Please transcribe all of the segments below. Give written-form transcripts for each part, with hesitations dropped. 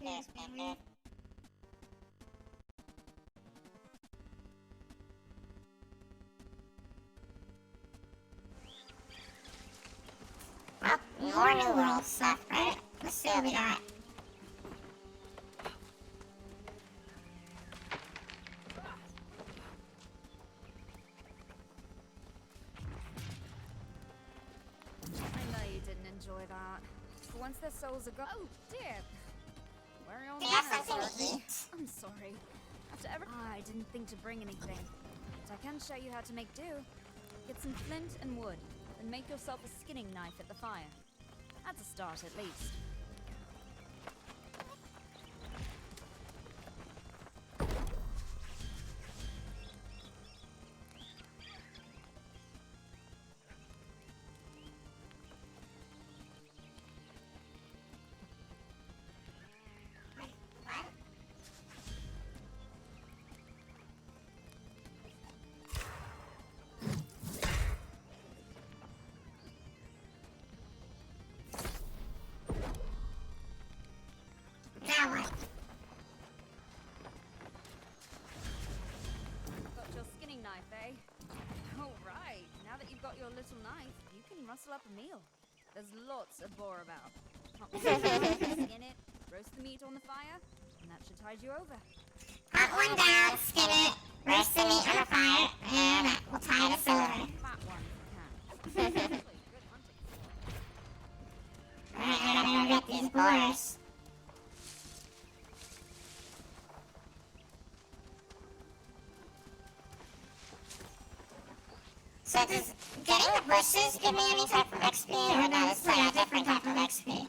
Yes, baby. Well, more New World stuff, right? Let's see what we got. I know you didn't enjoy that. For once their souls are gone. Oh dear. Where are your Do you have manners, something to Dorothy? eat? I'm sorry. After every I didn't think to bring anything. But I can show you how to make do. Get some flint and wood, then make yourself a skinning knife at the fire. That's a start at least. What? Now what? Got your skinning knife, eh? All right. Now that you've got your little knife, you can rustle up a meal. There's lots of boar about. Skin it, roast the meat on the fire, and that should tide you over. Hunt one down, skin it, roast the meat on the fire, and that will tide us over. Fat one if you can. Really good hunting sport. Alright, I gotta go get these boars. So does getting the bushes give me any type of XP, or no, this is like a different type of XP?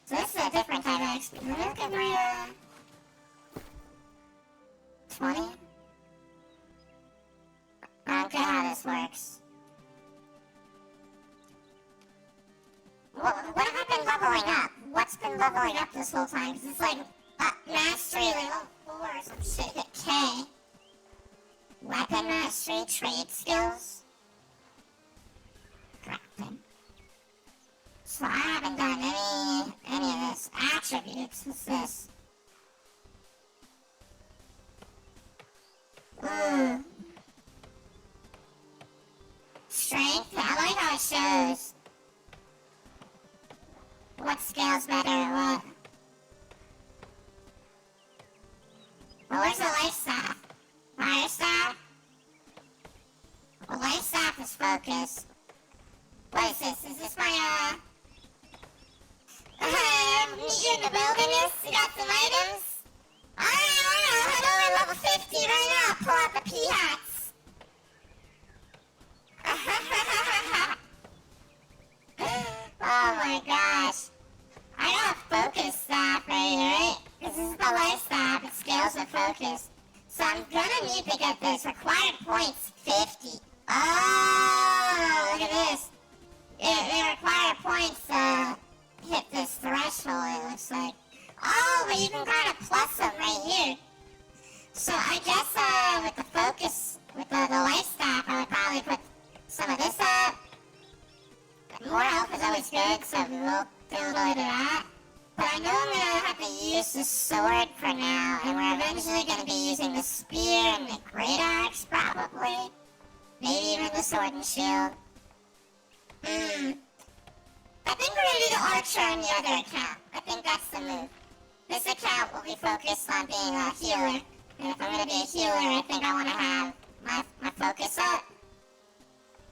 So this is a different type of XP. Let me give me 20? I don't get how this works. What have I been leveling up? What's been leveling up this whole time? Because it's like mastery level 4 or some shit. Hit K. Weapon mastery, trade skills. Crafting. So I haven't done any of this. Attributes. What's this? Ooh. Strength. I like how it shows what scale's better or what. Well, where's the life staff? Fire staff? Well, life staff is focus. What is this? Is this my, meet you in the wilderness? You got some items? Alright, head over level 50 right now. Pull out the pea hats. Oh my gosh. I got a focus staff right here, right? This is the life staff. It scales with focus. So I'm gonna need to get this. Required points, 50. Oh, look at this. They require points to hit this threshold, it looks like. Oh, but you can kind of plus them right here. So I guess with the focus, with the life staff, I would probably put some of this up. More health is always good, so we will do a little bit of that. But I know I'm gonna have to use the sword for now, and we're eventually gonna be using the spear and the great axe, probably. Maybe even the sword and shield. I think we're gonna do the archer on the other account. I think that's the move. This account will be focused on being a healer. And if I'm gonna be a healer, I think I wanna have my focus up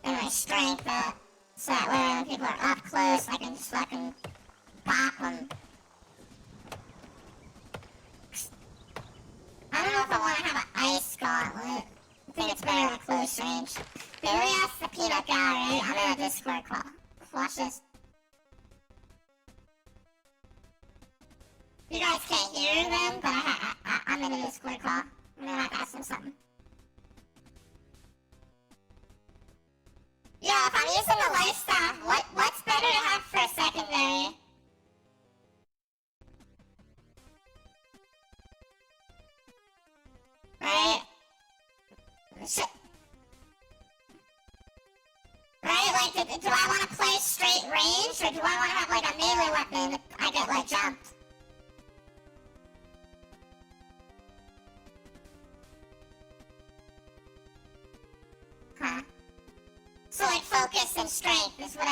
and my strength up. So that way when people are up close, I can just fucking bop them. I don't know if I want to have an ice gauntlet. I think it's better in close range. Billy asked the peanut gallery. I'm in a Discord call. Watch this. You guys can't hear them, but I'm in a Discord call. I'm gonna have to ask them something. Yo, if I'm using the life staff, what's better to have for a secondary? Right? Shit. Right? Like, do I want to play straight range, or do I want to have, like, a melee weapon that I get, like, jumped?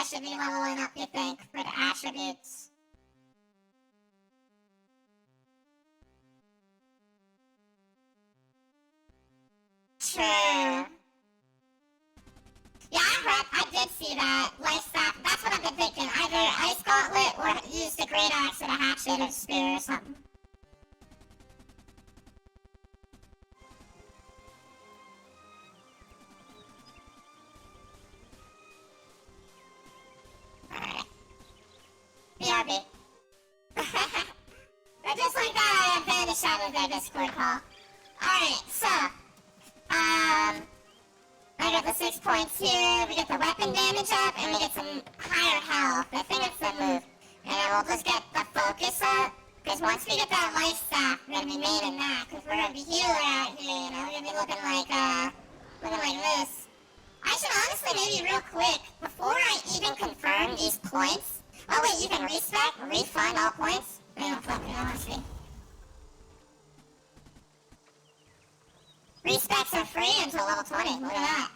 should be leveling up, you think, for the attributes? True. Yeah, I did see that. Life staff, that's what I've been thinking. Either Ice Gauntlet or use the Great Axe and a Hatchet or Spear or something. Alright. BRB. I just like that I vanished out of their Discord call. Alright, so, I got the 6 points here, we get the weapon damage up, and we get some higher health. I think it's the move. And then we'll just get the focus up, because once we get that life staff, we're gonna be maining that, because we're gonna be healer out here, you know, we're gonna be looking like this. I should honestly maybe real quick, before I even confirm these points, oh wait, you can refund all points? I wanna see. Respecs are free until level 20. Look at that.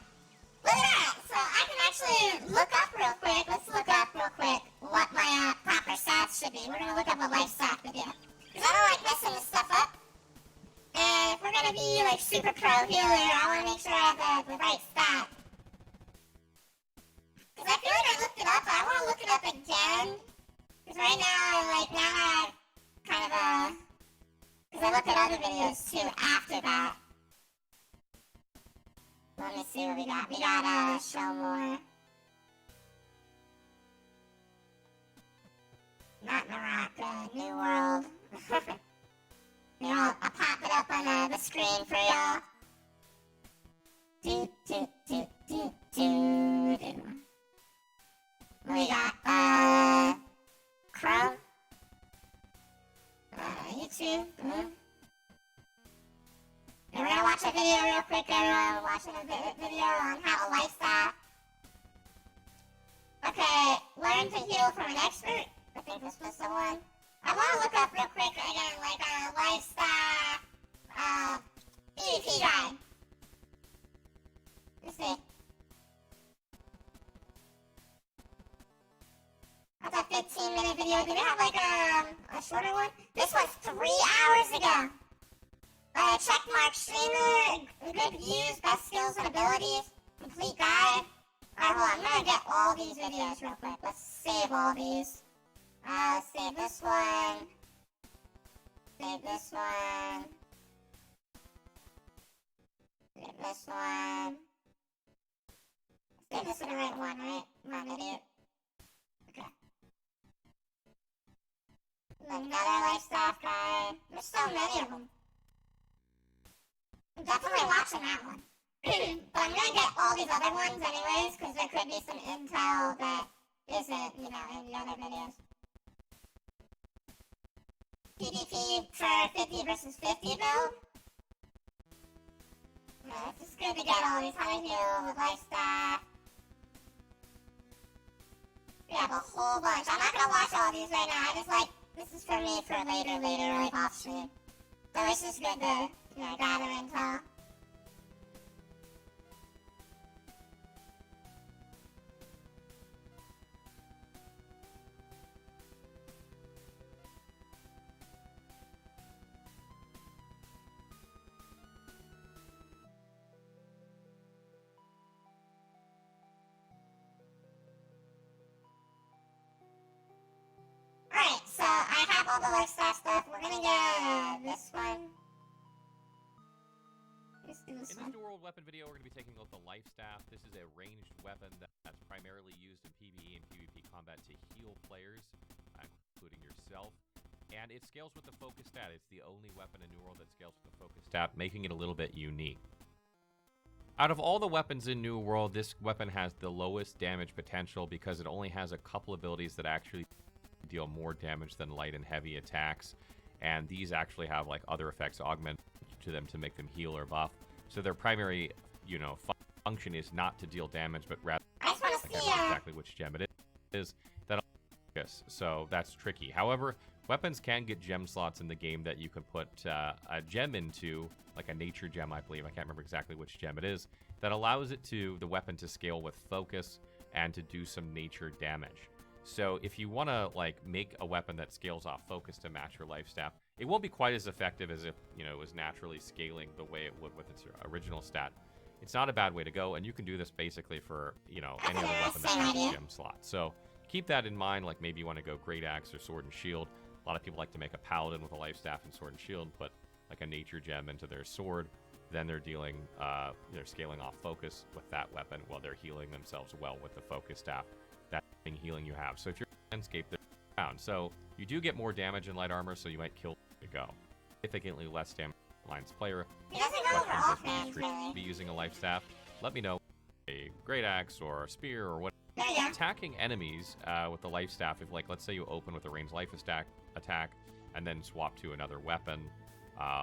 Look at that! So I can actually look up real quick. Let's look up real quick what my proper stats should be. We're gonna look up a life stat video. Because I don't like messing this stuff up. And if we're gonna be like super pro healer, I wanna make sure I have the right stat. Because I feel like I looked it up, but I wanna look it up again. Because right now, like now I kind of because I looked at other videos too after that. Let me see what we got. We got, show more. Not Naraka, New World. You know, I'll pop it up on the screen for y'all. We got, Chrome. YouTube. And we're gonna watch a video real quick, everyone. Watching a video on how to lifestyle. Okay, learn to heal from an expert. I think this was the one. I wanna look up real quick again, like a lifestyle, PvP guide. Let's see. That's a 15-minute video. Do we have like a shorter one? This was 3 hours ago. Checkmark streamer, good views, best skills and abilities, complete guide. Alright, hold on, I'm gonna get all these videos real quick. Let's save all these. Save this one. Save this one. Save this one. Save this is the right one, right? I'm an idiot. Okay. Another life staff guide. There's so many of them. I'm definitely watching that one. But I'm gonna get all these other ones anyways, because there could be some intel that isn't, you know, in the other videos. PvP for 50 versus 50 build. Yeah, it's just good to get all these high heal with life staff. We have a whole bunch. I'm not gonna watch all these right now. I just like, this is for me for later, like off stream. So it's just good to, you know, gather intel. Alright, so I have all the lifestyle stuff. We're gonna get this one. Let's do this In one. this New World weapon video, we're going to be taking a look at the Life Staff. This is a ranged weapon that's primarily used in PvE and PvP combat to heal players, including yourself. And it scales with the focus stat. It's the only weapon in New World that scales with the focus stat, making it a little bit unique. Out of all the weapons in New World, this weapon has the lowest damage potential because it only has a couple abilities that actually deal more damage than light and heavy attacks. And these actually have like other effects augmented to them to make them heal or buff. So their primary, you know, function is not to deal damage, but rather I just wanna see exactly which gem it is. That'll focus. So that's tricky. However, weapons can get gem slots in the game that you can put a gem into, like a nature gem, I believe. I can't remember exactly which gem it is. That allows it to the weapon to scale with focus, and to do some nature damage. So if you want to like make a weapon that scales off focus to match your life staff, it won't be quite as effective as if, you know, it was naturally scaling the way it would with its original stat. It's not a bad way to go, and you can do this basically for, you know, any other weapon that has a gem slot. So keep that in mind, like maybe you want to go Great Axe or Sword and Shield. A lot of people like to make a Paladin with a life staff and Sword and Shield and put like a nature gem into their sword. Then they're dealing, they're scaling off focus with that weapon while they're healing themselves well with the focus staff. That healing you have. So if you're landscape, they're down. So you do get more damage in light armor, so you might kill to go. Significantly less damage Alliance player. He doesn't go over offhand, really. Be using a life staff. Let me know a great axe or a spear or what. There you go. Attacking enemies with the life staff. If like let's say you open with a ranged life attack and then swap to another weapon,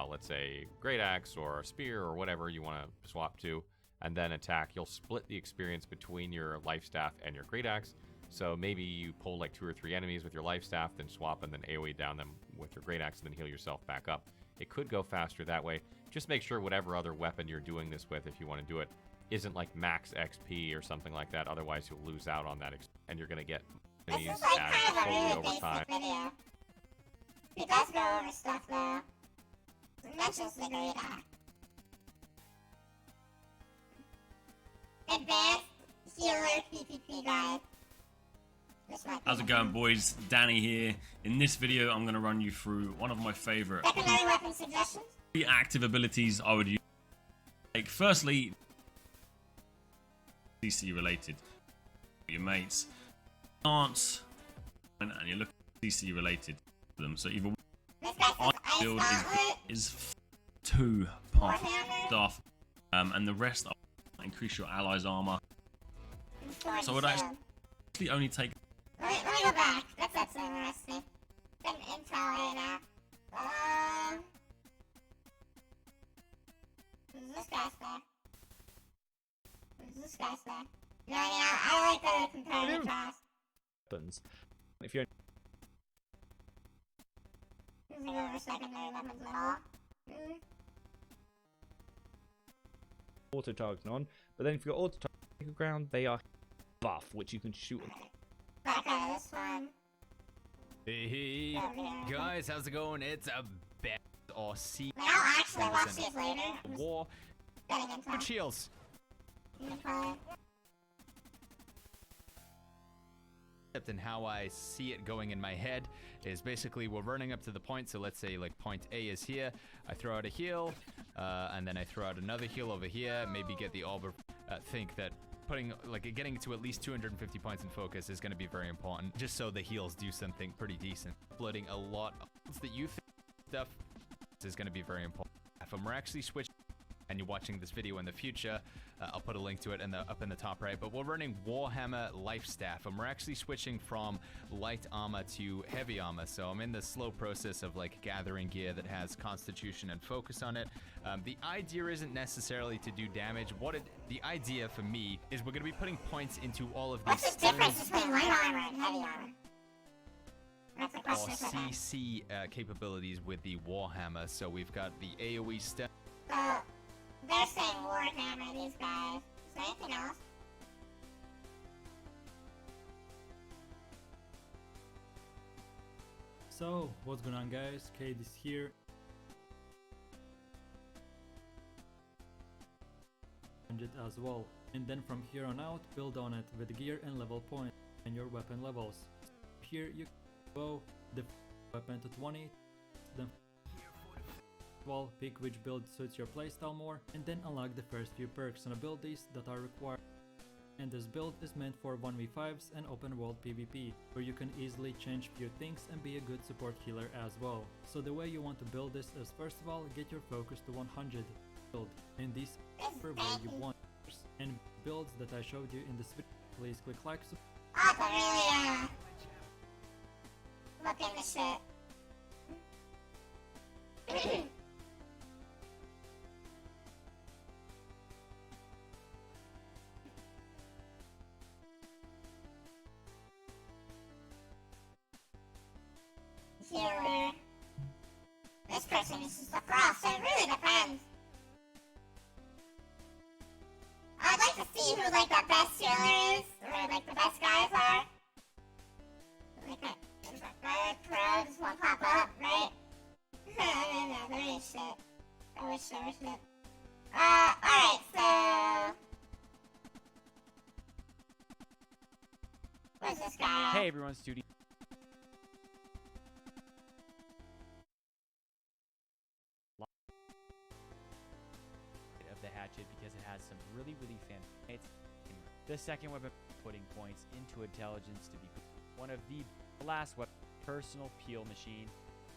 let's say great axe or a spear or whatever you want to swap to, and then attack. You'll split the experience between your life staff and your great axe. So maybe you pull like 2 or 3 enemies with your life staff, then swap and then AoE down them with your great axe, and then heal yourself back up. It could go faster that way. Just make sure whatever other weapon you're doing this with, if you want to do it, isn't like max XP or something like that. Otherwise, you'll lose out on that, and you're gonna get enemies This is like as kind of a slowly really over basic time. video. He does go over stuff though. He mentions the great axe. Advanced healer PvP guide. This might be How's it going, boys? Danny here. In this video, I'm going to run you through one of my favorite secondary weapon suggestions? active abilities I would use. Like, firstly, CC related. Your mates aren't, and you're looking at CC related to them. So either This guy one says ice build gauntlet. is 2 puff Warhammer. stuff, and the rest are increase your allies' armor. And sword So it and actually shield. only take. Let me go back. That's interesting. Some intel right now. Who's this guy say? Who's this guy say? No, I like the comparative class. Weapons. If you're Doesn't go over secondary weapons at all. auto targeting on, but then if you're auto targeting ground, they are buff, which you can shoot. Back out of this one. Hey, Over here. guys, how's it going? It's a bet or C I mean, I'll actually watch these later. I'm just war getting into them. shields. And how I see it going in my head is basically we're running up to the point. So let's say like point A is here. I throw out a heal, and then I throw out another heal over here. Maybe get the orb. Think that getting to at least 250 points in focus is going to be very important, just so the heals do something pretty decent. Uploading a lot of that you think stuff is going to be very important. If I'm actually switching, and you're watching this video in the future, I'll put a link to it up in the top right, but we're running Warhammer Life Staff, and we're actually switching from light armor to heavy armor, so I'm in the slow process of like gathering gear that has constitution and focus on it. The idea isn't necessarily to do damage. The idea for me is we're going to be putting points into all of these What's the difference between light armor and heavy armor? That's a or question for them. CC capabilities with the Warhammer. So we've got the AoE stun. So, they're saying Warhammer, these guys. Is there anything else? So, what's going on, guys? Kade is here. And it as well. And then from here on out, build on it with gear and level points and your weapon levels. Here you go the weapon to 20, then well, pick which build suits your playstyle more, and then unlock the first few perks and abilities that are required. And this build is meant for 1v5s and open world PvP, where you can easily change few things and be a good support healer as well. So the way you want to build this is, first of all, get your focus to 100 build, and these are where you want. And builds that I showed you in this video, please click like, Oh, but really, look into shit. Healer. This person is just a frost, so it really depends. I'd like to see who like the best healer is, or like sure shit. Alright, so... Where's this guy? Hey everyone, Studi. Of the hatchet because it has some really fantastic. The second weapon putting points into intelligence to be one of the last weapon, personal peel machine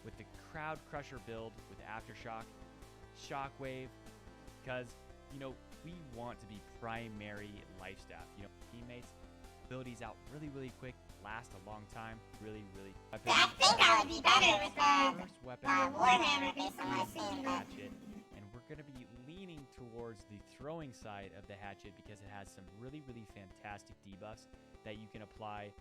with the crowd crusher build with aftershock, shockwave, because you know we want to be primary life staff. You know, teammates abilities out really quick, last a long time, really. I think I would be better with the First weapon Warhammer based on what I've seen, but... hatchet, and we're going to be leaning towards the throwing side of the hatchet because it has some really fantastic debuffs that you can apply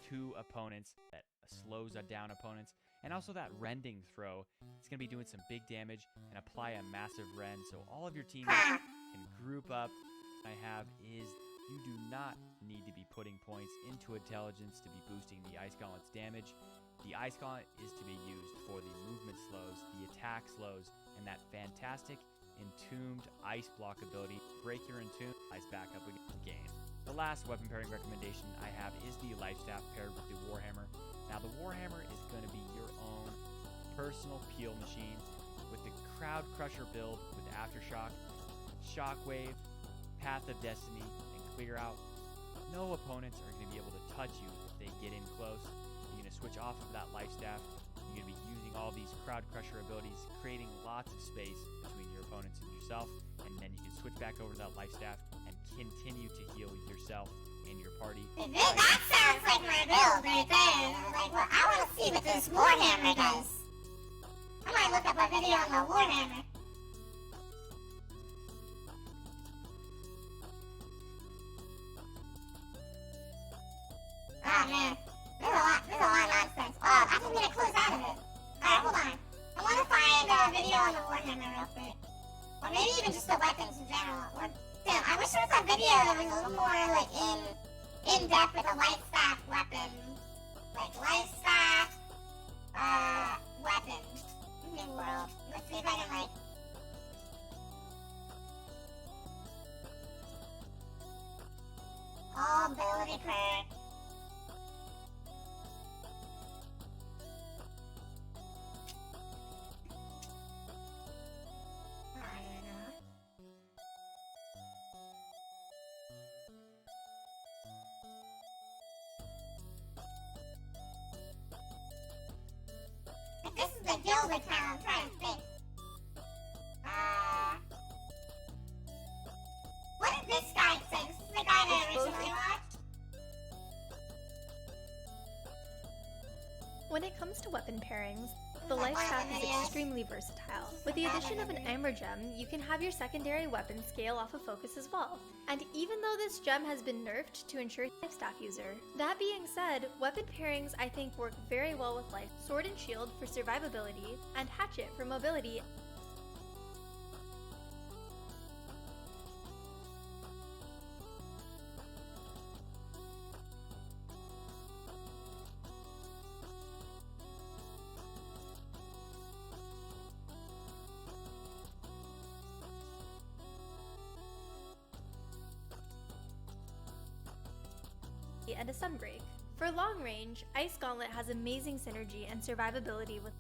to opponents that slows down opponents, and also that rending throw. It's going to be doing some big damage and apply a massive rend, so all of your teammates can group up. What I have is you do not need to be putting points into intelligence to be boosting the Ice Gauntlet's damage. The Ice Gauntlet is to be used for the movement slows, the attack slows, and that fantastic Entombed Ice Block ability. Break your Entomb, ice back up against the game. The last weapon pairing recommendation I have is the Life Staff paired with the Warhammer. Now the Warhammer is going to be your own personal peel machine with the Crowd Crusher build with Aftershock, Shockwave, Path of Destiny, and Clear Out. No opponents are going to be able to touch you if they get in close. You're going to switch off of that Life Staff. You're going to be using all these Crowd Crusher abilities, creating lots of space between your opponents and yourself, and then you can switch back over to that Life Staff and continue to heal yourself and your party. That sounds like my build right there. Like, well, I want to see what this Warhammer does. I might look up a video on the Warhammer. Oh man, there's a lot of nonsense. Oh, I think I'm gonna close out of it. Alright, hold on. I want to find a video on the Warhammer real quick. Or maybe even just the weapons in general. Or, damn, I wish there was a video that was a little more, like, in depth with a light staff weapon. Like, light staff, weapon. New world. Let's see if I can, like... All ability perk. This is the guild account, I'm trying to think. What did this guy say? This is the guy that I originally watched? When it comes to weapon pairings, the Life Staff is extremely versatile. With the addition of an Ember Gem, you can have your secondary weapon scale off of focus as well. And even though this gem has been nerfed to ensure Life Staff user. That being said, weapon pairings I think work very well with Life Sword and Shield for survivability, and Hatchet for mobility. And a Sunbreak. For long range, Ice Gauntlet has amazing synergy and survivability with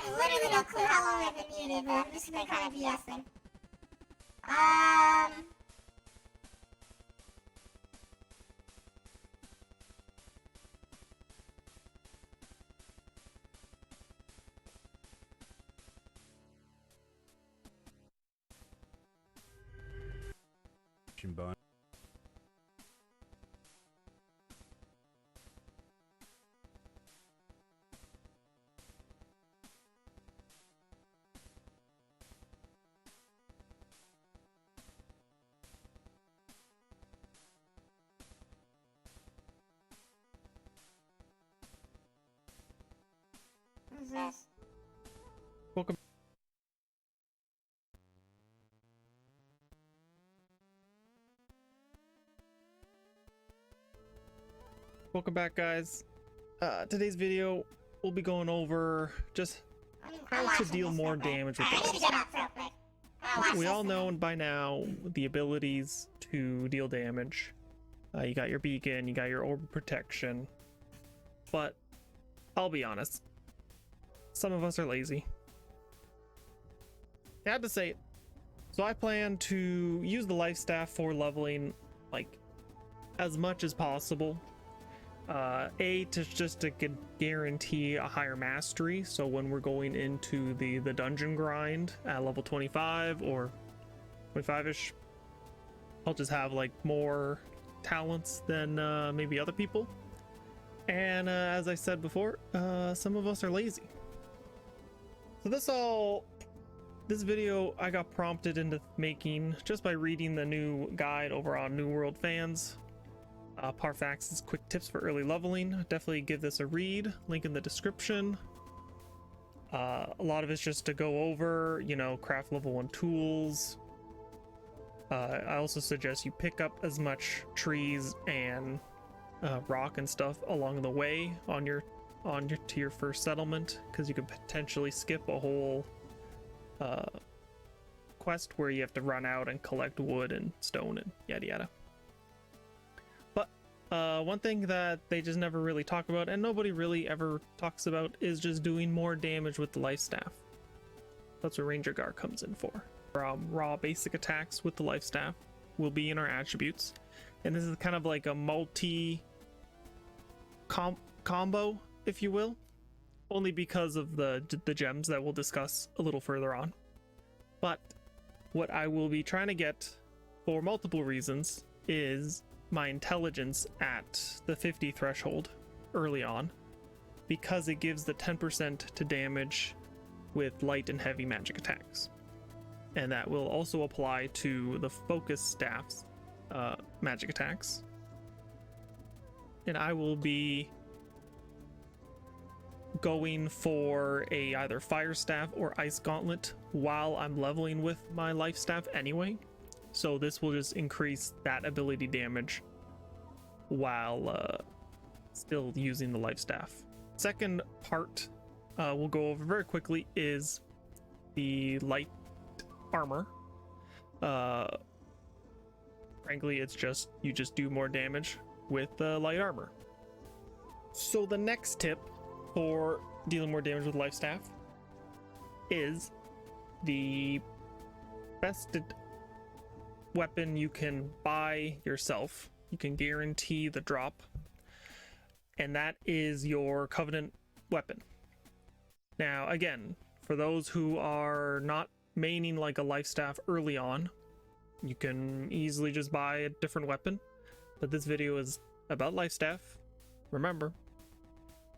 have literally no clue how long I've been muted, but I'm just gonna kind of BSing. Bone. Who's this? Welcome. Welcome back, guys. Today's video, we'll be going over just I'm how to watching deal this more real quick. damage with I need the to get up real quick. I'll watch We this all now. know by now the abilities to deal damage. You got your beacon, you got your orb of protection. But I'll be honest, some of us are lazy. I had to say it. So I plan to use the life staff for leveling like as much as possible. Just to guarantee a higher mastery, so when we're going into the dungeon grind at level 25 or 25ish, I'll just have like more talents than maybe other people. And as I said before, some of us are lazy. So this video I got prompted into making just by reading the new guide over on New World Fans. Parfax's quick tips for early leveling. Definitely give this a read. Link in the description. A lot of it's just to go over, craft level 1 tools. I also suggest you pick up as much trees and rock and stuff along the way to your first settlement, because you could potentially skip a whole quest where you have to run out and collect wood and stone and yada yada. One thing that they just never really talk about, and nobody really ever talks about, is just doing more damage with the life staff. That's what Ranger Guard comes in for. Raw basic attacks with the life staff will be in our attributes, and this is kind of like a multi combo, if you will, only because of the gems that we'll discuss a little further on. But what I will be trying to get, for multiple reasons, is my intelligence at the 50 threshold early on, because it gives the 10% to damage with light and heavy magic attacks, and that will also apply to the focus staff's magic attacks. And I will be going for a either fire staff or ice gauntlet while I'm leveling with my life staff anyway. So this will just increase that ability damage while still using the life staff. Second part we'll go over very quickly is the light armor. Frankly, it's just you just do more damage with the light armor. So the next tip for dealing more damage with life staff is the best weapon you can buy yourself. You can guarantee the drop, and that is your Covenant weapon. Now again, for those who are not maining like a life staff early on, you can easily just buy a different weapon, but this video is about life staff, remember.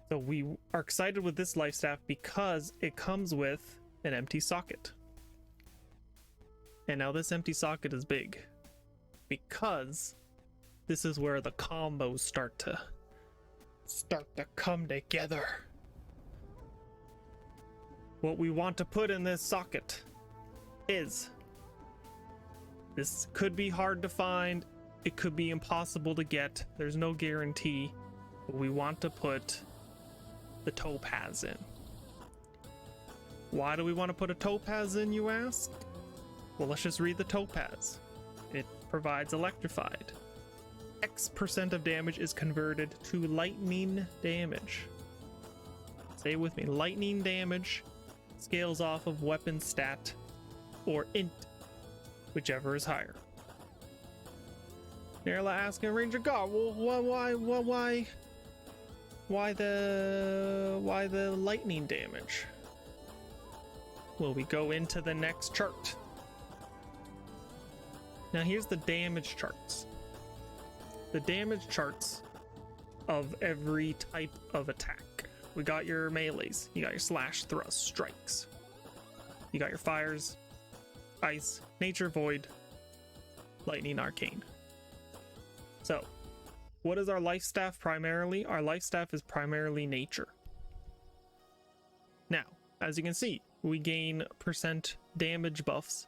So we are excited with this life staff because it comes with an empty socket. And now this empty socket is big, because this is where the combos start to come together. What we want to put in this socket is, this could be hard to find, it could be impossible to get, there's no guarantee, but we want to put the topaz in. Why do we want to put a topaz in, you ask? Well, let's just read the topaz. It provides electrified. X% of damage is converted to lightning damage. Say it with me, lightning damage scales off of weapon stat or int, whichever is higher. Nerla asking Ranger God, well, why the lightning damage? Well, we go into the next chart. Now here's the damage charts. The damage charts of every type of attack. We got your melees, you got your slash, thrust, strikes. You got your fires, ice, nature, void, lightning, arcane. So, what is our life staff primarily? Our life staff is primarily nature. Now, as you can see, we gain percent damage buffs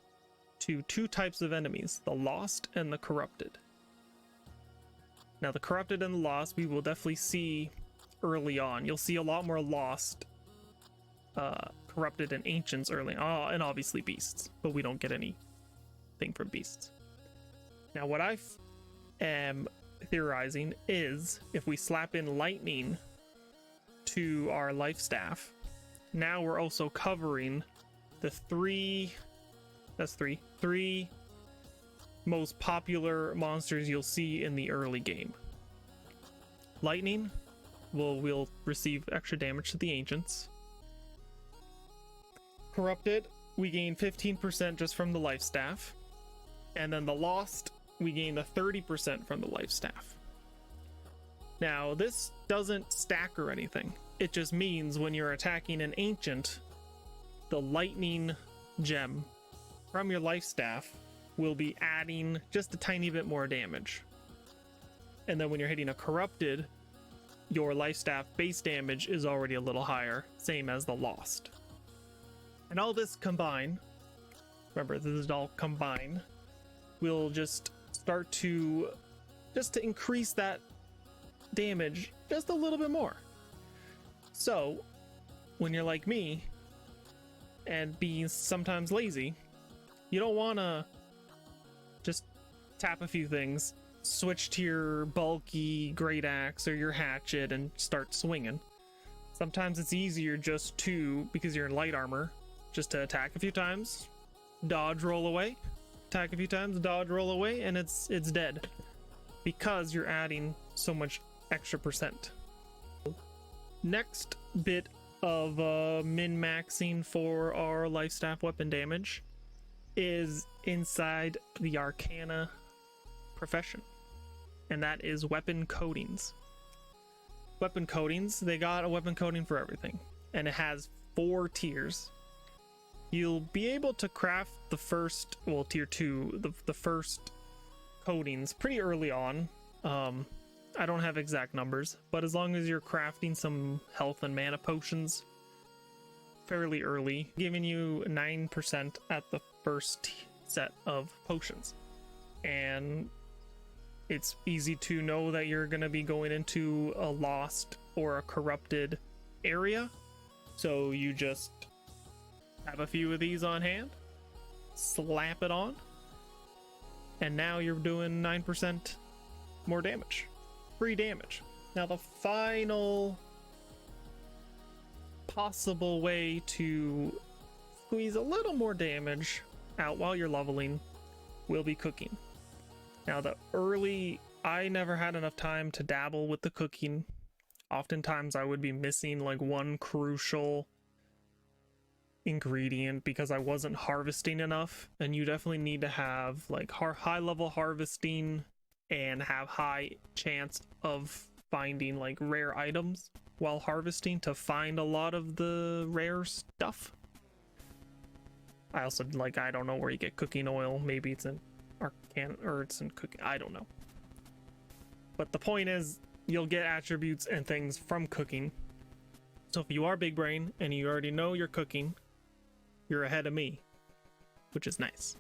to two types of enemies, the Lost and the Corrupted. Now, the Corrupted and the Lost we will definitely see early on. You'll see a lot more Lost, Corrupted, and Ancients early on, and obviously Beasts, but we don't get anything from Beasts. Now, what I am theorizing is if we slap in Lightning to our life staff, now we're also covering the three most popular monsters you'll see in the early game. Lightning will receive extra damage to the Ancients. Corrupted, we gain 15% just from the life staff. And then the Lost, we gain the 30% from the life staff. Now, this doesn't stack or anything. It just means when you're attacking an Ancient, the lightning gem from your life staff will be adding just a tiny bit more damage. And then when you're hitting a Corrupted, your life staff base damage is already a little higher, same as the Lost. And all this combined, remember this is all combined, will just start to increase that damage just a little bit more. So when you're like me and being sometimes lazy, you don't want to just tap a few things, switch to your bulky great axe or your hatchet and start swinging. Sometimes it's easier just to, because you're in light armor, just to attack a few times, dodge, roll away, attack a few times, dodge, roll away, and it's dead because you're adding so much extra percent. Next bit of min-maxing for our life staff weapon damage is inside the Arcana profession, and that is weapon coatings. Weapon coatings, they got a weapon coating for everything, and it has 4 tiers. You'll be able to craft the first, well, tier 2, the first coatings pretty early on. I don't have exact numbers, but as long as you're crafting some health and mana potions fairly early, giving you 9% at the first set of potions. And it's easy to know that you're going to be going into a Lost or a Corrupted area, so you just have a few of these on hand, slap it on, and now you're doing 9% more damage. Free damage. Now the final possible way to squeeze a little more damage out while you're leveling will be cooking. Now I never had enough time to dabble with the cooking. Oftentimes I would be missing like one crucial ingredient because I wasn't harvesting enough, and you definitely need to have like high level harvesting and have high chance of finding like rare items while harvesting to find a lot of the rare stuff. I also I don't know where you get cooking oil. Maybe it's in Arcana or it's in cooking, I don't know. But the point is you'll get attributes and things from cooking. So if you are big brain and you already know you're cooking, you're ahead of me, which is nice.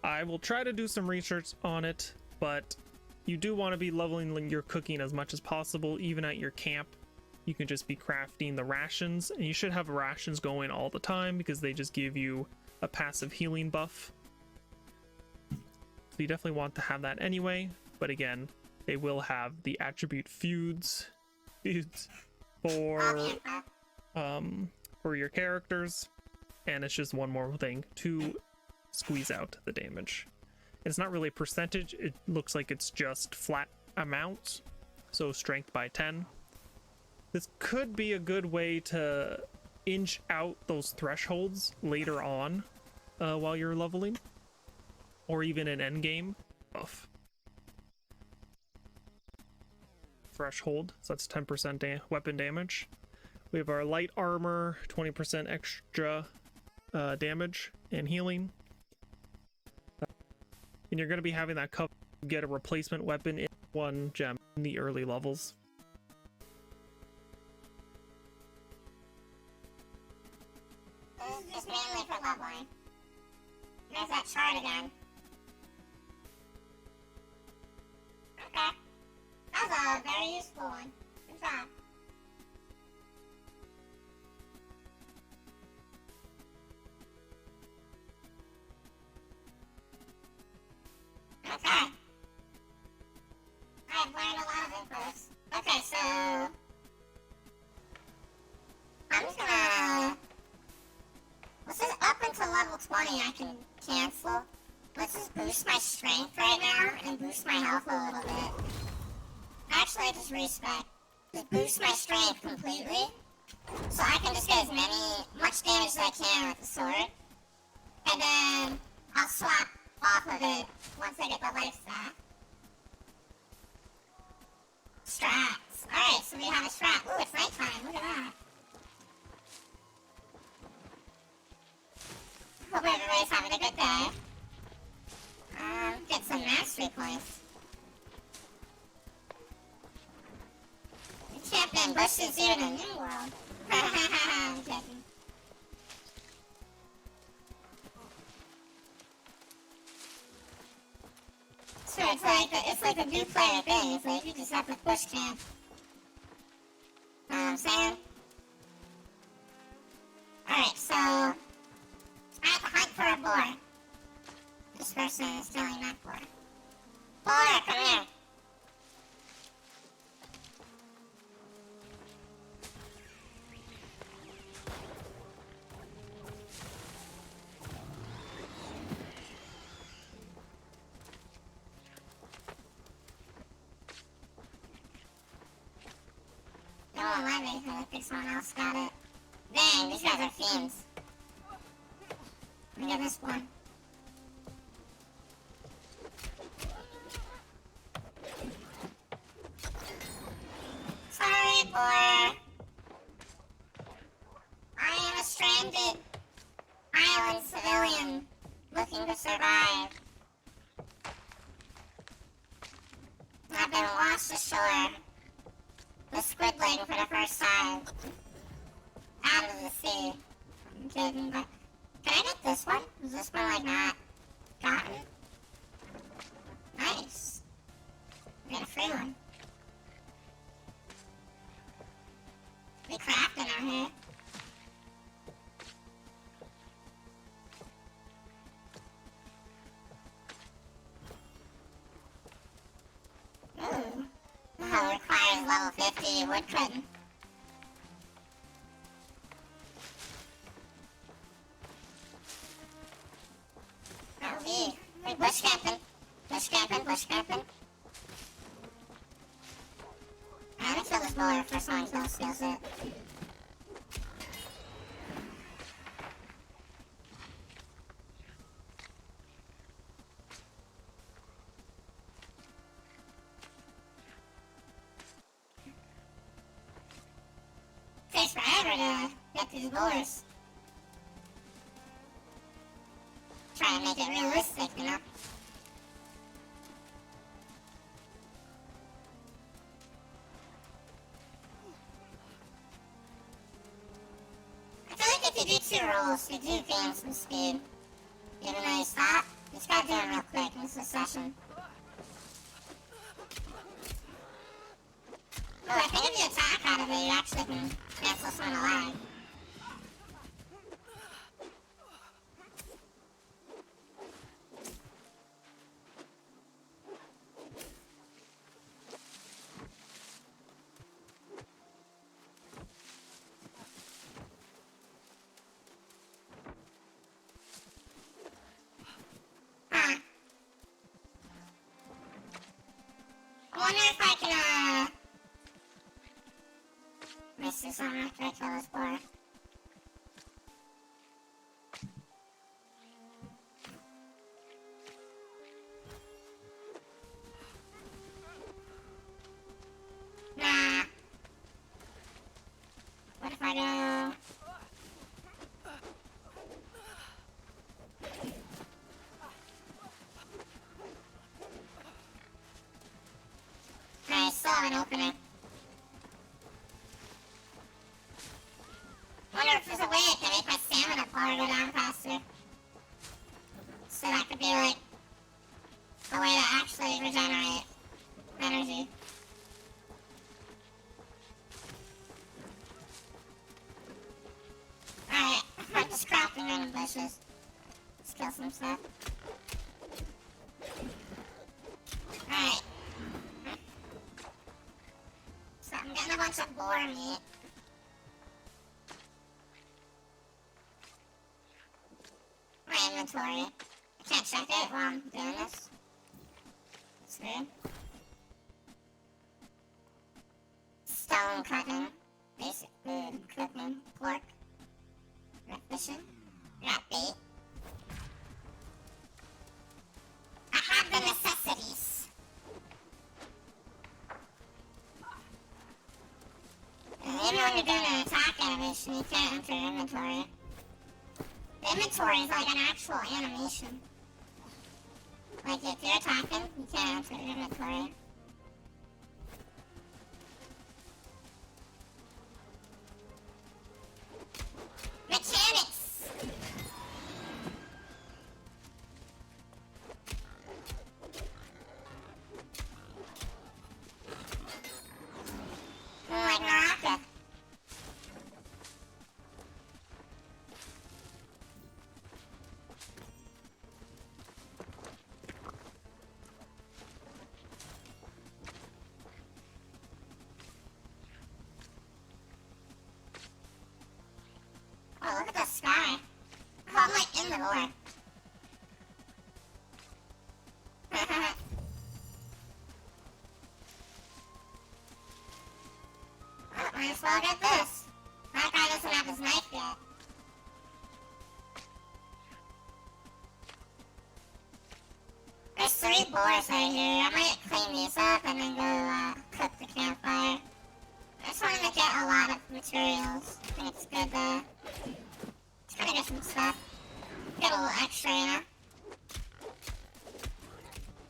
I will try to do some research on it, but you do want to be leveling your cooking as much as possible. Even at your camp, you can just be crafting the rations, and you should have rations going all the time because they just give you a passive healing buff. So you definitely want to have that anyway, but they will have the attribute feuds for your characters. and it's just one more thing to squeeze out the damage. It's not really a percentage, it looks like it's just flat amounts, so strength by 10. This could be a good way to inch out those thresholds later on while you're leveling, or even in endgame buff. Threshold, so that's 10% weapon damage. We have our light armor, 20% extra damage and healing. And you're going to be having that cover to get a replacement weapon in 1 gem in the early levels. This is just mainly for leveling. There's that chart again. Okay. That was a very useful one. Good job. Okay. I've learned a lot of infos. Okay, so I'm just gonna. This is up until level 20. I can cancel. Let's just boost my strength right now and boost my health a little bit. Actually, just respec. Just boost my strength completely, so I can just get as much damage as I can with the sword, and then I'll swap off of it once I get the life staff. Strats. Alright, so we have a strat. Ooh, it's nighttime. Look at that. Hope everybody's having a good day. Get some mastery points. The champion bushes you in a new world. I'm kidding. So it's like a new player thing. It's like you just have to bush camp. Know what I'm saying? Alright, so I have to hunt for a boar. This person is telling that boar. Boar, come here. No one let me. I think someone else got it. Dang, these guys are fiends. Look at this one. Sorry, boy. I am a stranded island civilian looking to survive. I've been washed ashore with squidling for the first time out of the sea. I'm kidding, but can I get this one? Is this one like not gotten? Nice. I got a free one. We crafting out here. Ooh. Oh, requires level 50 woodcutting. Oh, we bush camping. Bush camping, bush camping. I'm gonna kill this boar for someone else steals it. Takes forever to get these boars. Try and make it realistic, you know? I feel like if you do 2 rolls, you do gain some speed. Even though you stop, you just gotta do it real quick in succession. Oh, I think if you attack out of it, you actually can cancel someone alive. wonder if I can, miss this one after I kill this boar. Nah. What if I go... I still have an opening. Wonder if there's a way I can make my stamina bar go down faster. So that could be like a way to actually regenerate energy. Alright, I'm just crafting random bushes. Let's kill some stuff. Alright. So I'm getting a bunch of boar meat. My inventory. I can't check it while I'm doing this. It's weird. Stone cutting. Basic food. Cooking. Pork. Rat fishing. Rat bait. I have the necessities. And even when you're doing an attack animation, you can't enter your inventory. The inventory is like an actual animation. Like if you're attacking, you can't enter your inventory. Mechanics! More like Naraka. Oh, look at the sky. Oh, I'm like in the lore. Oh, might as well get this. That guy doesn't have his knife yet. There's 3 boars right here. I might clean these up and then go cook the campfire. I just want to get a lot of materials. I think it's good to kind of get some stuff. Get a little extra, you know?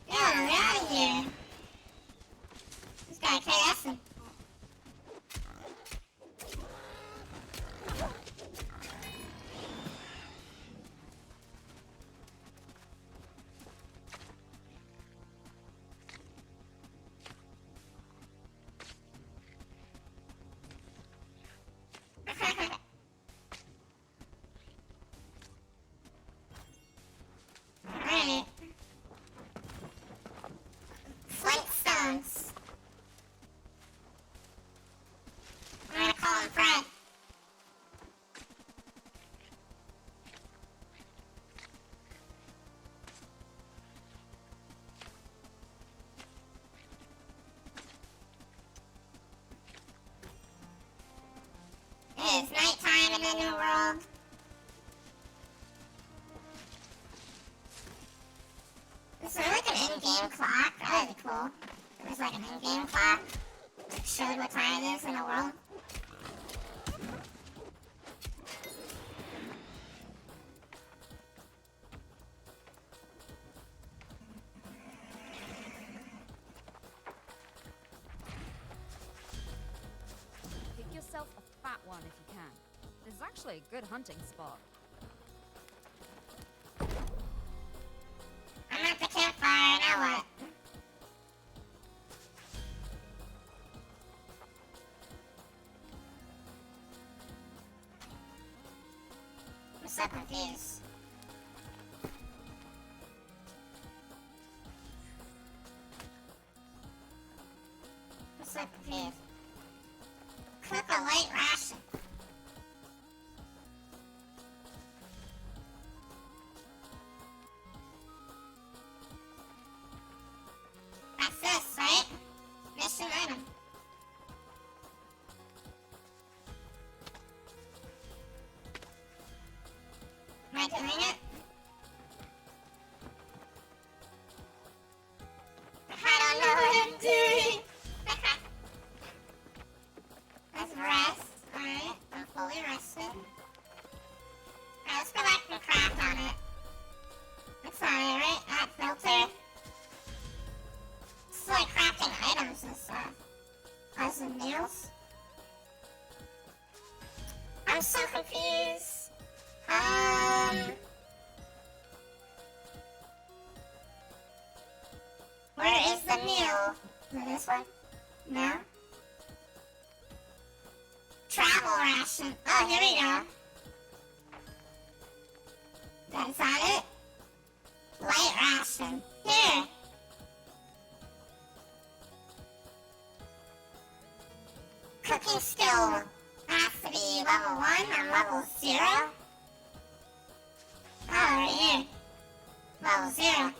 Yeah, get out of here. This guy KSing. Alright. Flintstones. I'm gonna call him Fred. It is nighttime in the new world. Is there like an in-game clock? That would be cool. There's like an in-game clock that showed what time it is in the world. Pick yourself a fat one if you can. This is actually a good hunting spot. I'm at the campfire, now what? I'm so confused. I'm so confused. Cook a light ration. That's this, right? I doing it? I don't know what I'm doing. Let's rest. Alright, I'm fully rested. Alright, let's go back and craft on it. That's not it, right? That filter. It's like crafting items and stuff. As in meals. I'm so confused. Where is the meal? Is it this one? No? Travel ration. Oh, here we go. That's not it? Light ration. Here. Cooking skill has to be level 1 or level 0. Oh, right here. Level 0.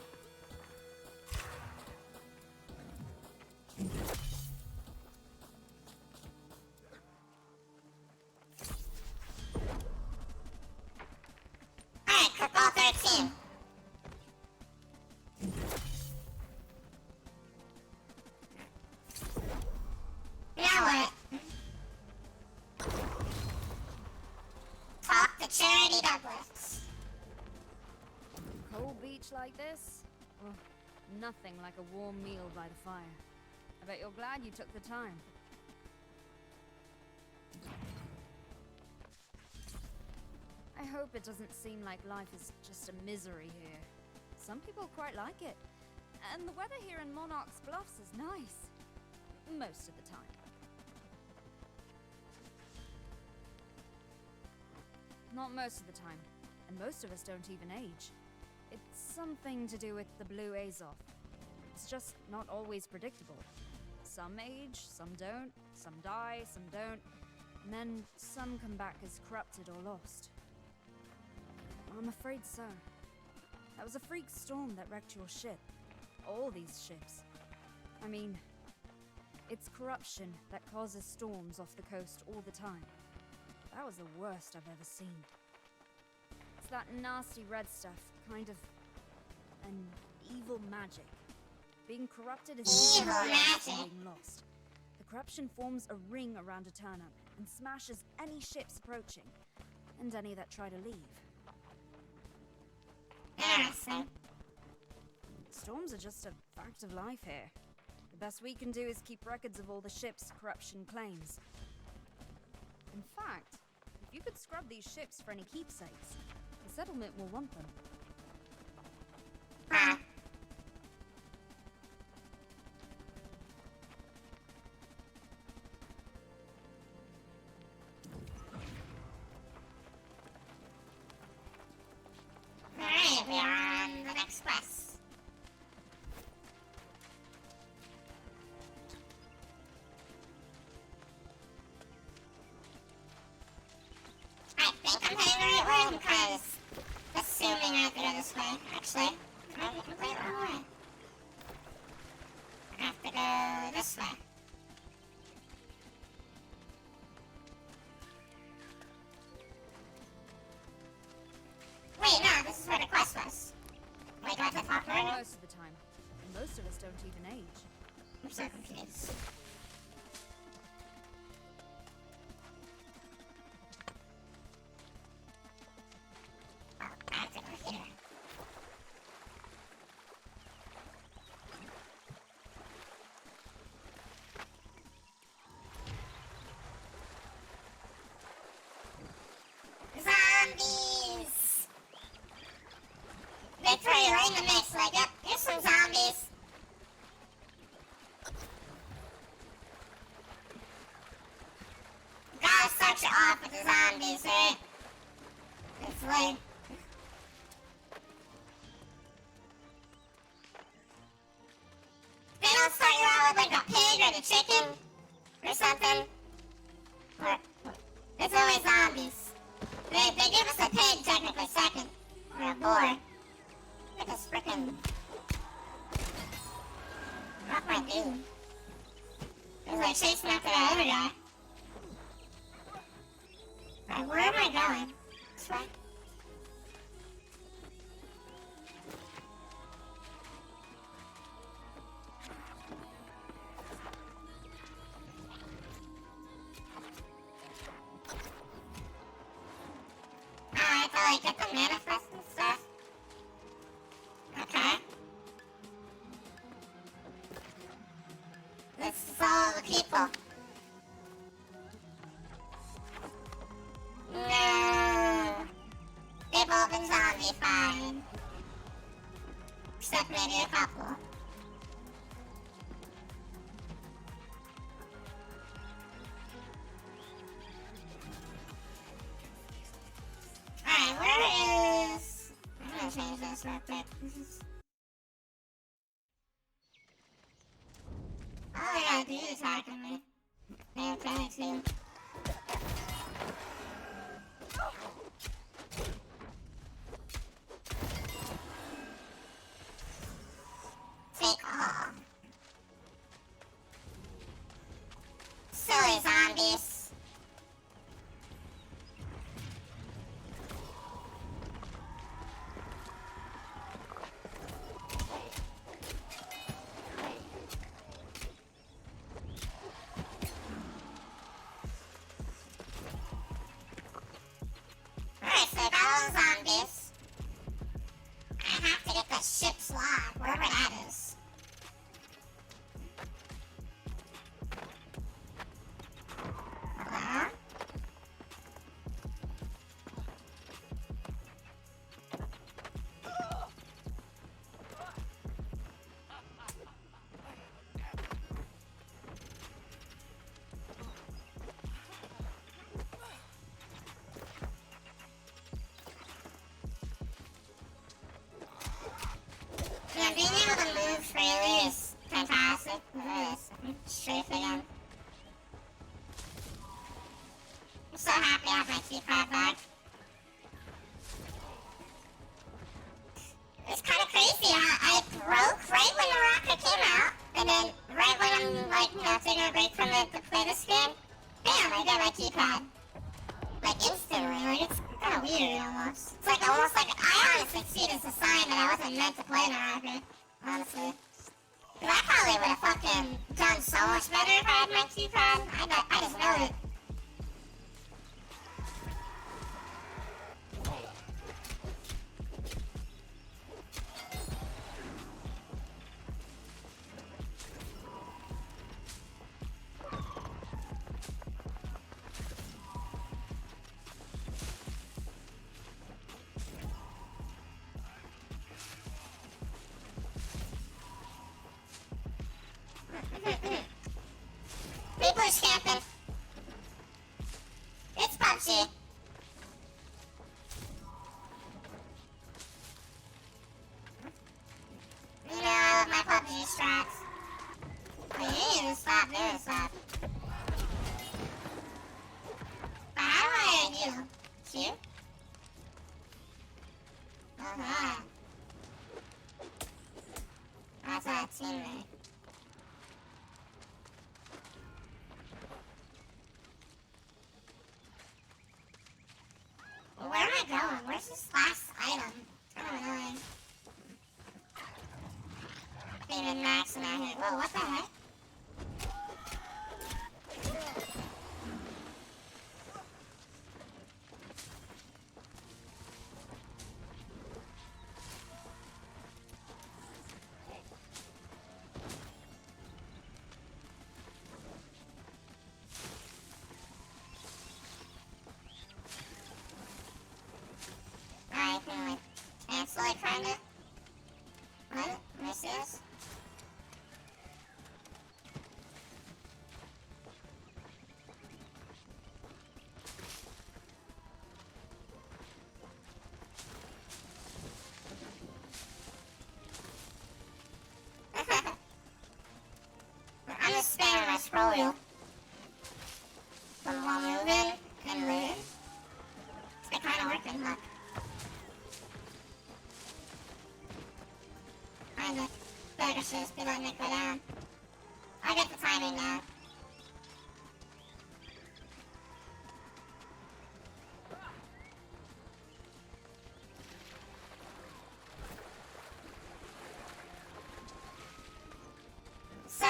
Alright, cook all 13. Now what? Talk to Charity Douglas. Cold beach like this? Oh, nothing like a warm meal by the fire. I bet you're glad you took the time. I hope it doesn't seem like life is just a misery here. Some people quite like it. And the weather here in Monarch's Bluffs is nice. Most of the time. Not most of the time. And most of us don't even age. It's something to do with the Blue Azoth. It's just not always predictable. Some age, some don't, some die, some don't, and then some come back as corrupted or lost. I'm afraid so. That was a freak storm that wrecked your ship. All these ships. I mean, it's corruption that causes storms off the coast all the time. That was the worst I've ever seen. It's that nasty red stuff, kind of an evil magic. Being corrupted is Evil magic. being lost. The corruption forms a ring around a turnip and smashes any ships approaching, and any that try to leave. Interesting. Storms are just a fact of life here. The best we can do is keep records of all the ships corruption claims. In fact, if you could scrub these ships for any keepsakes, the settlement will want them. Huh. Alright, we are on the next quest. I think I'm heading the right way because assuming I have to go this way. Actually, I might be completely wrong way. I have to go this way. Wait, no, this is where the quest was. Wait, do I have to talk to her? Most of the time. And most of us don't even age. I'm so confused. Oh, I have to go here. Zombies! They throw you right in the mix, like, yep, here's some zombies. Gotta start you off with the zombies, right? It's like... They don't start you out with like a pig or the chicken or something. Or, it's always zombies. They give us a pig technically second. Or a boar. Look at this frickin'... Rock my dude. It was like chasing after that other guy. Right, where am I going? This way? get the manifest and stuff. Okay. This is all the people. No. They've all been zombified. Except maybe a couple. Alright, where is... I'm gonna change this real quick. This is... All I gotta do is attacking me. They're trying to... Take all. Silly zombies. Alright, so I got all the zombies. I have to get the ship's log, wherever that is. Hello? Yeah, being able to move freely is fantastic. Look at this. I'm strafe again. I'm so happy I have my keypad back. It's kind of crazy. I broke right when the rocket came out, and then right when I'm like, taking a break from it to play this game, bam, I get my keypad. Like instantly, like it's kind of weird almost. It's like almost like I honestly see it as a sign that I wasn't meant to play the rocket, honestly. Cause I probably would have fucking done so much better if I had my keypad. I just know it. People are camping. It's PUBG. You know, I love my PUBG strats. Oh, you need to stop doing stuff. But how do I do? Q? Uh-huh. That's our teammate. Where am I going? Where's this last item? It's kind of annoying. Even maxing out here. Whoa, what the heck? Alright, can we cancel it, kinda? What? Miss this? I'm just spamming my scroll wheel. While moving and looting. It's kinda working, look. Kinda. Better should just be letting it go down. I get the timing now. So,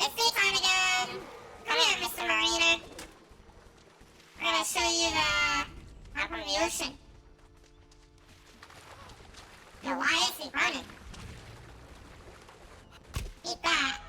it's daytime again. Come here, Mr. Mariner. We're gonna show you the from the ocean. Yo, why is he running? Eat that.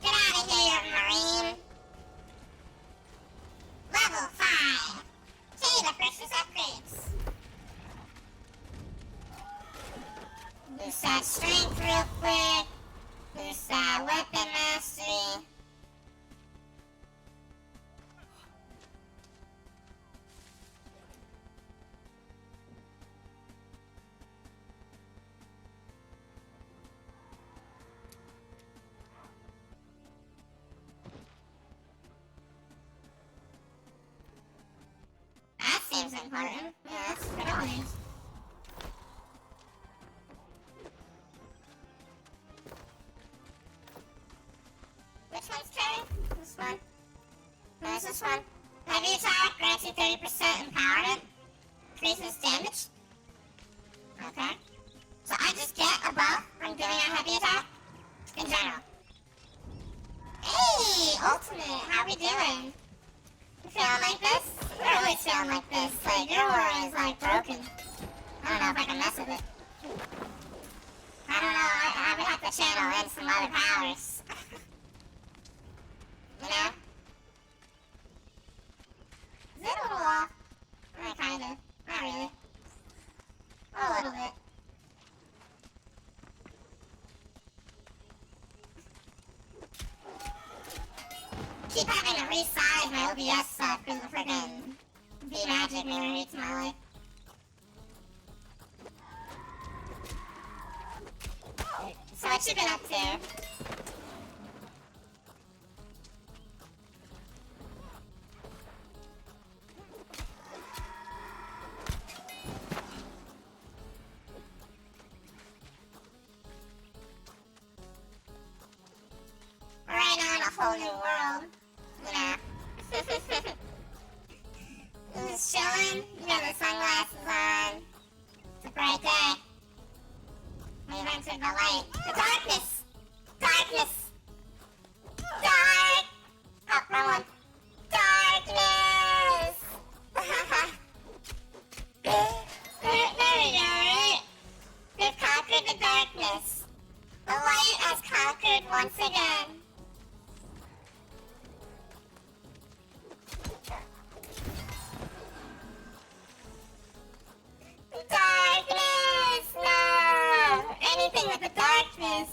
Get out of here, Marine. Level 5. See the precious upgrades. Boost that strength real quick. Boost that weapon mastery. That seems important. Yeah, that's pretty honest. Which one's carrying? This one. No, it's this one. Heavy attack grants you 30% empowerment. Increases damage. Okay. So I just get a buff from doing a heavy attack? In general. Hey, Ultimate, how we doing? You feeling like this? You're always feeling like this. Like, your aura is, like, broken. I don't know if I can mess with it. I don't know, I would have to channel in some other powers. You know? Is it a little off? Kinda. Not really. A little bit. Keep having to resize my OBS stuff because the friggin' V-Magic never hates my life. So what you been up to? We're right now in a whole new world, you know. Just chilling, you got the sunglasses on. It's a bright day. We've entered the light. The darkness! Darkness! Dark! Oh, wrong one. Darkness! There we go, right? We've conquered the darkness. The light has conquered once again. Darkness! No! Anything with the darkness.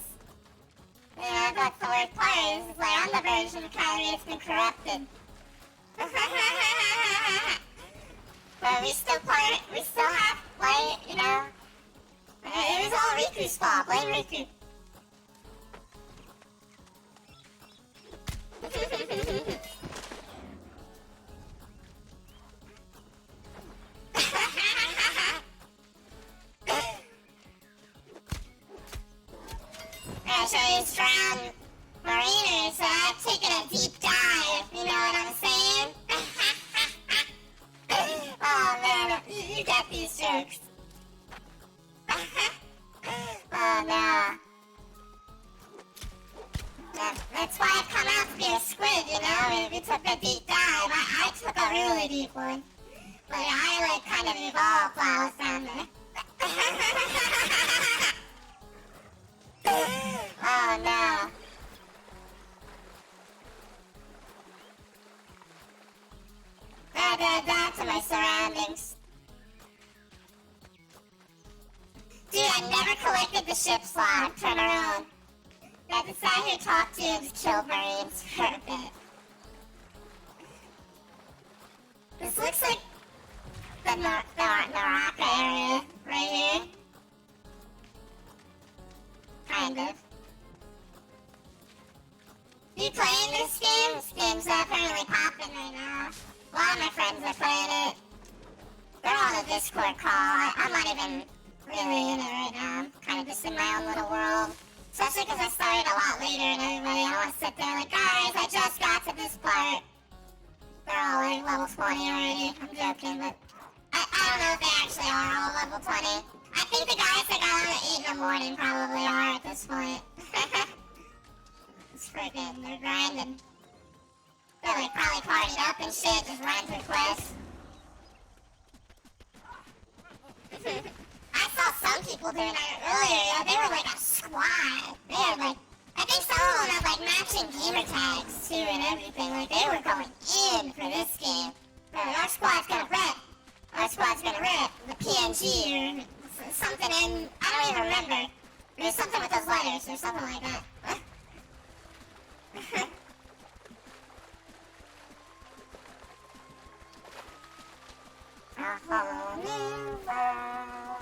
You know, that's the worst part. It's like I'm the version of Kyrie that's been corrupted. But we still have light, you know? It was all Riku's fault. Blame Riku. I'll show you strong mariners, so I've taken a deep dive, you know what I'm saying? Oh man, you got these jokes. Oh no. That's why I've come out to be a squid, you know? We took a deep dive. I took a really deep one. But I like kind of evolved while I was down there. Oh no. Down to my surroundings. Dude, I never collected the ship's log. Turn around. I decided here to talk to you and just kill Marines for a bit. This looks like the Naraka area right here. Kind of. You playing this game? This game's apparently popping. popping right now. A lot of my friends are playing it. They're on the Discord call. I'm not even really in it right now. I'm kind of just in my own little world. Especially because I started a lot later and everybody, I want to sit there like, guys, I just got to this part. They're all like level 20 already. I'm joking, but I don't know if they actually are all level 20. I think the guys that got on at 8 in the morning probably are at this point. It's freaking, they're grinding. They're like probably partied up and shit, just ran through quests. I saw some people doing that earlier, yo. They were like a squad. They had like, I think some of them had like matching gamer tags too and everything. Like they were going in for this game. Bro, our squad's gonna rip. Our squad's gonna rip. The PNG or something in, I don't even remember. There's something with those letters or something like that. A whole new world.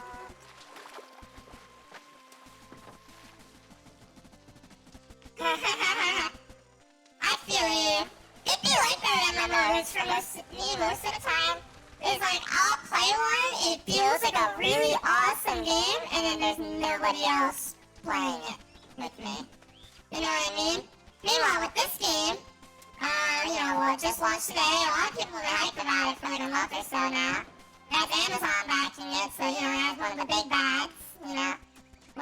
I feel you. It'd be like that MMOs for me most of the time. It's like, I'll play one, it feels like a really awesome game, and then there's nobody else playing it with me. You know what I mean? Meanwhile, with this game, well, it just launched today. A lot of people have been hyped about it for like a month or so now. It has Amazon backing it, so, it has one of the big bads, one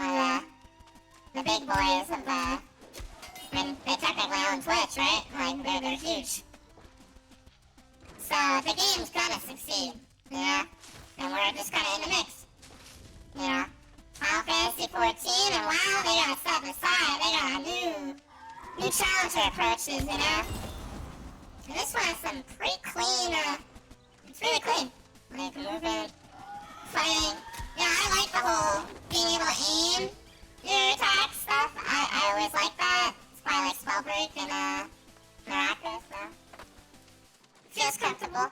of the big boys of the... I mean, they technically own Twitch, right? Like, they're huge. So, the game's gonna succeed, And we're just kinda in the mix, Final Fantasy 14, and wow, they got stuff aside. They got new challenger approaches, And this one has some pretty clean, it's really clean. Like, moving, fighting. Yeah, I like the whole being able to aim your attack stuff. I always like that. It's probably like Spellbreak and, Miraculous, so. Feels comfortable.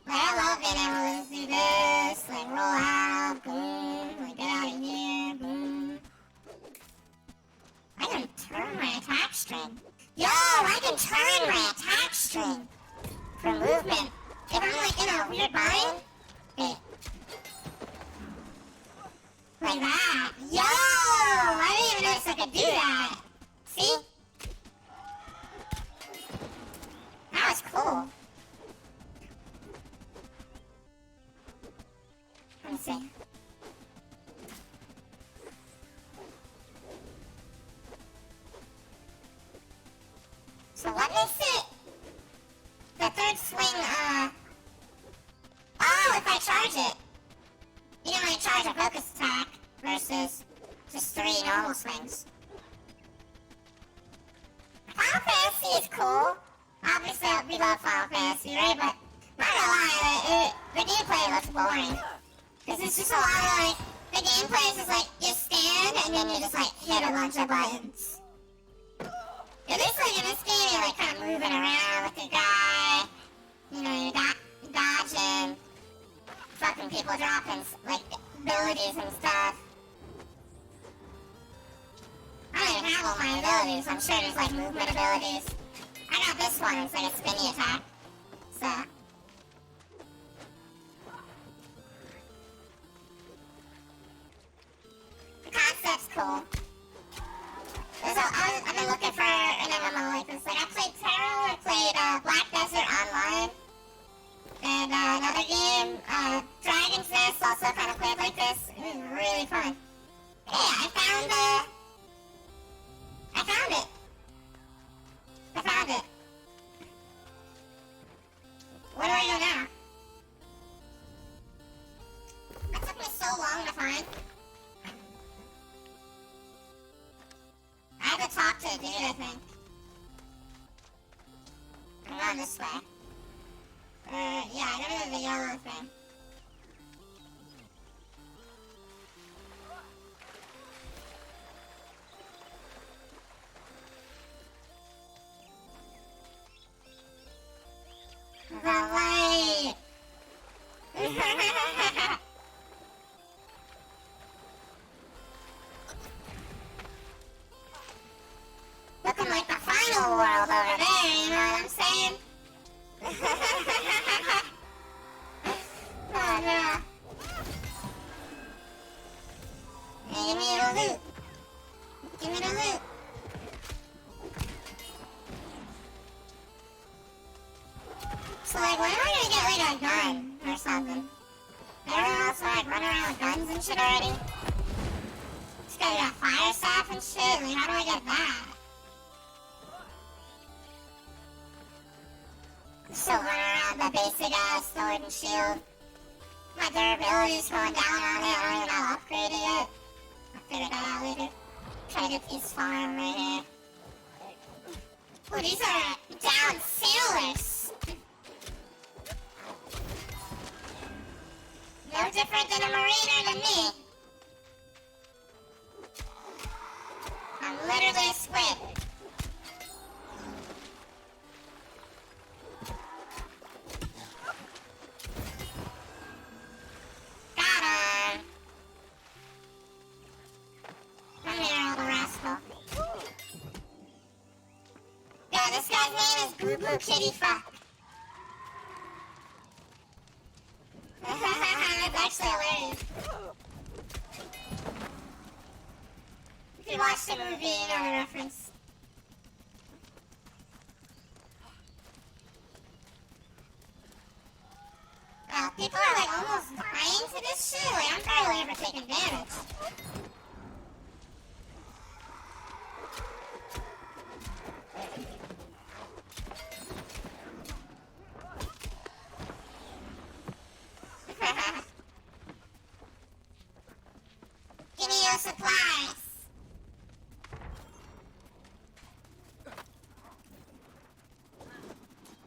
Like, I love being able to do this, like, roll out, boom, like, get out of here, boom. I can turn my attack string. Yo, I can turn my attack string for movement. If I'm, like, in a weird bind, wait. Like that. Yo! I didn't even notice I could do that. See? That was cool. Let me see. So what makes it the third swing, oh, if I charge it. You know, when you charge a focus attack versus just 3 normal swings. Final Fantasy is cool. Obviously, we love Final Fantasy, right? But, not gonna lie, the gameplay looks boring. Because it's just a lot of, like, the gameplay is just, like, you stand and then you just, like, hit a bunch of buttons. At least, like, in this game, you're, like, kind of moving around with the guy. You're dodging. Fucking people dropping, like, abilities and stuff. I don't even have all my abilities. I'm sure there's, like, movement abilities. I got this one. It's like a spinny attack. So. The concept's cool. I've been looking for an MMO like this. Like, I played Terra, I played Black Desert Online. And another game, Dragon's Nest, also kind of played like this. It was really fun. Yeah, I found it. Where do I go now? That took me so long to find. I had to talk to a dude, I think. I'm going this way. Yeah, I gotta go to the yellow thing. The light! Looking like the final world and shit already? This guy got fire staff and shit. Like, how do I get that? Still running around the basic ass sword and shield. My durability's going down on it. I don't even know how to upgrade it yet. I'll figure that out later. Try to get these farm right here. Oh, these are down sailors. No different than a mariner to me. I'm literally a squid. Got him. Come here, little rascal. Yo, this guy's name is Boo Boo Kitty Fuck. That's actually hilarious. If you watched the movie, you know the reference. Wow, people are like almost dying to this shit. Like, I'm barely ever taking damage. Give me your supplies.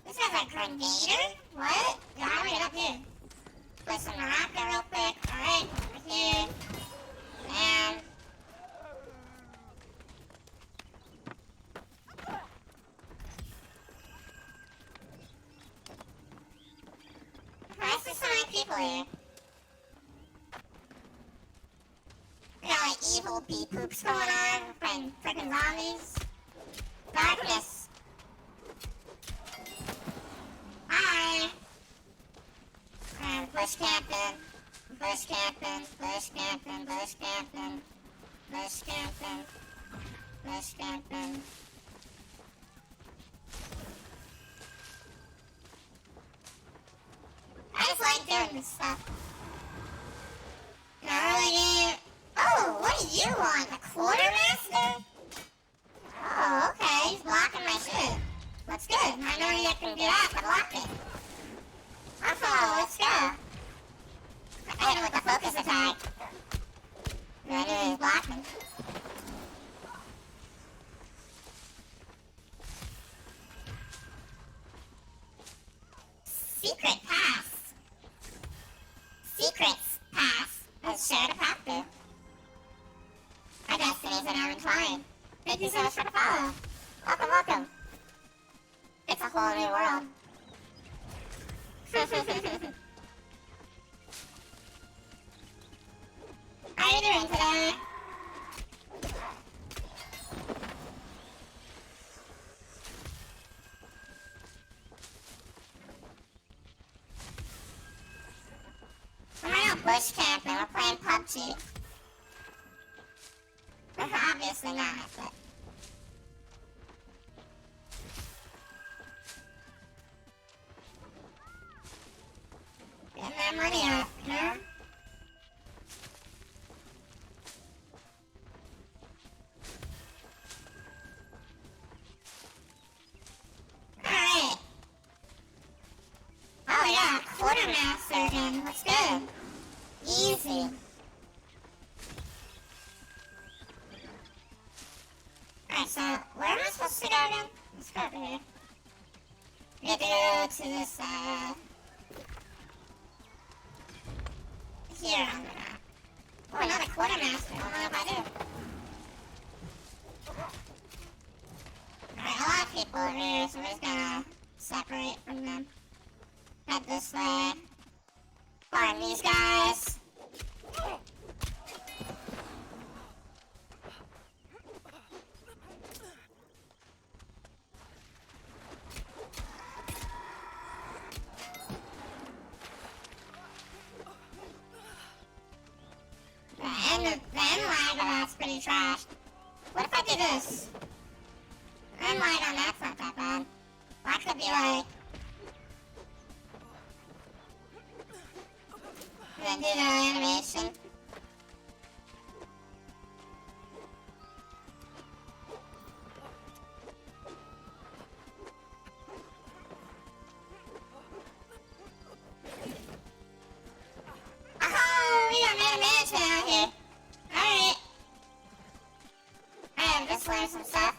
This guy's a grenadier? What? Yeah, I'm gonna get up here. Put some rocket real quick. Alright, over here. And... I see so many people here. We got like evil bee poops going on. We're fighting freaking zombies. Darkness. Hi. Bush camping. Bush camping. Bush camping. Bush camping. Bush camping. Bush camping. I just like doing this stuff. Not really game. Oh, what do you want? The quartermaster? Oh, okay. He's blocking my shit. That's good. I know you can get out to block it. Oh, let's go. I hit him with the focus attack. I knew he was blocking. Secret pass. Secrets pass has shared a path through. Our destinies are now entwined. Thank you so much for the follow. Welcome, welcome. It's a whole new world. How are you doing today? We're not bush camping, we're playing PUBG. Obviously not, but... Getting that money up, you know? Alright. Oh yeah, quartermaster again. Looks good. Easy. Alright, so where am I supposed to go again? Let's go over here. We have to go to this, here on the map. Oh, another quartermaster. I don't know if I do. Alright, a lot of people over here, so we're just gonna separate from them. Head this way. Farm these guys. The end lag of that's pretty trash. What if I do this? The end lag on that's not that bad. That could be like... And then do the animation. and just learn some stuff.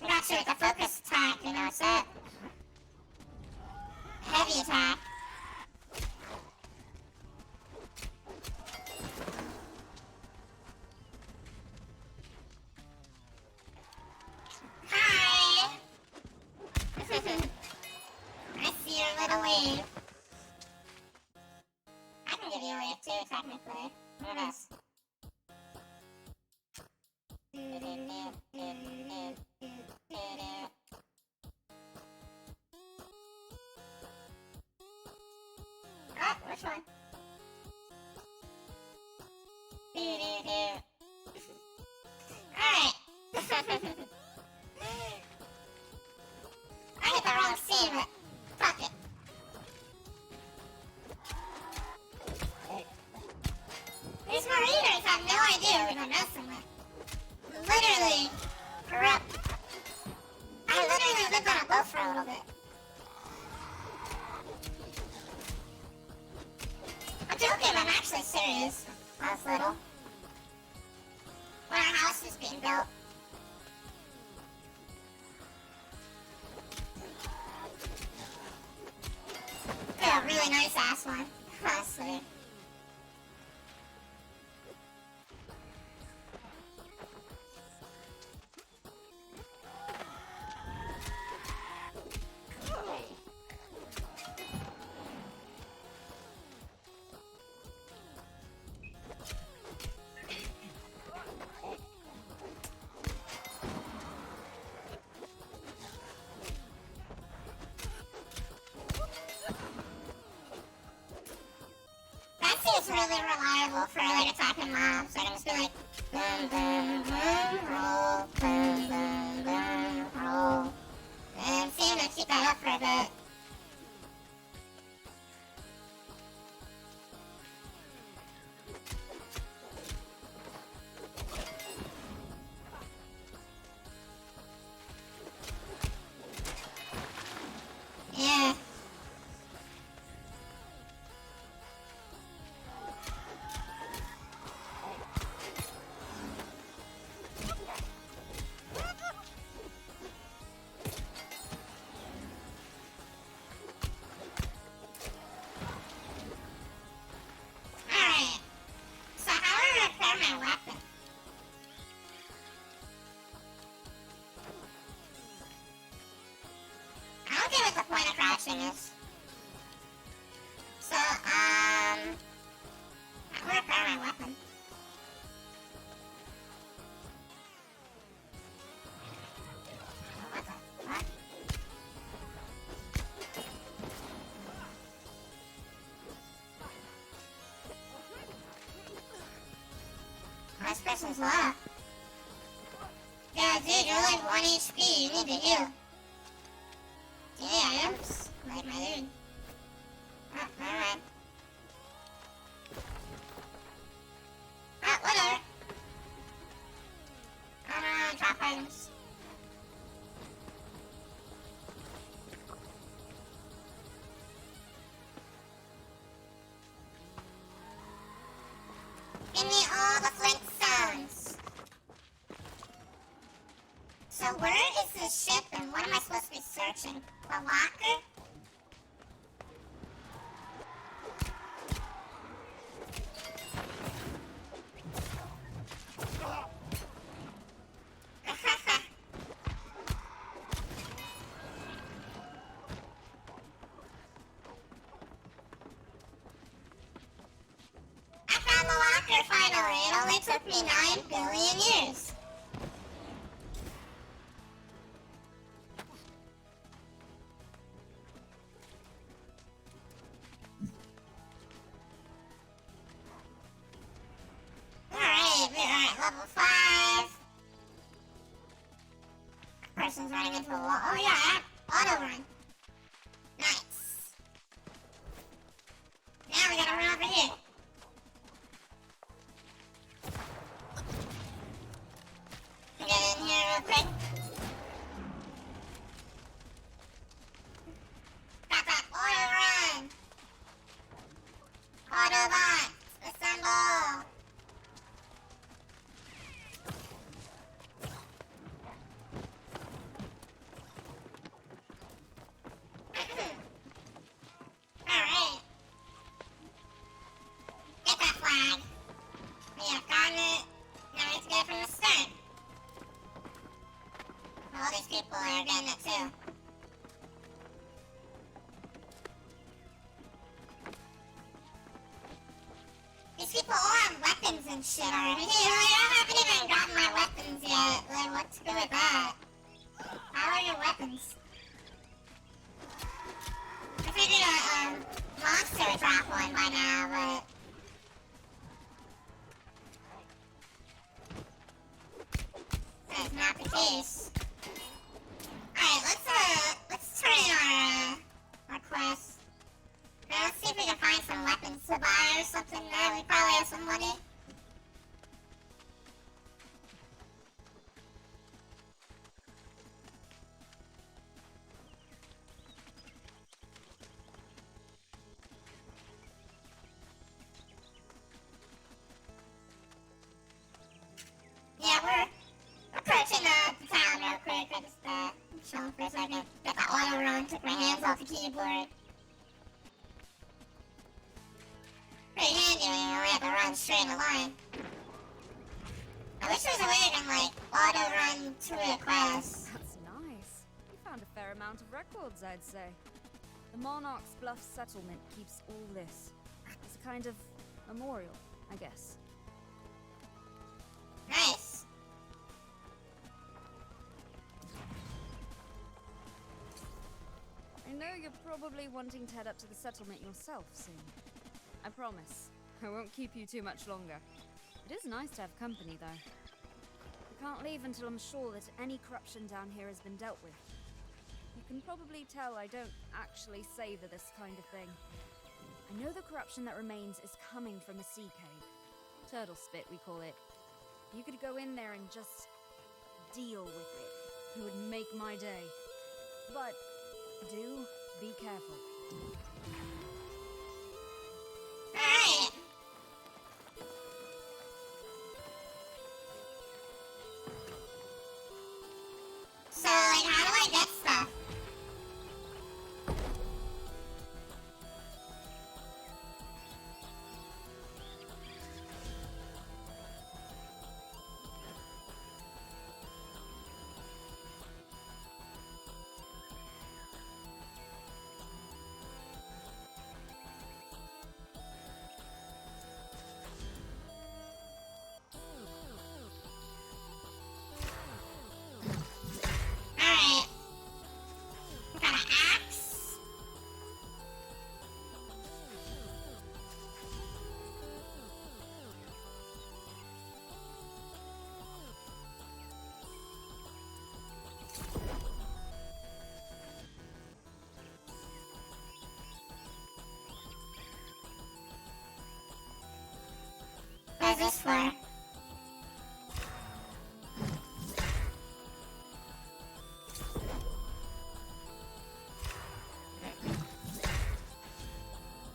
I'm not sure with the focus attack, you know, it's that heavy attack. Hi! I see your little wave. I can give you a wave too, technically. Look at this. Oh, which one? Alright. I hit the wrong scene, but fuck it. These Marines have no idea what I'm messing with. Literally corrupt. I literally lived on a boat for a little bit. I'm joking, I'm actually serious. I was little. When our house was being built. Got a really nice ass one, honestly. That seems really reliable for like attacking mobs. I can just be like, boom, boom, boom, roll, boom, boom, boom, roll. And seem to keep that up for a bit. Yeah. Alright. So how do I repair my weapon? I don't get what the point of crouching is. So, how do I repair my weapon? What the fuck? This person's low. Yeah, dude, you're like 1 HP. You need to heal. Yeah, oops. Like my dude. Oh, alright. Oh, whatever. Oh no, drop items. Give me all the flintstones. So where is this ship and what am I supposed to be searching? The locker? I found the locker finally. It only took me 9 billion years. Alright, we're at level 5. Person's running into a wall. Oh yeah, auto run. Nice. Now we gotta run over here. Get in here real quick. All these people are getting it too. These people all have weapons and shit already. I haven't even gotten my weapons yet. Like, what to do with that? How are your weapons? I figured a monster would drop one by now, but... That's not the case. Alright, let's turn in our quest. Now, let's see if we can find some weapons to buy or something. We probably have some money. Yeah, we're approaching the town real quick. I just chilling for a second. Got the auto run, took my hands off the keyboard. Pretty handy when you only have to run straight in a line. I wish there was a way you can, like, auto run to a quest. That's nice. You found a fair amount of records, I'd say. The Monarch's Bluff settlement keeps all this. It's a kind of memorial, I guess. Nice. I know you're probably wanting to head up to the settlement yourself soon. I promise. I won't keep you too much longer. It is nice to have company, though. I can't leave until I'm sure that any corruption down here has been dealt with. You can probably tell I don't actually savor this kind of thing. I know the corruption that remains is coming from the sea cave. Turtle spit, we call it. You could go in there and just deal with it. It would make my day. But do be careful. Alright. So, like, how do I get stuff? Alright. Got an axe. What's this for?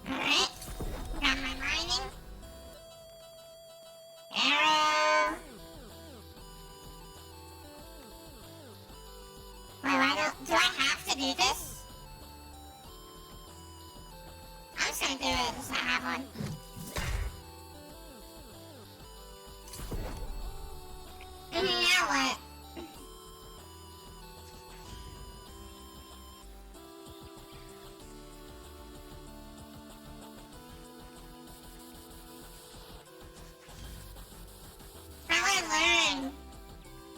Alright. Got my mining. Arrow. Wait, do I have to do this? I'm just gonna do it just to have one. Now what? I want to learn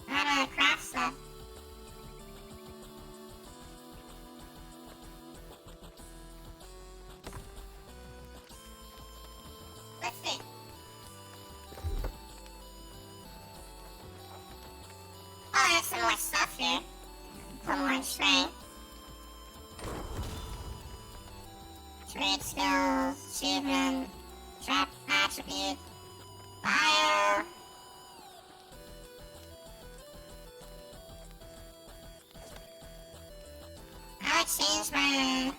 how to craft stuff. Let's see. Oh, I have some more stuff here. Put more in string. Trade skills, achievement, trap attribute, bio. I changed my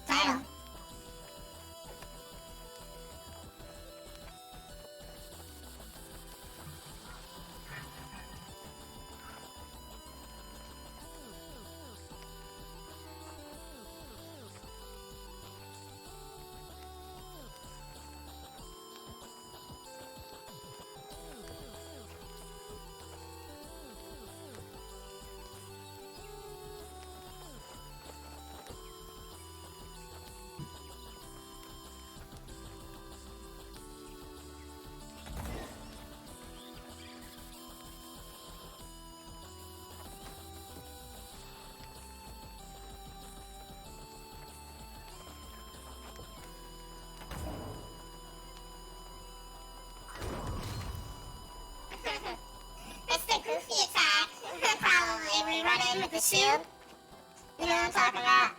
title. with the shield. You know what I'm talking about?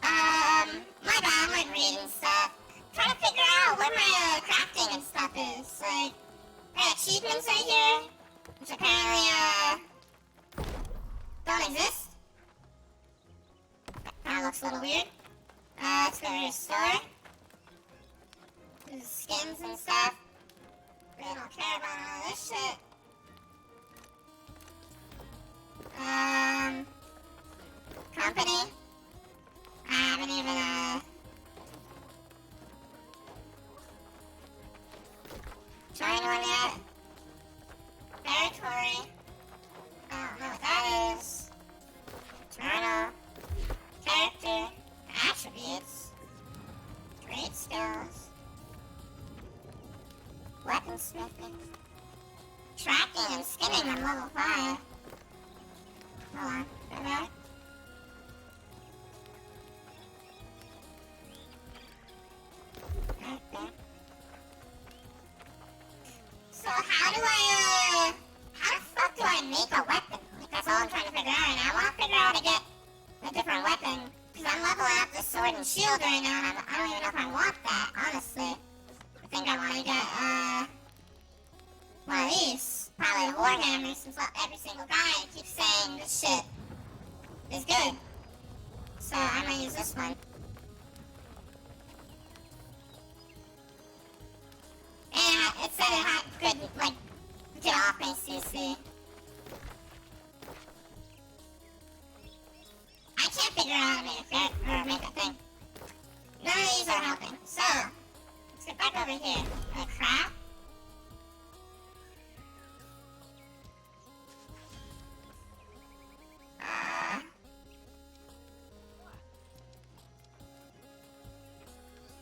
My bad, I'm like reading stuff. Trying to figure out where my crafting and stuff is. Like, I got achievements right here, which apparently, don't exist. That looks a little weird. Let's go to your store. There's skins and stuff. We don't care about all this shit. Company. I haven't even, joined one yet. Territory. I don't know what that is. Journal. Character. Attributes. Trade skills. Weaponsmithing. Tracking and skinning on level 5. Hold on. Go back. Right there. So how the fuck do I make a weapon? Like, that's all I'm trying to figure out right now. I want to figure out how to get a different weapon. Because I'm leveling up the sword and shield right now, and I don't even know if I want that, honestly. I think I want to get, one of these. Probably the Warhammer, since every single guy keeps saying this shit is good. So I'm gonna use this one. And it said it had good, like, get off me, CC. I can't figure out how to make a thing. None of these are helping. So, let's get back over here. Crap.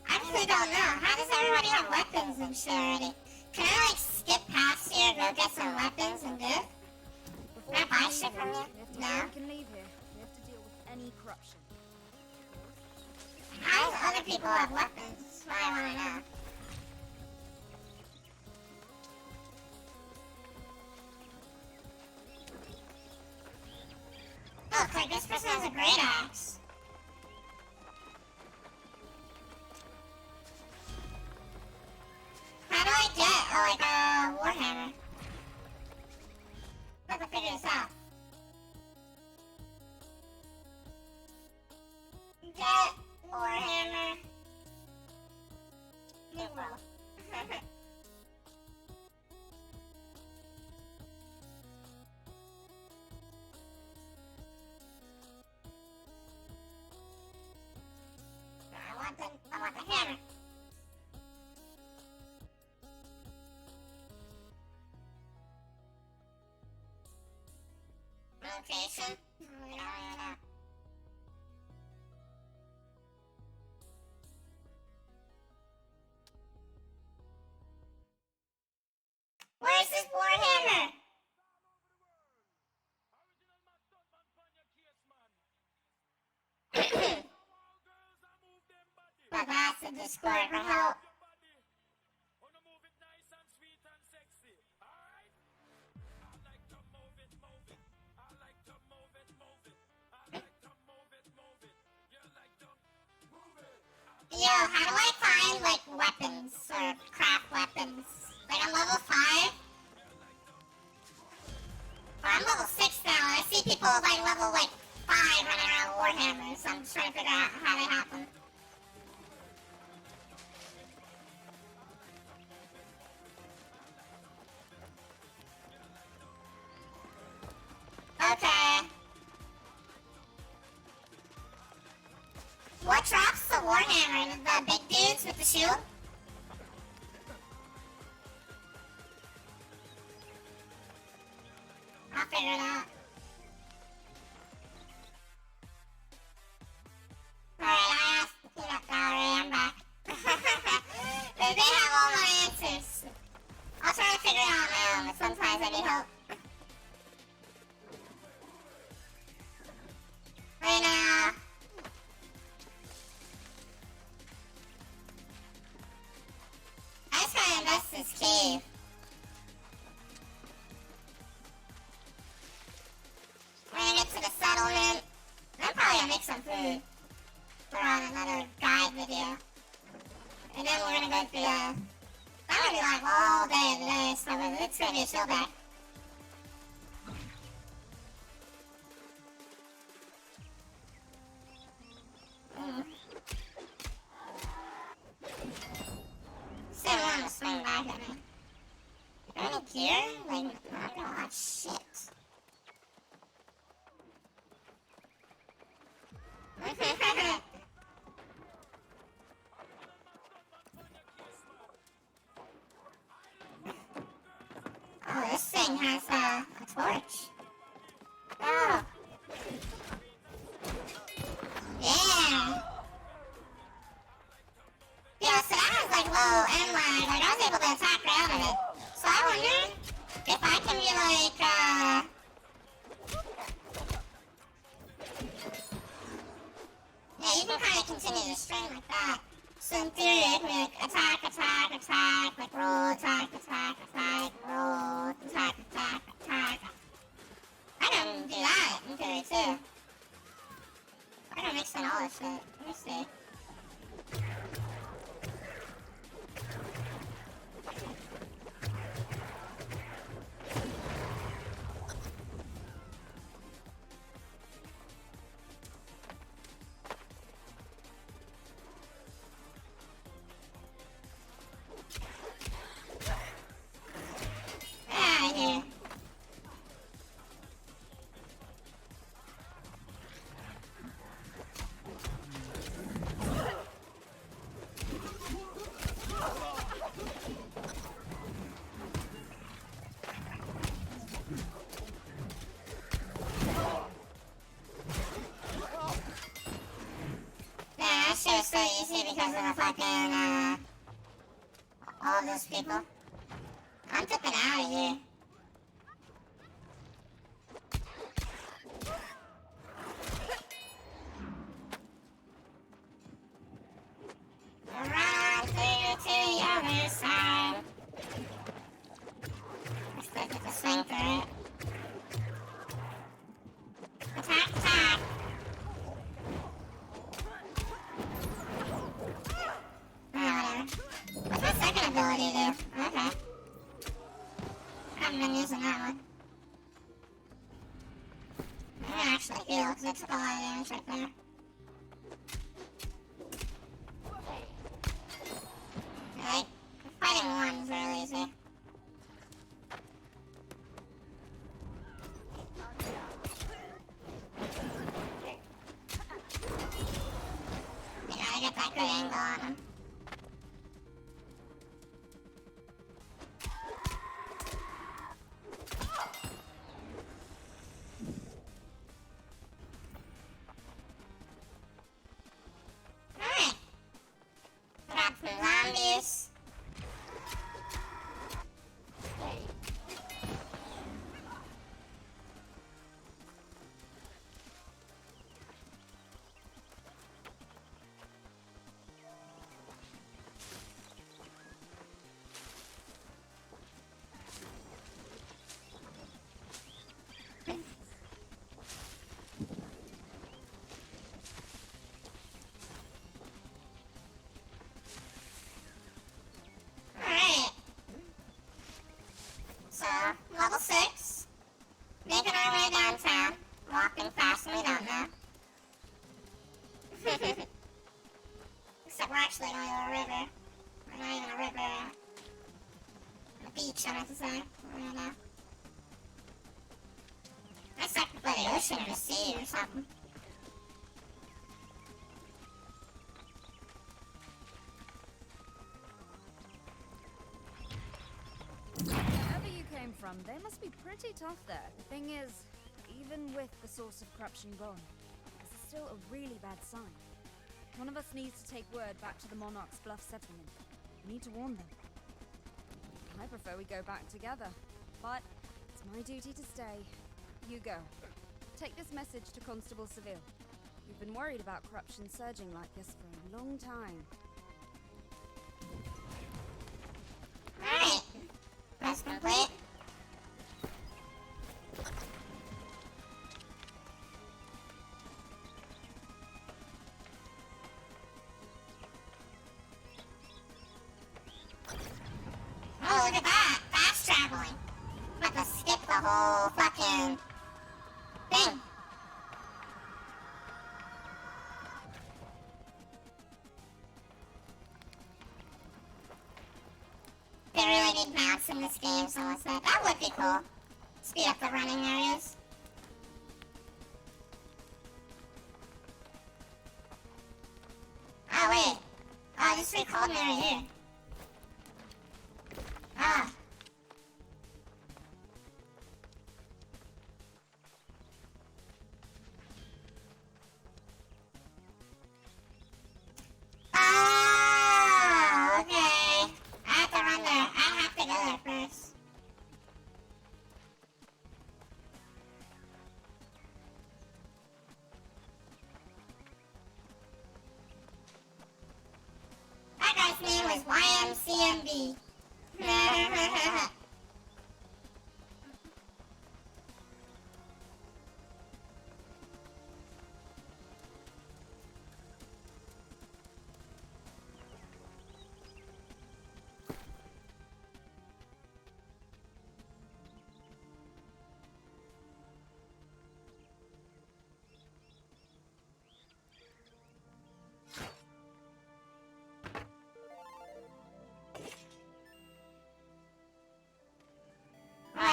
I really don't know. How does everybody have weapons and shit already? Can I, like, skip past here, go get some weapons and good? Can I buy shit from you? No. We can leave here. We have to deal with any corruption. How do other people have weapons? That's what I want to know. Look, like this person has a great axe. How do I get, a Warhammer? I have to figure this out. Get Warhammer. New World. I want the hammer. Location? We don't really know. Where's this Warhammer? My boss in Discord for help. Yo, how do I find, like, weapons or craft weapons? Like, I'm level 5? Or I'm level 6 now, and I see people, like, level, 5 running around Warhammer, so I'm just trying to figure out how they happen. Okay. What drops the Warhammer? The big dudes with the shield? I'll figure it out. Alright, I asked the peanut gallery, I'm back. They have all my answers. I'll try to figure it out on my own, but sometimes I need help. Right now. I just gotta invest this cave. get chill back. Still want to swing back at me. Any gear? Like, I don't have shit. Oh, this thing has a torch. Oh. Yeah. Yeah, so that was like low end lag. Like, I was able to attack right out of it. So I wonder if I can be like, yeah, you can kind of continue to string like that. So in theory, I can be like attack, attack, attack, like roll, attack, attack, attack, roll, attack, attack, attack. I can do that in theory too. I can mix in all this shit. Let me see. Yeah, I do. Yeah, that shit was so easy because of the fucking, all those people. I'm dipping out of here. Run through to the other side. Let's look at the swing through it. Attack, attack. Oh, whatever. What's my second ability do? Okay. I haven't been using that one. I'm gonna actually heal because I took a lot of damage right there. Right? Fighting one is really easy. You gotta get that good angle on him. Alright. Got some zombies. Alright. So, level 6. Making our way downtown. Walking fast and we don't know. Except we're actually going to a river. We're not even a river. A beach, I meant to say. We don't know. That's technically the ocean or the sea or something. Wherever you came from, they must be pretty tough there. The thing is, even with the source of corruption gone, this is still a really bad sign. One of us needs to take word back to the Monarch's Bluff settlement. We need to warn them. I prefer we go back together, but it's my duty to stay. You go. Take this message to Constable Seville. We've been worried about corruption surging like this for a long time. Alright. Quest complete. Oh, look at that. Fast traveling. whole fucking thing. They really need maps in this game, so what's that? That would be cool. Speed up the running areas. Oh, wait. Oh, this recalled me right here. Ah. Oh, okay. I have to run there. I have to go there first. That guy's name was YMCMB.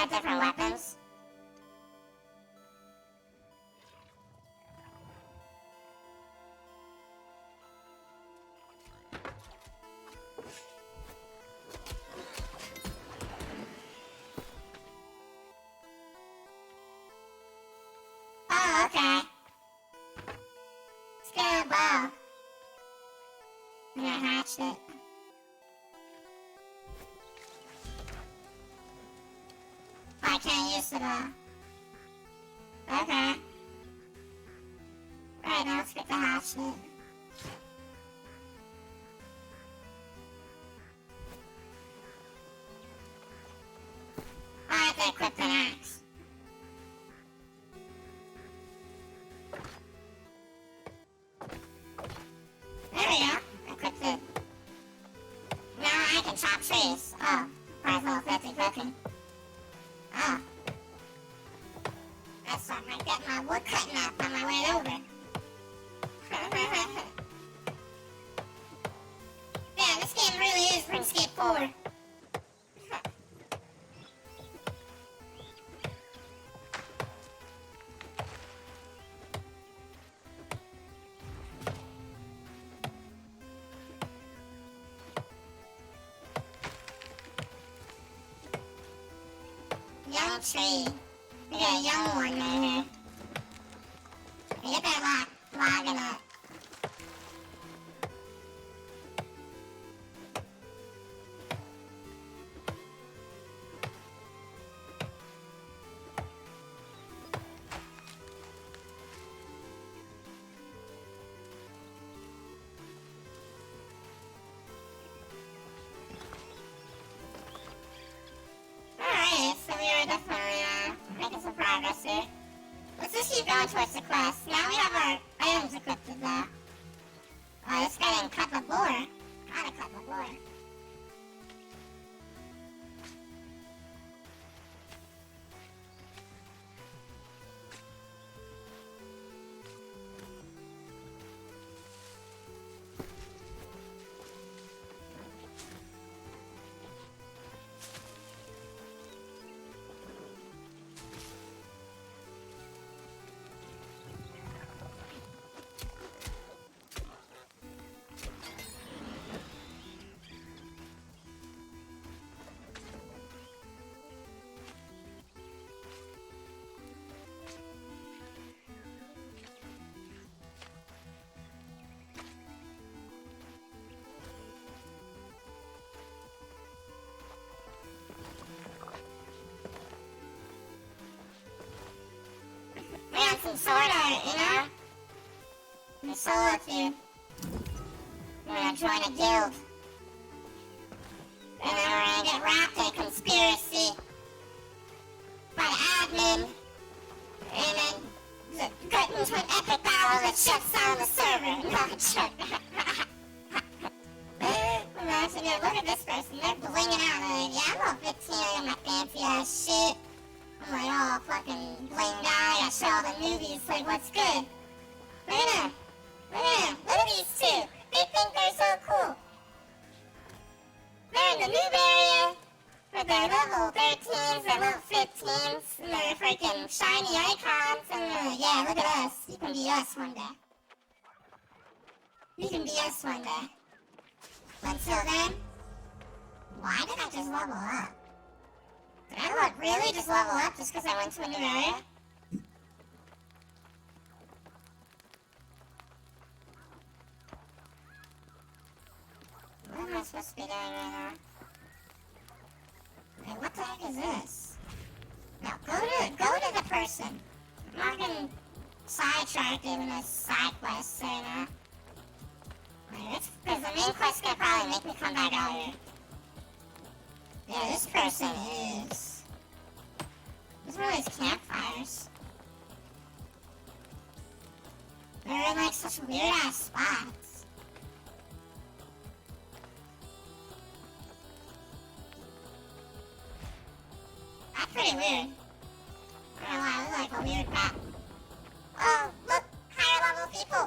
Different weapons. Oh, okay. Let's get a bow. And I hatched it. I can't use the bow. Okay. Right, now let's get the hatchet. I have to equip an axe. There we go. Equipped it. Now I can chop trees. Oh, prize level 50 cooking. Oh. That's something. I get my wood cutting up on my way over. Yeah, this game really is RuneScape 4. Young tree. We got a young one right here. Hey, get that logging up. Alright, so we are definitely making some progress here. Let's just keep going towards the quest. Now we have our items equipped though. This guy didn't cut the boar. Gotta cut the boar. We got some sword art, you know? We solo queue. We're gonna join a guild. And then we're gonna get wrapped in a conspiracy by the admin. And then get into an epic battle that shuts down the server. No, shut Imagine it. Look at this person. They're blinging out. They're like, yeah, I'm all 15. I got my fancy ass shit. I'm like, oh, fucking blinged out. I show all the movies. Like, what's good? Look at them. Look at them. Look at these two. They think they're so cool. They're in the noob area. But they're level 13s, they're level 15s, and they're freaking shiny icons. And they're like, yeah, look at us. You can be us one day. You can be us one day. Until then, why did I just level up? Did I really just level up just because I went to a new area? What am I supposed to be doing right now? Hey, what the heck is this? Now go to the person. I'm not getting sidetracked in a side quest right now. Because the main quest could probably make me come back out here. Yeah, this person is... These are these campfires. They're in like such weird ass spots. That's pretty weird. I don't know why, it was like a weird map. Oh, look! Higher level people!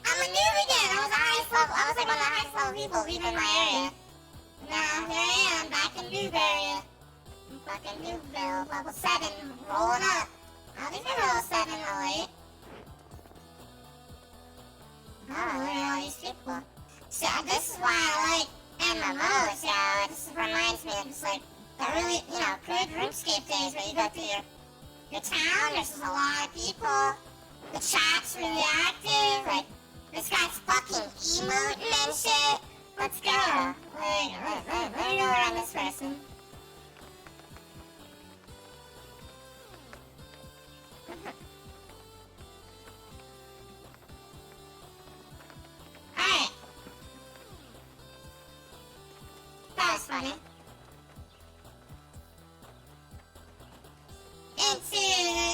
I'm a noob again! I was the highest level. I was like one of the highest level people leaving my area. Now here I am, back in noob area. I'm fucking noobville, level 7, rolling up. I don't think I'm level 7 late. Oh, look at all these people. So this is why I like MMOs, yo. This reminds me of just like the really, good RuneScape days where you go through your town, there's just a lot of people. The chat's really active, like, this guy's fucking emoting and shit. Let's go. Let me go around this person. Alright. That was funny. Into the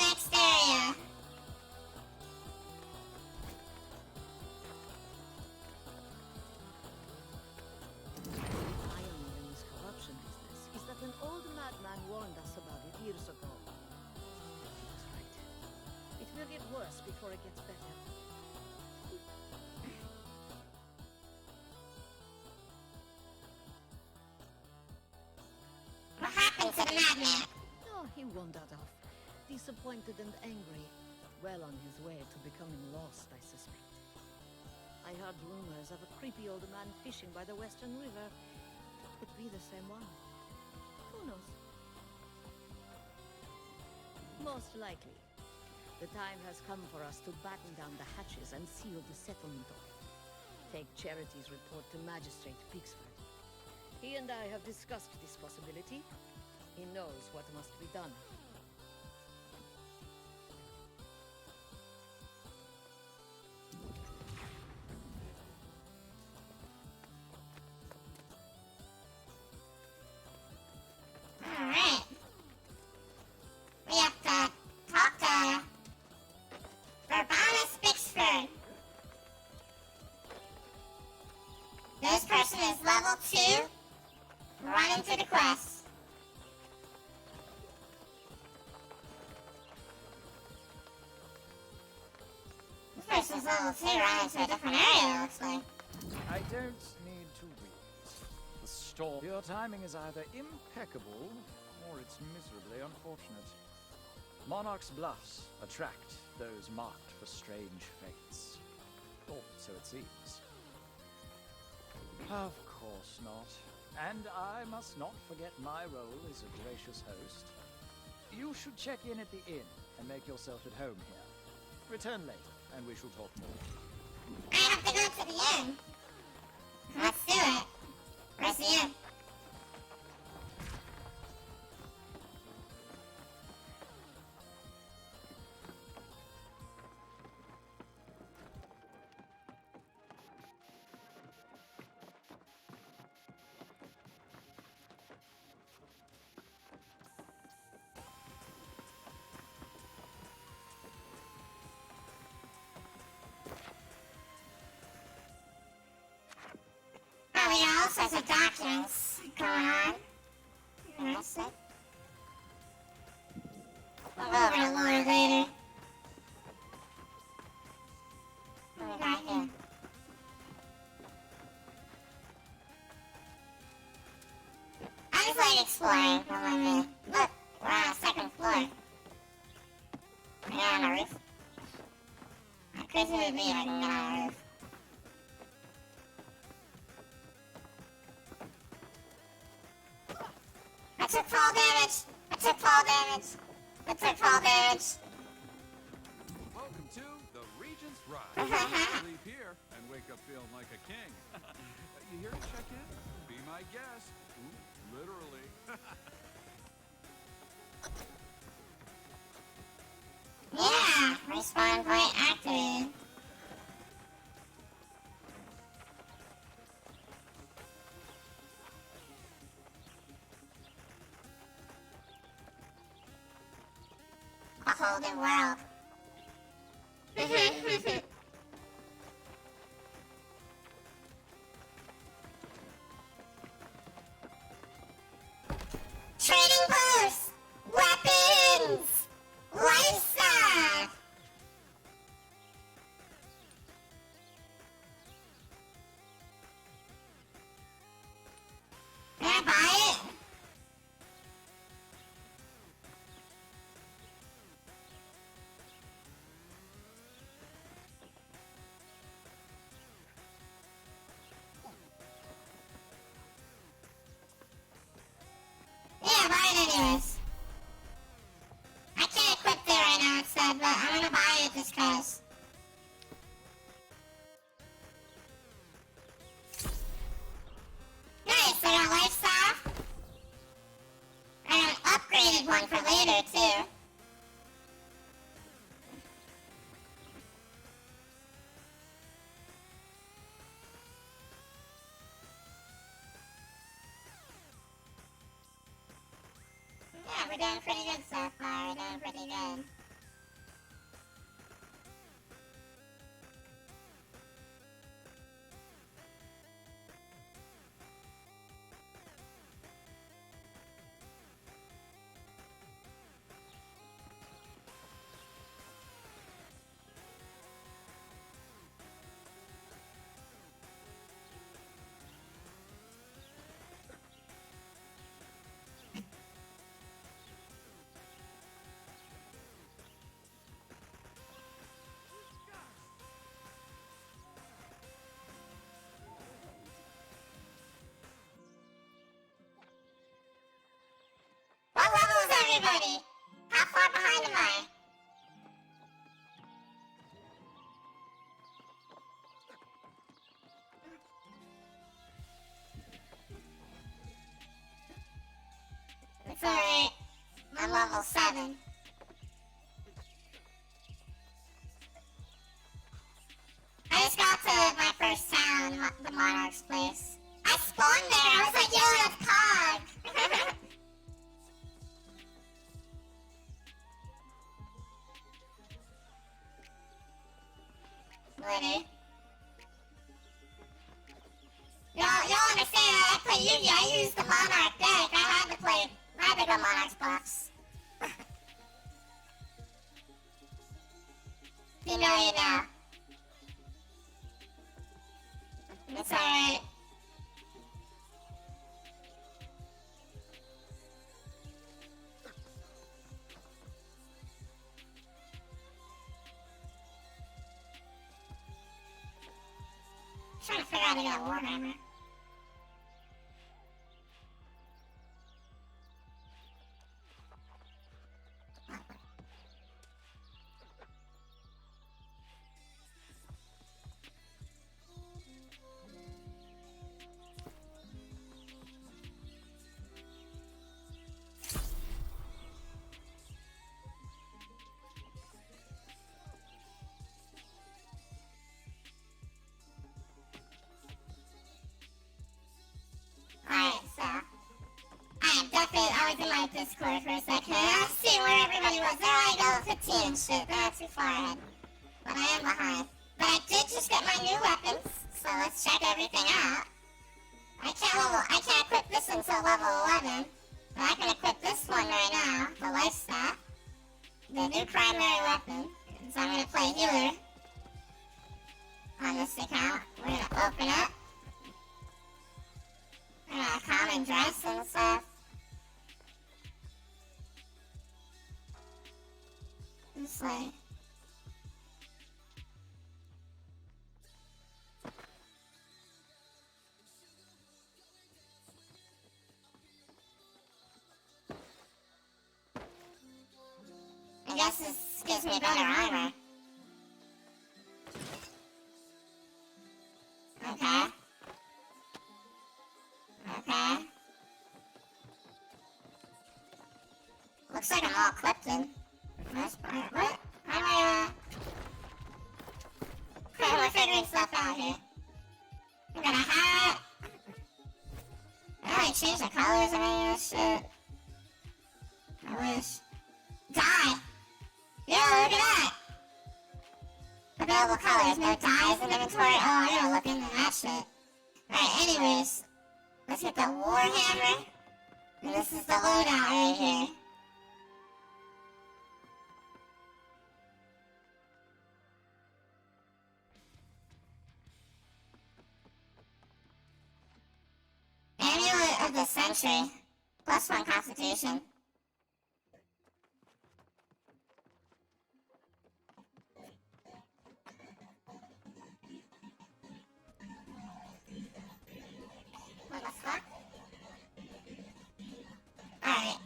next area. Is that an old madman warned us about it years ago. That's right. It will get worse before it gets better. What happened to the madman? Oh, he wandered off. Disappointed and angry. Well on his way to becoming lost, I suspect. I heard rumors of a creepy old man fishing by the Western River. Could be the same one. Who knows? Most likely. The time has come for us to batten down the hatches and seal the settlement off. Take Charity's report to Magistrate Pixford. He and I have discussed this possibility. He knows what must be done. Alright. We have to talk to Urbanus Bixford. This person is level 2. Running through the quest. This person's level 2 running to a different area, it looks like. I don't need to read. The storm. Your timing is either impeccable, or it's miserably unfortunate. Monarch's bluffs attract those marked for strange fates. Or so it seems. Of course not. And I must not forget my role as a gracious host. You should check in at the inn and make yourself at home here. Return later, and we shall talk more. I have to go to the inn. Let's do it. Where's the inn? Oh, we got all sorts of documents going on. Interesting. We'll go over to Lore later. What we got here? I just like exploring. Don't mind me. Look, we're on a second floor. We're here on a roof. How crazy would it be if I can get on a roof? I took fall damage! I took fall damage! I took fall damage! Welcome to the Regent's Ride. Sleep here and wake up feeling like a king. You here to check in? Be my guest. Ooh, literally. Yeah! Respawn point activated. A whole new world. Trading boost! Weapons! Lifestyle! Can I buy it? Yeah, buy it anyways. I can't equip it right now, it said, but I'm gonna buy it just cause. Nice, I got lifestyle. I got an upgraded one for later, too. Yeah, we're doing pretty good so far. We're doing pretty good. What level is everybody? How far behind am I? It's alright. I'm level 7. I just got to my first town, the Monarch's place. I spawned there. I was like, yo, that's Cog. Literally. Y'all understand that I play Yu-Gi-Oh! I use the Monarch deck. I had to go Monarch's box. You know, you know. It's alright. Trying to figure out how to get a Warhammer. Alright, so I was in my Discord for a second. I was seeing where everybody was. They're like level 15 and shit. They're not too far ahead. But I am behind. But I did just get my new weapons, so let's check everything out. I can't equip this until level 11. But I can equip this one right now, the life staff. a new primary weapon. So I'm gonna play healer on this account. We're gonna open up. We're gonna common dress and stuff. Just like. I guess this gives me better armor. Okay. Okay. Looks like I'm all clipped in. This part. What? How am I figuring stuff out here? I got a hat. I like change the colors of any of this shit. I wish. Dye! Yo, look at that! Available colors, no dyes in inventory. Oh, I gotta look into that shit. Alright, anyways. Let's get the Warhammer. And this is the loadout right here. Amulet of the Century. +1 Constitution. What the fuck? Alright.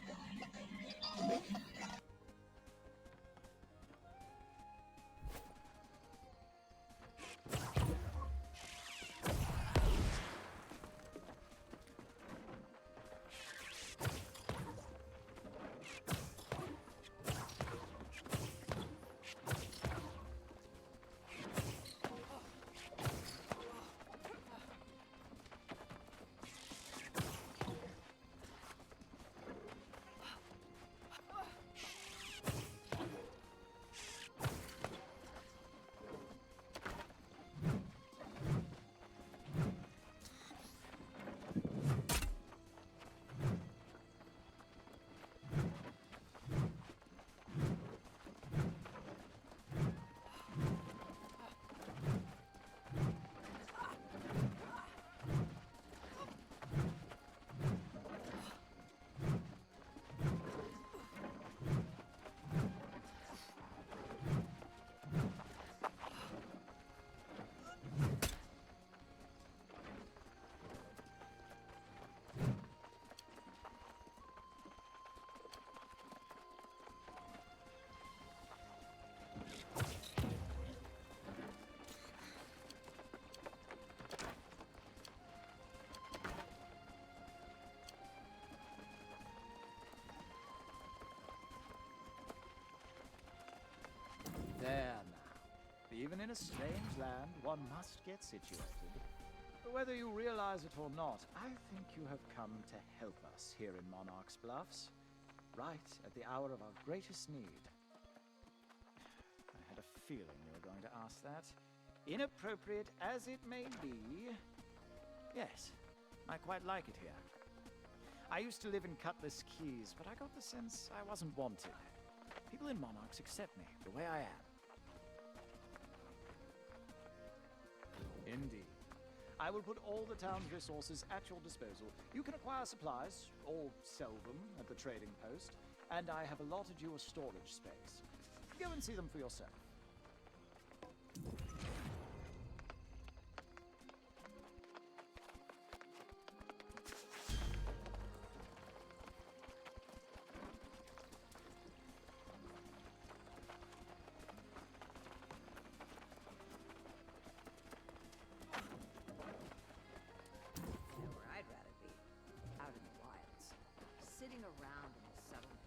There now. Even in a strange land, one must get situated. But whether you realize it or not, I think you have come to help us here in Monarch's Bluffs. Right at the hour of our greatest need. I had a feeling you were going to ask that. Inappropriate as it may be, yes, I quite like it here. I used to live in Cutlass Keys, but I got the sense I wasn't wanted. People in Monarchs accept me the way I am. Indeed. I will put all the town's resources at your disposal. You can acquire supplies, or sell them at the trading post, and I have allotted you a storage space. Go and see them for yourself. Sitting around in the settlement.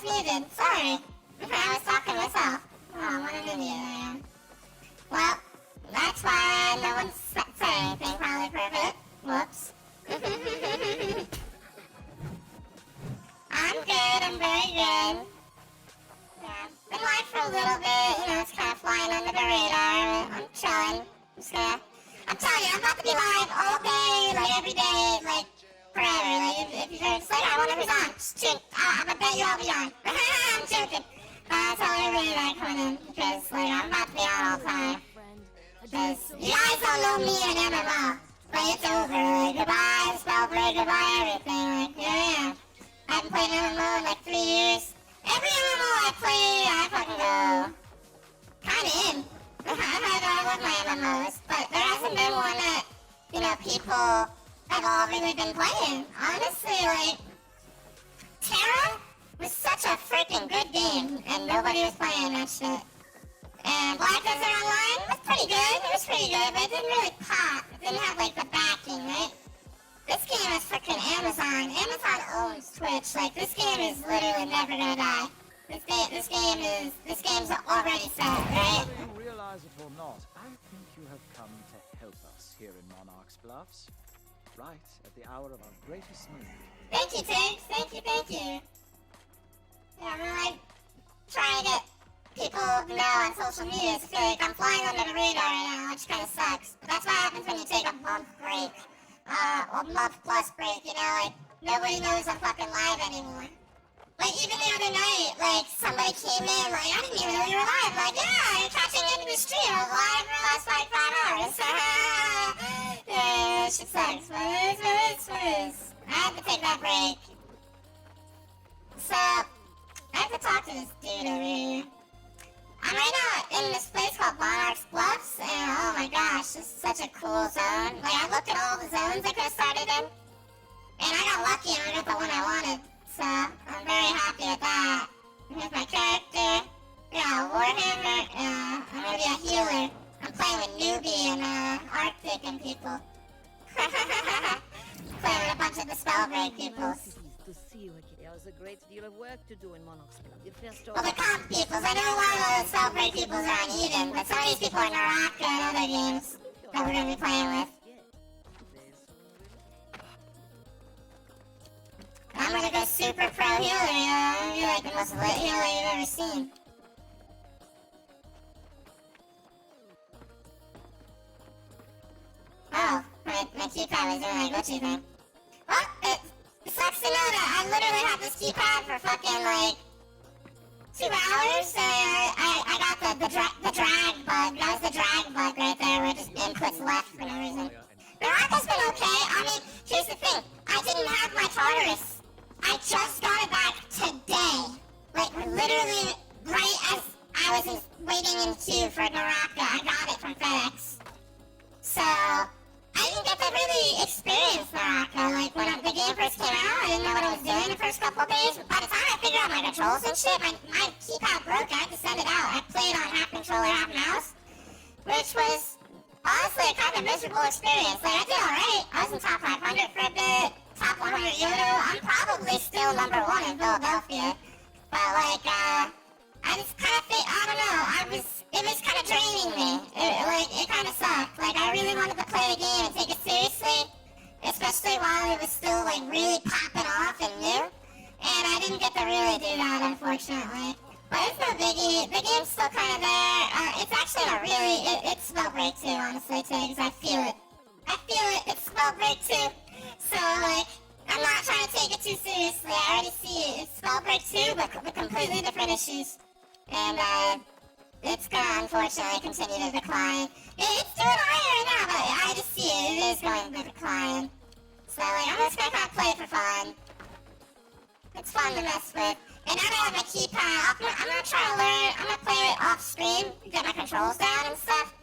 muted. Sorry. I was talking to myself. Oh, what an idiot I am. Well, that's why no one said anything probably for a bit. Whoops. I'm good. I'm very good. Yeah. Been live for a little bit. You know, it's kind of flying under the radar. I'm chilling. I'm telling you, I'm about to be live all day, like every day, like forever. Like if you're just like, I wonder who's on. Just tune. I'm gonna bet you I'll be on. I'm joking. Tell everybody that I'm coming in because like I'm about to be on all the time. Because you guys don't know me in MMO. Like it's over. Like goodbye Spellbreak, goodbye everything. Like yeah. I haven't played MMO in like 3 years. Every MMO I play, I fucking go kinda in. I've had all of my MMOs, but there hasn't been one that, you know, people have all really been playing. Honestly, like, Terra was such a freaking good game, and nobody was playing that shit. And Black Desert Online was pretty good. It was pretty good, but it didn't really pop. It didn't have, like, the backing, right? This game is freaking Amazon. Amazon owns Twitch. Like, this game is literally never gonna die. This game's already set, right? Whether you realize it or not, I think you have come to help us here in Monarch's Bluffs. Right at the hour of our greatest need. Thank you, Tiggs. Thank you. Yeah, I'm like trying to get people to know on social media. So I feel like I'm flying under the radar right now, which kind of sucks. But that's what happens when you take a month break, or month plus break. You know, like nobody knows I'm fucking live anymore. Like, even the other night, like, somebody came in, like, I didn't even know you were live. Like, yeah, you're catching into the stream. I was live for the last, like, 5 hours. Yeah, shit sucks. But it is. I had to take that break. So, I have to talk to this dude over here. I'm right now in this place called Monarch's Bluffs, and oh my gosh, this is such a cool zone. Like, I looked at all the zones I could have started in, and I got lucky and I got the one I wanted. So, I'm very happy with that. Here's my character. We got a Warhammer. I'm gonna be a healer. I'm playing with Newbie and Arctic and people. Playing with a bunch of the Spellbreak peoples. To see you again. There's a great deal of work to do in Monarch's Bluff. Well, the comp peoples. I know a lot of the Spellbreak peoples are uneven, but some of these people are Naraka and other games that we're gonna be playing with. I'm gonna go super pro healer, you know? I'm gonna be like the most lit healer you've ever seen. Oh, my keypad was doing that glitchy thing. Well, it sucks to know that I literally had this keypad for fucking like 2 hours. I got the drag bug. That was the drag bug right there where just inputs left for no reason. Naraka's been okay. I mean, here's the thing. I didn't have my Tartarus. I just got it back today. Like, literally, right as I was waiting in queue for Naraka, I got it from FedEx. So, I didn't get to really experience Naraka. Like, when the game first came out, I didn't know what I was doing the first couple of days. By the time I figured out my controls and shit, my keypad broke. I had to send it out. I played on half controller, half mouse, which was honestly a kind of miserable experience. Like, I did alright. I was in top 500 for a bit. Top 100 Yodo. I'm probably still number 1 in Philadelphia. But like, I just kind of think, I don't know, it was kind of draining me. It kind of sucked. Like, I really wanted to play the game and take it seriously. Especially while it was still like really popping off and new. And I didn't get to really do that, unfortunately. But it's no biggie. The game's still kind of there. It's actually not really, it's Spellbreak 2, honestly, too, because I feel it. It's Spellbreak 2. So, like, I'm not trying to take it too seriously. I already see it. It's Spellbreak 2, but with completely different issues. And, it's gonna, unfortunately, continue to decline. It's doing alright right now, but I just see it. It is going to decline. So, like, I'm just gonna kind of play it for fun. It's fun to mess with. And now that I have my keypad, I'm gonna try to learn. I'm gonna play it off screen, get my controls down and stuff.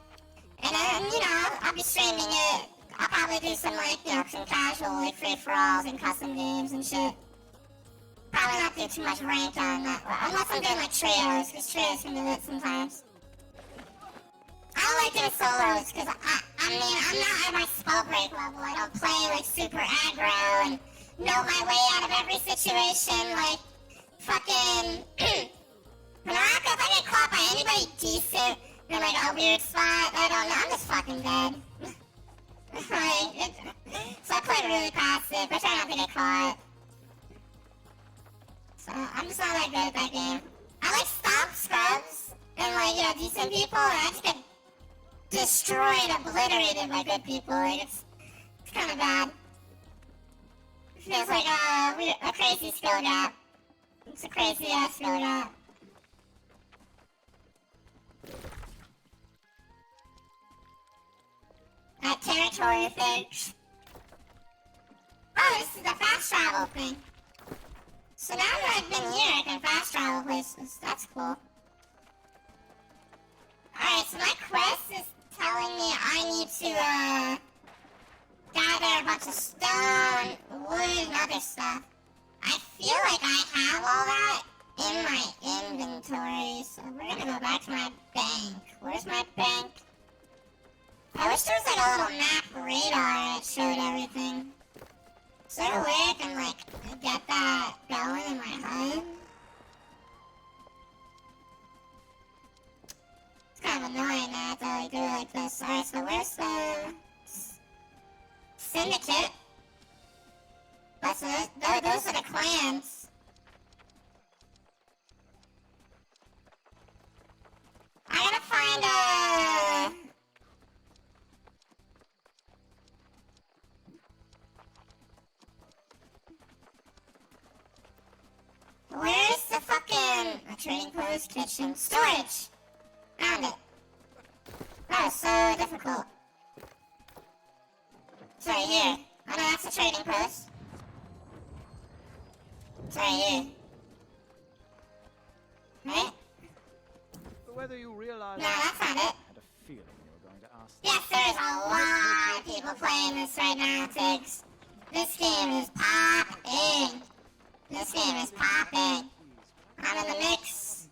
And then, you know, I'll be streaming it. I'll probably do some, like, you know, some casual, like, free-for-alls and custom games and shit. Probably not do too much rank on that, unless I'm doing, like, trios, because trios can be lit sometimes. I don't like doing solos, because, I mean, I'm not at my Spellbreak level. I don't play, like, super aggro and know my way out of every situation, like, fucking Morocco, if I get caught by anybody decent in like a weird spot, I don't know, I'm just fucking dead. So I play really passive, I try not to get caught. So I'm just not that good at that game. I like stomp scrubs and like, you know, decent people, and I just get destroyed, obliterated by good people. Like, it's kind of bad. It feels like a crazy skill gap. It's a crazy ass skill gap. That territory thing. Oh, this is the fast travel thing. So now that I've been here, I can fast travel places. That's cool. Alright, so my quest is telling me I need to, gather a bunch of stone, wood, and other stuff. I feel like I have all that in my inventory, so we're gonna go back to my bank. Where's my bank? I wish there was like a little map radar and it showed everything. Is there a way I can like get that going in my head? It's kind of annoying that I have to like do it like this. Alright, so where's the Syndicate? Those are the clans. I gotta find a... Where's the fucking trading post kitchen? Storage! Found it. That was so difficult. It's right here. Oh no, that's the trading post. It's right here. Right? Whether you realize No, that's not it. I had a feeling you were going to ask. Yes, there's a lot of people playing this right now, Tiggs. This game is popping. This game is popping. I'm in the mix.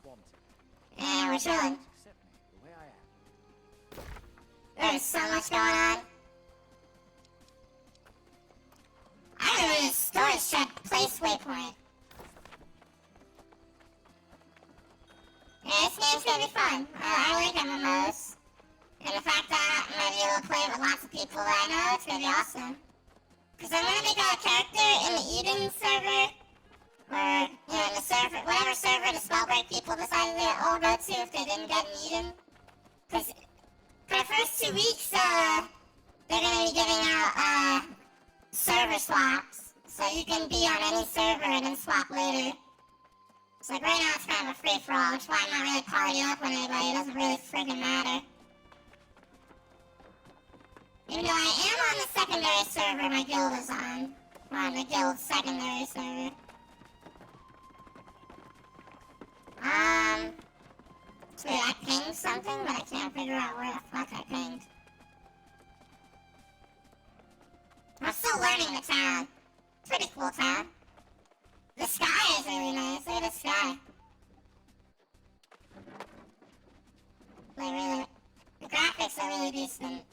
And we're chilling. There's so much going on. I remember this storage check place waypoint. Yeah, this game's gonna be fun. I like MMOs. And the fact that I'm gonna be able to play with lots of people that I know, it's gonna be awesome. Because I'm gonna make a character in the Eden server. Or, you know, in the server, whatever server the Spellbreak people decided to all go to if they didn't get an Eden. Because for the first 2 weeks, they're gonna be giving out, server swaps. So you can be on any server and then swap later. So like right now it's kind of a free-for-all, which is why I'm not really partying up with anybody. It doesn't really freaking matter. Even though I am on the secondary server my guild is on. We're on the guild secondary server. So I pinged something, but I can't figure out where the fuck I pinged. I'm still learning the town. It's a pretty cool town. The sky is really nice. Look at the sky. The graphics are really decent.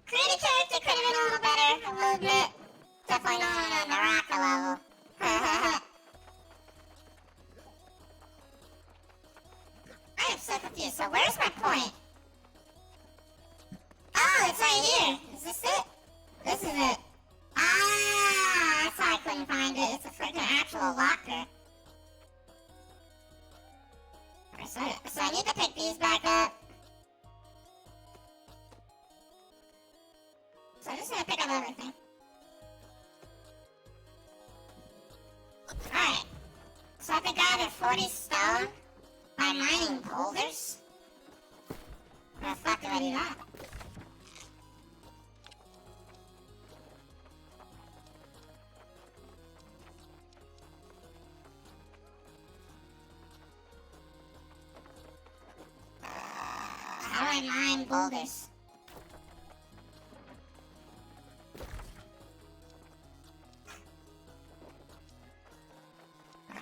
Creative character could have been a little better, I will admit. Definitely not on a Naraka level. I am so confused. So where's my point? Oh, it's right here. Is this it? This is it. Ah, that's why I couldn't find it. It's a freaking actual locker. So I need to pick these back up. So I'm just gonna pick up everything. Alright. So I have to gather 40 stone by mining boulders? Where the fuck do I do that? How do I mine boulders?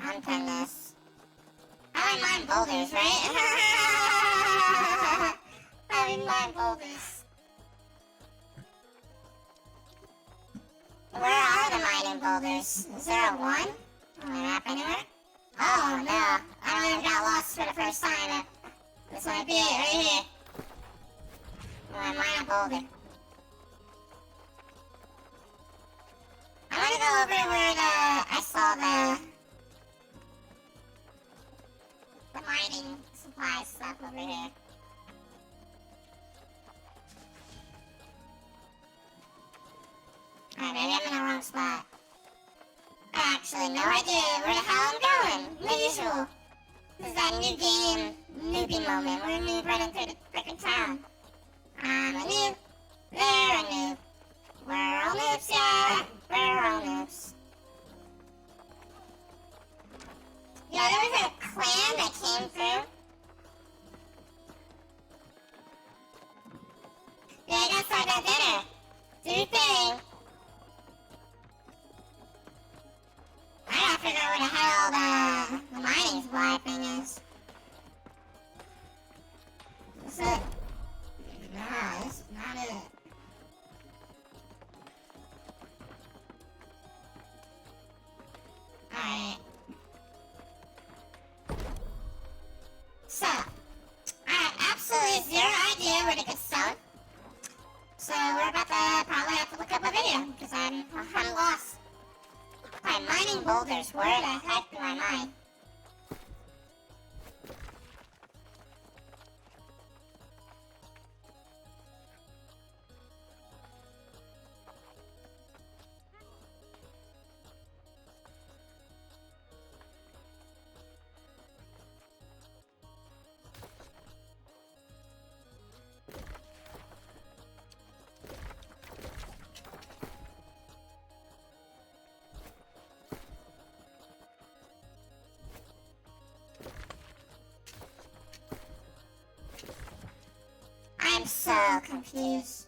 Unpin this. How do I mine boulders, right? How do I mine boulders? Where are the mining boulders? Is there a one? Map anywhere? Oh no, I don't even got lost for the first time. This might be it right here. Oh, I mine a boulder. I'm gonna go over where I saw the mining supply stuff over here. Alright, maybe I'm in the wrong spot. I actually no idea where the hell I'm going. The usual. This is that new game newbie moment where a noob running through the freaking town. I'm a noob. They're a noob. We're all noobs, yeah. We're all noobs. Yeah, there was a clan that came through. Yeah, I gotta start that dinner. Do your thing. I gotta figure out where the hell the mining supply thing is. Is it? No, this is not it. Alright. So, I have absolutely zero idea where to get stone. So we're about to probably have to look up a video, because I'm lost. I'm mining boulders, where the heck do I mine? I'm so confused.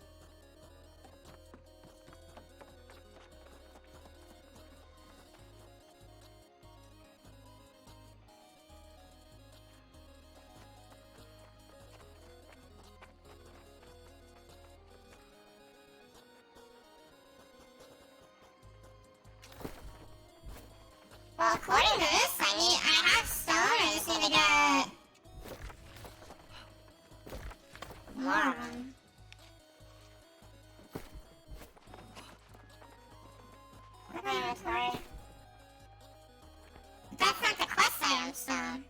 Well, according to this, I have stone, I just need to get more of them. Look at my inventory. That's not the quest item stone.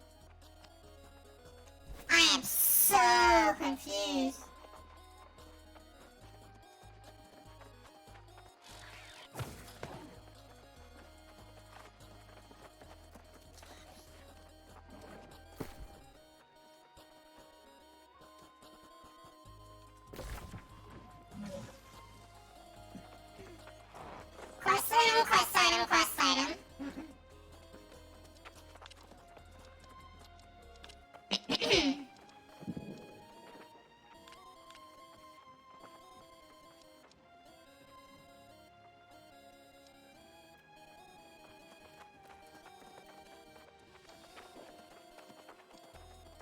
I am so confused. Quest item, quest item, quest item.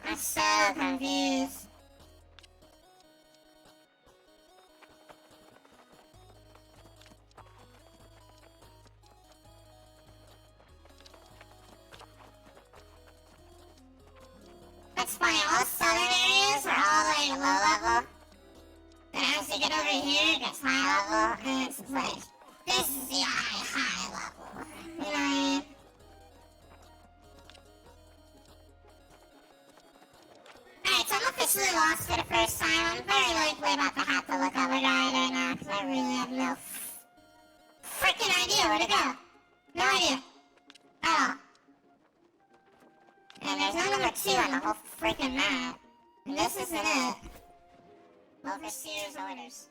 I'm so confused. That's funny, all southern areas are all like low level. Then as you get over here, it gets high level, and it's like, this is the high level. You know what I mean? Alright, so I'm officially lost for the first time. I'm very likely about to have to look up a guide right now, because I really have no freaking idea where to go. No idea. At all. And there's no number 2 on the whole freaking map. And this isn't it. Overseer's orders.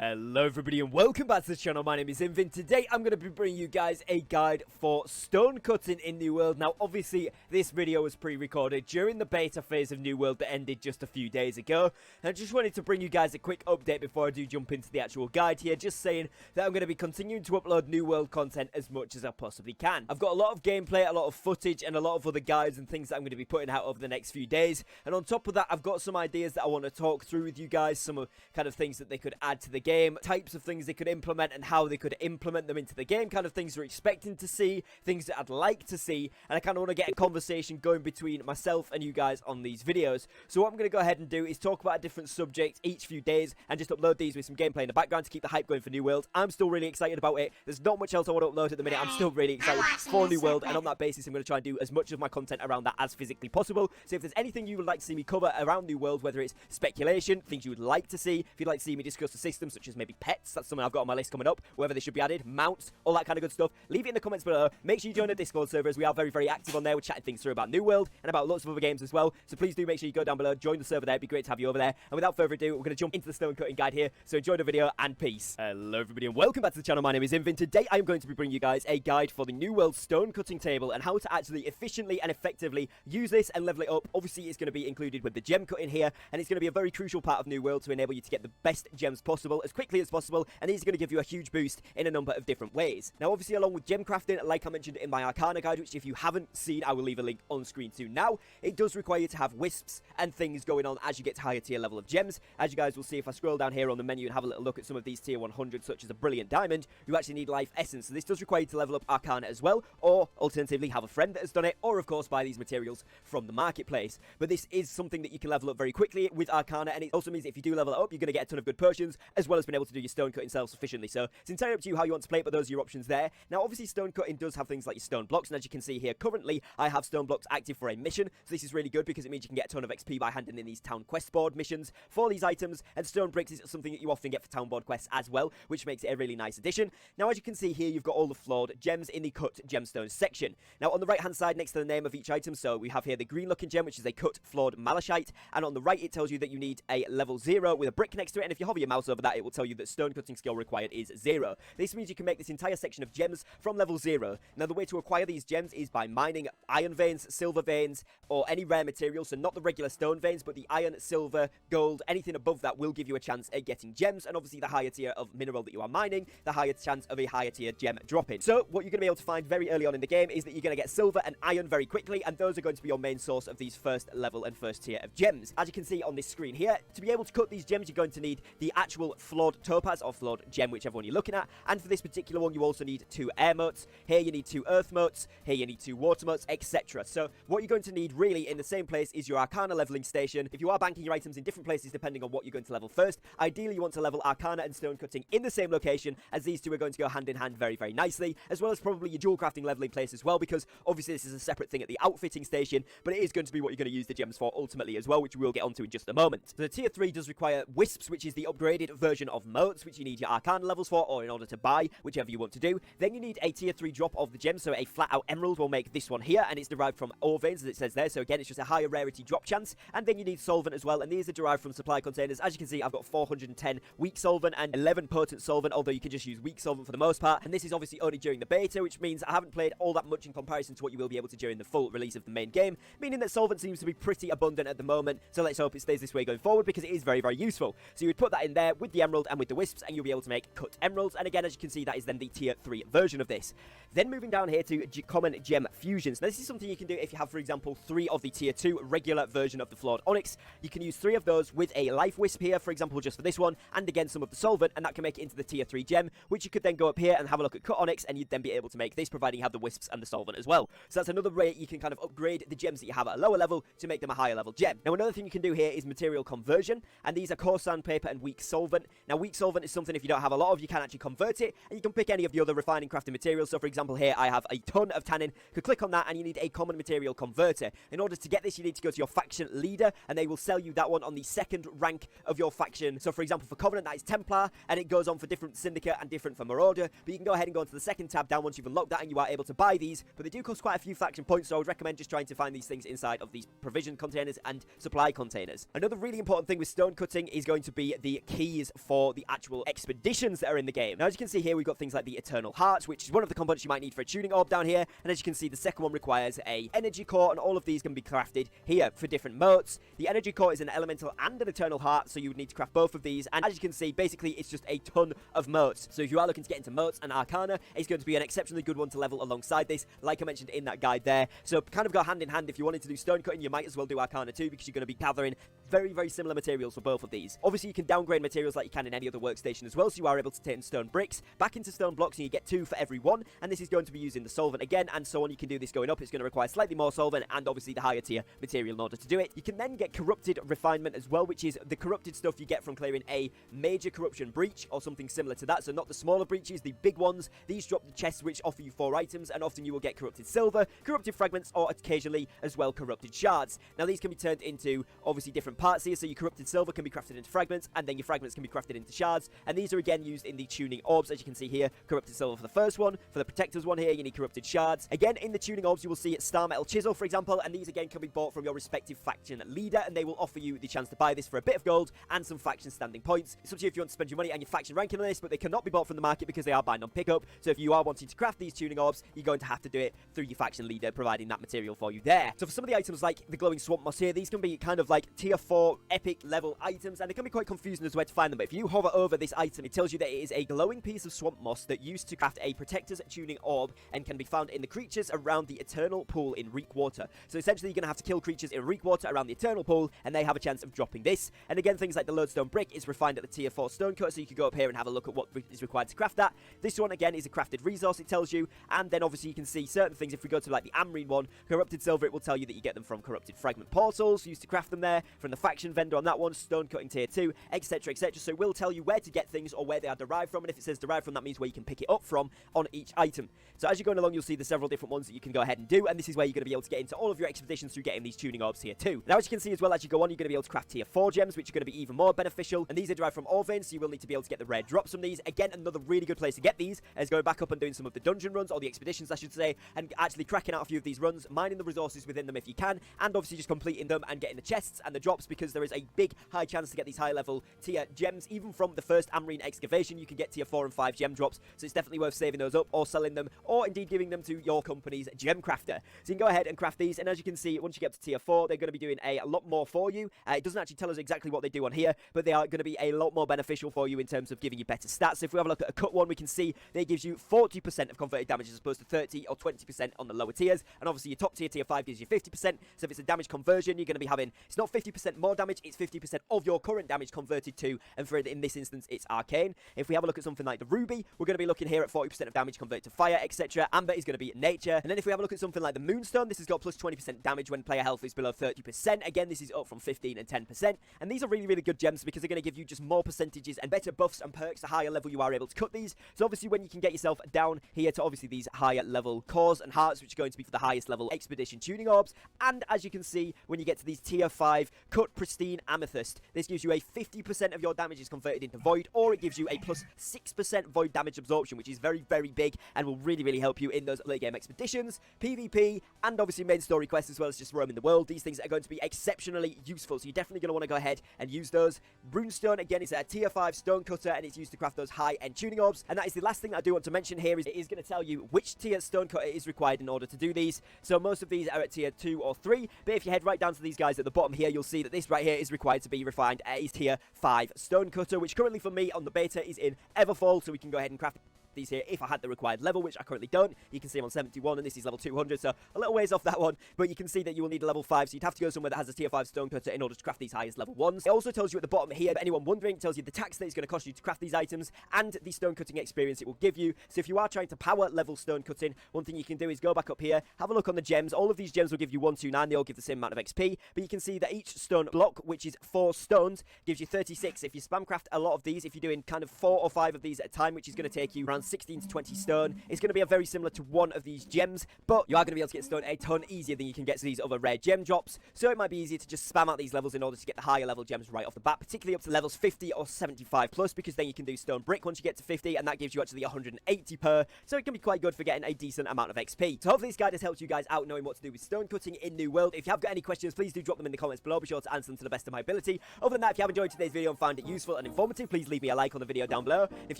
Hello everybody and welcome back to the channel. My name is Invin. Today I'm going to be bringing you guys a guide for stone cutting in New World. Now obviously this video was pre-recorded during the beta phase of New World that ended just a few days ago. And I just wanted to bring you guys a quick update before I do jump into the actual guide here. Just saying that I'm going to be continuing to upload New World content as much as I possibly can. I've got a lot of gameplay, a lot of footage and a lot of other guides and things that I'm going to be putting out over the next few days. And on top of that I've got some ideas that I want to talk through with you guys. Some kind of things that they could add to the game, types of things they could implement and how they could implement them into the game, kind of things we're expecting to see, things that I'd like to see, and I kind of want to get a conversation going between myself and you guys on these videos. So what I'm going to go ahead and do is talk about a different subject each few days and just upload these with some gameplay in the background to keep the hype going for New World. I'm still really excited about it. There's not much else I want to upload at the minute. I'm still really excited for New World, and on that basis I'm going to try and do as much of my content around that as physically possible. So if there's anything you would like to see me cover around New World, whether it's speculation, things you would like to see, if you'd like to see me discuss the system such as maybe pets, that's something I've got on my list coming up, whether they should be added, mounts, all that kind of good stuff, leave it in the comments below. Make sure you join the Discord server as we are very, very active on there. We're chatting things through about New World and about lots of other games as well. So please do make sure you go down below, join the server there. It'd be great to have you over there. And without further ado, we're going to jump into the stone cutting guide here. So enjoy the video and peace. Hello everybody and welcome back to the channel. My name is Invin. Today I am going to be bringing you guys a guide for the New World stone cutting table and how to actually efficiently and effectively use this and level it up. Obviously it's going to be included with the gem cutting here, and it's going to be a very crucial part of New World to enable you to get the best gems possible as quickly as possible, and these are going to give you a huge boost in a number of different ways. Now obviously along with gem crafting, like I mentioned in my Arcana guide, which if you haven't seen I will leave a link on screen to now, it does require you to have wisps and things going on as you get to higher tier level of gems. As you guys will see if I scroll down here on the menu and have a little look at some of these tier 100 such as a brilliant diamond, you actually need life essence. So this does require you to level up Arcana as well, or alternatively have a friend that has done it, or of course buy these materials from the marketplace. But this is something that you can level up very quickly with Arcana, and it also means that if you do level it up you're going to get a ton of good potions as well as being able to do your stone cutting self-sufficiently. So it's entirely up to you how you want to play it, but those are your options there. Now obviously stone cutting does have things like your stone blocks, and as you can see here currently I have stone blocks active for a mission. So this is really good because it means you can get a ton of XP by handing in these town quest board missions for these items, and stone bricks is something that you often get for town board quests as well, which makes it a really nice addition. Now as you can see here you've got all the flawed gems in the cut gemstones section. Now on the right hand side next to the name of each item, so we have here the green looking gem which is a cut flawed malachite, and on the right it tells you that you need a level 0 with a brick next to it, and if you hover your mouse over that it will tell you that stone cutting skill required is 0. This means you can make this entire section of gems from level 0. Now the way to acquire these gems is by mining iron veins, silver veins, or any rare material, so not the regular stone veins, but the iron, silver, gold, anything above that will give you a chance at getting gems, and obviously the higher tier of mineral that you are mining, the higher chance of a higher tier gem dropping. So what you're going to be able to find very early on in the game is that you're going to get silver and iron very quickly, and those are going to be your main source of these first level and first tier of gems. As you can see on this screen here, to be able to cut these gems you're going to need the actual flawed topaz or flawed gem, whichever one you're looking at, and for this particular one you also need 2 air motes, here you need 2 earth motes, here you need 2 water motes, etc. So what you're going to need really in the same place is your Arcana leveling station. If you are banking your items in different places depending on what you're going to level first, ideally you want to level Arcana and stone cutting in the same location, as these two are going to go hand in hand very, very nicely, as well as probably your jewel crafting leveling place as well, because obviously this is a separate thing at the outfitting station, but it is going to be what you're going to use the gems for ultimately as well, which we will get onto in just a moment. So the tier 3 does require wisps, which is the upgraded version of motes, which you need your Arcana levels for, or in order to buy, whichever you want to do. Then you need a tier 3 drop of the gem, so a flat out emerald will make this one here, and it's derived from ore veins as it says there, so again it's just a higher rarity drop chance. And then you need solvent as well, and these are derived from supply containers. As you can see I've got 410 weak solvent and 11 potent solvent, although you can just use weak solvent for the most part, and this is obviously only during the beta, which means I haven't played all that much in comparison to what you will be able to during the full release of the main game, meaning that solvent seems to be pretty abundant at the moment, so let's hope it stays this way going forward because it is very, very useful. So you would put that in there with the emerald and with the wisps, and you'll be able to make cut emeralds, and again as you can see that is then the tier 3 version of this. Then moving down here to common gem fusions. Now this is something you can do if you have, for example, 3 of the tier 2 regular version of the flawed onyx. You can use 3 of those with a life wisp here, for example, just for this one, and again some of the solvent, and that can make it into the tier 3 gem, which you could then go up here and have a look at cut onyx, and you'd then be able to make this, providing you have the wisps and the solvent as well. So that's another way you can kind of upgrade the gems that you have at a lower level to make them a higher level gem. Now another thing you can do here is material conversion, and these are coarse sandpaper and weak solvent. Now weak solvent is something if you don't have a lot of, you can actually convert it, and you can pick any of the other refining crafting materials. So for example here I have a ton of tannin, could click on that and you need a common material converter. In order to get this you need to go to your faction leader, and they will sell you that one on the 2nd rank of your faction. So for example for Covenant that is Templar, and it goes on for different Syndicate and different for Marauder, but you can go ahead and go into the 2nd tab down once you've unlocked that, and you are able to buy these, but they do cost quite a few faction points, so I would recommend just trying to find these things inside of these provision containers and supply containers. Another really important thing with stone cutting is going to be the keys for for the actual expeditions that are in the game. Now, as you can see here, we've got things like the Eternal Heart, which is one of the components you might need for a tuning orb down here. And as you can see, the second one requires a energy core, and all of these can be crafted here for different modes. The energy core is an elemental and an Eternal Heart, so you would need to craft both of these. And as you can see, basically, it's just a ton of modes. So if you are looking to get into modes and Arcana, it's going to be an exceptionally good one to level alongside this, like I mentioned in that guide there. So kind of go hand in hand. If you wanted to do stone cutting, you might as well do Arcana too, because you're going to be gathering very, very similar materials for both of these. Obviously, you can downgrade materials like you can in any other workstation as well, so you are able to turn stone bricks back into stone blocks, and you get 2 for every 1, and this is going to be using the solvent again, and so on. You can do this going up. It's going to require slightly more solvent and obviously the higher tier material in order to do it. You can then get corrupted refinement as well, which is the corrupted stuff you get from clearing a major corruption breach or something similar to that. So not the smaller breaches, the big ones. These drop the chests which offer you 4 items, and often you will get corrupted silver, corrupted fragments, or occasionally as well corrupted shards. Now these can be turned into obviously different parts here, so your corrupted silver can be crafted into fragments, and then your fragments can be crafted into shards, and these are again used in the tuning orbs. As you can see here, corrupted silver for the first one. For the protectors one here, you need corrupted shards. Again, in the tuning orbs, you will see star metal chisel, for example, and these again can be bought from your respective faction leader, and they will offer you the chance to buy this for a bit of gold and some faction standing points. It's up to you if you want to spend your money and your faction ranking on this, but they cannot be bought from the market because they are bind on pickup. So if you are wanting to craft these tuning orbs, you're going to have to do it through your faction leader providing that material for you there. So for some of the items like the glowing swamp moss here, these can be kind of like tier 4 epic level items, and it can be quite confusing as to where to find them. But if you hover over this item, it tells you that it is a glowing piece of swamp moss that used to craft a protector's tuning orb and can be found in the creatures around the Eternal Pool in Reek Water. So essentially you're going to have to kill creatures in Reek Water around the Eternal Pool, and they have a chance of dropping this. And again, things like the lodestone brick is refined at the tier 4 stone cut, so you can go up here and have a look at what is required to craft that. This one again is a crafted resource, it tells you, and then obviously you can see certain things. If we go to like the Amrine one, corrupted silver, it will tell you that you get them from corrupted fragment portals used to craft them there, from the faction vendor on that one, stone cutting tier 2, etc, etc. So it will tell you where to get things or where they are derived from, and if it says derived from, that means where you can pick it up from on each item. So as you're going along, you'll see the several different ones that you can go ahead and do, and this is where you're going to be able to get into all of your expeditions through getting these tuning orbs here too. Now as you can see as well, as you go on, you're going to be able to craft tier 4 gems, which are going to be even more beneficial, and these are derived from ore veins, so you will need to be able to get the rare drops from these. Again, another really good place to get these is going back up and doing some of the dungeon runs, or the expeditions I should say, and actually cracking out a few of these runs, mining the resources within them if you can, and obviously just completing them and getting the chests and the drops, because there is a big high chance to get these high level tier gems. Even from the first Amrine excavation, you can get tier 4 and 5 gem drops, so it's definitely worth saving those up or selling them, or indeed giving them to your company's gem crafter. So you can go ahead and craft these, and as you can see, once you get to tier 4, they're going to be doing a lot more for you. It doesn't actually tell us exactly what they do on here, but they are going to be a lot more beneficial for you in terms of giving you better stats. So if we have a look at a cut one, we can see they gives you 40% of converted damage as opposed to 30 or 20% on the lower tiers, and obviously your top tier, tier 5, gives you 50%. So if it's a damage conversion, you're going to be having, it's not 50% more damage, it's 50% of your current damage converted to, and for in this instance, it's arcane. If we have a look at something like the ruby, we're going to be looking here at 40% of damage converted to fire, etc. Amber is going to be nature, and then if we have a look at something like the moonstone, this has got plus 20% damage when player health is below 30%. Again, this is up from 15 and 10%, and these are really, really good gems because they're going to give you just more percentages and better buffs and perks the higher level you are able to cut these. So obviously when you can get yourself down here to obviously these higher level cores and hearts, which are going to be for the highest level expedition tuning orbs, and as you can see, when you get to these tier 5 cut pristine amethyst, this gives you a 50% of your damage is converted into void, or it gives you a plus 6% void damage absorption, which is very, very big and will really, really help you in those late game expeditions, PvP, and obviously main story quests, as well as just roaming the world. These things are going to be exceptionally useful, so you're definitely going to want to go ahead and use those. Runestone, again, is a tier 5 stone cutter, and it's used to craft those high-end tuning orbs, and that is the last thing that I do want to mention here. Is it is going to tell you which tier stone cutter is required in order to do these. So most of these are at tier 2 or 3, but if you head right down to these guys at the bottom here, you'll see that this right here is required to be refined is tier 5 stone cutter, which currently for me on the beta is in Everfall, so we can go ahead and craft these here if I had the required level, which I currently don't. You can see I'm on 71 and this is level 200, so a little ways off that one, but you can see that you will need a level 5, so you'd have to go somewhere that has a tier 5 stone cutter in order to craft these highest level ones. It also tells you at the bottom here, but anyone wondering, it tells you the tax that it's going to cost you to craft these items and the stone cutting experience it will give you. So if you are trying to power level stone cutting, one thing you can do is go back up here, have a look on the gems. All of these gems will give you 129, they all give the same amount of XP, but you can see that each stone block, which is 4 stones, gives you 36. If you spam craft a lot of these, if you're doing kind of 4 or 5 of these at a time, which is going to take you around around 16 to 20 stone. It's going to be very similar to one of these gems, but you are going to be able to get stone a ton easier than you can get to these other rare gem drops, so it might be easier to just spam out these levels in order to get the higher level gems right off the bat, particularly up to levels 50 or 75 plus, because then you can do stone brick once you get to 50, and that gives you actually 180 per, so it can be quite good for getting a decent amount of XP. So hopefully this guide has helped you guys out knowing what to do with stone cutting in New World. If you have got any questions, please do drop them in the comments below. Be sure to answer them to the best of my ability. Other than that, if you have enjoyed today's video and found it useful and informative, please leave me a like on the video down below. If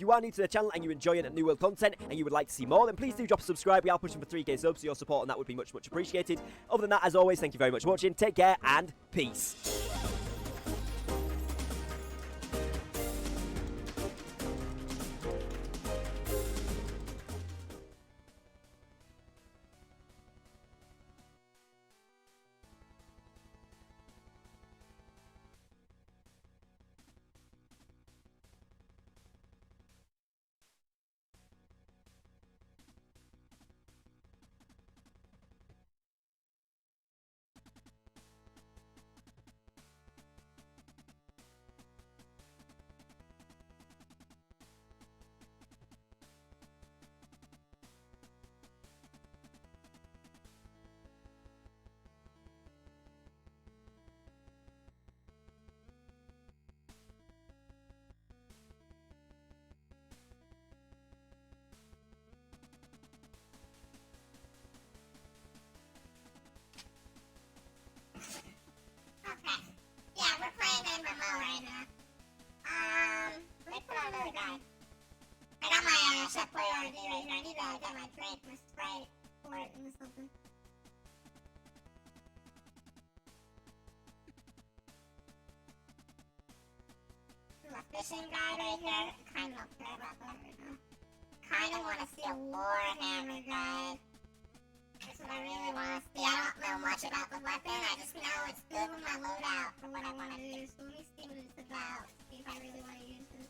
you are new to the channel and you're enjoying New World content and you would like to see more, then please do drop a subscribe. We are pushing for 3k subs, so your support on that would be much appreciated. Other than that, as always, thank you very much for watching. Take care and peace. Okay. Yeah, we're playing MMO right now. Let me put on another guy. I got my chef player RD right here. I need to get my drink, my Sprite for it and something. There's a fishing guide right here. Kind of don't care about that right now. Kind of want to see a Warhammer guide. That's what I really want to see. I don't know much about the weapon. I just know it's good with my loadout for what I want to use. So let me see what it's about. See if I really want to use this.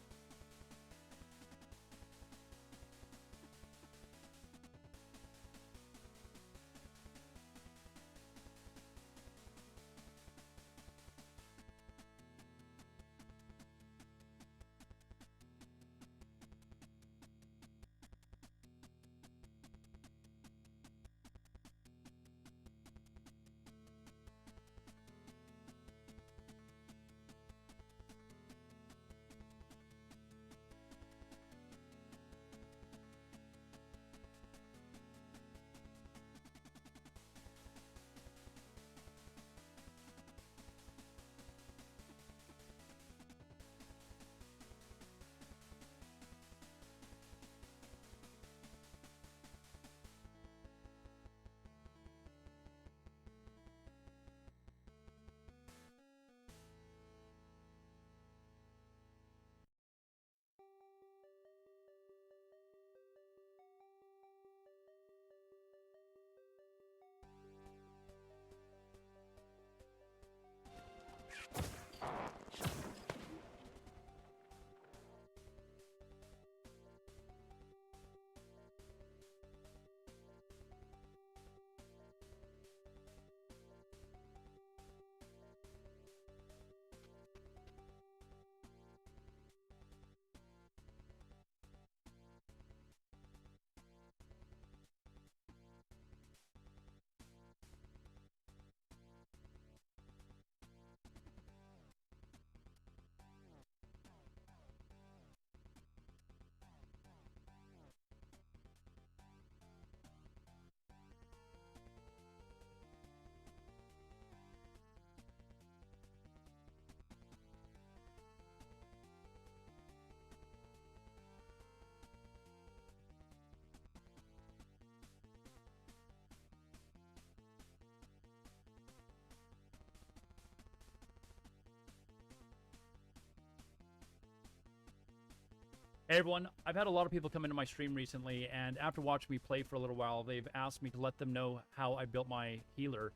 Hey everyone, I've had a lot of people come into my stream recently, and after watching me play for a little while, they've asked me to let them know how I built my healer,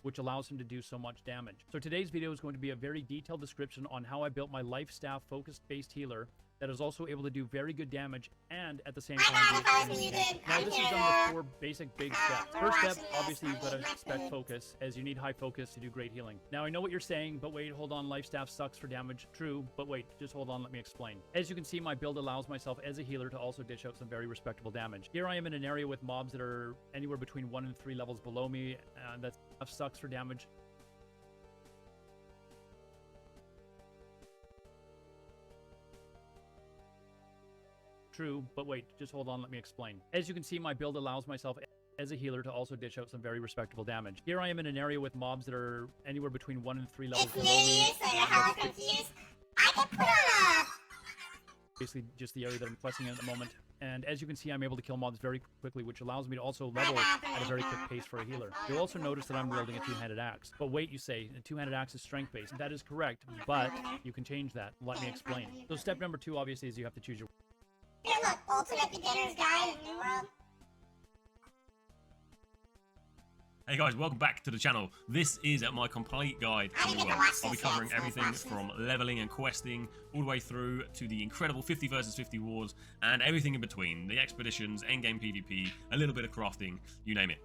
which allows him to do so much damage. So today's video is going to be a very detailed description on how I built my life staff focused based healer that is also able to do very good damage and at the same time do extreme damage. Now this is done with 4 basic big steps. First step, obviously you've got to expect focus, as you need high focus to do great healing. Now I know what you're saying, but wait, hold on, life staff sucks for damage. True, but wait, just hold on, let me explain. As you can see, my build allows myself as a healer to also dish out some very respectable damage. Here I am in an area with mobs that are anywhere between 1 and 3 levels below me, and that sucks for damage. True, but wait, just hold on, let me explain. As you can see, my build allows myself as a healer to also dish out some very respectable damage. Here I am in an area with mobs that are anywhere between 1 and 3 levels below me. So you're hella confused. I can put on Basically just the area that I'm questing at the moment. And as you can see, I'm able to kill mobs very quickly, which allows me to also level at a very quick pace for a healer. You'll also notice that I'm wielding a two-handed axe. But wait, you say, a two-handed axe is strength-based. That is correct, but you can change that. Let me explain. So step number 2, obviously, is you have to choose your... Here, look, Ultimate Beginner's Guide in New World. Hey guys, welcome back to the channel. This is my complete guide to New World. I'll be covering everything from leveling and questing all the way through to the incredible 50 versus 50 wars and everything in between. The expeditions, endgame PvP, a little bit of crafting, you name it.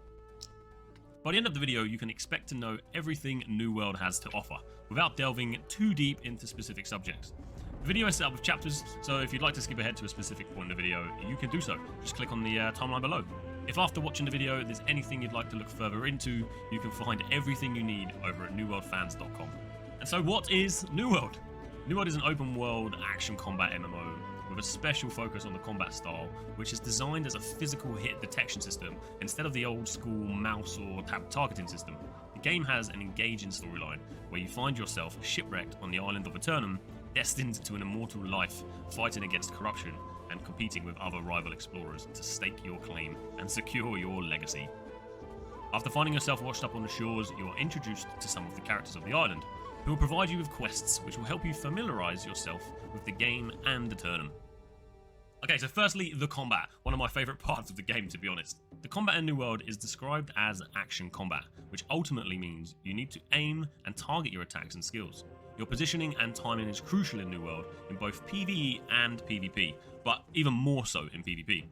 By the end of the video, you can expect to know everything New World has to offer without delving too deep into specific subjects. The video is set up with chapters, so if you'd like to skip ahead to a specific point in the video, you can do so. Just click on the timeline below. If after watching the video there's anything you'd like to look further into, you can find everything you need over at newworldfans.com. And so what is New World? New World is an open world action combat MMO with a special focus on the combat style, which is designed as a physical hit detection system instead of the old school mouse or tab targeting system. The game has an engaging storyline where you find yourself shipwrecked on the island of Eternum, destined to an immortal life fighting against corruption and competing with other rival explorers to stake your claim and secure your legacy. After finding yourself washed up on the shores, you are introduced to some of the characters of the island, who will provide you with quests which will help you familiarise yourself with the game and Eternum. Okay, so firstly, the combat, one of my favourite parts of the game, to be honest. The combat in New World is described as action combat, which ultimately means you need to aim and target your attacks and skills. Your positioning and timing is crucial in New World in both PvE and PvP, but even more so in PvP.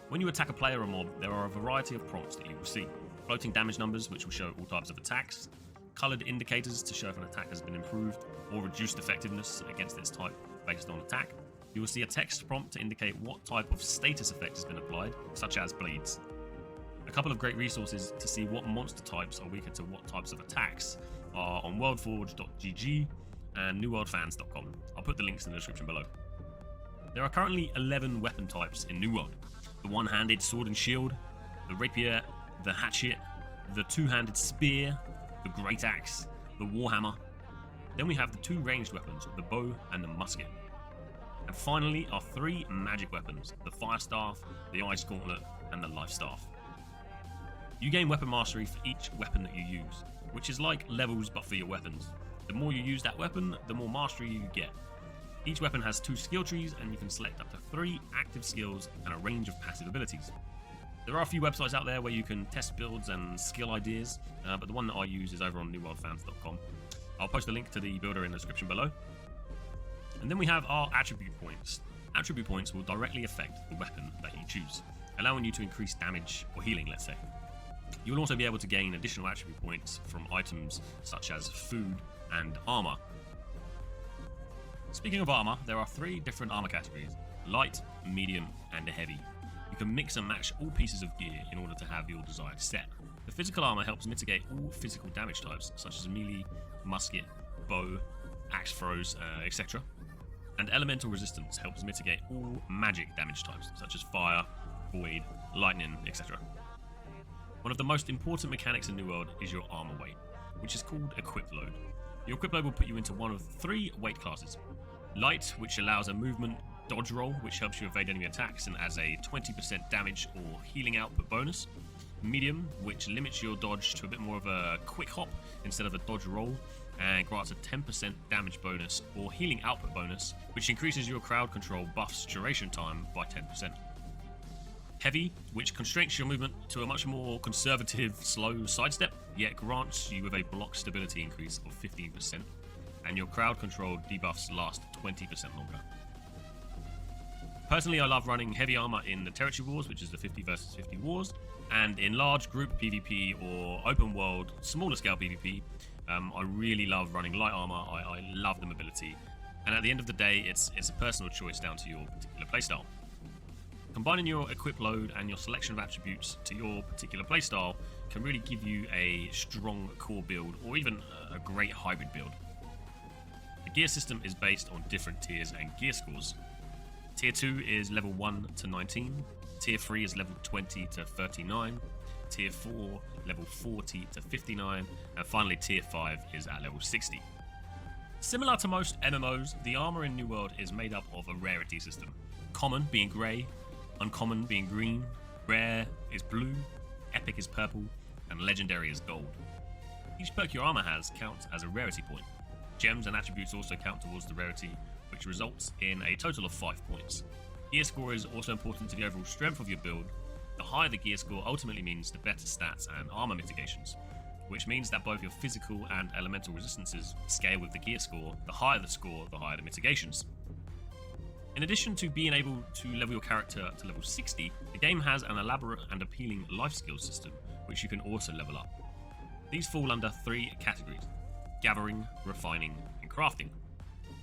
When you attack a player or mob, there are a variety of prompts that you will see. Floating damage numbers, which will show all types of attacks, coloured indicators to show if an attack has been improved or reduced effectiveness against its type based on attack. You will see a text prompt to indicate what type of status effect has been applied, such as bleeds. A couple of great resources to see what monster types are weaker to what types of attacks are on worldforge.gg and newworldfans.com. I'll put the links in the description below. There are currently 11 weapon types in New World. The one-handed sword and shield, the rapier, the hatchet, the two-handed spear, the great axe, the warhammer. Then we have the 2 ranged weapons, the bow and the musket. And finally are 3 magic weapons, the fire staff, the ice gauntlet, and the life staff. You gain weapon mastery for each weapon that you use, which is like levels but for your weapons. The more you use that weapon, the more mastery you get. Each weapon has 2 skill trees, and you can select up to 3 active skills and a range of passive abilities. There are a few websites out there where you can test builds and skill ideas, but the one that I use is over on newworldfans.com. I'll post a link to the builder in the description below. And then we have our attribute points. Attribute points will directly affect the weapon that you choose, allowing you to increase damage or healing, let's say. You will also be able to gain additional attribute points from items such as food and armor. Speaking of armor, there are 3 different armor categories: light, medium, and heavy. You can mix and match all pieces of gear in order to have your desired set. The physical armor helps mitigate all physical damage types such as melee, musket, bow, axe throws, etc. And elemental resistance helps mitigate all magic damage types such as fire, void, lightning, etc. One of the most important mechanics in New World is your armor weight, which is called equip load. Your equip load will put you into one of 3 weight classes. Light, which allows a movement dodge roll, which helps you evade enemy attacks and adds a 20% damage or healing output bonus. Medium, which limits your dodge to a bit more of a quick hop instead of a dodge roll, and grants a 10% damage bonus or healing output bonus, which increases your crowd control buff's duration time by 10%. Heavy, which constrains your movement to a much more conservative, slow sidestep, yet grants you with a block stability increase of 15%, and your crowd control debuffs last 20% longer. Personally, I love running heavy armor in the Territory Wars, which is the 50 versus 50 wars, and in large group PvP or open world, smaller scale PvP, I really love running light armor. I love the mobility, and at the end of the day, it's a personal choice down to your particular playstyle. Combining your equip load and your selection of attributes to your particular playstyle can really give you a strong core build or even a great hybrid build. The gear system is based on different tiers and gear scores. Tier 2 is level 1 to 19, Tier 3 is level 20 to 39, Tier 4 level 40 to 59, and finally Tier 5 is at level 60. Similar to most MMOs, the armor in New World is made up of a rarity system. Common being grey, uncommon being green, rare is blue, epic is purple, and legendary is gold. Each perk your armor has counts as a rarity point. Gems and attributes also count towards the rarity, which results in a total of 5 points. Gear score is also important to the overall strength of your build. The higher the gear score ultimately means the better stats and armor mitigations, which means that both your physical and elemental resistances scale with the gear score. The higher the score, the higher the mitigations. In addition to being able to level your character to level 60, the game has an elaborate and appealing life skills system, which you can also level up. These fall under 3 categories: gathering, refining, and crafting.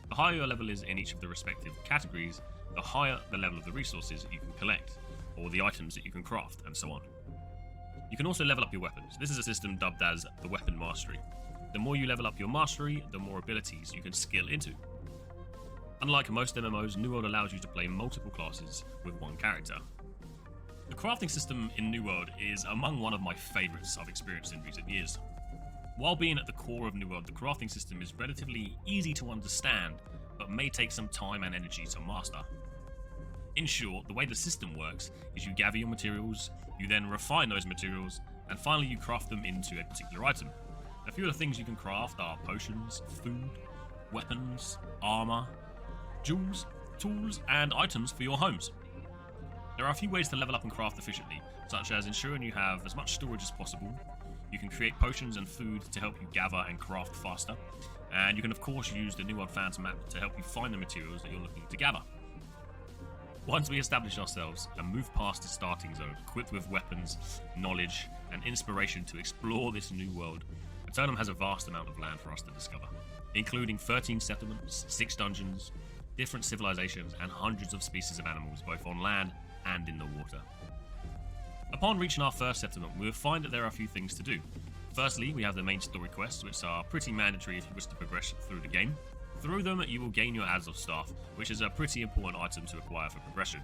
The higher your level is in each of the respective categories, the higher the level of the resources you can collect, or the items that you can craft, and so on. You can also level up your weapons. This is a system dubbed as the weapon mastery. The more you level up your mastery, the more abilities you can skill into. Unlike most MMOs, New World allows you to play multiple classes with one character. The crafting system in New World is among one of my favourites I've experienced in recent years. While being at the core of New World, the crafting system is relatively easy to understand, but may take some time and energy to master. In short, the way the system works is you gather your materials, you then refine those materials, and finally you craft them into a particular item. A few of the things you can craft are potions, food, weapons, armor, jewels, tools, and items for your homes. There are a few ways to level up and craft efficiently, such as ensuring you have as much storage as possible. You can create potions and food to help you gather and craft faster, and you can of course use the New World Fans map to help you find the materials that you're looking to gather. Once we establish ourselves and move past the starting zone, equipped with weapons, knowledge, and inspiration to explore this new world, Aeternum has a vast amount of land for us to discover, including 13 settlements, 6 dungeons, different civilizations, and hundreds of species of animals, both on land and in the water. Upon reaching our first settlement, we will find that there are a few things to do. Firstly, we have the main story quests, which are pretty mandatory if you wish to progress through the game. Through them, you will gain your Azov Staff, which is a pretty important item to acquire for progression.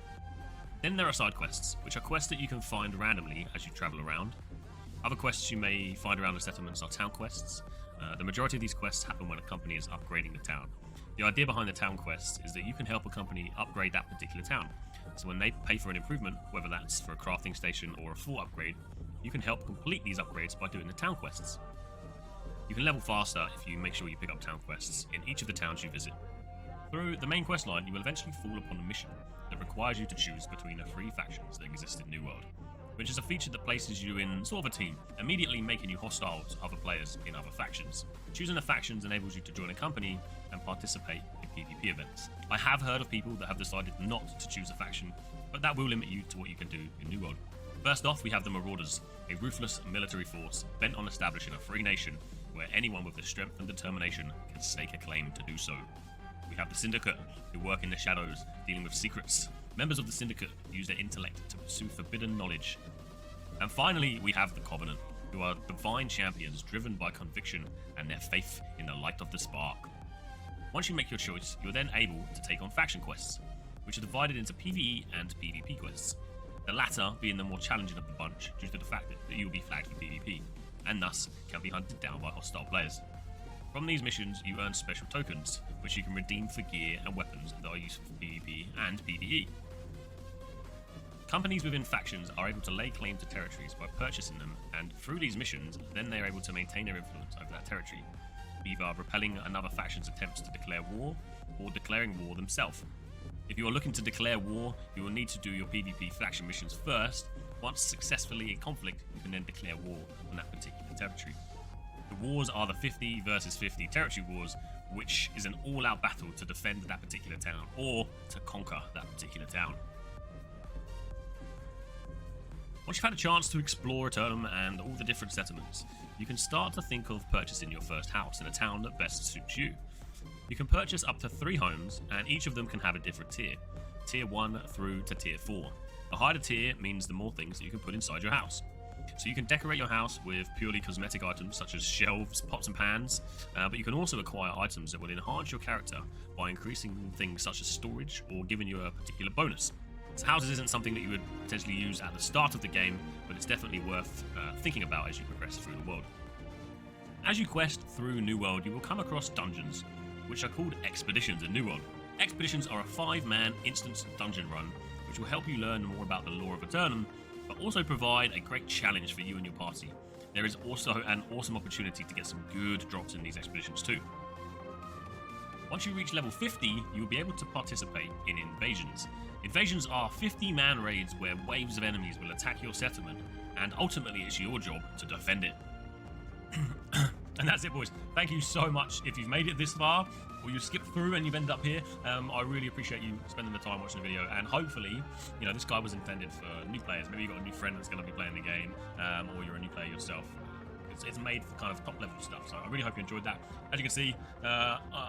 Then there are side quests, which are quests that you can find randomly as you travel around. Other quests you may find around the settlements are town quests. The majority of these quests happen when a company is upgrading the town. The idea behind the town quests is that you can help a company upgrade that particular town. So when they pay for an improvement, whether that's for a crafting station or a full upgrade, you can help complete these upgrades by doing the town quests. You can level faster if you make sure you pick up town quests in each of the towns you visit. Through the main quest line, you will eventually fall upon a mission that requires you to choose between the 3 factions that exist in New World, which is a feature that places you in sort of a team, immediately making you hostile to other players in other factions. Choosing the factions enables you to join a company and participate in PvP events. I have heard of people that have decided not to choose a faction, but that will limit you to what you can do in New World. First off, we have the Marauders, a ruthless military force bent on establishing a free nation where anyone with the strength and determination can stake a claim to do so. We have the Syndicate, who work in the shadows, dealing with secrets. Members of the Syndicate use their intellect to pursue forbidden knowledge. And finally, we have the Covenant, who are divine champions driven by conviction and their faith in the light of the spark. Once you make your choice, you're then able to take on faction quests, which are divided into PvE and PvP quests. The latter being the more challenging of the bunch due to the fact that you will be flagged for PvP, and thus can be hunted down by hostile players. From these missions, you earn special tokens, which you can redeem for gear and weapons that are useful for PvP and PvE. Companies within factions are able to lay claim to territories by purchasing them, and through these missions, then they are able to maintain their influence over that territory, either repelling another faction's attempts to declare war, or declaring war themselves. If you are looking to declare war, you will need to do your PvP faction missions first. Once successfully in conflict, you can then declare war on that particular territory. The wars are the 50 versus 50 territory wars, which is an all-out battle to defend that particular town or to conquer that particular town. Once you've had a chance to explore Aeternum and all the different settlements, you can start to think of purchasing your first house in a town that best suits you. You can purchase up to 3 homes, and each of them can have a different tier, tier 1 through to tier 4. The higher the tier means the more things that you can put inside your house. So you can decorate your house with purely cosmetic items such as shelves, pots and pans, but you can also acquire items that will enhance your character by increasing things such as storage or giving you a particular bonus. So houses isn't something that you would potentially use at the start of the game, but it's definitely worth thinking about as you progress through the world. As you quest through New World, you will come across dungeons, which are called expeditions in New World. Expeditions are a 5-man instance dungeon run, which will help you learn more about the lore of Aeternum, but also provide a great challenge for you and your party. There is also an awesome opportunity to get some good drops in these expeditions too. Once you reach level 50, you will be able to participate in invasions. Invasions are 50-man raids where waves of enemies will attack your settlement, and ultimately it's your job to defend it. And that's it, boys. Thank you so much if you've made it this far, or you've skipped through and you've ended up here. I really appreciate you spending the time watching the video, and hopefully, you know, this guide was intended for new players. Maybe you've got a new friend that's going to be playing the game, or you're a new player yourself. It's made for kind of top level stuff, so I really hope you enjoyed that. As you can see,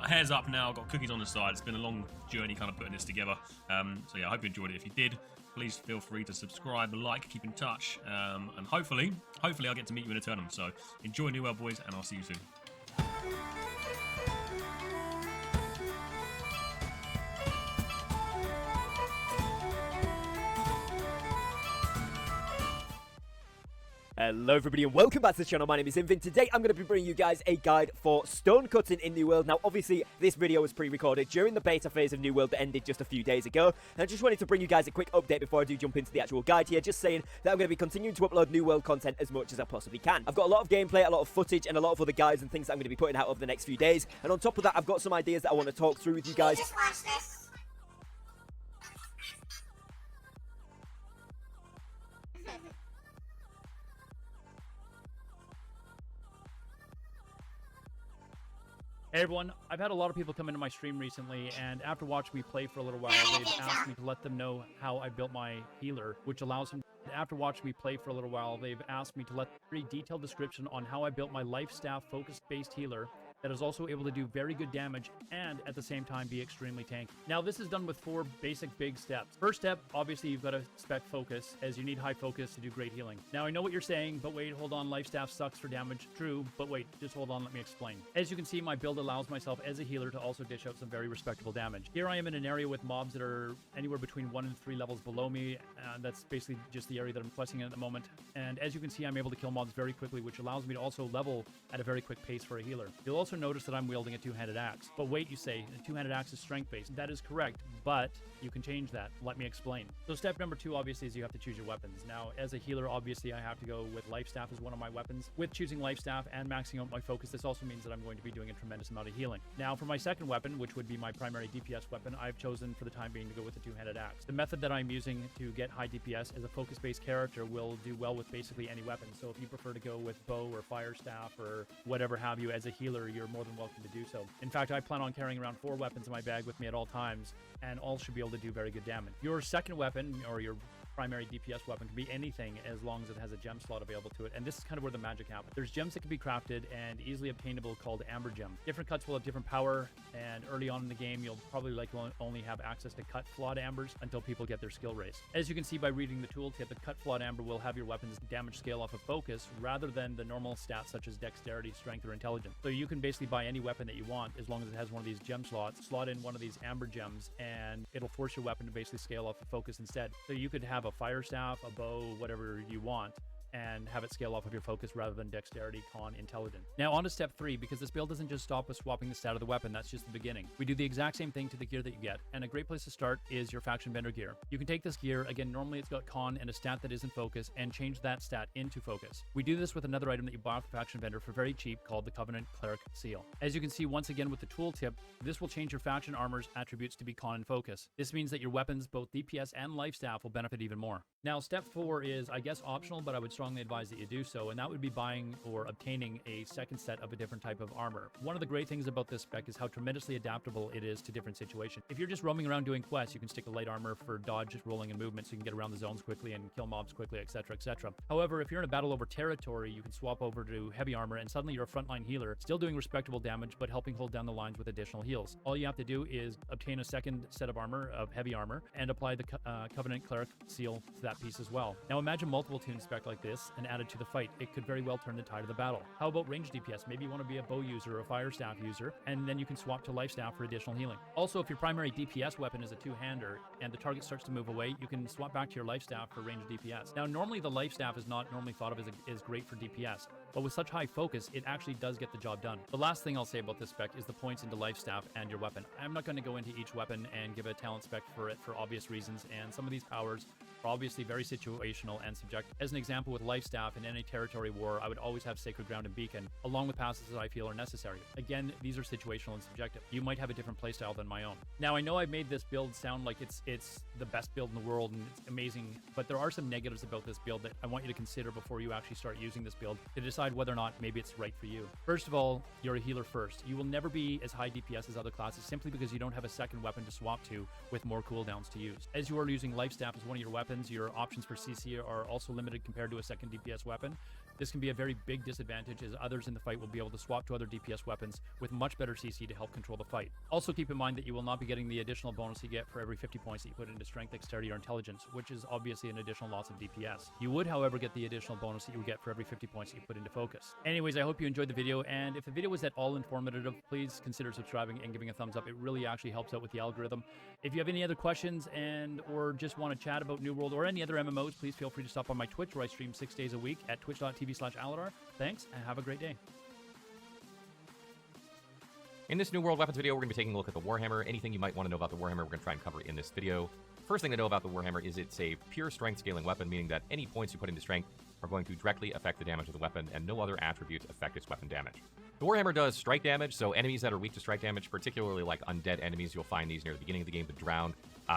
hair's up now, got cookies on the side. It's been a long journey kind of putting this together. So yeah, I hope you enjoyed it. If you did, please feel free to subscribe, like, keep in touch, and hopefully I'll get to meet you in Aeternum. So enjoy New World, boys, and I'll see you soon. Hello everybody and welcome back to the channel. My name is Invin. Today I'm going to be bringing you guys a guide for stone cutting in New World. Now obviously this video was pre-recorded during the beta phase of New World that ended just a few days ago, and I just wanted to bring you guys a quick update before I do jump into the actual guide here, just saying that I'm going to be continuing to upload New World content as much as I possibly can. I've got a lot of gameplay, a lot of footage, and a lot of other guides and things that I'm going to be putting out over the next few days, and on top of that I've got some ideas that I want to talk through with you guys. Just watch this. Hey everyone, I've had a lot of people come into my stream recently, and after watching me play for a little while, they've asked me to let them know how I built my healer, which allows them. After watching me play for a little while, they've asked me to let a very detailed description on how I built my life staff focus-based healer that is also able to do very good damage and at the same time be extremely tanky. Now this is done with 4 basic big steps. First step, obviously you've got to spec focus, as you need high focus to do great healing. Now I know what you're saying, but wait, hold on, life staff sucks for damage. True, but wait, just hold on, let me explain. As you can see, my build allows myself as a healer to also dish out some very respectable damage. Here I am in an area with mobs that are anywhere between 1 and 3 levels below me, and that's basically just the area that I'm questing in at the moment. And as you can see, I'm able to kill mobs very quickly, which allows me to also level at a very quick pace for a healer. You'll also notice that I'm wielding a 2-handed axe. But wait, you say, a 2-handed axe is strength-based. That is correct, but you can change that. Let me explain. So step number 2, obviously, is you have to choose your weapons. Now, as a healer, obviously, I have to go with life staff as one of my weapons. With choosing life staff and maxing out my focus, this also means that I'm going to be doing a tremendous amount of healing. Now, for my second weapon, which would be my primary DPS weapon, I've chosen for the time being to go with the 2-handed axe. The method that I'm using to get high DPS as a focus-based character will do well with basically any weapon. So if you prefer to go with bow or fire staff or whatever have you as a healer, you're more than welcome to do so. In fact, I plan on carrying around 4 weapons in my bag with me at all times, and all should be able to do very good damage. Your second weapon, or your primary DPS weapon, can be anything as long as it has a gem slot available to it, and this is kind of where the magic happens. There's gems that can be crafted and easily obtainable called amber gem. Different cuts will have different power, and early on in the game you'll probably only have access to cut flawed ambers until people get their skill raise. As you can see by reading the tooltip, the cut flawed amber will have your weapon's damage scale off of focus rather than the normal stats such as dexterity, strength, or intelligence. So you can basically buy any weapon that you want as long as it has one of these gem slots, slot in one of these amber gems, and it'll force your weapon to basically scale off of focus instead. So you could have a fire staff, a bow, whatever you want, and have it scale off of your focus rather than dexterity, con, intelligence. Now on to step 3, because this build doesn't just stop with swapping the stat of the weapon, that's just the beginning. We do the exact same thing to the gear that you get, and a great place to start is your faction vendor gear. You can take this gear, again normally it's got con and a stat that isn't focus, and change that stat into focus. We do this with another item that you buy off the faction vendor for very cheap called the Covenant Cleric Seal. As you can see once again with the tooltip, this will change your faction armor's attributes to be con and focus. This means that your weapons, both DPS and life staff, will benefit even more. Now step 4 is, I guess, optional, but I would strongly advise that you do so, and that would be buying or obtaining a second set of a different type of armor. One of the great things about this spec is how tremendously adaptable it is to different situations. If you're just roaming around doing quests, you can stick a light armor for dodge, rolling, and movement, so you can get around the zones quickly and kill mobs quickly, etc., etc. However, if you're in a battle over territory, you can swap over to heavy armor, and suddenly you're a frontline healer, still doing respectable damage, but helping hold down the lines with additional heals. All you have to do is obtain a second set of armor, of heavy armor, and apply the Covenant Cleric seal to that piece as well. Now imagine multiple toon spec like this and added to the fight. It could very well turn the tide of the battle. How about range DPS? Maybe you want to be a bow user or a fire staff user, and then you can swap to life staff for additional healing. Also, if your primary DPS weapon is a two-hander and the target starts to move away, you can swap back to your life staff for range DPS. Now normally the life staff is not normally thought of as great for DPS, but with such high focus, it actually does get the job done. The last thing I'll say about this spec is the points into life staff and your weapon. I'm not going to go into each weapon and give a talent spec for it for obvious reasons, and some of these powers are obviously very situational and subjective. As an example, with life staff in any territory war, I would always have Sacred Ground and Beacon, along with passes that I feel are necessary. Again, these are situational and subjective. You might have a different playstyle than my own. Now, I know I've made this build sound like it's the best build in the world and it's amazing, but there are some negatives about this build that I want you to consider before you actually start using this build to decide whether or not maybe it's right for you. First of all, you're a healer first. You will never be as high DPS as other classes simply because you don't have a second weapon to swap to with more cooldowns to use. As you are using life staff as one of your weapons, your options for CC are also limited compared to a second DPS weapon. This can be a very big disadvantage as others in the fight will be able to swap to other DPS weapons with much better CC to help control the fight. Also keep in mind that you will not be getting the additional bonus you get for every 50 points that you put into strength, dexterity, or intelligence, which is obviously an additional loss of DPS. You would, however, get the additional bonus that you would get for every 50 points that you put into focus. Anyways, I hope you enjoyed the video, and if the video was at all informative, please consider subscribing and giving a thumbs up. It really actually helps out with the algorithm. If you have any other questions or just want to chat about New World or any other MMOs, please feel free to stop on my Twitch, where I stream 6 days a week at twitch.tv/Aladar. Thanks, and have a great day. In this New World Weapons video, we're going to be taking a look at the Warhammer. Anything you might want to know about the Warhammer, we're going to try and cover in this video. First thing to know about the Warhammer is it's a pure strength scaling weapon, meaning that any points you put into strength are going to directly affect the damage of the weapon, and no other attributes affect its weapon damage. The Warhammer does strike damage, so enemies that are weak to strike damage, particularly like undead enemies, you'll find these near the beginning of the game, the Drowned.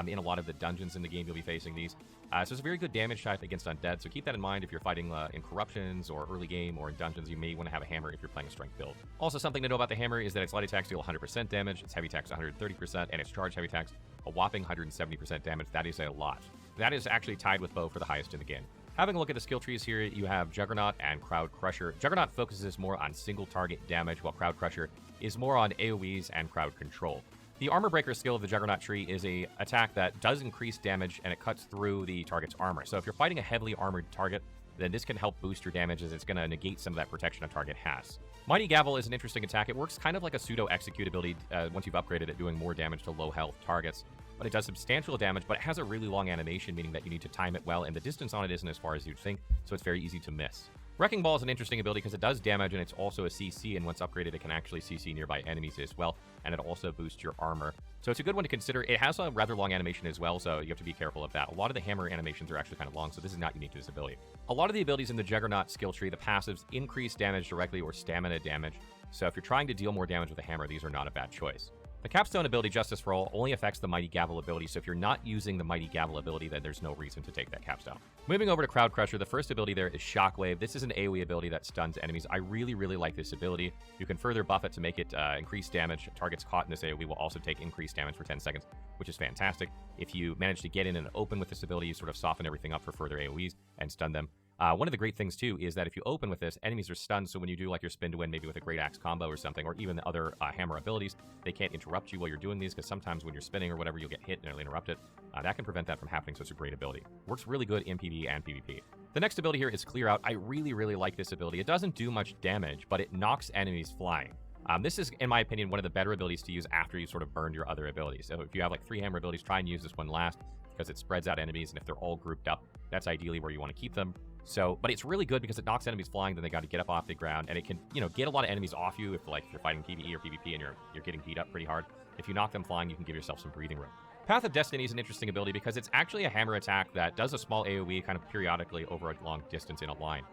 In a lot of the dungeons in the game, you'll be facing these. So it's a very good damage type against undead, so keep that in mind if you're fighting in corruptions or early game or in dungeons. You may want to have a hammer if you're playing a strength build. Also, something to know about the hammer is that its light attacks deal 100% damage, its heavy attacks 130%, and its charge heavy attacks a whopping 170% damage. That is a lot. That is actually tied with bow for the highest in the game. Having a look at the skill trees here, you have Juggernaut and Crowd Crusher. Juggernaut focuses more on single target damage, while Crowd Crusher is more on AoEs and crowd control. The Armor Breaker skill of the Juggernaut tree is a attack that does increase damage and it cuts through the target's armor. So if you're fighting a heavily armored target, then this can help boost your damage as it's going to negate some of that protection a target has. Mighty Gavel is an interesting attack. It works kind of like a pseudo-execute ability once you've upgraded it, doing more damage to low health targets. But it does substantial damage, but it has a really long animation, meaning that you need to time it well, and the distance on it isn't as far as you'd think, so it's very easy to miss. Wrecking Ball is an interesting ability because it does damage and it's also a CC, and once upgraded it can actually CC nearby enemies as well, and it also boosts your armor. So it's a good one to consider. It has a rather long animation as well, so you have to be careful of that. A lot of the hammer animations are actually kind of long, so this is not unique to this ability. A lot of the abilities in the Juggernaut skill tree, the passives, increase damage directly or stamina damage, so if you're trying to deal more damage with a hammer, these are not a bad choice. The Capstone ability, Justice for All, only affects the Mighty Gavel ability, so if you're not using the Mighty Gavel ability, then there's no reason to take that Capstone. Moving over to Crowd Crusher, the first ability there is Shockwave. This is an AoE ability that stuns enemies. I really, really like this ability. You can further buff it to make it increase damage. Targets caught in this AoE will also take increased damage for 10 seconds, which is fantastic. If you manage to get in and open with this ability, you sort of soften everything up for further AoEs and stun them. One of the great things, too, is that if you open with this, enemies are stunned, so when you do like your spin to win, maybe with a Great Axe combo or something, or even the other hammer abilities, they can't interrupt you while you're doing these, because sometimes when you're spinning or whatever, you'll get hit and it'll interrupt it. That can prevent that from happening, so it's a great ability. Works really good in PvE and PvP. The next ability here is Clear Out. I really, really like this ability. It doesn't do much damage, but it knocks enemies flying. This is, in my opinion, one of the better abilities to use after you sort of burned your other abilities. So if you have like 3 hammer abilities, try and use this one last, because it spreads out enemies, and if they're all grouped up, that's ideally where you want to keep them. So, but it's really good because it knocks enemies flying, then they got to get up off the ground, and it can, get a lot of enemies off you if you're fighting PvE or PvP and you're getting beat up pretty hard. If you knock them flying, you can give yourself some breathing room. Path of Destiny is an interesting ability because it's actually a hammer attack that does a small AoE kind of periodically over a long distance in a line.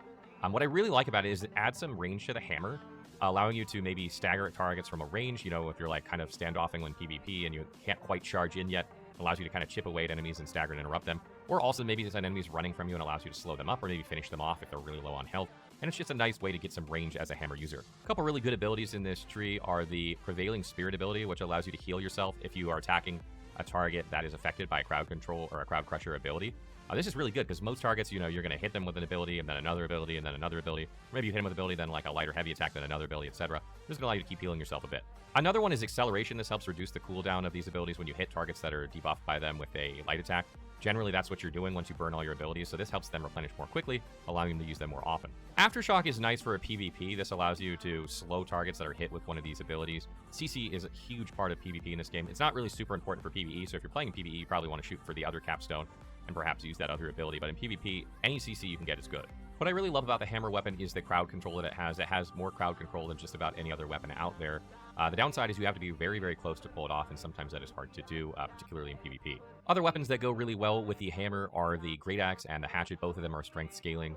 What I really like about it is it adds some range to the hammer, allowing you to maybe stagger at targets from a range, if you're like kind of standoffing when PvP and you can't quite charge in yet. Allows you to kind of chip away at enemies and stagger and interrupt them. or also maybe there's an enemy's running from you and allows you to slow them up or maybe finish them off if they're really low on health. And it's just a nice way to get some range as a hammer user. A couple really good abilities in this tree are the Prevailing Spirit ability, which allows you to heal yourself if you are attacking a target that is affected by a crowd control or a crowd crusher ability. This is really good because most targets, you're going to hit them with an ability and then another ability and then another ability. Or maybe you hit them with an ability, then like a light or heavy attack, then another ability, etc. This is going to allow you to keep healing yourself a bit. Another one is Acceleration. This helps reduce the cooldown of these abilities when you hit targets that are debuffed by them with a light attack. Generally, that's what you're doing once you burn all your abilities, so this helps them replenish more quickly, allowing them to use them more often. Aftershock is nice for a PvP. This allows you to slow targets that are hit with one of these abilities. CC is a huge part of PvP in this game. It's not really super important for PvE, so if you're playing in PvE, you probably want to shoot for the other capstone and perhaps use that other ability, but in PvP, any CC you can get is good. What I really love about the hammer weapon is the crowd control that it has. It has more crowd control than just about any other weapon out there. The downside is you have to be very, very close to pull it off, and sometimes that is hard to do, particularly in PvP. Other weapons that go really well with the hammer are the Great Axe and the Hatchet. Both of them are strength scaling.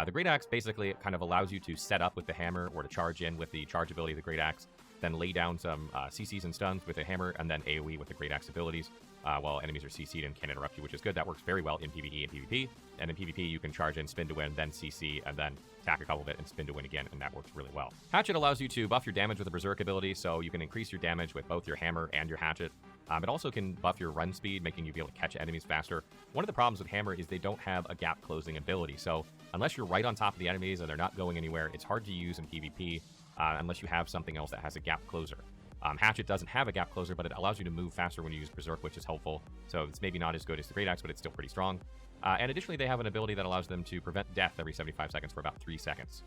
The Great Axe basically kind of allows you to set up with the hammer or to charge in with the charge ability of the Great Axe, then lay down some CCs and stuns with the hammer, and then AoE with the Great Axe abilities. While enemies are CC'd and can interrupt you, which is good. That works very well in PvE and PvP. And in PvP, you can charge in, spin to win, then CC, and then attack a couple bit and spin to win again, and that works really well. Hatchet allows you to buff your damage with a Berserk ability, so you can increase your damage with both your hammer and your hatchet. It also can buff your run speed, making you be able to catch enemies faster. One of the problems with hammer is they don't have a gap closing ability, so unless you're right on top of the enemies and they're not going anywhere, it's hard to use in PvP unless you have something else that has a gap closer. Hatchet doesn't have a gap closer, but it allows you to move faster when you use Berserk, which is helpful. So it's maybe not as good as the Great Axe, but it's still pretty strong. And additionally, they have an ability that allows them to prevent death every 75 seconds for about 3 seconds.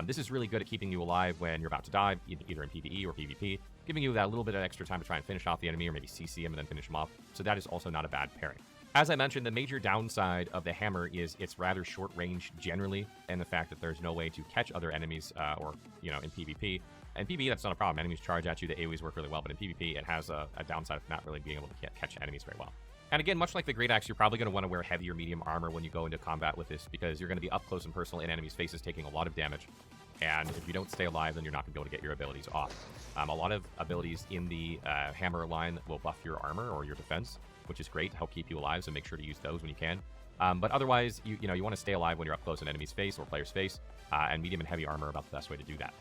This is really good at keeping you alive when you're about to die, either in PvE or PvP, giving you that little bit of extra time to try and finish off the enemy or maybe CC him and then finish him off. So that is also not a bad pairing. As I mentioned, the major downside of the hammer is it's rather short range generally, and the fact that there's no way to catch other enemies or, in PvP. And PvE, that's not a problem. Enemies charge at you. The AoEs work really well. But in PvP, it has a downside of not really being able to catch enemies very well. And again, much like the Great Axe, you're probably going to want to wear heavy or medium armor when you go into combat with this, because you're going to be up close and personal in enemies' faces taking a lot of damage. And if you don't stay alive, then you're not going to be able to get your abilities off. A lot of abilities in the hammer line will buff your armor or your defense, which is great to help keep you alive, so make sure to use those when you can. But otherwise, you want to stay alive when you're up close in enemy's face or player's face, and medium and heavy armor are about the best way to do that.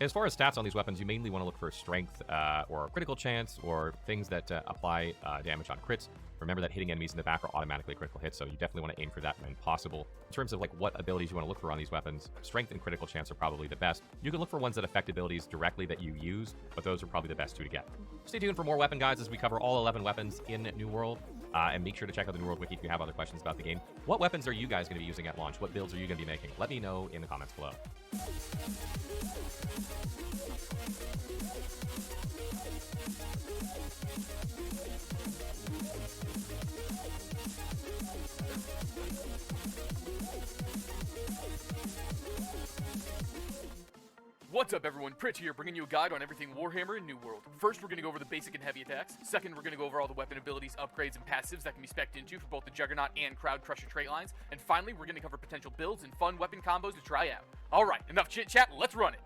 As far as stats on these weapons, you mainly want to look for strength or critical chance or things that apply damage on crits. Remember that hitting enemies in the back are automatically critical hits, so you definitely want to aim for that when possible. In terms of what abilities you want to look for on these weapons, strength and critical chance are probably the best. You can look for ones that affect abilities directly that you use, but those are probably the best two to get. Stay tuned for more weapon guides as we cover all 11 weapons in New World. And make sure to check out the New World Wiki if you have other questions about the game. What weapons are you guys going to be using at launch? What builds are you going to be making? Let me know in the comments below. What's up everyone, Pritch here, bringing you a guide on everything Warhammer in New World. First, we're going to go over the basic and heavy attacks. Second, we're going to go over all the weapon abilities, upgrades, and passives that can be spec'd into for both the Juggernaut and Crowd Crusher trait lines. And finally, we're going to cover potential builds and fun weapon combos to try out. Alright, enough chit chat, let's run it!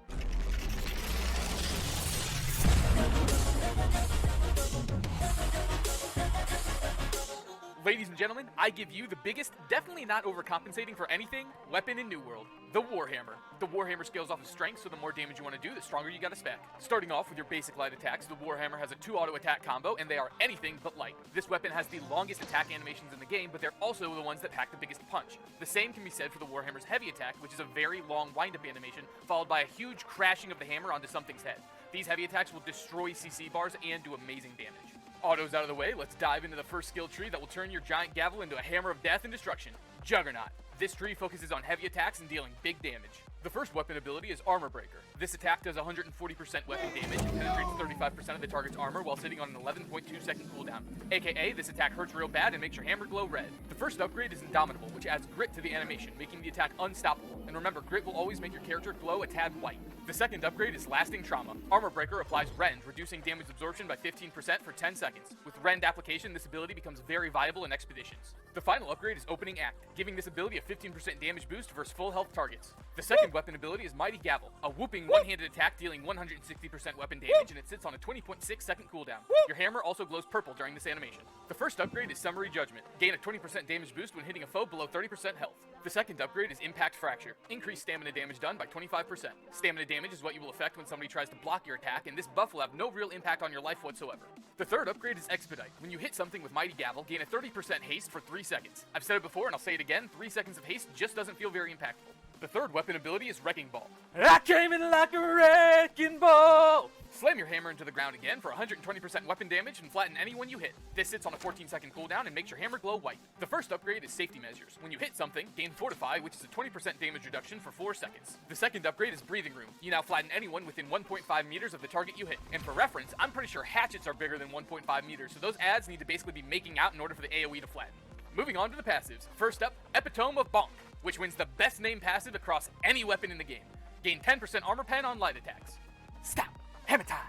Ladies and gentlemen, I give you the biggest, definitely not overcompensating for anything, weapon in New World, the Warhammer. The Warhammer scales off of strength, so the more damage you want to do, the stronger you gotta spec. Starting off with your basic light attacks, the Warhammer has a 2 auto attack combo, and they are anything but light. This weapon has the longest attack animations in the game, but they're also the ones that pack the biggest punch. The same can be said for the Warhammer's heavy attack, which is a very long wind-up animation, followed by a huge crashing of the hammer onto something's head. These heavy attacks will destroy CC bars and do amazing damage. Autos out of the way, let's dive into the first skill tree that will turn your giant gavel into a hammer of death and destruction, Juggernaut. This tree focuses on heavy attacks and dealing big damage. The first weapon ability is Armor Breaker. This attack does 140% weapon damage and penetrates 35% of the target's armor while sitting on an 11.2 second cooldown. AKA, this attack hurts real bad and makes your hammer glow red. The first upgrade is Indomitable, which adds grit to the animation, making the attack unstoppable. And remember, grit will always make your character glow a tad white. The second upgrade is Lasting Trauma. Armor Breaker applies Rend, reducing damage absorption by 15% for 10 seconds. With Rend application, this ability becomes very viable in expeditions. The final upgrade is Opening Act, giving this ability a 15% damage boost versus full health targets. The second second weapon ability is Mighty Gavel, a whooping one-handed attack dealing 160% weapon damage, and it sits on a 20.6 second cooldown. Your hammer also glows purple during this animation. The first upgrade is Summary Judgment. Gain a 20% damage boost when hitting a foe below 30% health. The second upgrade is Impact Fracture. Increase stamina damage done by 25%. Stamina damage is what you will affect when somebody tries to block your attack, and this buff will have no real impact on your life whatsoever. The third upgrade is Expedite. When you hit something with Mighty Gavel, gain a 30% haste for 3 seconds. I've said it before and I'll say it again, 3 seconds of haste just doesn't feel very impactful. The third weapon ability is Wrecking Ball. I came in like a wrecking ball! Slam your hammer into the ground again for 120% weapon damage and flatten anyone you hit. This sits on a 14-second cooldown and makes your hammer glow white. The first upgrade is Safety Measures. When you hit something, gain Fortify, which is a 20% damage reduction for 4 seconds. The second upgrade is Breathing Room. You now flatten anyone within 1.5 meters of the target you hit. And for reference, I'm pretty sure hatchets are bigger than 1.5 meters, so those adds need to basically be making out in order for the AoE to flatten. Moving on to the passives. First up, Epitome of Bonk, which wins the best named passive across any weapon in the game. Gain 10% armor pen on light attacks. Stop. Hammer time.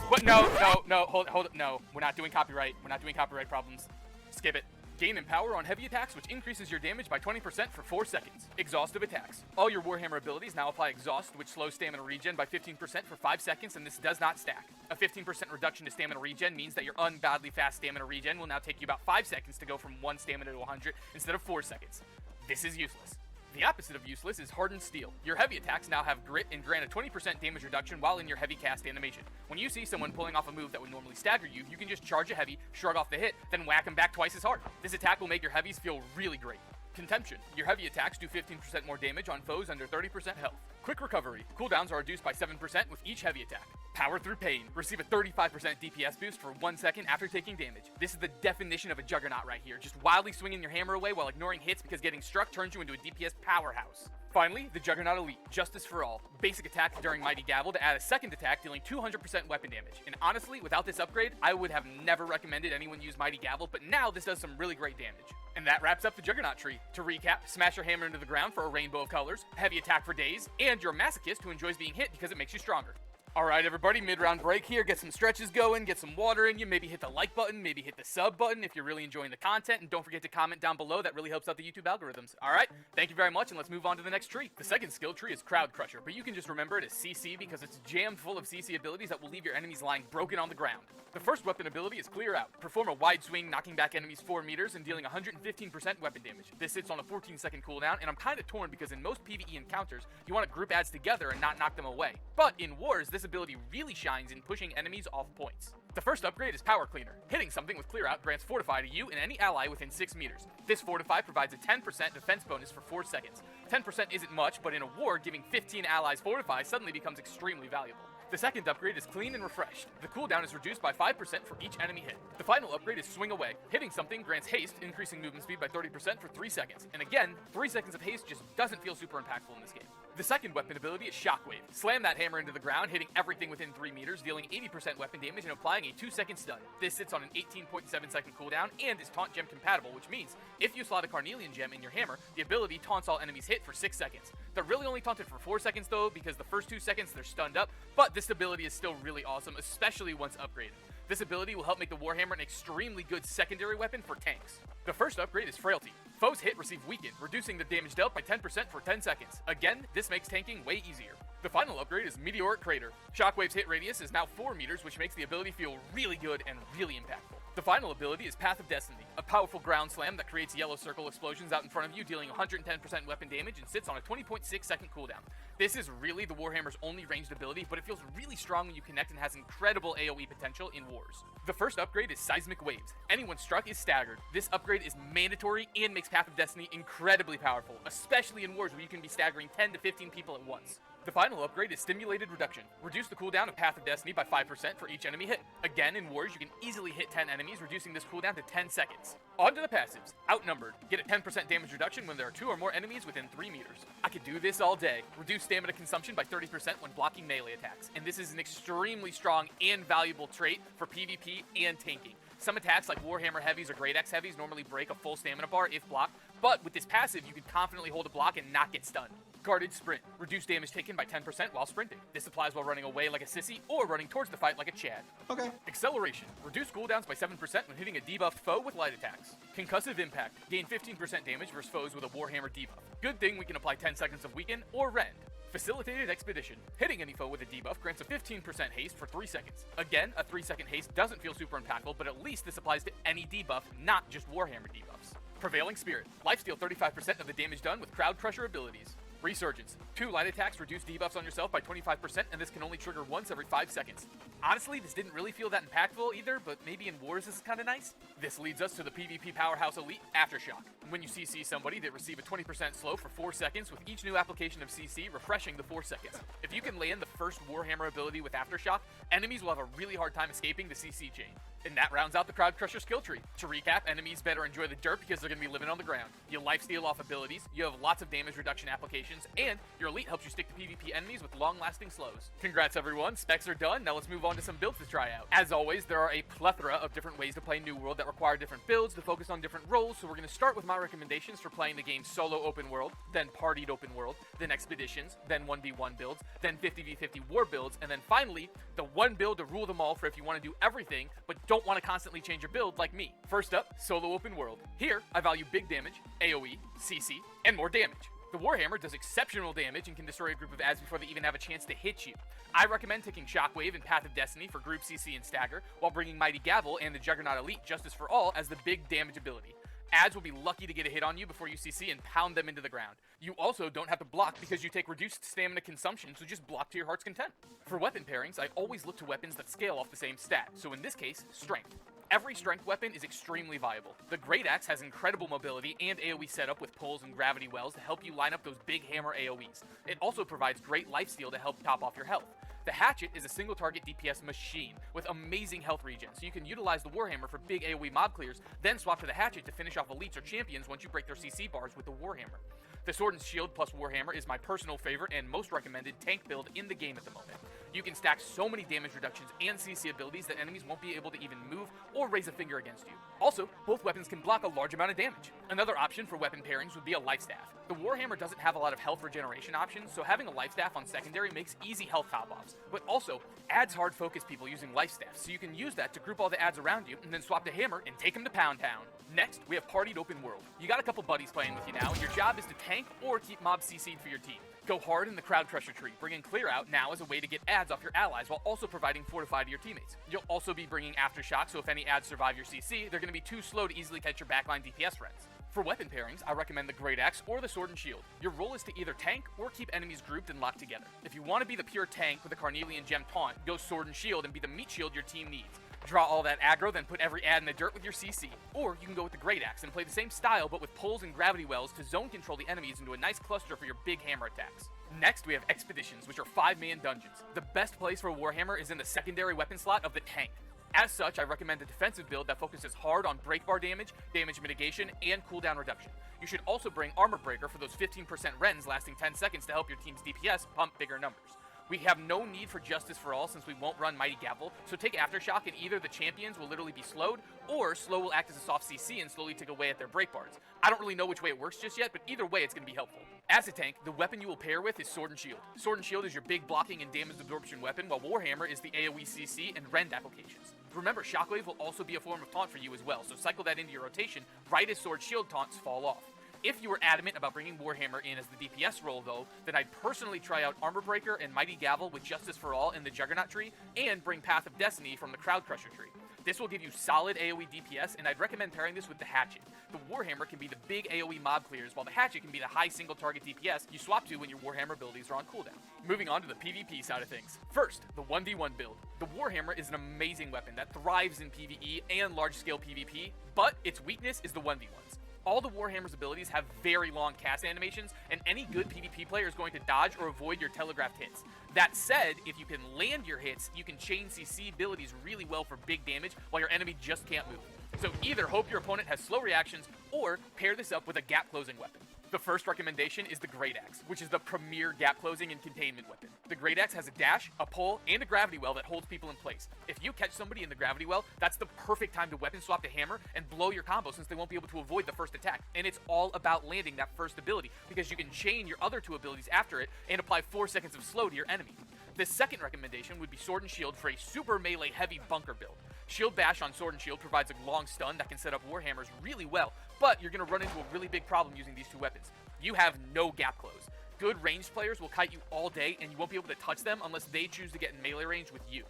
What? No, hold it. No, we're not doing copyright. We're not doing copyright problems. Skip it. Gain Empower on heavy attacks, which increases your damage by 20% for 4 seconds. Exhaustive attacks. All your Warhammer abilities now apply Exhaust, which slows stamina regen by 15% for 5 seconds, and this does not stack. A 15% reduction to stamina regen means that your ungodly fast stamina regen will now take you about 5 seconds to go from 1 stamina to 100 instead of 4 seconds. This is useless. The opposite of useless is Hardened Steel. Your heavy attacks now have Grit and grant a 20% damage reduction while in your heavy cast animation. When you see someone pulling off a move that would normally stagger you, you can just charge a heavy, shrug off the hit, then whack him back twice as hard. This attack will make your heavies feel really great. Contemption. Your heavy attacks do 15% more damage on foes under 30% health. Quick Recovery. Cooldowns are reduced by 7% with each heavy attack. Power Through Pain. Receive a 35% DPS boost for 1 second after taking damage. This is the definition of a juggernaut right here. Just wildly swinging your hammer away while ignoring hits because getting struck turns you into a DPS powerhouse. Finally, the Juggernaut Elite, Justice for All. Basic attack during Mighty Gavel to add a second attack dealing 200% weapon damage. And honestly, without this upgrade, I would have never recommended anyone use Mighty Gavel, but now this does some really great damage. And that wraps up the Juggernaut tree. To recap, smash your hammer into the ground for a rainbow of colors, heavy attack for days, and you're a masochist who enjoys being hit because it makes you stronger. Alright everybody, mid-round break here, get some stretches going, get some water in you, maybe hit the like button, maybe hit the sub button if you're really enjoying the content, and don't forget to comment down below, that really helps out the YouTube algorithms. Alright, thank you very much, and let's move on to the next tree. The second skill tree is Crowd Crusher, but you can just remember it as CC because it's jammed full of CC abilities that will leave your enemies lying broken on the ground. The first weapon ability is Clear Out. Perform a wide swing, knocking back enemies 4 meters and dealing 115% weapon damage. This sits on a 14-second cooldown, and I'm kinda torn because in most PvE encounters, you want to group adds together and not knock them away. But in wars, this ability really shines in pushing enemies off points. The first upgrade is Power Cleaner. Hitting something with Clear Out grants Fortify to you and any ally within 6 meters. This Fortify provides a 10% defense bonus for 4 seconds. 10% isn't much, but in a war, giving 15 allies Fortify suddenly becomes extremely valuable. The second upgrade is Clean and Refreshed. The cooldown is reduced by 5% for each enemy hit. The final upgrade is Swing Away. Hitting something grants haste, increasing movement speed by 30% for 3 seconds. And again, 3 seconds of haste just doesn't feel super impactful in this game. The second weapon ability is Shockwave. Slam that hammer into the ground, hitting everything within 3 meters, dealing 80% weapon damage and applying a 2-second stun. This sits on an 18.7 second cooldown and is Taunt Gem compatible, which means if you slot a Carnelian Gem in your hammer, the ability taunts all enemies hit for 6 seconds. They're really only taunted for 4 seconds though, because the first 2 seconds they're stunned up, but this ability is still really awesome, especially once upgraded. This ability will help make the Warhammer an extremely good secondary weapon for tanks. The first upgrade is Frailty. Foes hit receive Weaken, reducing the damage dealt by 10% for 10 seconds. Again, this makes tanking way easier. The final upgrade is Meteoric Crater. Shockwave's hit radius is now 4 meters, which makes the ability feel really good and really impactful. The final ability is Path of Destiny, a powerful ground slam that creates yellow circle explosions out in front of you, dealing 110% weapon damage and sits on a 20.6 second cooldown. This is really the Warhammer's only ranged ability, but it feels really strong when you connect and has incredible AoE potential in wars. The first upgrade is Seismic Waves. Anyone struck is staggered. This upgrade is mandatory and makes Path of Destiny incredibly powerful, especially in wars where you can be staggering 10 to 15 people at once. The final upgrade is Stimulated Reduction. Reduce the cooldown of Path of Destiny by 5% for each enemy hit. Again, in wars, you can easily hit 10 enemies, reducing this cooldown to 10 seconds. On to the passives. Outnumbered. Get a 10% damage reduction when there are 2 or more enemies within 3 meters. I could do this all day. Reduce stamina consumption by 30% when blocking melee attacks. And this is an extremely strong and valuable trait for PvP and tanking. Some attacks like Warhammer Heavies or Great Axe Heavies normally break a full stamina bar if blocked, but with this passive you can confidently hold a block and not get stunned. Guarded Sprint. Reduce damage taken by 10% while sprinting. This applies while running away like a sissy or running towards the fight like a Chad. Okay. Acceleration. Reduce cooldowns by 7% when hitting a debuffed foe with light attacks. Concussive Impact. Gain 15% damage versus foes with a Warhammer debuff. Good thing we can apply 10 seconds of Weaken or Rend. Facilitated Expedition. Hitting any foe with a debuff grants a 15% haste for 3 seconds. Again, a 3-second haste doesn't feel super impactful, but at least this applies to any debuff, not just Warhammer debuffs. Prevailing Spirit. Lifesteal 35% of the damage done with Crowd Crusher abilities. Resurgence. 2 light attacks reduce debuffs on yourself by 25%, and this can only trigger once every 5 seconds. Honestly, this didn't really feel that impactful either, but maybe in Wars this is kinda nice. This leads us to the PvP Powerhouse Elite, Aftershock. When you CC somebody, they receive a 20% slow for 4 seconds, with each new application of CC refreshing the 4 seconds. If you can land the first Warhammer ability with Aftershock, enemies will have a really hard time escaping the CC chain. And that rounds out the Crowd Crusher skill tree. To recap, enemies better enjoy the dirt because they're going to be living on the ground. You lifesteal off abilities, you have lots of damage reduction applications, and your elite helps you stick to PvP enemies with long-lasting slows. Congrats everyone, specs are done, now let's move on to some builds to try out. As always, there are a plethora of different ways to play New World that require different builds to focus on different roles, so we're going to start with my recommendations for playing the game solo open world, then partied open world, then expeditions, then 1v1 builds, then 50v50 war builds, and then finally, the one build to rule them all for if you want to do everything, but don't want to constantly change your build like me. First up, solo open world. Here, I value big damage, AoE, CC, and more damage. The Warhammer does exceptional damage and can destroy a group of adds before they even have a chance to hit you. I recommend taking Shockwave and Path of Destiny for group CC and stagger, while bringing Mighty Gavel and the Juggernaut Elite Justice for All as the big damage ability. Adds will be lucky to get a hit on you before you CC and pound them into the ground. You also don't have to block because you take reduced stamina consumption, so just block to your heart's content. For weapon pairings, I always look to weapons that scale off the same stat, so in this case, strength. Every strength weapon is extremely viable. The Great Axe has incredible mobility and AoE setup with pulls and gravity wells to help you line up those big hammer AoEs. It also provides great lifesteal to help top off your health. The Hatchet is a single target DPS machine with amazing health regen, so you can utilize the Warhammer for big AoE mob clears, then swap to the Hatchet to finish off elites or champions once you break their CC bars with the Warhammer. The Sword and Shield plus Warhammer is my personal favorite and most recommended tank build in the game at the moment. You can stack so many damage reductions and CC abilities that enemies won't be able to even move or raise a finger against you. Also, both weapons can block a large amount of damage. Another option for weapon pairings would be a Life Staff. The Warhammer doesn't have a lot of health regeneration options, so having a Life Staff on secondary makes easy health top-offs. But also, adds hard focus people using Life Staff, so you can use that to group all the adds around you and then swap to Hammer and take them to Pound Town. Next, we have Partied Open World. You got a couple buddies playing with you now, and your job is to tank or keep mobs CC'd for your team. Go hard in the Crowd Crusher tree, bringing Clear Out now as a way to get adds off your allies while also providing Fortify to your teammates. You'll also be bringing Aftershock, so if any adds survive your CC, they're going to be too slow to easily catch your backline DPS friends. For weapon pairings, I recommend the Great Axe or the Sword and Shield. Your role is to either tank or keep enemies grouped and locked together. If you want to be the pure tank with a Carnelian Gem Taunt, go Sword and Shield and be the meat shield your team needs. Draw all that aggro, then put every ad in the dirt with your CC. Or you can go with the Great Axe and play the same style but with pulls and gravity wells to zone control the enemies into a nice cluster for your big hammer attacks. Next, we have Expeditions, which are 5-man dungeons. The best place for Warhammer is in the secondary weapon slot of the tank. As such, I recommend a defensive build that focuses hard on break bar damage, damage mitigation, and cooldown reduction. You should also bring Armor Breaker for those 15% rends lasting 10 seconds to help your team's DPS pump bigger numbers. We have no need for Justice for All since we won't run Mighty Gavel, so take Aftershock and either the champions will literally be slowed, or slow will act as a soft CC and slowly tick away at their break bars. I don't really know which way it works just yet, but either way it's going to be helpful. As a tank, the weapon you will pair with is Sword and Shield. Sword and Shield is your big blocking and damage absorption weapon, while Warhammer is the AoE CC and rend applications. Remember, Shockwave will also be a form of taunt for you as well, so cycle that into your rotation right as Sword Shield taunts fall off. If you were adamant about bringing Warhammer in as the DPS role, though, then I'd personally try out Armor Breaker and Mighty Gavel with Justice for All in the Juggernaut tree, and bring Path of Destiny from the Crowd Crusher tree. This will give you solid AoE DPS, and I'd recommend pairing this with the Hatchet. The Warhammer can be the big AoE mob clears, while the Hatchet can be the high single target DPS you swap to when your Warhammer abilities are on cooldown. Moving on to the PvP side of things. First, the 1v1 build. The Warhammer is an amazing weapon that thrives in PvE and large-scale PvP, but its weakness is the 1v1s. All the Warhammer's abilities have very long cast animations, and any good PvP player is going to dodge or avoid your telegraphed hits. That said, if you can land your hits, you can chain CC abilities really well for big damage while your enemy just can't move. So either hope your opponent has slow reactions, or pair this up with a gap closing weapon. The first recommendation is the Great Axe, which is the premier gap closing and containment weapon. The Great Axe has a dash, a pull, and a gravity well that holds people in place. If you catch somebody in the gravity well, that's the perfect time to weapon swap the hammer and blow your combo since they won't be able to avoid the first attack. And it's all about landing that first ability because you can chain your other 2 abilities after it and apply 4 seconds of slow to your enemy. The second recommendation would be Sword and Shield for a super melee heavy bunker build. Shield Bash on Sword and Shield provides a long stun that can set up Warhammers really well, but you're going to run into a really big problem using these 2 weapons. You have no gap close. Good ranged players will kite you all day and you won't be able to touch them unless they choose to get in melee range with you.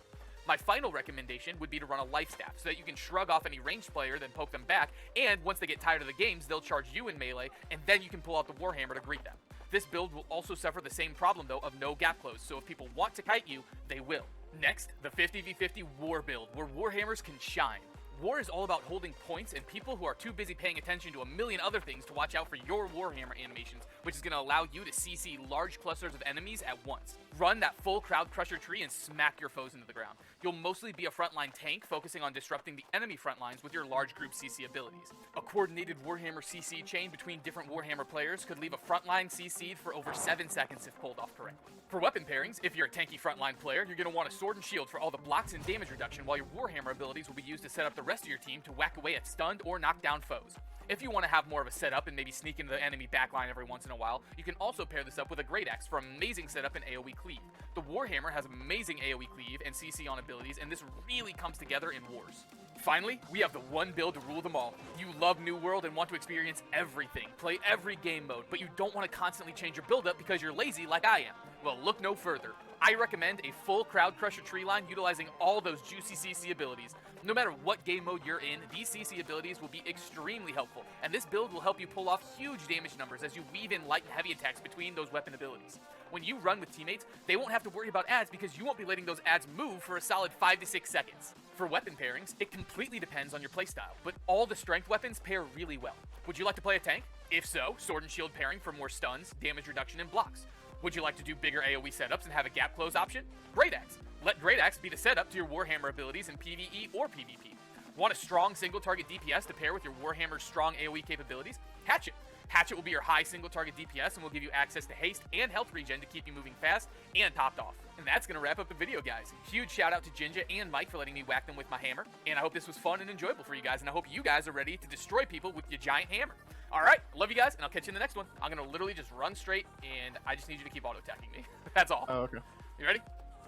My final recommendation would be to run a life staff so that you can shrug off any ranged player, then poke them back, and once they get tired of the games, they'll charge you in melee, and then you can pull out the Warhammer to greet them. This build will also suffer the same problem though of no gap close, so if people want to kite you, they will. Next, the 50v50 War build, where Warhammers can shine. War is all about holding points and people who are too busy paying attention to a million other things to watch out for your Warhammer animations, which is going to allow you to CC large clusters of enemies at once. Run that full crowd crusher tree and smack your foes into the ground. You'll mostly be a frontline tank focusing on disrupting the enemy front lines with your large group CC abilities. A coordinated Warhammer CC chain between different Warhammer players could leave a frontline CC'd for over 7 seconds if pulled off correctly. For weapon pairings, if you're a tanky frontline player, you're going to want a Sword and Shield for all the blocks and damage reduction, while your Warhammer abilities will be used to set up the rest of your team to whack away at stunned or knocked down foes. If you want to have more of a setup and maybe sneak into the enemy backline every once in a while, you can also pair this up with a Great Axe for amazing setup and AoE cleave. The Warhammer has amazing AoE cleave and CC on abilities, and this really comes together in Wars. Finally, we have the one build to rule them all. You love New World and want to experience everything, play every game mode, but you don't want to constantly change your build up because you're lazy like I am. Well, look no further. I recommend a full Crowd Crusher tree line utilizing all those juicy CC abilities. No matter what game mode you're in, these CC abilities will be extremely helpful, and this build will help you pull off huge damage numbers as you weave in light and heavy attacks between those weapon abilities. When you run with teammates, they won't have to worry about adds because you won't be letting those adds move for a solid 5 to 6 seconds. For weapon pairings, it completely depends on your playstyle, but all the strength weapons pair really well. Would you like to play a tank? If so, Sword and Shield pairing for more stuns, damage reduction, and blocks. Would you like to do bigger AoE setups and have a gap close option? Great Axe. Let Great Axe be the setup to your Warhammer abilities in PvE or PvP. Want a strong single target DPS to pair with your Warhammer's strong AoE capabilities? Hatchet. Hatchet will be your high single target DPS and will give you access to haste and health regen to keep you moving fast and topped off. And that's going to wrap up the video, guys. Huge shout out to Jinja and Mike for letting me whack them with my hammer. And I hope this was fun and enjoyable for you guys, and I hope you guys are ready to destroy people with your giant hammer. Alright, love you guys, and I'll catch you in the next one. I'm going to literally just run straight, and I just need you to keep auto-attacking me. That's all. Oh, okay. You ready?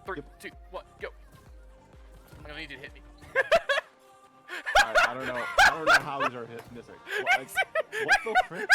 3, 2, 1, go. I'm going to need you to hit me. I don't know how these are missing. What the frick?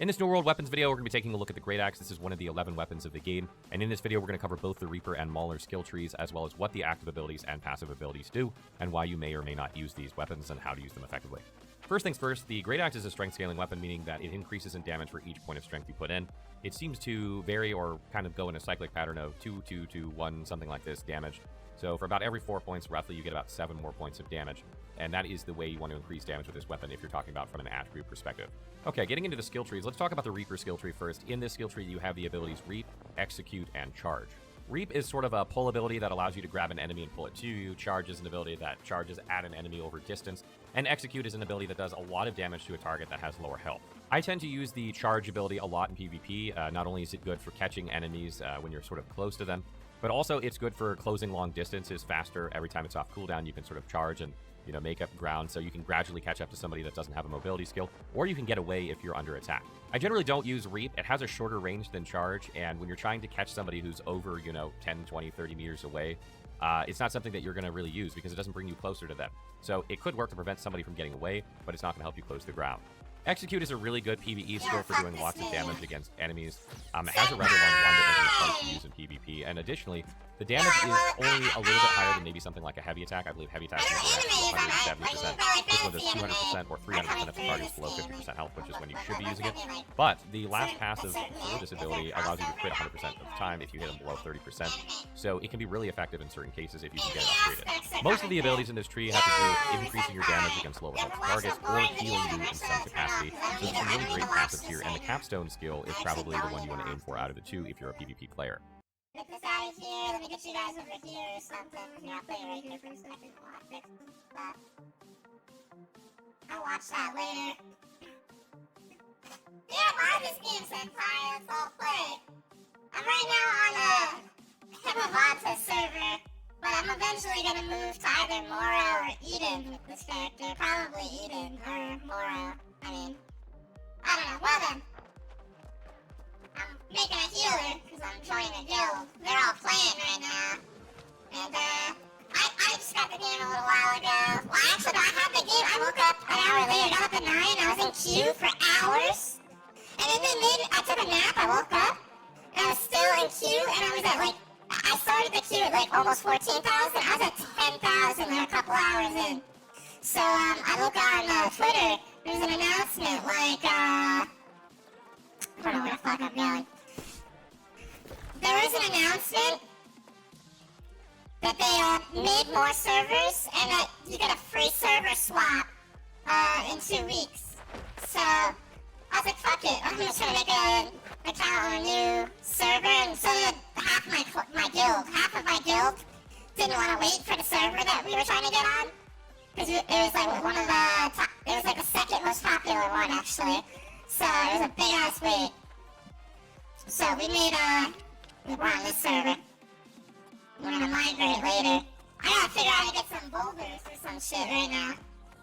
In this New World weapons video, we're going to be taking a look at the Great Axe. This is one of the 11 weapons of the game, and in this video, we're going to cover both the Reaper and Mauler skill trees, as well as what the active abilities and passive abilities do, and why you may or may not use these weapons and how to use them effectively. First things first, the Great Axe is a strength scaling weapon, meaning that it increases in damage for each point of strength you put in. It seems to vary or kind of go in a cyclic pattern of 2, 2, 2, 1, something like this damage. So for about every 4 points, roughly, you get about 7 more points of damage. And that is the way you want to increase damage with this weapon if you're talking about from an attribute perspective. Okay, getting into the skill trees, let's talk about the Reaper skill tree first. In this skill tree, you have the abilities Reap, Execute, and Charge. Reap is sort of a pull ability that allows you to grab an enemy and pull it to you. Charge is an ability that charges at an enemy over distance. And Execute is an ability that does a lot of damage to a target that has lower health. I tend to use the Charge ability a lot in PvP. Not only is it good for catching enemies when you're sort of close to them, but also it's good for closing long distances faster. Every time it's off cooldown, you can sort of charge and make up ground, so you can gradually catch up to somebody that doesn't have a mobility skill, or you can get away if you're under attack. I generally don't use Reap. It has a shorter range than Charge, and when you're trying to catch somebody who's over, 10, 20, 30 meters away, it's not something that you're going to really use because it doesn't bring you closer to them. So it could work to prevent somebody from getting away, but it's not going to help you close the ground. Execute is a really good PvE skill for doing lots of damage against enemies. It has a rather long run that doesn't look fun to use in PvP, and additionally, the damage is only a little bit higher than maybe something like a heavy attack. I believe heavy attack is around 170%. This one does 200% or 300% if the target is below 50% health, which is when you should be using it. But the last passive for this ability allows you to crit 100% of the time if you hit them below 30%. So it can be really effective in certain cases if you can get it upgraded. Most of the abilities in this tree have to do with increasing your damage against lower health targets or healing you in some capacity. So there's some really great passives here, and the capstone skill is probably the one you want to aim for out of the two if you're a PvP player. Get this out of here, let me get you guys over here or something. Here, I'll play it right here for a second. I'll watch that later. Yeah, buy this game, Senpai. Let's all play. I'm right now on a Himavata server, but I'm eventually gonna move to either Moro or Eden with this character. Probably Eden or Moro. I mean, I don't know. Well then. I'm making a healer because I'm joining a guild. They're all playing right now. And, I just got the game a little while ago. Well, actually, I had the game. I woke up an hour later, got up at 9. I was in queue for hours. And then I took a nap. I woke up. And I was still in queue. And I was at, like, I started the queue at, like, almost 14,000. I was at 10,000 a couple hours in. So, I look on Twitter. There's an announcement, like, I don't know where the fuck I'm going. There was an announcement that they made more servers and that you get a free server swap in 2 weeks. So I was like, fuck it, I'm just gonna make an account on a new server. And so did half of my guild didn't want to wait for the server that we were trying to get on, because it was like one of the top, it was like the second most popular one actually. So it was a big ass wait. So we made we're on this server. We're gonna migrate later. I gotta figure out how to get some boulders or some shit right now.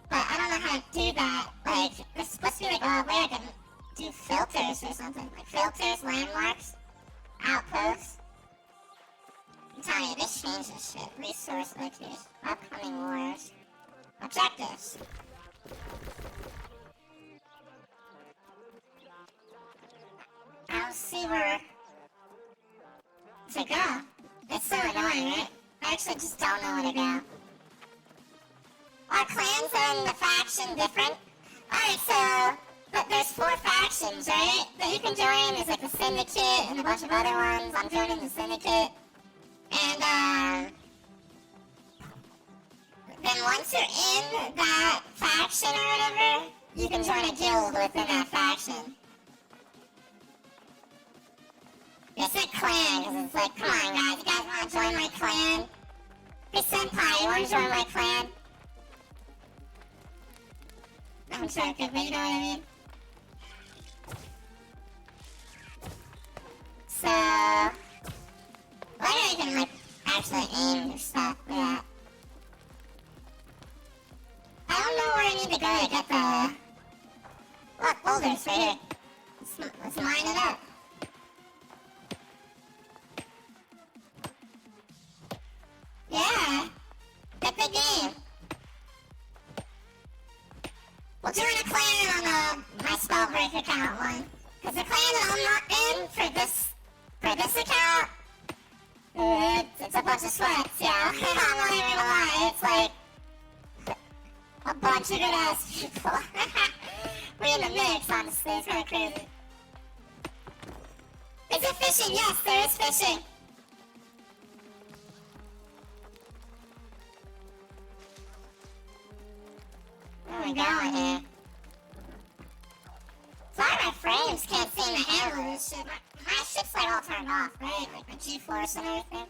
But I don't know how to do that. Like, there's supposed to be like a way I can do filters or something. Like filters, landmarks, outposts. I'm telling you, this changes shit. Resource location, upcoming wars, objectives. I don't see where to go. It's so annoying, right? I actually just don't know where to go. Are clans and the faction different? Alright, so there's 4 factions, right? That you can join. There's like the Syndicate and a bunch of other ones. I'm joining the Syndicate. And then once you're in that faction or whatever, you can join a guild within that faction. It's a clan, because it's like, come on guys, you guys want to join my clan? Hey Senpai, you want to join my clan? I'm joking, but you know what I mean? So, why don't you can like actually aim your stuff? Look at that. I don't know where I need to go to get the... Look, boulders right here. Let's mine it up. Yeah, get the game. We'll join a clan on my Spellbreak account one. Because the clan that I'm not in for this account, it's a bunch of sweats, yeah. I'm not even gonna lie, it's like a bunch of good ass people. We're in the mix, honestly, it's kinda crazy. Is it fishing? Yes, there is fishing. Where are we going here? Sorry, my frames can't seem to handle this shit. My shit's like all turned off, right? Like my G-Force and everything.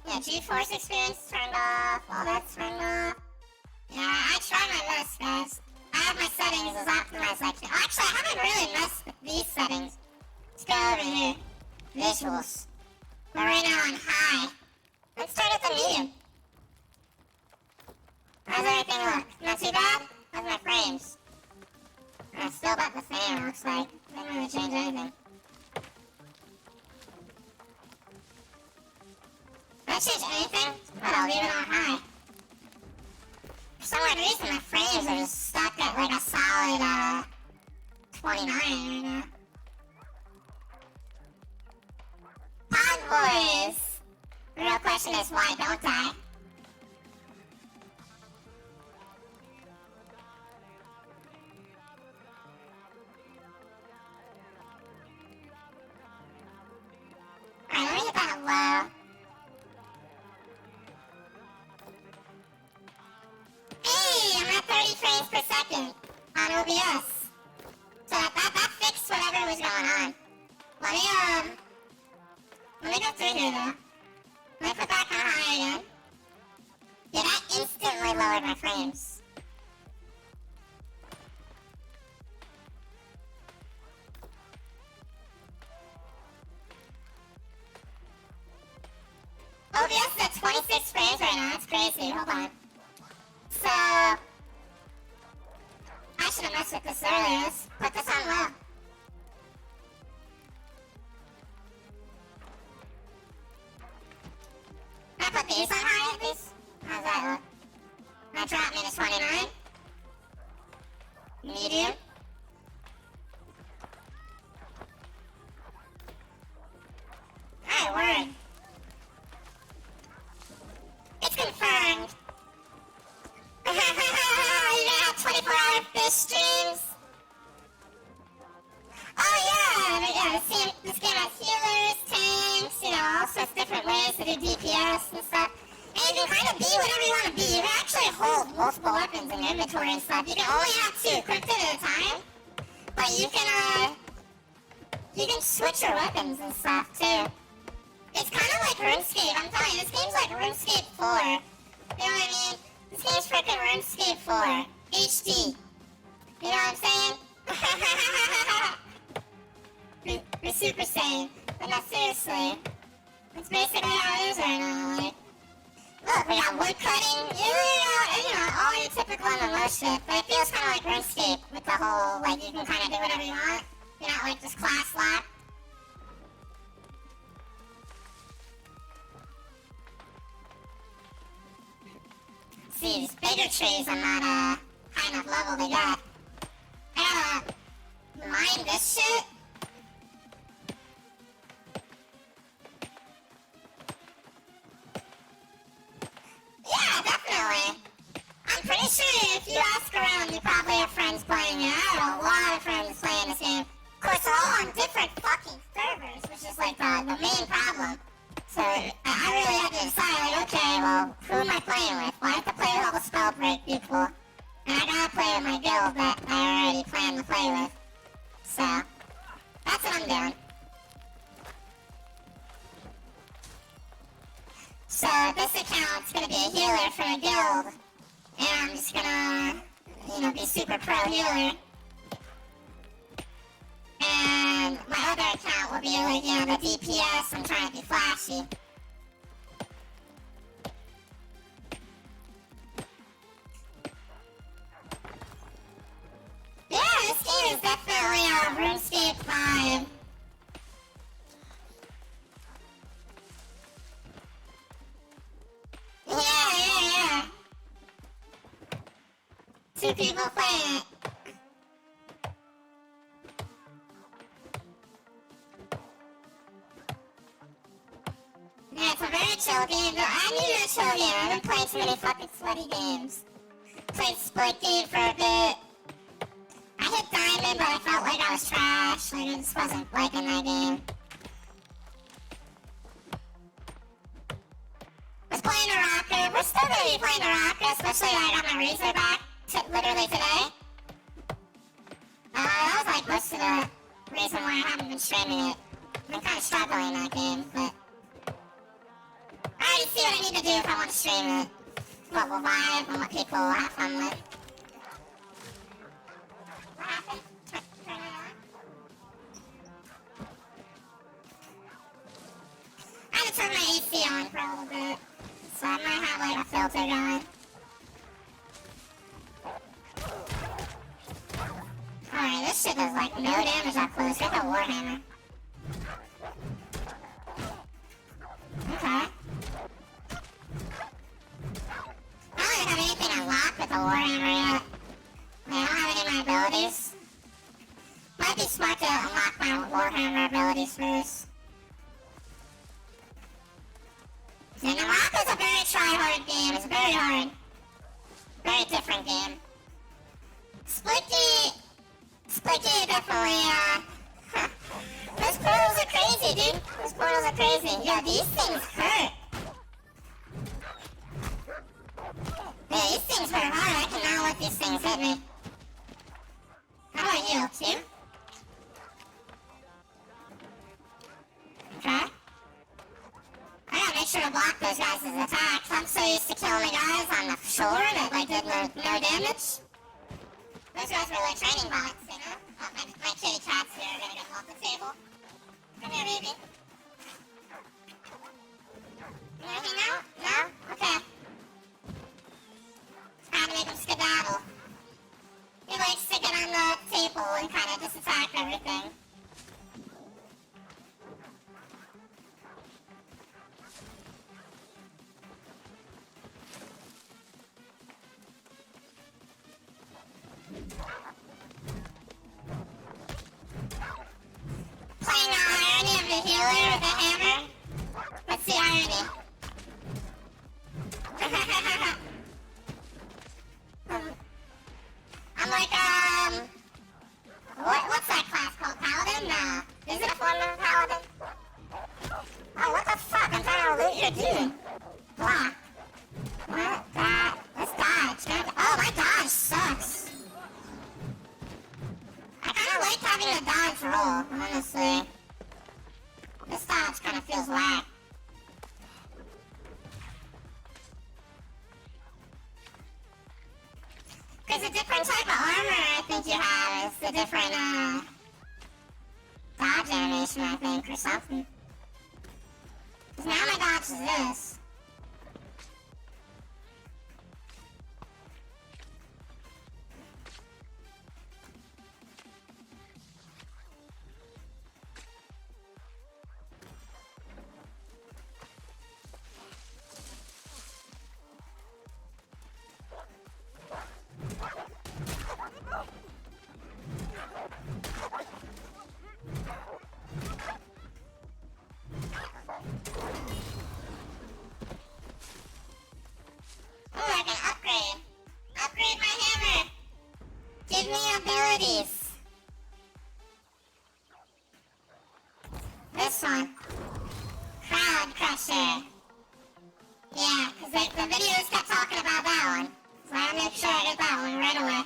Yeah, G-Force experience is turned off, all that's turned off. Yeah, I try my best, guys. I have my settings as optimized like that. Actually, I haven't really messed with these settings. Let's go over here. Visuals. We're right now on high. Let's start at the medium. How's everything look? Not too bad? How's my frames? Still about the same, it looks like. Didn't really change anything. Did I change anything? But I'll leave it on high. For some weird reason, my frames are just stuck at like a solid 29 right now. Pod Boys! The real question is, why don't I? Alright, let me get that low. Hey, I'm at 30 frames per second on OBS. So that fixed whatever was going on. Let me go through here though. Let me put that kind of high again. Yeah, that instantly lowered my frames. OBS is at 26 frames right now. That's crazy. Hold on. So, I should have messed with this earlier. Let's put this on low. Can I put these on high at least? How's that look? Can I drop me to 29? Medium. Alright, word. It's confirmed. You're gonna have 24-hour fish streams? Oh yeah, this game has healers, tanks, you know, all sorts of different ways to do DPS and stuff. And you can kind of be whatever you want to be. You can actually hold multiple weapons in your inventory and stuff. You can only have 2 equipped at a time, but you can switch your weapons and stuff too. It's kind of like RuneScape. I'm telling you, this game's like RuneScape 4. You know what I mean? This game's freaking RuneScape 4 HD. You know what I'm saying? We're Super Saiyan. But no, seriously. That's basically how it is right now. Like, look, we got wood cutting. You know, all your typical MMO shit. But it feels kind of like RuneScape with the whole, like, you can kind of do whatever you want. You're not like just class locked. See, these bigger trees I'm not high enough level to get. I gotta mine this shit. Yeah, definitely. I'm pretty sure if you ask around, you probably have friends playing it. I have a lot of friends playing this game. Of course, they're all on different fucking servers, which is like the main problem. So I really had to decide, like, okay, well, who am I playing with? Well, I have to play with all the Spellbreak people. And I gotta play with my guild that I already planned to play with. So, that's what I'm doing. So, this account's gonna be a healer for a guild. And I'm just gonna, you know, be super pro healer. And my other account will be like, you know, the DPS. I'm trying to be flashy. Yeah, this game is definitely a RuneScape vibe. Yeah. 2 people playing it. Yeah, it's a very chill game. I need a chill game. I've been playing too many fucking sweaty games. Played Splitgate for a bit. I hit Diamond, but I felt like I was trash. Like, I just wasn't liking that game. Was playing Naraka. We're still gonna be playing Naraka, especially like on my Razorback literally today. That was like most of the reason why I haven't been streaming it. I've been kind of struggling in that game, but I already see what I need to do if I want to stream it. What will vibe and what people will have fun with. What happened? Turn it on? I had to turn my AC on for a little bit, so I might have like a filter going. Alright, this shit does like no damage up close. Get the Warhammer. Okay. I don't even have anything unlocked with the Warhammer yet. Man, I don't And Morocco's a very try-hard game. It's very hard. Very different game. Splicky definitely, those portals are crazy, dude. Those portals are crazy. Yo, these things hurt. Yeah, these things hurt hard. I cannot let these things hit me. How about you, too? Okay. I gotta make sure to block those guys' attacks. I'm so used to killing the guys on the shore that, like, did no damage. Those guys were like training bots, you know? Oh, my kitty cats here are gonna get off the table. Come here, baby. You wanna hang out? No? Okay. It's time to make them skedaddle. He likes to get on the table and kind of just attack everything. Playing the irony of the healer with the hammer. What's the irony? I'm like, what's that class called? Paladin? Is it a form of Paladin? Oh, what the fuck? I'm trying to loot your dude. Block. What? That. Let's dodge. Oh, my dodge sucks. I kind of like having a dodge roll, honestly. This dodge kind of feels whack. Because a different type of armor I think you have is a different, dodge animation, I think, or something. Because now my dodge is this. Oh, I can upgrade. Upgrade my hammer. Give me abilities. This one. Crowd Crusher. Yeah, because the videos kept talking about that one. So I make sure I get that one right away.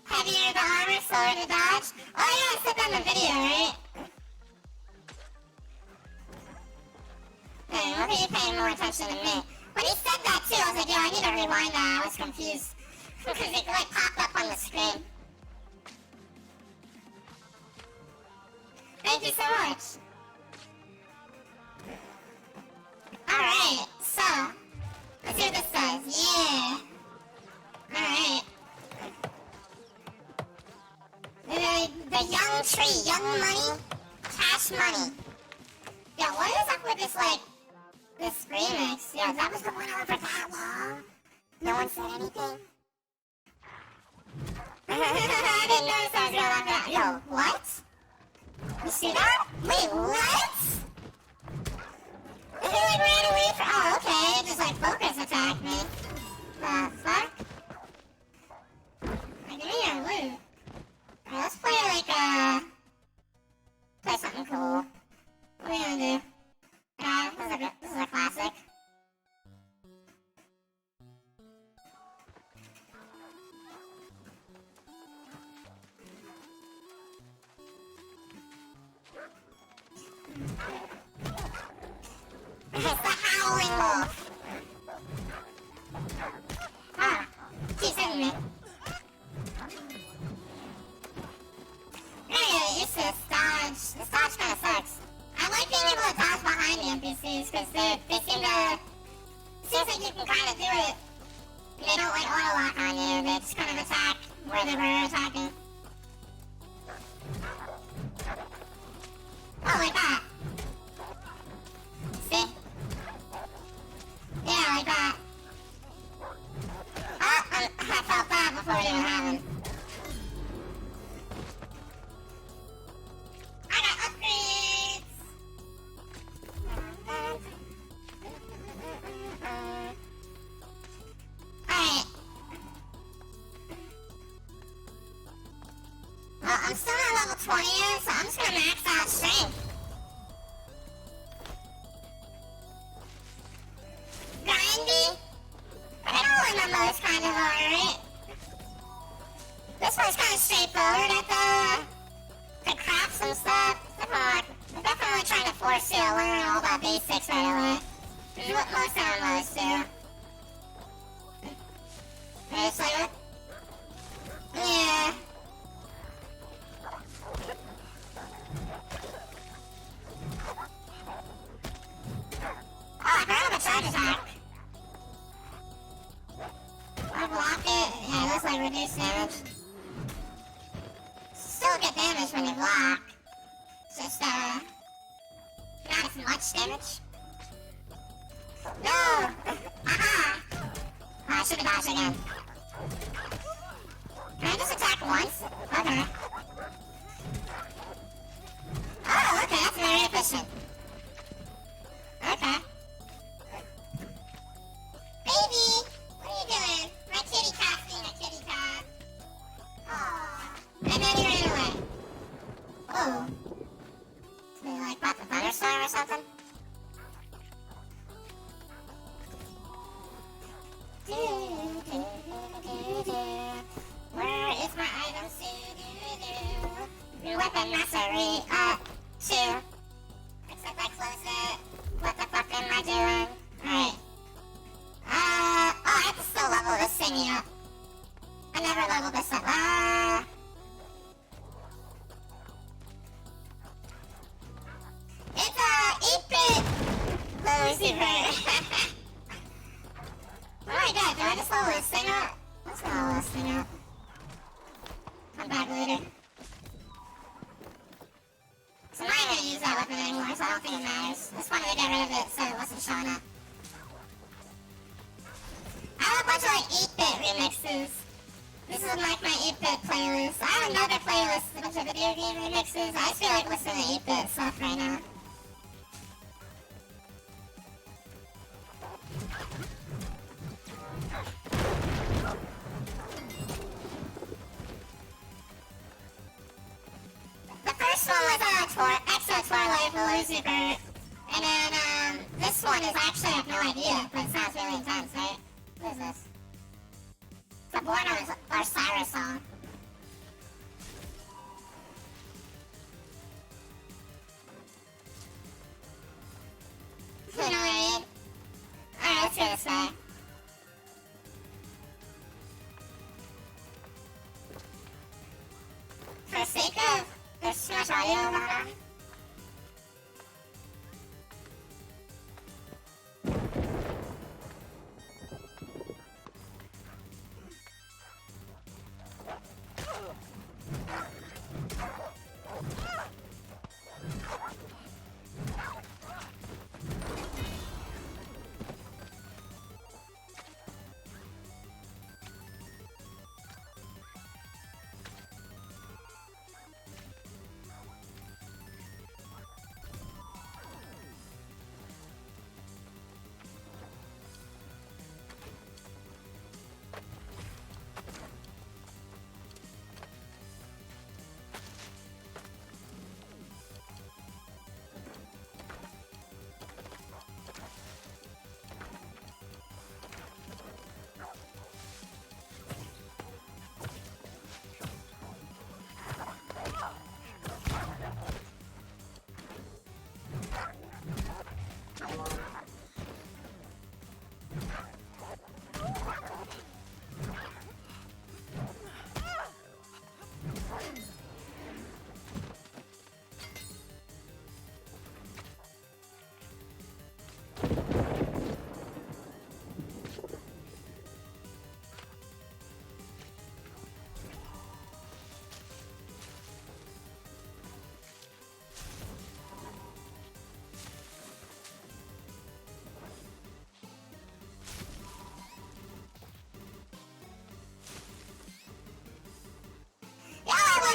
Heavier the armor, slower to dodge. Oh yeah, I said that in the video, right? Hey, look at you paying more attention than me. When he said that too, I was like, yo, I need to rewind that. I was confused. Because it like popped up on the screen. Thank you so much. Alright, so. Let's see what this says. Yeah. Alright. The young tree, young money, cash money. Yeah, what is up with this, like, this remix? Yeah, that was going on for that long. No one said anything. I didn't notice I was going on for that. Yo, what? You see that? Wait, what? He like ran away from. Oh, okay. It just like focus attacked me. The fuck? Give me your loot. Alright, let's play like play something cool. What are we gonna do? This is a classic. It's the Howling Wolf. Ah, keeps hitting me. I gotta get used to this dodge. This dodge kinda sucks. I like being able to dodge behind the NPCs because they seem to. Seems like you can kinda do it. They don't like auto lock on you, they just kind of attack where they were attacking. Oh, like that. See? Yeah, like that. Oh, I felt that before it even happened. I got I'm still not level 20 yet, so I'm just gonna max out strength. Grindy? But I don't remember this kind of alright. This one's kind of straightforward at the crafts and stuff. Definitely trying to force you to learn all the basics right away. Which is what most MMOs do. It's like, yeah. Oh, I forgot about charge attack. I block it. Yeah, it looks like reduced damage. Still get damage when you block. Just, not as much damage. No! Aha! Oh, I should've dodged again. Can I just attack once? Okay. Oh, okay, that's very efficient. Okay. Baby! What are you doing? My kitty cat's being a kitty cat. Aww. And then he ran away. Oh. Did he like pop a thunderstorm or something? Where is my item? New weapon mastery up 2. Except I closed it. What the fuck am I doing? Alright. Oh, I have to still level this thingy up. I never leveled this up. It's a 8-bit Lucifer. Oh my god, do I just level this thing up? Let's level this thing up. Come back later. So I'm not gonna use that weapon anymore, so I don't think it matters. Just wanted to get rid of it so it wasn't showing up. I have a bunch of like 8-bit remixes. This is like my 8-bit playlist. I have another playlist, a bunch of video game remixes. I just feel like listening to 8-bit stuff right now. The first one was Exo Twilight for Lucifer. And then this one is actually, I have no idea, but it sounds really intense, right? What is this? It's a Born Osiris song. You know what I mean? Alright, let's go this way. For the sake of, there's too much audio going on.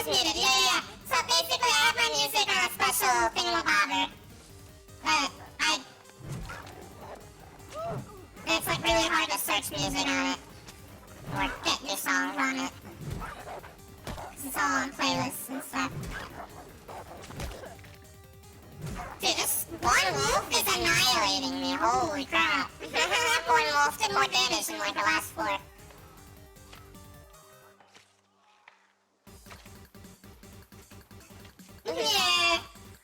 Muted. Yeah. So basically, I have my music on a special thingamabobber. But it's like really hard to search music on it. Or get new songs on it. 'Cause it's all on playlists and stuff. Holy crap. Gordon Wolf did more damage than like the last 4. Yeah.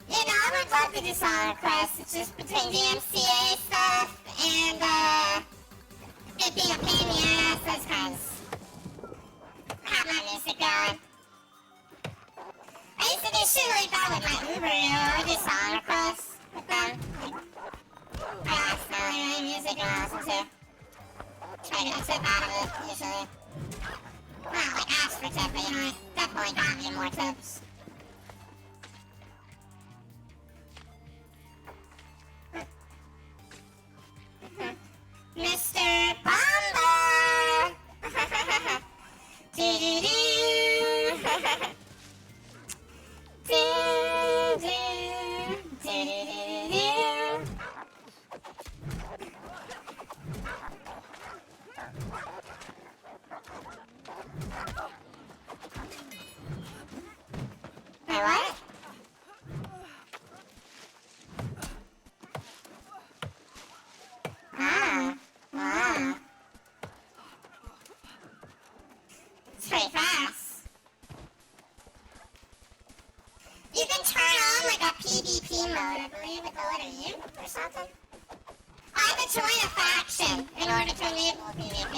You know, I would love to do Sonic Quest. It's just between DMCA stuff and, it being a pain in the ass, those kinds. Have my music going. I used to do shit like that with my Uber, you know, I do Sonic Quest with them. I accidentally really music and I listen to. Try to get a tip out of it, usually. Not like ask for tip, but you know, it definitely got me more tips. Mr. Bomber! Do-do-do! Do-do! Do-do-do-do! Wait, what? Ah, wow. It's pretty fast. You can turn on like a PvP mode, I believe, with the letter U or something. I have to join a faction in order to enable PvP.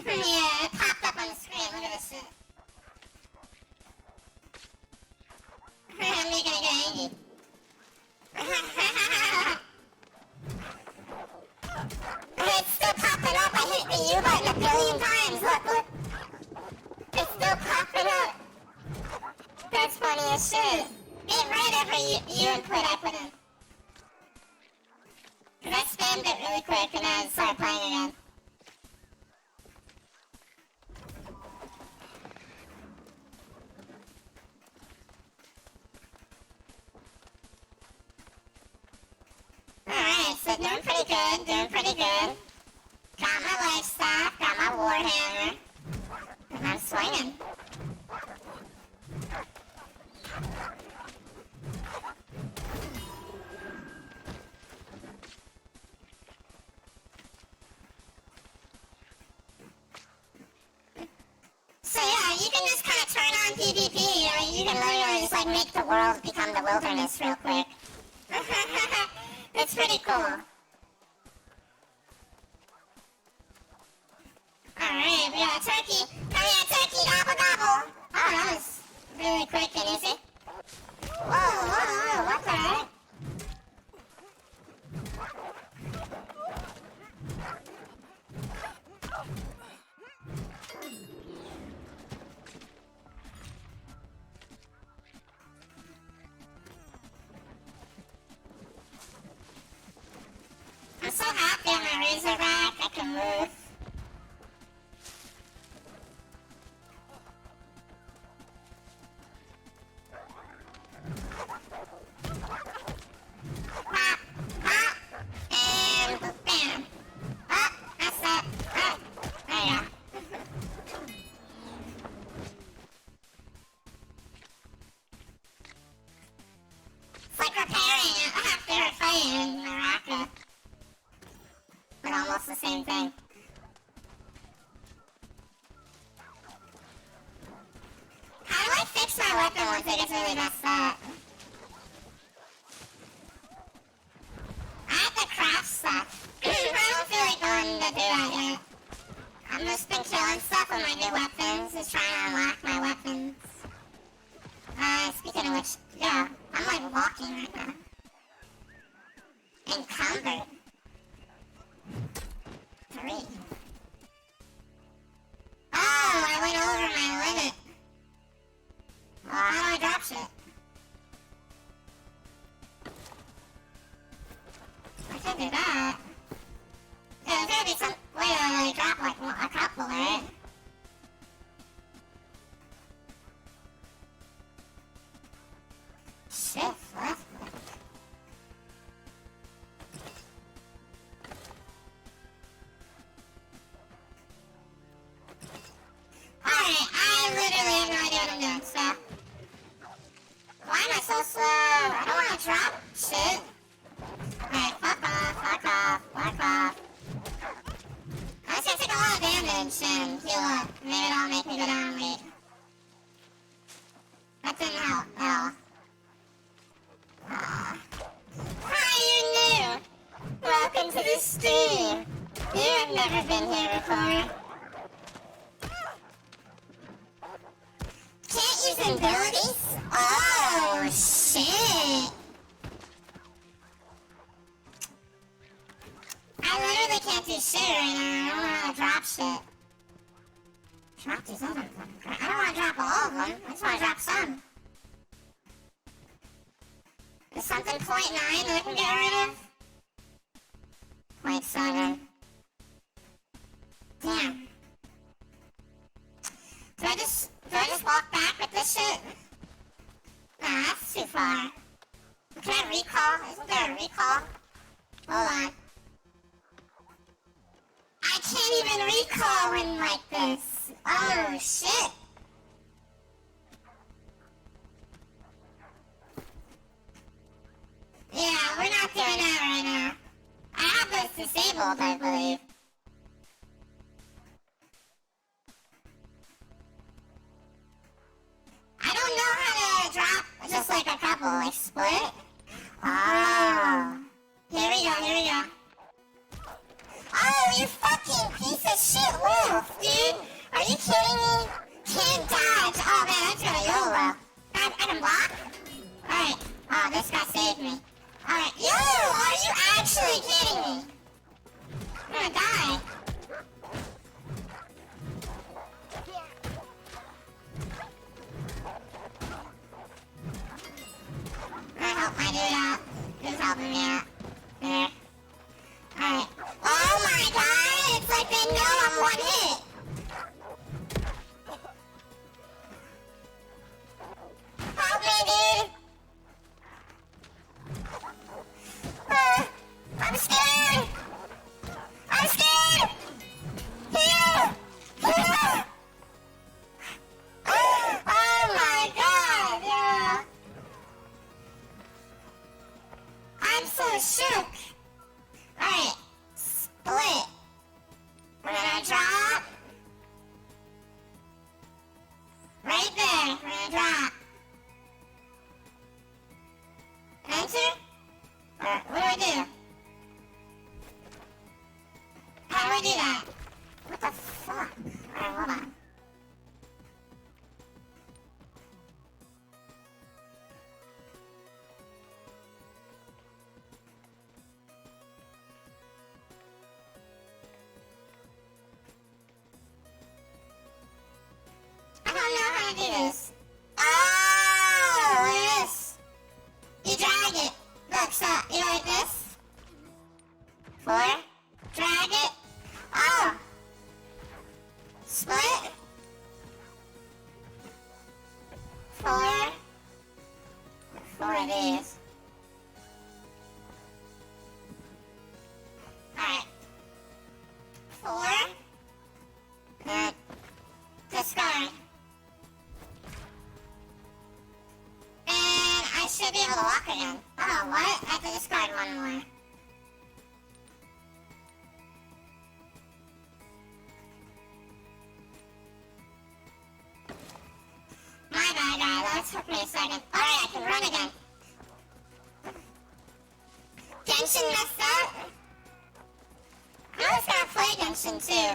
Yeah, it popped up on the screen. Look at this shit. I'm making it get angry. It's still popping up. I hit the U button a billion times. Look, look. It's still popping up. That's funny as shit. It read every U input I put in. Cause I spammed it really quick and then I started playing again. Alright, so doing pretty good, doing pretty good. Got my life staff, got my warhammer. And I'm swinging. So yeah, you can just kind of turn on PvP, or you can literally just like make the world become the wilderness real quick. It's pretty cool. Alright, we got a turkey. Come here, turkey, gobble gobble. Oh, that was really quick and easy. Whoa, whoa, whoa, what the heck? I'm so happy on my Razorback, I can move. Pop, pop, and bam. Oh, that's it. Oh, there you go. It's like repairing it after you're fighting Naraka. But almost the same thing. How do I fix my weapon once it gets really messed up? I have to craft stuff. I don't feel like going to do that yet. I've just been killing stuff with my new weapons, just trying to unlock my weapons. Speaking of which, yeah, I'm like walking right now. Encumbered. 3. Oh, I went over my limit. Well, how do I drop shit? I can do that. Yeah, there's gotta be some way to like drop like a couple, right? Shift left. Alright, I literally have no idea what I'm doing, so damage and heal up. Maybe that'll make me go down weight. That didn't help at all. Hi, you're new! Welcome to the stream! You've never been here before. Can't use abilities? Oh, shit! I literally can't do shit right now. I don't know how to drop shit. Drop these other ones. I don't want to drop all of them. I just want to drop some. There's something 0.9 that I can get rid of. 0.7. Damn. Do I just walk back with this shit? Nah, that's too far. Can I recall? Isn't there a recall? Hold on. I can't even recall when like this. Oh shit. Yeah, we're not doing that right now. I have those disabled, I believe. I don't know how to drop just like a couple, like split. Oh. Here we go. Oh, you fucking piece of shit wolf, dude! Are you kidding me? Can't dodge! Oh man, that's really YOLO. I can block? Alright. Oh, this guy saved me. Alright. Yo! Are you actually kidding me? I'm gonna die. I'm gonna help my dude out. Who's helping me out? There. Alright. Oh my god! It's like they know I'm one hit! Help me, dude! I'm scared! I'm scared! Heal! Heal! Oh my god! Yeah. I'm so shook! Alright. Split. We're gonna drop. Right there. We're gonna drop. Enter? Or what do? How do I do that? What the fuck? Alright, hold on. I don't know how to do this. Oh, look at this. You drag it. Look, so you like this? 4. Drag it. Oh. Split. 4. 4 of these. Alright. 4. Discard. And I should be able to walk again. Oh, what? I have to discard one more. My bad, guys. That took me a second. Alright, I can run again. Genshin messed up. I was gonna play Genshin too.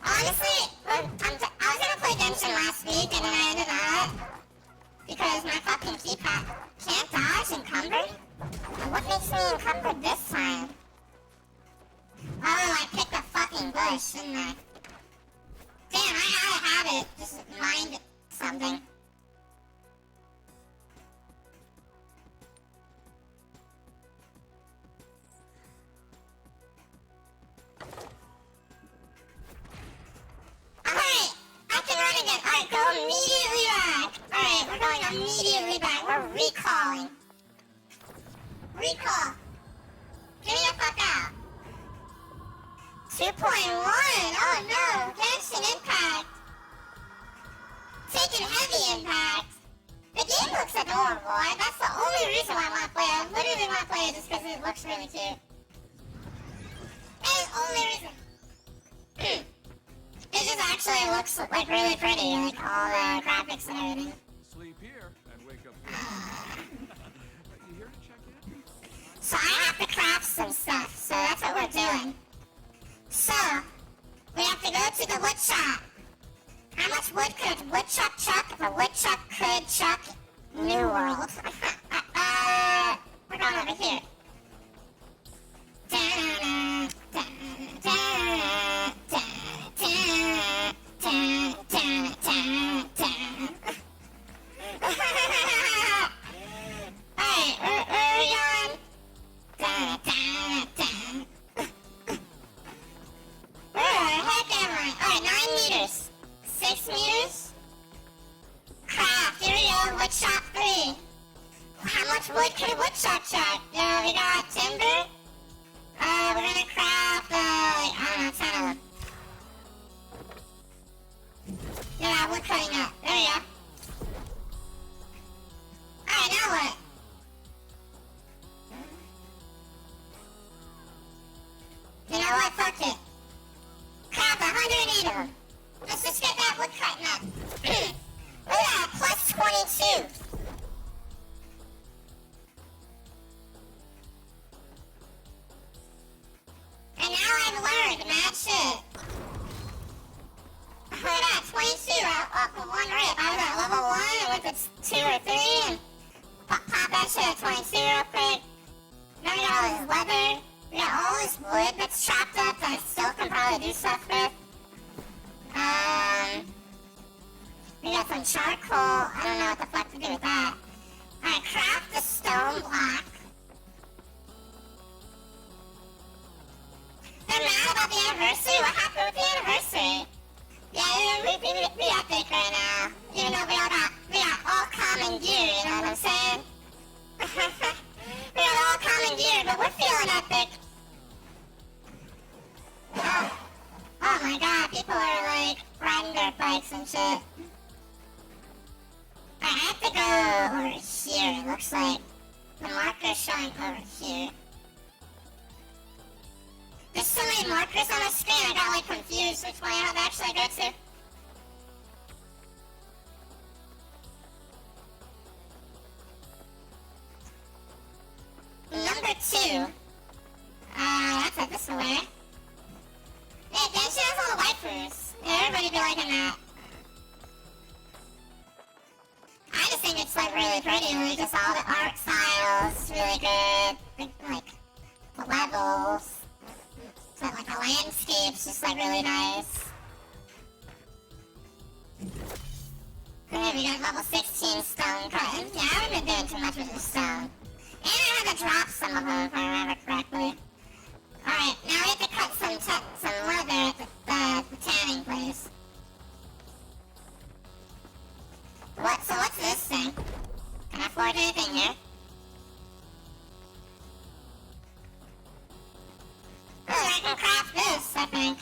Honestly, I was gonna play Genshin last week and then I ended up because my fucking keypad can't dodge encumbered. What makes me encumbered this time? Oh, I picked a fucking bush, didn't I? Damn, I gotta have it. Just mind something. Alright, I can run again. Alright, go immediately back. Alright, we're going immediately back. We're recalling. Recall. Get me the fuck out. 2.1. Oh no. Genshin Impact. Taking heavy impact. The game looks adorable. That's the only reason why I want to play it. I literally want to play it just because it looks really cute. That is the only reason. It's actually looks like really pretty, like all the graphics and everything. Sleep here and wake up here. You here to check in? So I have to craft some stuff, so that's what we're doing. So, we have to go to the wood shop. How much wood could woodchuck chuck if a woodchuck could chuck New World? We're going over here. Alright, where are we going? Where the heck am I? Alright, 9 meters. 6 meters? Craft, here we go, woodshop 3. How much wood could a woodshop chuck? We got timber. We're gonna craft, like, I don't know, 10 of them. Yeah, wood cutting up. There we go. Alright, now what? You know what? Fuck it. Craft 108 of them. Let's just get that wood cutting up. Look at that, plus 22. And now I've learned mad shit. Look at that, 22 off of one rip. I was at level 1, I went to 2 or 3, and pop that shit at 22 real quick. Now we got all this leather. We got all this wood that's chopped up that I still can probably do stuff with. We got some charcoal. I don't know what the fuck to do with that. Alright, craft the stone block. They're mad about the anniversary? What happened with the anniversary? Yeah, we epic right now. Even though we got all common gear, you know what I'm saying? We got all common gear, but we're feeling epic. Oh my god, people are like riding dirt bikes and shit. I have to go over here, it looks like. The marker's showing over here. There's so many markers on the screen, I got like confused which way I have to actually go to. Number 2. That's it this way. Yeah, Genshin has all the waifus. Yeah, everybody be liking that. I just think it's like really pretty, like just all the art styles, really good. Like the levels. So like the landscape's just like really nice. Okay, we got level 16 stone cutting. Yeah, I haven't been doing too much with the stone. And I had to drop some of them if I remember correctly. Alright, now we have to cut some leather at the tanning place. So what's this thing? Can I afford anything here? Oh, I can craft this, I think.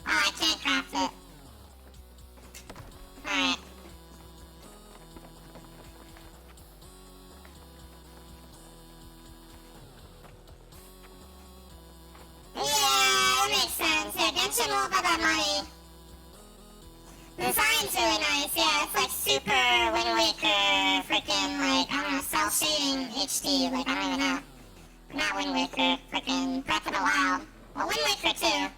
Oh, I can't craft it. Alright. Yeah, that makes sense. Yeah, Genshin won't have that money. The design's really nice, yeah, it's like super Wind Waker, freaking like, I don't know, cell shading HD, like, I don't even know. Not Wind Waker, freaking Breath of the Wild. Well, Wind Waker too.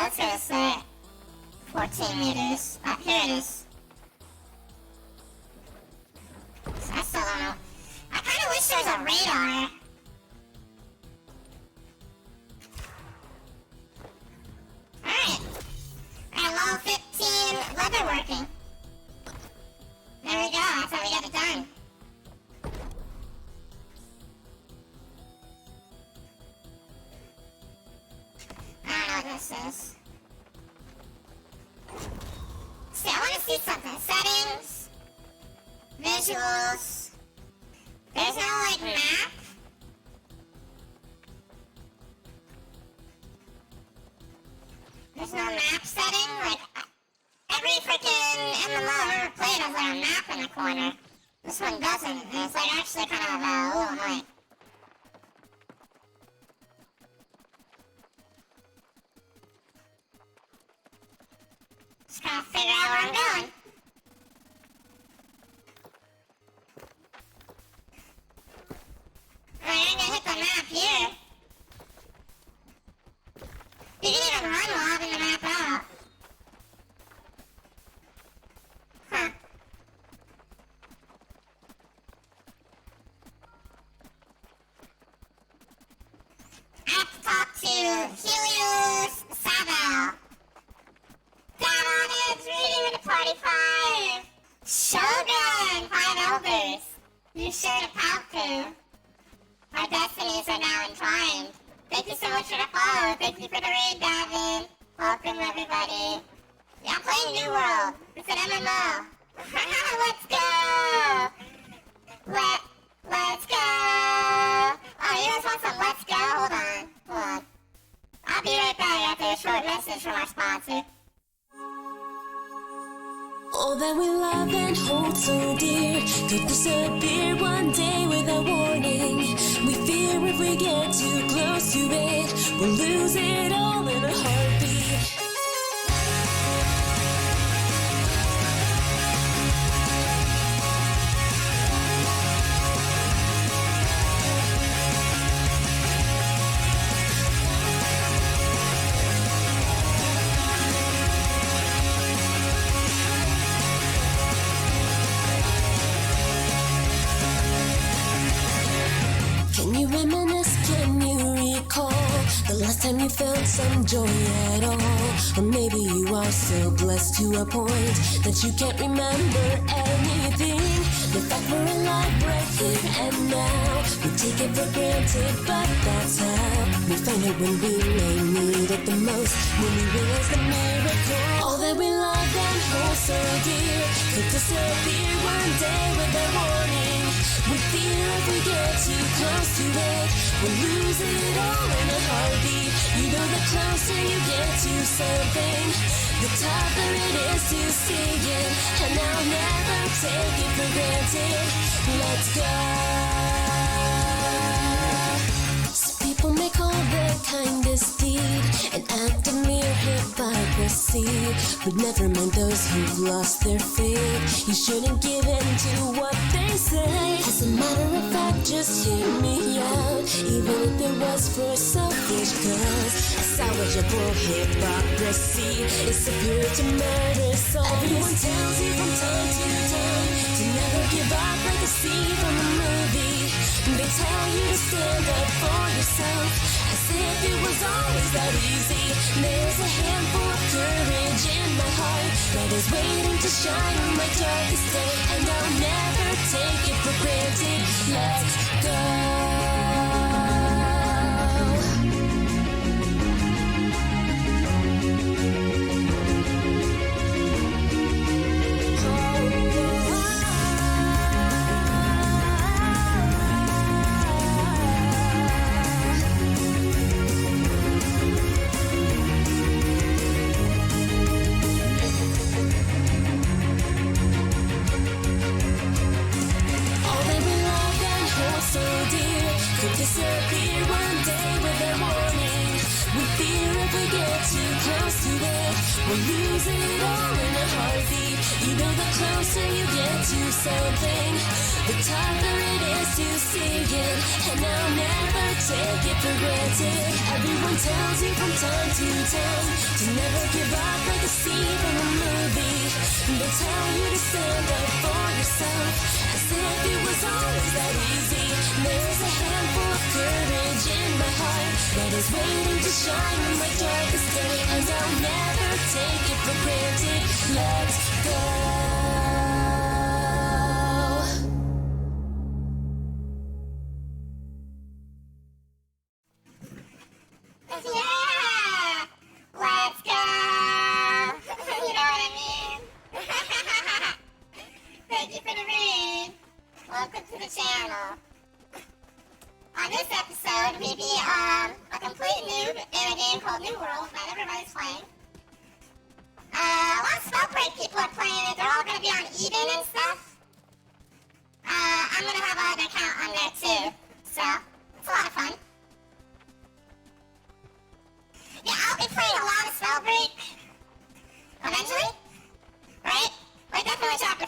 Let's go this way. 14 meters. Here it is. I still don't know. I kinda wish there was a radar. Alright. At level 15, leatherworking. There we go, that's how we get it done. I don't know what this is. See, I wanna see something. Settings. Visuals. There's no, like, map. There's no map setting, like, every freaking MMO I've ever played has like a map in the corner. This one doesn't, and it's like actually kind of, annoying. Just gotta figure out where I'm going. Alright, I'm gonna hit the map here. You can even run while having the map out. Huh. I have to talk to Helios Savel. Down on his reading with the party 5. Shogun, 5 elders. You sure to Palku. Our destinies are now entwined. Thank you so much for the follow. Thank you for the raid, Davin. Welcome, everybody. Yeah, I'm playing New World. It's an MMO. Let's go! Let's go! Oh, you guys want some let's go? Hold on. I'll be right back after a short message from our sponsor. All that we love and hold so dear could disappear one day without warning. We fear if we get too close to it, we'll lose it all in a heartbeat. Can you reminisce, can you recall the last time you felt some joy at all? Or maybe you are so blessed to a point that you can't remember anything. The fact we're alive right here and now, we take it for granted, but that's how we find it when we may need it the most, when we realize the miracle. All that we love and hold so dear could disappear one day without warning. We fear if we get too close to it, we'll lose it all in a heartbeat. You know the closer you get to something, the tougher it is to see it. And I'll never take it for granted. Let's go. Some people may call the kindest deed an act of mere hypocrisy, but never mind those who've lost their faith. You shouldn't give in to what they say. As a matter of fact, just hear me out. Even if it was for selfish cause, a salvageable hypocrisy is superior to murder. So everyone tells you from time to time to never give up like a scene from a movie. They tell you to stand up for yourself, as if it was always that easy. There's a handful of courage in my heart that is waiting to shine on my darkest day, and I'll never take it for granted. Let's go. So dear, could disappear one day without warning. We fear if we get too close to it, we'll lose it all in a heartbeat. You know the closer you get to something, the tougher it is to see it. And I'll never take it for granted. Everyone tells you from time to time to never give up like a scene from a movie. They tell you to stand up for yourself, as if it was always that easy. There's a handful of courage in my heart that is waiting to shine on my darkest day, and I'll never take it for granted. Let's go. Yeah! Let's go! You know what I mean? Thank you for the read. Welcome to the channel. On this episode, we be a complete noob in a game called New World that everybody's playing. A lot of Spellbreak people are playing it. They're all going to be on even and stuff. I'm going to have an account on there too. So, it's a lot of fun. Yeah, I'll be playing a lot of Spellbreak eventually.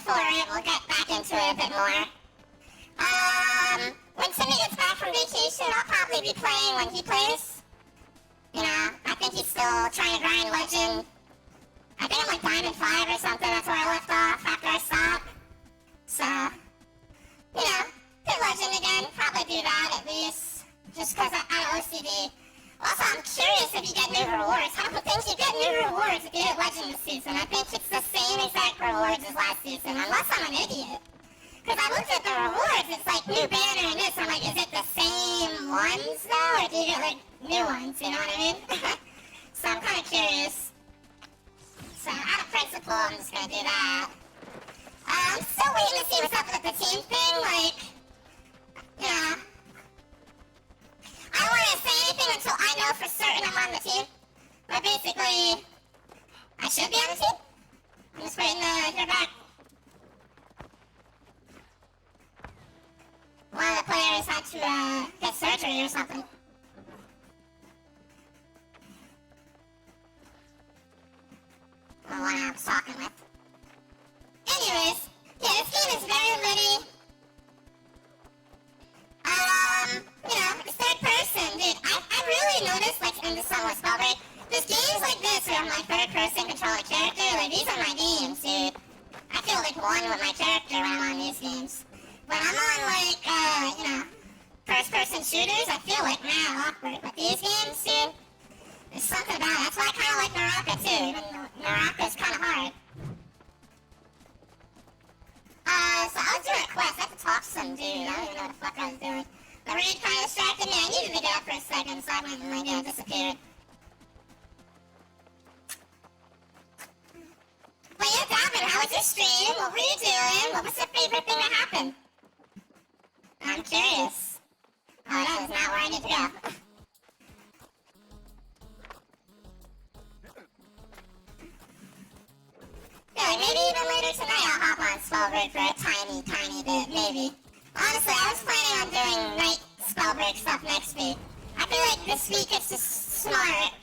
for it. We'll get back into it a bit more. When Timmy gets back from vacation, I'll probably be playing when he plays. You know, I think he's still trying to grind Legend. I think I'm like Diamond 5 or something. That's where I left off after I stopped. So, you know, hit Legend again. Probably do that at least. Just because I'm OCD. Also, I'm curious if you get new rewards. How come things you get new rewards if you hit Legend this season? I think it's the same exact rewards as last season, unless I'm an idiot. Because I looked at the rewards, it's like new banner and this. I'm like, is it the same ones though, or do you get like new ones? You know what I mean? So I'm kind of curious. So out of principle, I'm just gonna do that. I'm still waiting to see what's up with the team thing. Like, you know, I don't want to say anything until I know for certain I'm on the team. But basically, I should be on the team. I'm just waiting to hear back. One of the players had to get surgery or something. The one I was talking with. Anyways, yeah, this game is very litty. You know, it's third person, dude. I really noticed, like, in the Sunless Spellbreak, there's games like this where I'm like third person control a character. Like, these are my games, dude. I feel like one with my character when I'm on these games. When I'm on, like, you know, first-person shooters, I feel like mad awkward. But these games, dude, there's something about it. That's why I kind of like Naraka, too, even though Naraka's kind of hard. So I was doing a quest. I had to talk to some dude. I don't even know what the fuck I was doing. The raid kind of distracted me. I needed to get up for a second, so I went and, like, you know, disappeared. But yeah, Davin, how was your stream? What were you doing? What was your favorite thing that happened? I'm curious. Oh, that is not where I need to go. Yeah, maybe even later tonight I'll hop on Spellbreak for a tiny bit, maybe. Honestly, I was planning on doing night Spellbreak stuff next week. I feel like this week it's just smart.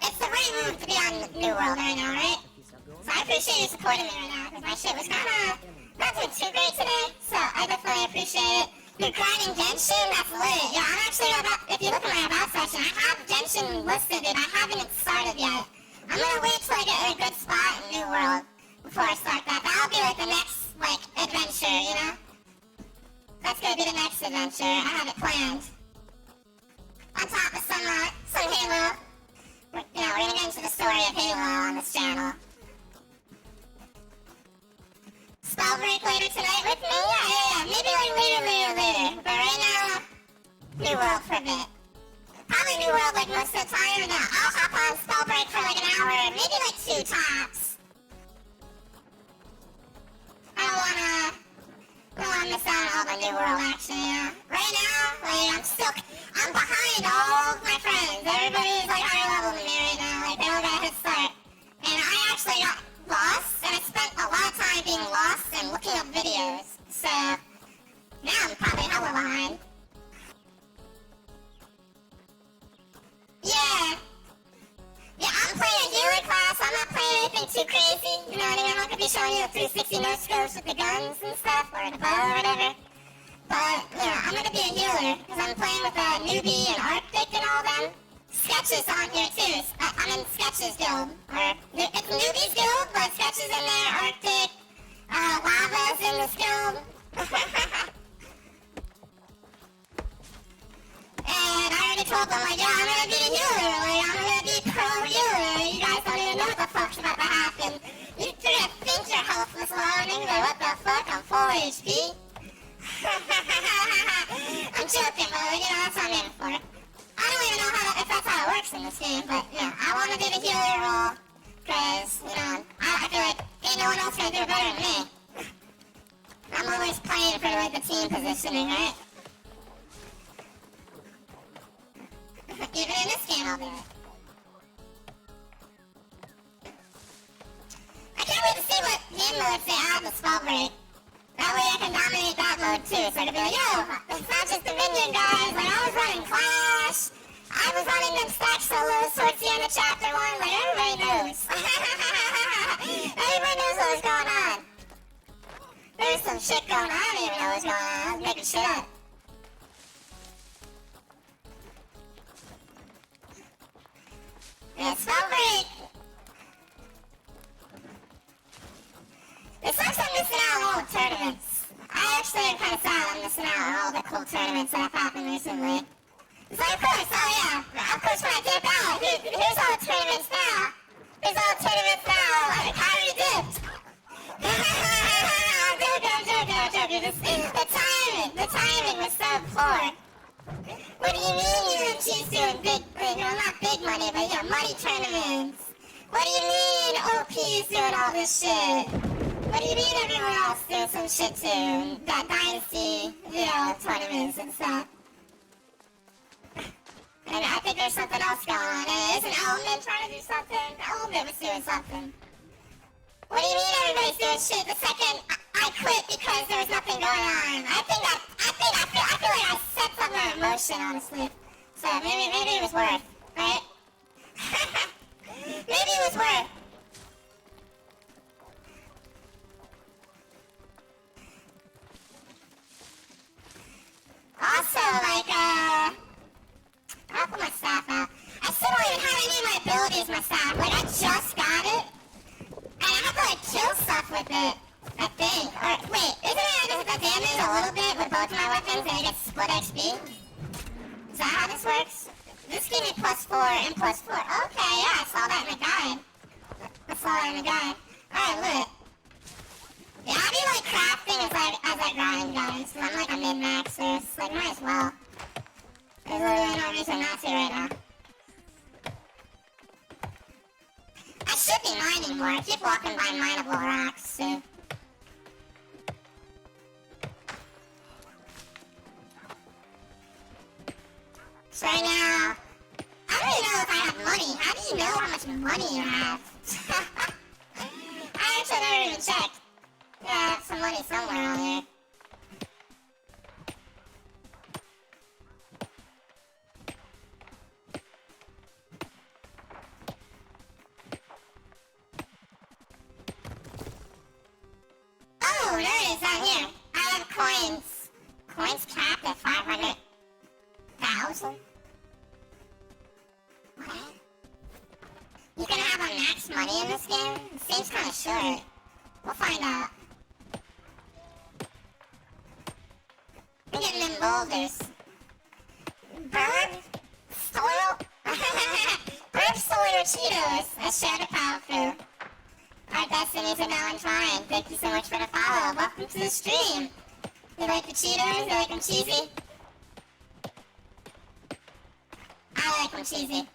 It's the right move to be on New World right now, right? So I appreciate you supporting me right now, because my shit was kinda not doing too great today, so I definitely appreciate it. You're grinding Genshin? That's lit. Yeah, I'm actually if you look at my about section, I have Genshin listed, and I haven't even started yet. I'm gonna wait till I get in a good spot in New World before I start that. That'll be like the next, like, adventure, you know? That's gonna be the next adventure. I have it planned. On top of some Halo. You know, we're gonna get into the story of Halo on this channel. Spellbreak later tonight with me? Yeah. Maybe like later. But right now, New World for a bit. Probably New World like most of the time, and I'll hop on Spellbreak for like an hour, maybe like 2 tops. I don't wanna miss out on all the New World action, you know? Right now, like, I'm behind all of my friends. Everybody's like higher level than me right now, like they all got a head start. And I actually got lost, and I spent a lot of time being lost and looking up videos. So, now I'm probably hella behind. Yeah, I'm playing a healer class. I'm not playing anything too crazy. You know what I mean? I'm not gonna be showing you the 360 no scopes with the guns and stuff, or the bow or whatever. But, you know, I'm gonna be a healer, because I'm playing with Newbie and Arctic and all them. Sketches on here too. I'm in Sketches guild. It's Newbie's guild, but Sketches in there, Arctic, Lava's in this guild. And I already told them, like, yeah, I'm gonna be the healer, like, I'm gonna be pro healer. You guys don't even know what the fuck's about to happen. You're gonna think your health was low, and you're like, what the fuck, I'm full HP? I'm joking, but, you know, that's what I'm in for. I don't even know if that's how it works in this game, but, yeah, I wanna do the healer role, cause, you know, I feel like ain't no one else gonna do it better than me. I'm always playing for, like, the team positioning, right? Even in this game, I'll do it. I can't wait to see what game modes they add to Spellbreak. That way I can dominate that mode too, so I can be like, yo, it's not just Dominion, guys. Like, I was running Clash. I was running them stack solos towards the end of Chapter 1. Like, everybody knows. Everybody knows what was going on. some shit going on. I don't even know what's going on. I was making shit up. Yeah, it's not very... It sucks I'm missing out on all the tournaments. I actually am kind of sad I'm missing out on all the cool tournaments that have happened recently. It's like, of course, oh yeah, of course when I dip out, here's all the tournaments now. Here's all the tournaments now, like Kyrie dipped. I'm joking. The timing was so poor. What do you mean UMG's doing big, not big money, but money tournaments? What do you mean OP's doing all this shit? What do you mean everyone else doing some shit too? Got Dynasty, tournaments and stuff. And I think there's something else going on. Isn't Element trying to do something? Element was doing something. What do you mean everybody's doing shit the second I quit because there was nothing going on? I feel like I set something in motion, honestly. So maybe it was worth, right? Maybe it was worth. Also, like, I'll put my staff out. I still don't even have any of my abilities, my staff. Like, I just got it. And I have to, like, kill stuff with it, I think. Or, wait, does the damage a little bit with both of my weapons and it gets split XP? Is that how this works? This gave me +4 and +4. Okay, yeah, I saw that in the guide. Alright, lit. Yeah, I'll be, like, crafting as I grind, guys. So I'm, like, a min-maxer. So, like, might as well. There's literally no reason not to right now. I should be mining more. I keep walking by mineable rocks, too. So right now, I don't even know if I have money. How do you know how much money you have? I actually never even checked. Yeah, I have some money somewhere on here. Oh, there it is down here. I have coins. Coins capped at 500,000? What? You can have a max money in this game? It seems kind of short. We'll find out. I'm getting them boulders. Bird? Soil? Bird, soil, Cheetos. Let's share the power food. Our destinies are now entwined. Thank you so much for the follow. Welcome to the stream. You like the Cheetos? You like them cheesy? I like them cheesy.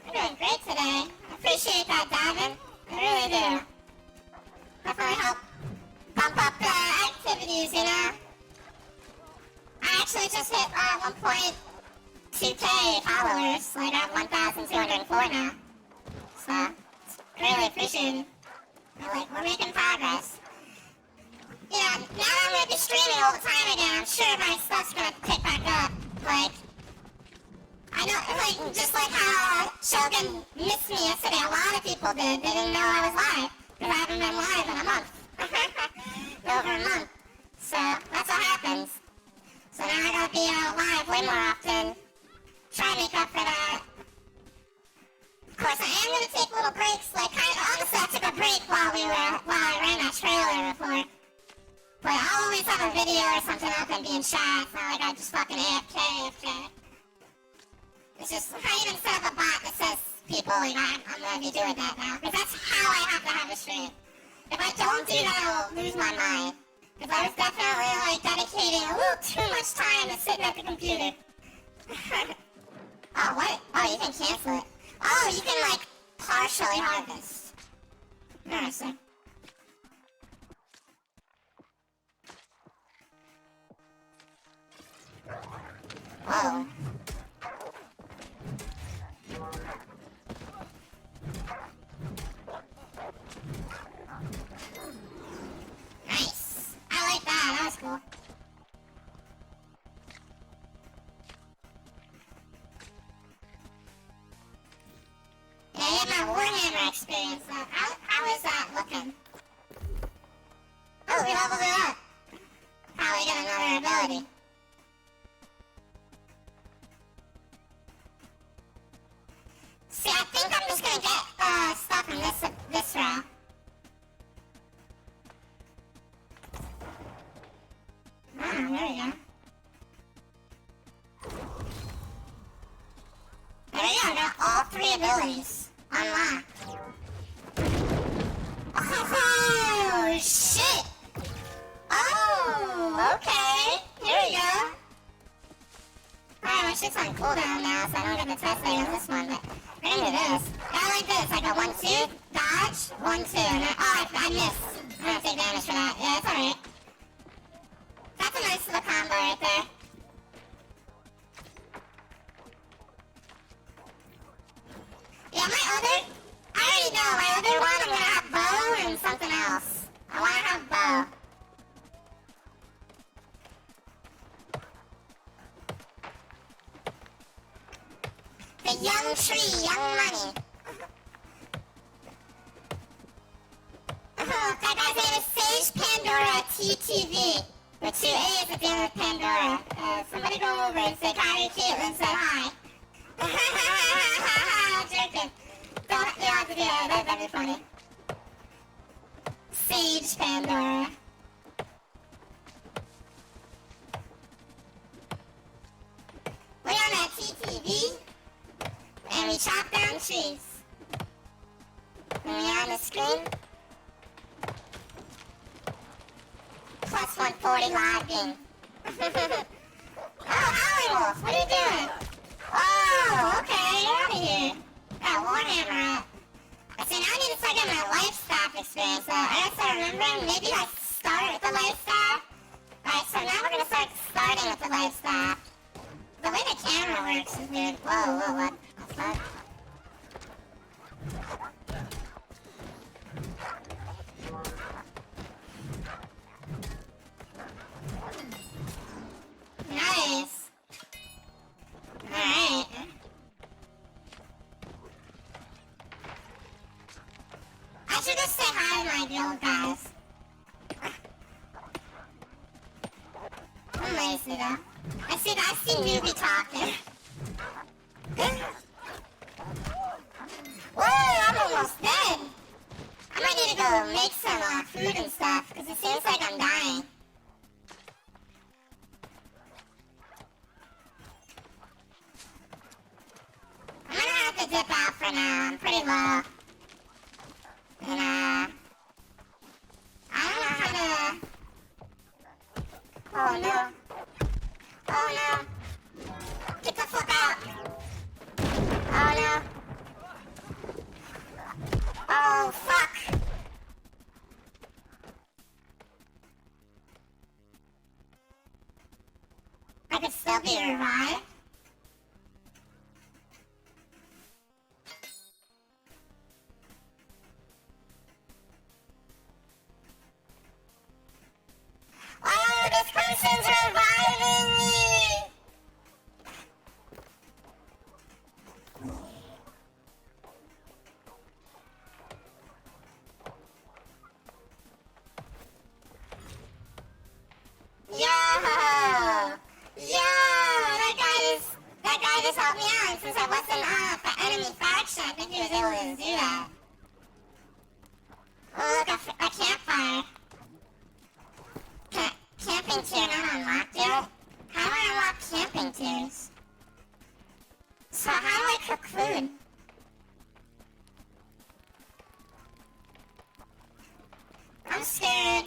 You're doing great today. I appreciate that, Davin. I really do. Definitely help bump up the activities, you know? I actually just hit 1.2k followers. Like, I have 1,204 now. So, it's really appreciated. We're making progress. Yeah, now that I'm gonna be streaming all the time again, I'm sure my stuff's gonna pick back up. Like, I know, like, just like how Shogun missed me yesterday, a lot of people did. They didn't know I was live, because I haven't been live in a month. Over a month. So, that's what happens. So now I gotta be live way more often. Try to make up for that. Of course, I am gonna take little breaks, like, honestly, I took a break while I ran that trailer before. But I'll always have a video or something up and be in chat. It's not like I just fucking AFK. It's just, I even set up a bot that says people, like, I'm gonna be doing that now. Because that's how I have to have a stream. If I don't do that, I'll lose my mind. Because I was definitely, like, dedicating a little too much time to sitting at the computer. Oh, what? Oh, you can cancel it. Oh, you can, like, partially harvest. Interesting. Whoa. experience up. How is that looking? Oh, we leveled it up. Probably got another ability. See, I think I'm just gonna get stuff in this row. Oh, there we go. There we go, I got all 3 abilities unlocked. Oh, shit! Oh, okay. Here we go. Alright, my shit's on cooldown now, so I don't get the test thing on this one, but we're gonna do this. I like this. I go 1-2, dodge, 1-2, and then, oh, I missed. I'm gonna take damage for that. Yeah, it's alright. That's a nice little combo right there. Yeah, I already know, my other one, I'm gonna have bow and something else. I wanna have bow. The young tree, young money. Oh, that guy's name is Sage Pandora TTV. With 2 A's at the end of Pandora. Somebody go over and say hi to Caitlin, say hi. Joking. Don't you have to do that, that'd be funny. Sage Pandora. We're on that TTV, and we chop down trees. And we're on the screen. Plus 140 logging. Oh, Howling Wolf, what are you doing? Oh, okay, you're out of here. Got Warhammer up. See, now I need to start getting my life staff experience up. I gotta start remembering, maybe I start with the life staff. Alright, so now we're gonna start starting with the life staff. The way the camera works is weird. Whoa, what the fuck? Nice. Alright. I should just say hi to my guild guys. I'm lazy though. I see newbie talking. Whoa, I'm almost dead. I might need to go make some food and stuff, because it seems like I'm dying. I'm gonna have to dip out for now. I'm pretty low. And, I don't know how to... Oh, no. Oh, no. Get the fuck out. Oh, no. Oh, fuck. I could still be revived. Oh, this person's reviving me! Yo! That guy just helped me out since I wasn't the enemy faction. I think he was able to do that. Oh, look, a campfire. Camping tier not unlocked yet? How do I unlock camping tiers? So how do I cook food? I'm scared.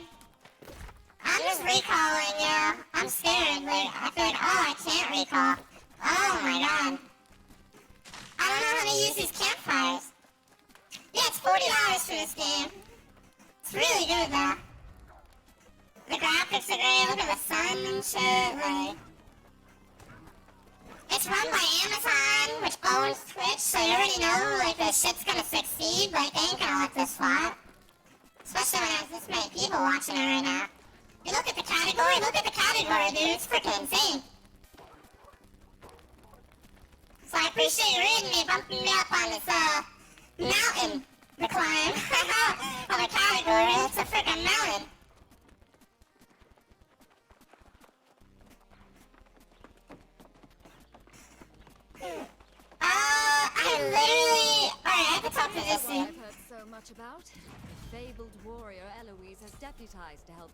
I'm just recalling, yeah. I'm scared. Like, I feel like, oh, I can't recall. Oh my god. I don't know how to use these campfires. Yeah, it's $40 for this game. It's really good though. The graphics are great, look at the sun and shit, like... It's run by Amazon, which owns Twitch, so you already know, like, the shit's gonna succeed, like, they ain't gonna let this flop. Especially when there's this many people watching it right now. You look at the category, dude, it's freaking insane. So I appreciate you reading me, bumping me up on this, mountain. the climb of a category. It's a freaking melon. Alright, I have to talk to this thing. I've heard so much about. The fabled warrior Eloise has deputized to help.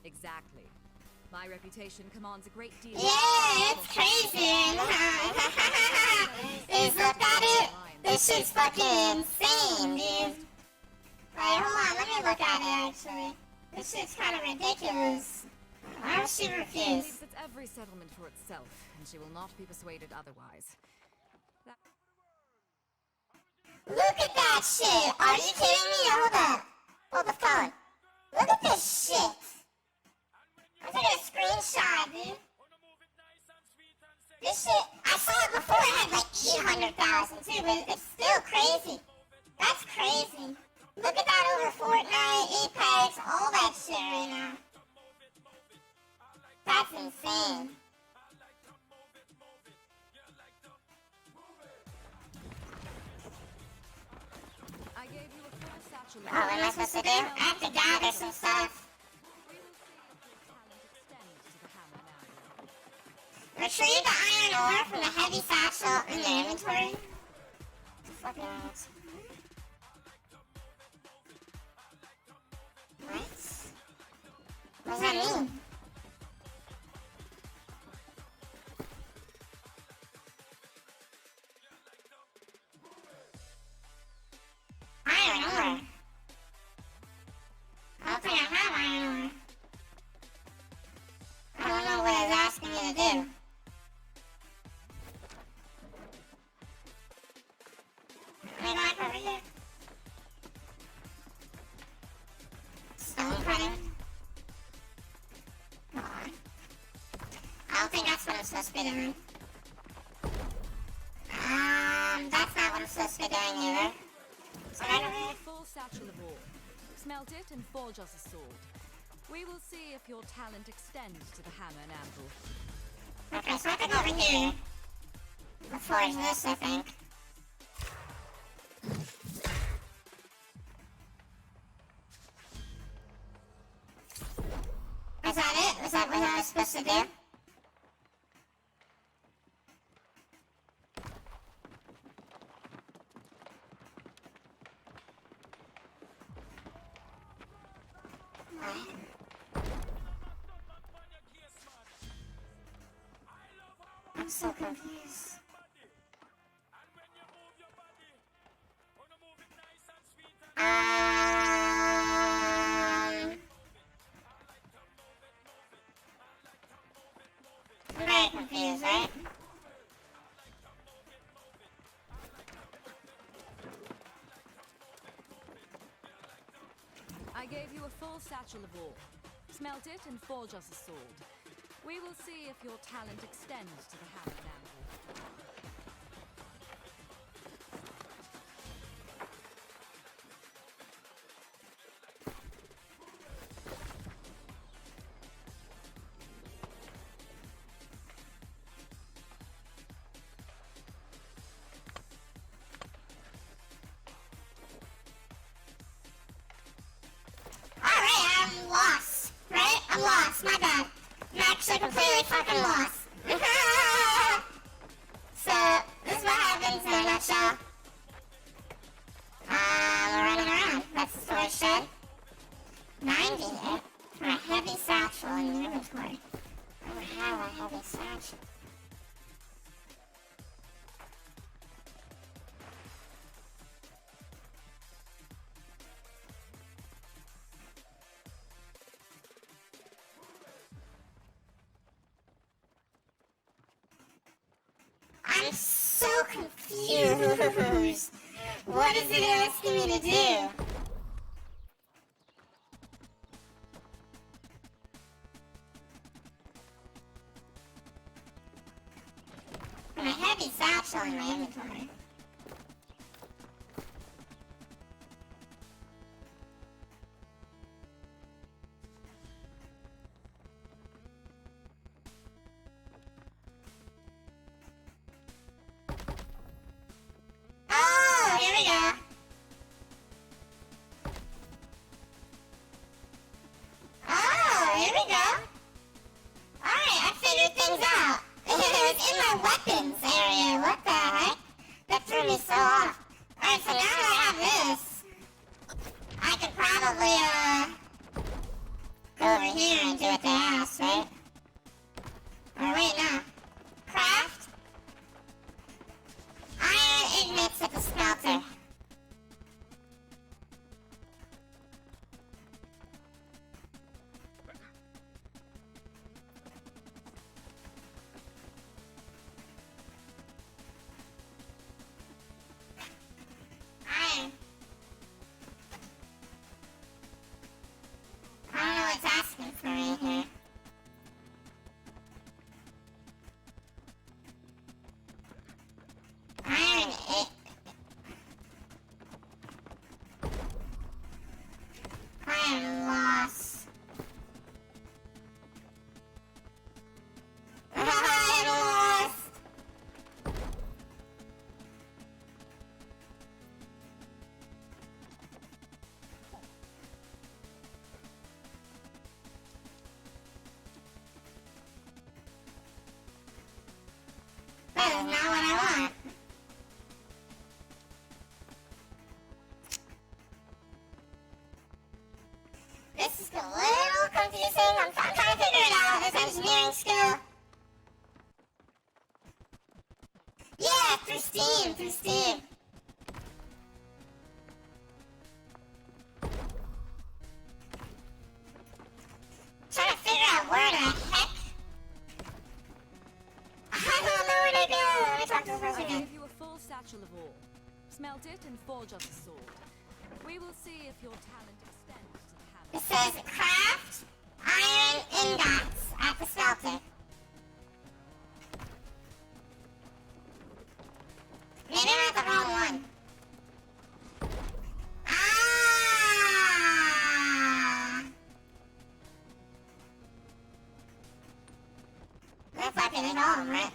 Exactly. My reputation commands a great deal. Yeah, it's crazy. Just look at it. This shit's fucking insane, dude. Wait, hold on, let me look at it actually. This shit's kind of ridiculous. Why would she refuse? It's every settlement for itself, and she will not be persuaded otherwise. Look at that shit! Are you kidding me? Hold up. Hold the phone. Look at this shit! I took a screenshot, dude. This shit, I saw it before, it had like 800,000 too, but it's still crazy. That's crazy. Look at that over Fortnite, Apex, all that shit right now. That's insane. I gave you a full satchel. Oh, what am I supposed to do? I have to gather some stuff. Retrieve the iron ore from the heavy satchel in the inventory. Fucking ass. What? What does that mean? Iron ore? I don't think I have iron ore. I don't know what it's asking me to do. Let me back over here. Stone cutting. I don't think that's what I'm supposed to be doing. That's not what I'm supposed to be doing either. So right over here. Full satchel of ore. Smelt it and forge us a sword. We will see if your talent extends to the hammer and anvil. Okay, so I have to go over here. I'll forge this, I think. Is that it? Is that what I was supposed to do? I'm so confused. I'm very confused, right? I gave you a full satchel of ore. Smelt it and forge us a sword. We will see if your talent extends to the hammer and anvil. Alright, I'm lost. Right? I'm lost. My bad. I'm actually completely fucking lost. So, this is what happens in a nutshell. We're running around. That's the storage shed. 90 hit for a heavy satchel in the inventory. I don't have a heavy satchel. I'm so confused. What is it asking me to do? And a heavy satchel in my inventory. it was in my weapons area. What the heck? That threw me so off. Alright, so now that I have this, I could probably, go over here and do what they asked, right? Or wait, no. Craft. Iron ingots at the smelter. Iron. I don't know what's asking for me here. Iron it. Iron loss. I lost. That is not what I want. This is a little confusing. I'm trying to figure it out. This engineering skill. Yeah, through Steam, through Steam. Trying to figure out where the heck. I don't know where to go. Let me talk to this person I again. give you a full satchel of ore. Smelt it and forge us a sword. We will see if your talent extends to the hammer. It says craft iron ingots at the smelter. Maybe I'm at the wrong one. Ah! Looks like it is all, right?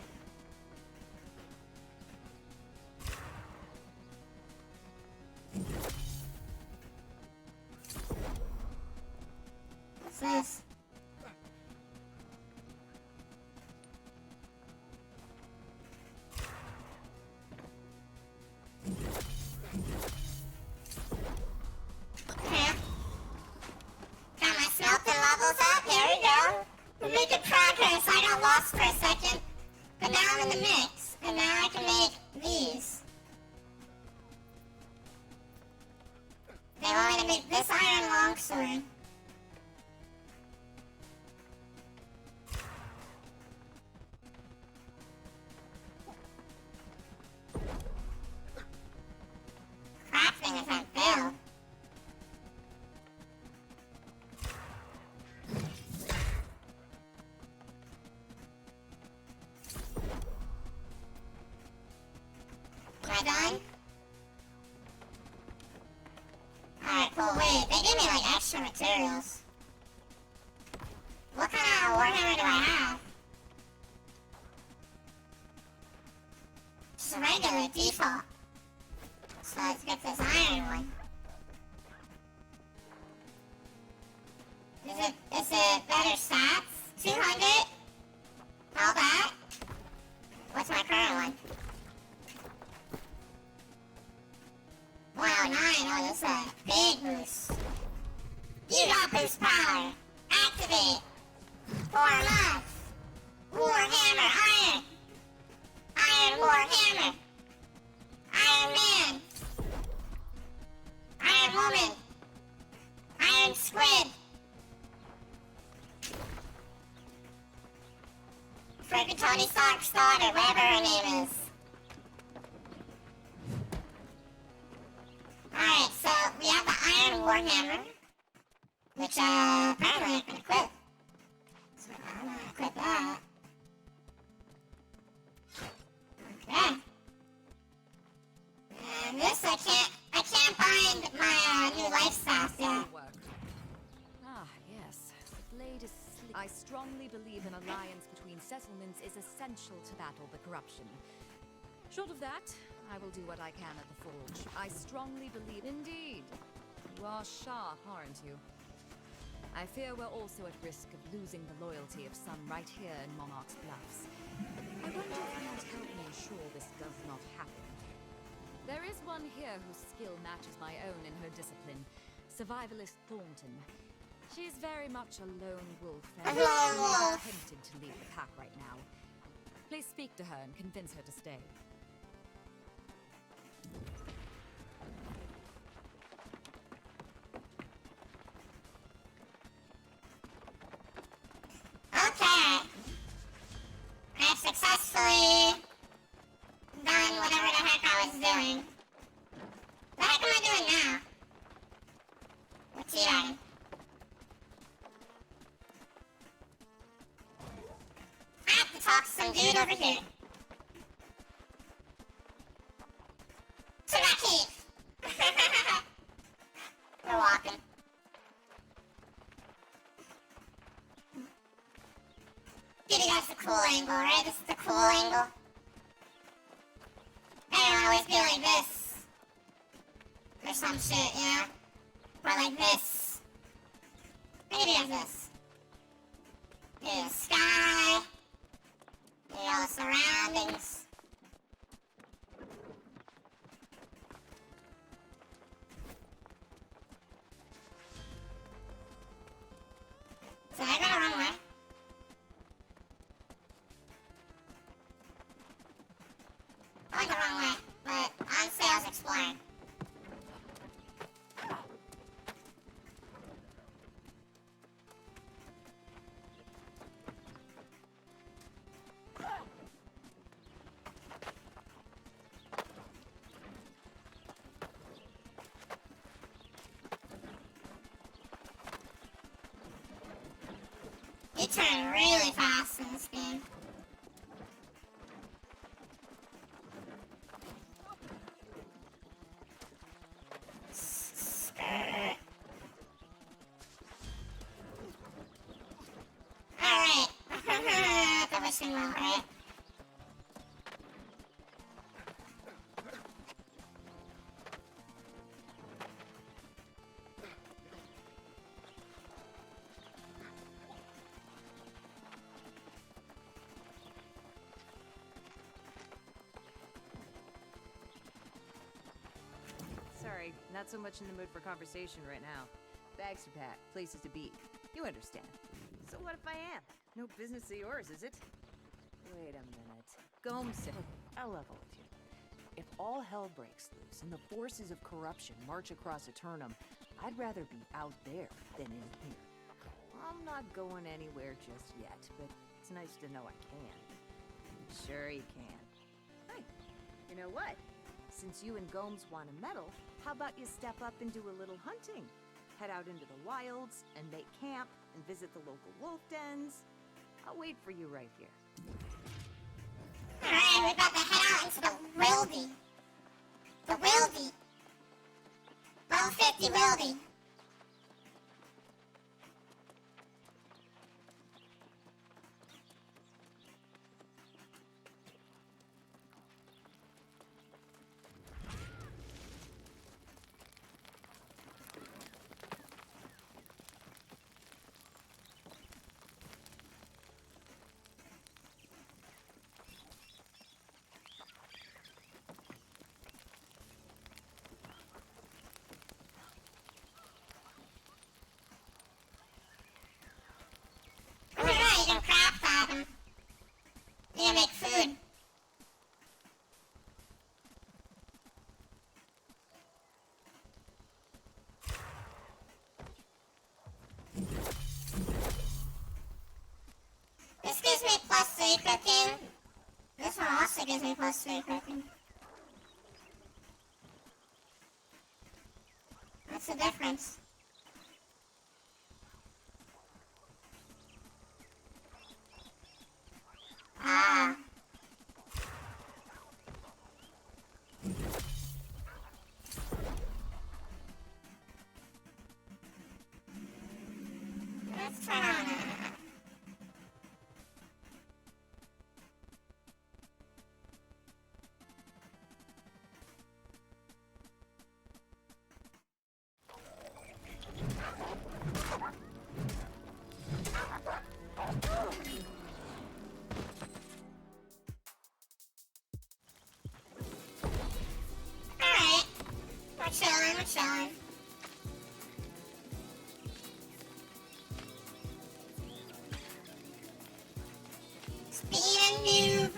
What's this? Okay. Got my smelting levels up. There we go. We're making progress. I got lost for a second, but now I'm in the mix, and now I can make these. They want me to make this iron longsword. Crafting is at fail. Am I done? Alright, cool. Wait, they gave me like extra materials. What kind of warhammer do I have? Just a regular default. So let's get this iron one. Is it better stats? 200? All that? What's my current one? 109. Oh, this is a big boost. You got boost power. Activate. 4 months. Warhammer Iron. Iron Warhammer. Iron Man. Iron Woman. Iron Squid. Freaking Tony Stark's daughter, whatever her name is. Alright, so we have the Iron Warhammer, which apparently I can equip. So I'm gonna equip that. Okay. And this I can't find my new life staff yet. Ah, yes. The blade is slick. I strongly believe an alliance between settlements is essential to battle the corruption. Short of that, I will do what I can at the forge. I strongly believe... Indeed. You are sharp, aren't you? I fear we're also at risk of losing the loyalty of some right here in Monarch's Bluffs. I wonder if you might help me ensure this does not happen. There is one here whose skill matches my own in her discipline, Survivalist Thornton. She is very much a lone wolf and tempted to leave the pack right now. Please speak to her and convince her to stay. Okay. I successfully done whatever the heck I was doing. What the heck am I doing now? What's he doing? I have to talk to some dude over here. Tsubaki! We're walking. Give you guys the cool angle, right? This is the cool angle. I don't always be like this. Or some shit, you know? Or like this. Look at you guys this. Look at the sky. Look at all the surroundings. So I got a wrong way. I went the wrong way, but honestly I was exploring. You turn really fast in this game. Alright. That was well, right? Sorry, not so much in the mood for conversation right now. Bags to pack, places to be. You understand. So what if I am? No business of yours, is it? Wait a minute. Gomes said, I'll level with you. If all hell breaks loose and the forces of corruption march across Eternum, I'd rather be out there than in here. I'm not going anywhere just yet, but it's nice to know I can. Sure you can. Hey, you know what? Since you and Gomes want a medal, how about you step up and do a little hunting? Head out into the wilds and make camp and visit the local wolf dens. I'll wait for you right here. Alright, we're about to head out into the wildy. The wildy. Level 50 wildy. You can craft at them. You can make food. This gives me +3 cooking. This one also gives me +3 cooking. What's the difference? Ah. Let's turn on it. chilling. Speed and move.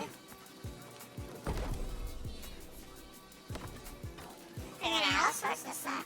Figuring out all sorts of stuff.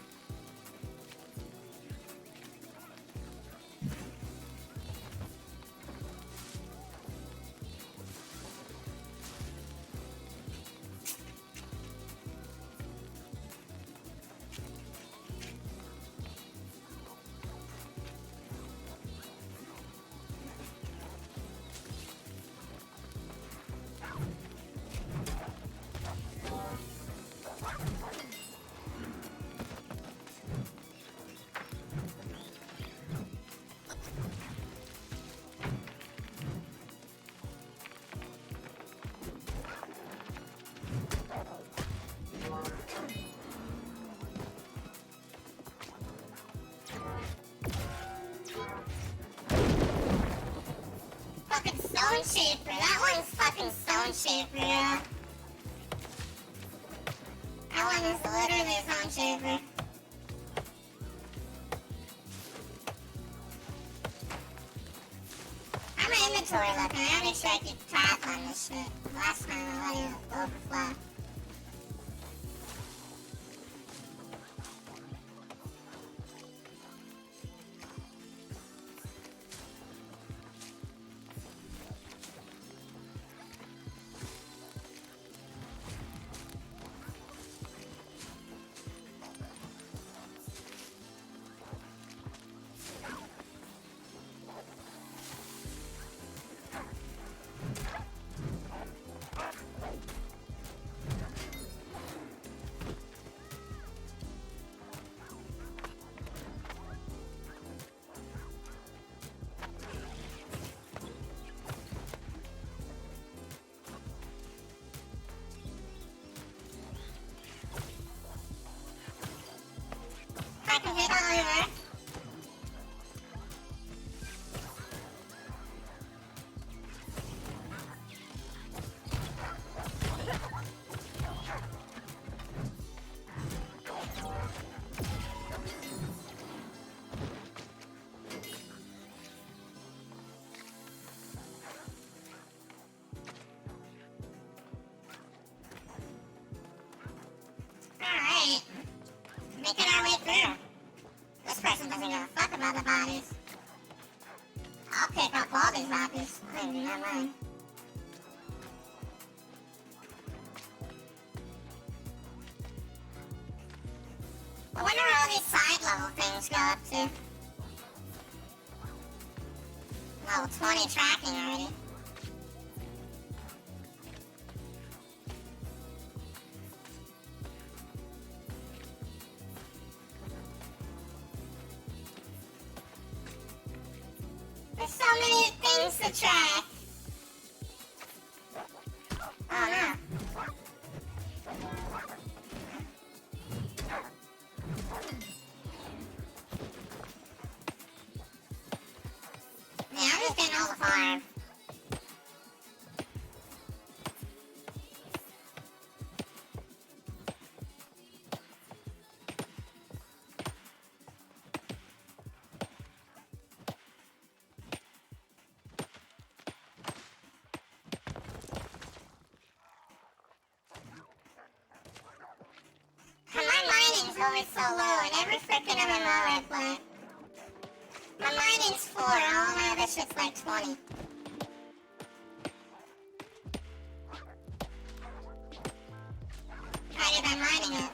Fucking Stone Shaper. That one's fucking Stone Shaper, yeah. That one is literally Stone Shaper. I'm an inventory looking. I gotta make sure I keep tabs on this shit. Last time I let it overflow. I can hit all over. Alright. Making our way through. This person doesn't give a fuck about the bodies. I'll pick up all these zombies. I don't even know mine. I wonder where all these side level things go up to. Level 20 tracking already. There's so many things to track. Oh no. Yeah, I'm just getting all the farm. My mining's always so low in every freaking MMO I play. My mining's 4, all my other shit's like 20. How did I mining it?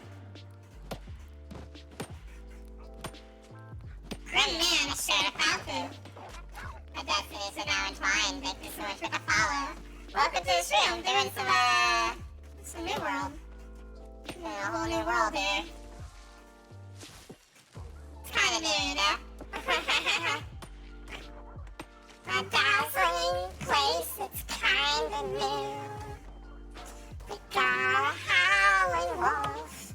Grim Man, a shared account through. My destinies are now entwined. Thank you so much for the follow. Welcome to the stream. Doing some new world. A whole new world here. It's kinda new, you know? A dazzling place, it's kinda new. We got a howling wolf.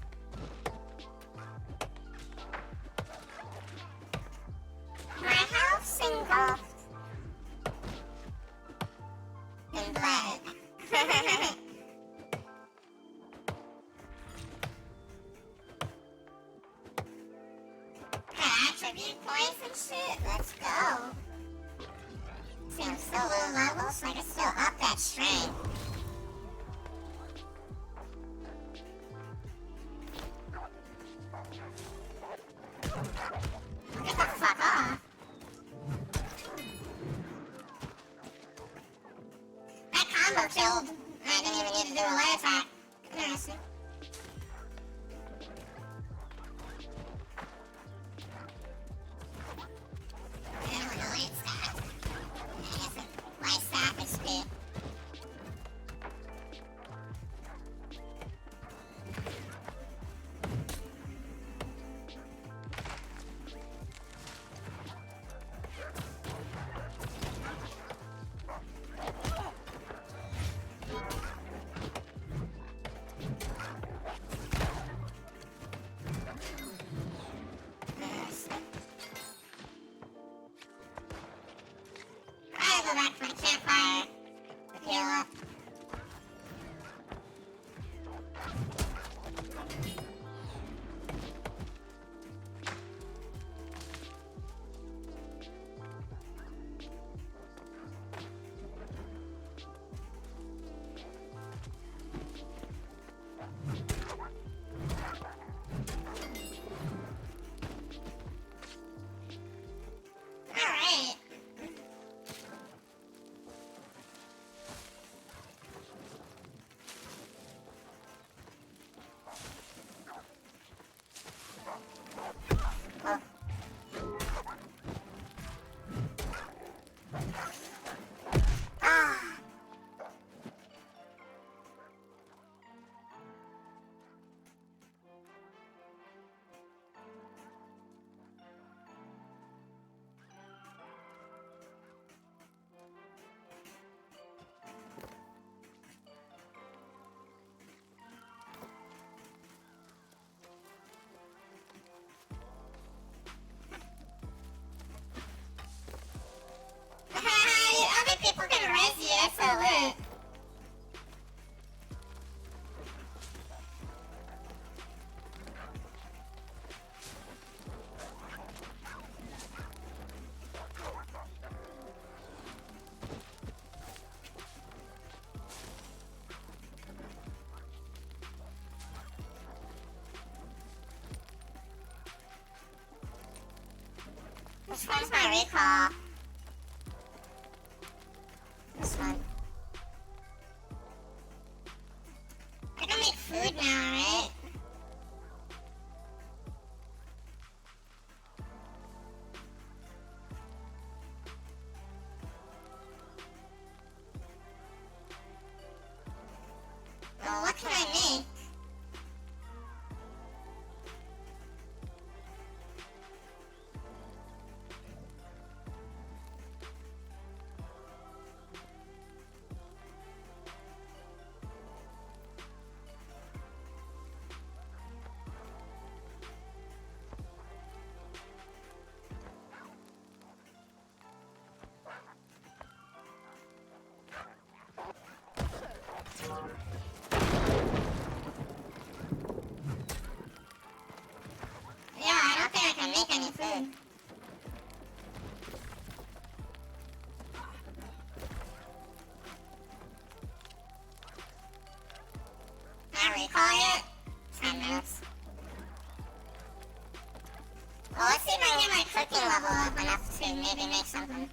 My house engulfed in blood. See, I'm still low level, so I can still up that strength. Get the fuck off. That combo killed. I didn't even need to do a light attack. Interesting. Go back for the campfire to heal up. Alright. Other people can res you, that's so lit. Which one's my recall? This one. I can make food now, right? Well, what can I make? Yeah, I don't think I can make any food. Can I recall yet? 10 minutes. Well, let's see if I can get my cooking level up enough to maybe make something.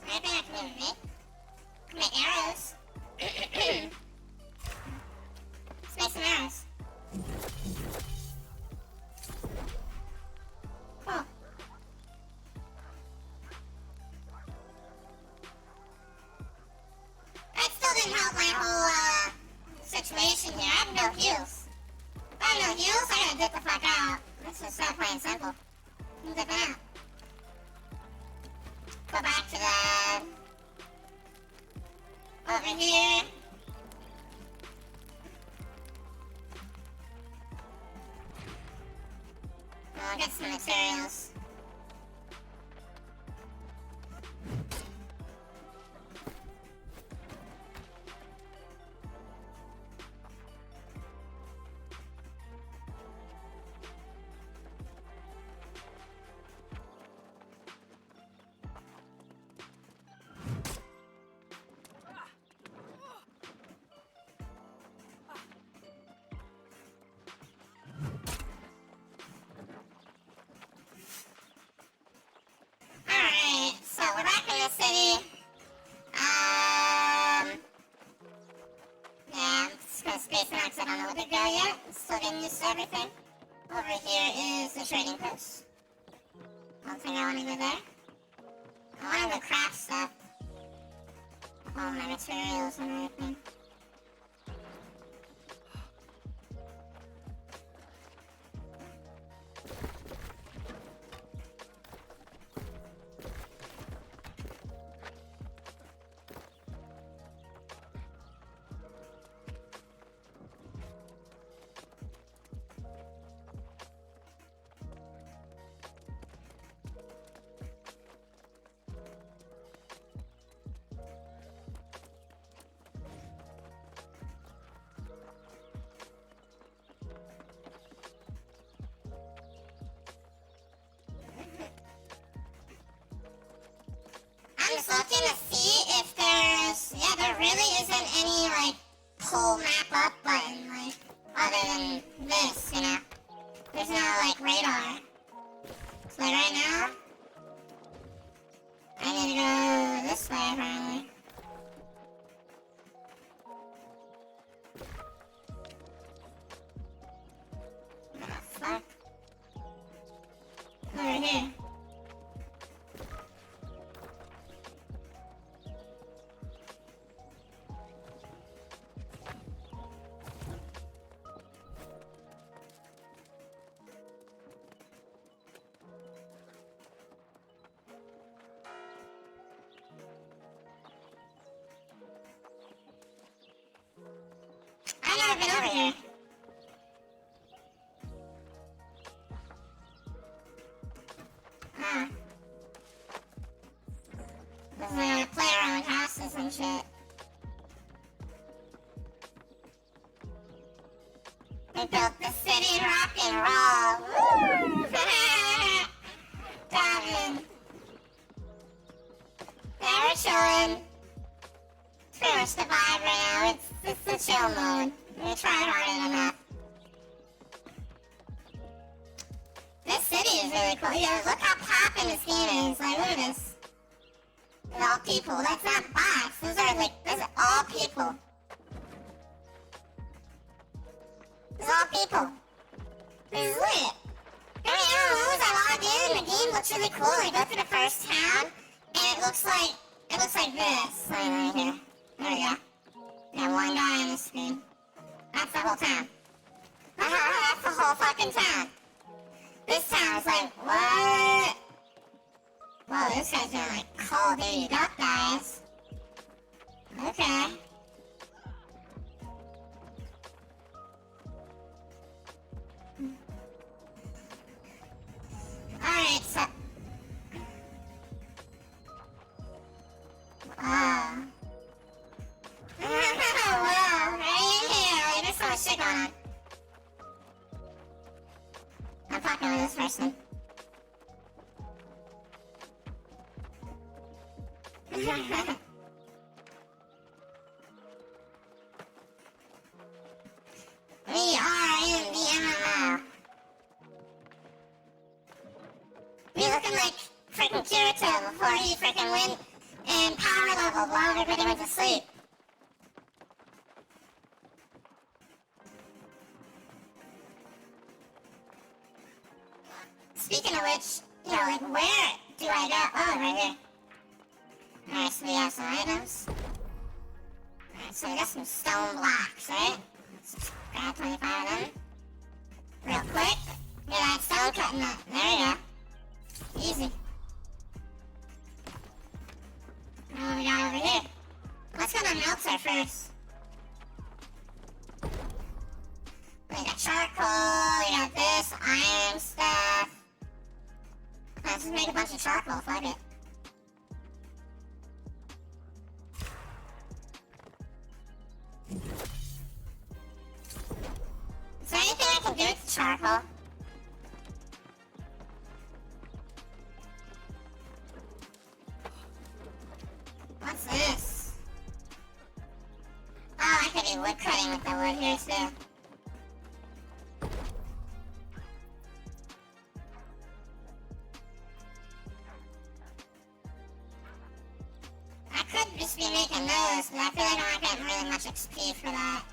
Anything I can even make? I can make arrows. Let's make some arrows. Cool. That still didn't help my whole situation here. I have no heals. If I have no heals, I gotta dip the fuck out. Let's just plain and simple. I'm dipping out. Go back to the... over here. I'll get some materials. still getting used to everything. Over here is the trading post. Don't think I want to go there. I want to go craft stuff. All my materials and everything. I'm just looking to see if there's, yeah, there really isn't any, like, pull map up button, like, other than this, you know? There's no, like, radar. So, like, right now, I need to go this way, apparently. What the fuck? Over here. I've never been over here. Huh. This is like a play around with houses and shit. They built the city rock and roll. Woo! Diving. Yeah, we're chilling. It's pretty much the vibe right now. It's the chill mode. We tried hard enough. This city is really cool. Yeah, look how poppin' this game is. Like, look at this. It's all people. That's not bots. Those are all people. It's all people. This is lit. How many hours I logged in and the game looks really cool. I go through the first town and it looks like this. Like right here. There we go. Got one guy on the screen. That's the whole town. That's the whole fucking town. This town's like, what? Whoa, this guy's doing like Call of Duty Duck guys. Okay. Alright, so... Wow. Wow, right in here. Like, there's so much shit going on. I'm talking with this person. We are in the MMO. We looking like freaking Kirito before he freaking went and power level while everybody went to sleep. Speaking of which, you know, like, where do I go? Oh, right here. Alright, so we have some items. Alright, so we got some stone blocks, right? Let's grab 25 of them. Real quick. Get that stone cutting up. There we go. Easy. Now what we got over here? Let's go to Melter first. We got charcoal, we got this, iron stuff. Let's just make a bunch of charcoal, fuck it. Is there anything I can do with the charcoal? What's this? Oh, I could do wood cutting with the wood here too. I could just be making those, but I feel like I'm not getting really much XP for that.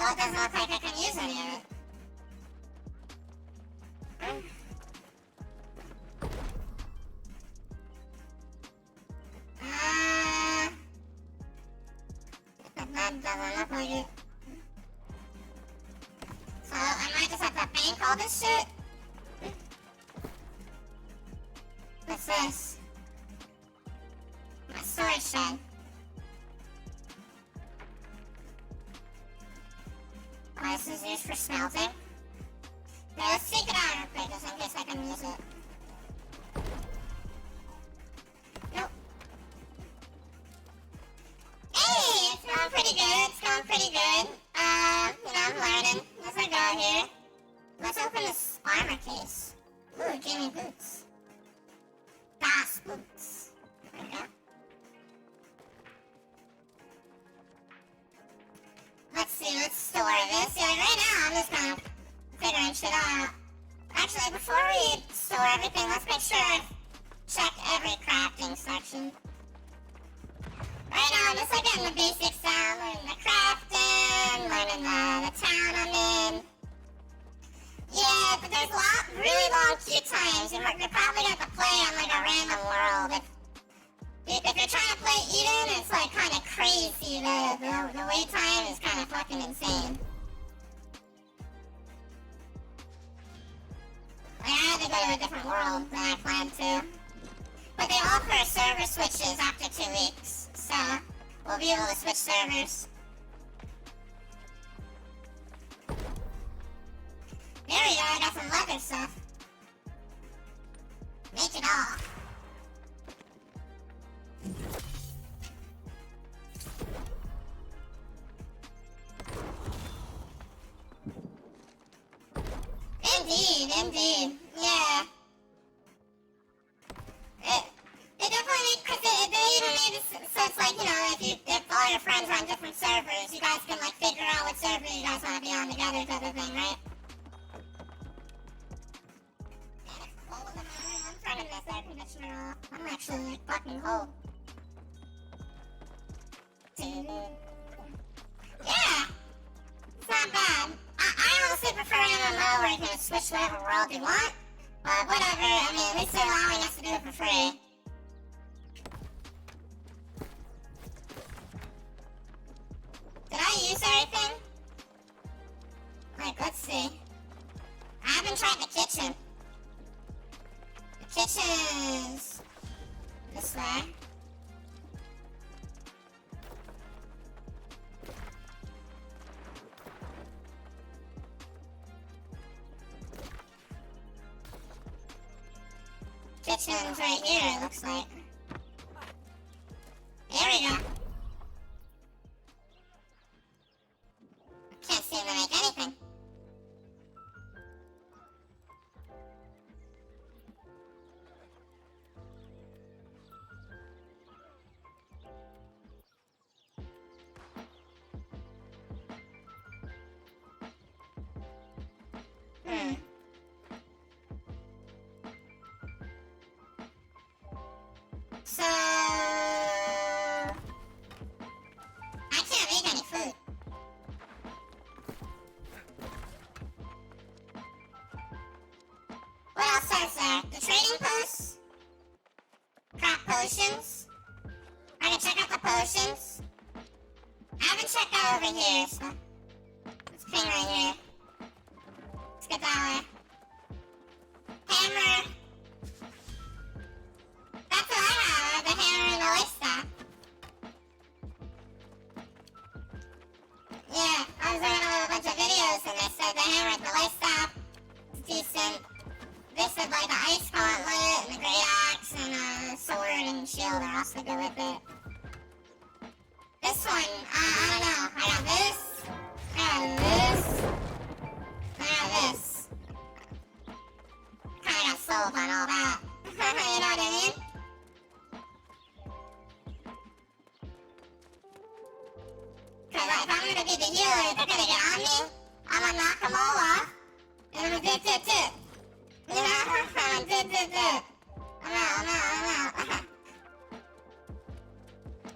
So it doesn't look like I can use any of it. That doesn't look like it. So I might just have to bank all this shit. What's this? My storage shed. Oh, this is used for smelting. Yeah, let's take it out real quick just in case I can use it. Nope. Hey, it's going pretty good. It's going pretty good. You know, I'm learning as I go here. Let's open this armor case. Ooh, gaming boots. Das boots. There we go. Let's see, let's store this. Yeah, right now I'm just kind of figuring shit out. Actually, before we store everything, let's make sure I check every crafting section. Right now, I'm just like getting the basics down, learning the crafting, learning the town I'm in. Yeah, but there's really long queue times, and you're probably going to have to play on like a random world. If you're trying to play Eden, it's like kind of crazy. The wait time is kind of fucking insane. Like, I had to go to a different world than I planned to. But they offer server switches after 2 weeks, so we'll be able to switch servers. There we go, I got some leather stuff. Make it all. Indeed, yeah. It definitely, because they even made it so it's like, you know, if all your friends are on different servers, you guys can like figure out what server you guys want to be on together type of thing, right? I'm turning this air conditioner off. I'm actually like fucking cold. Yeah! It's not bad. I honestly prefer MMO where you can switch to whatever world you want. But whatever, I mean, at least they're allowing us to do it for free. Did I use everything? Like, let's see. I haven't tried the kitchen. The kitchen is this way. Kitchen's right here, it looks like. There we go. I can't seem to make anything. So I can't make any food. What else is there? The trading posts? Craft potions? I can check out the potions. I haven't checked out over here, so let's ping right here. Let's get that way. Hammer. That's what I have, the hammer and the light staff. Yeah, I was looking at a bunch of videos and they said the hammer and the light staff is decent. They said like the ice gauntlet and the great axe and the sword and shield are also good with it. This one, I don't know. I got this. I got this. I got this. Kinda got sold on all that. You know what I mean? Cause like, if I'm gonna be the healer, they're gonna get on me. I'm gonna knock them all off. And I'm gonna dip. You know? I'm gonna dip. I'm out.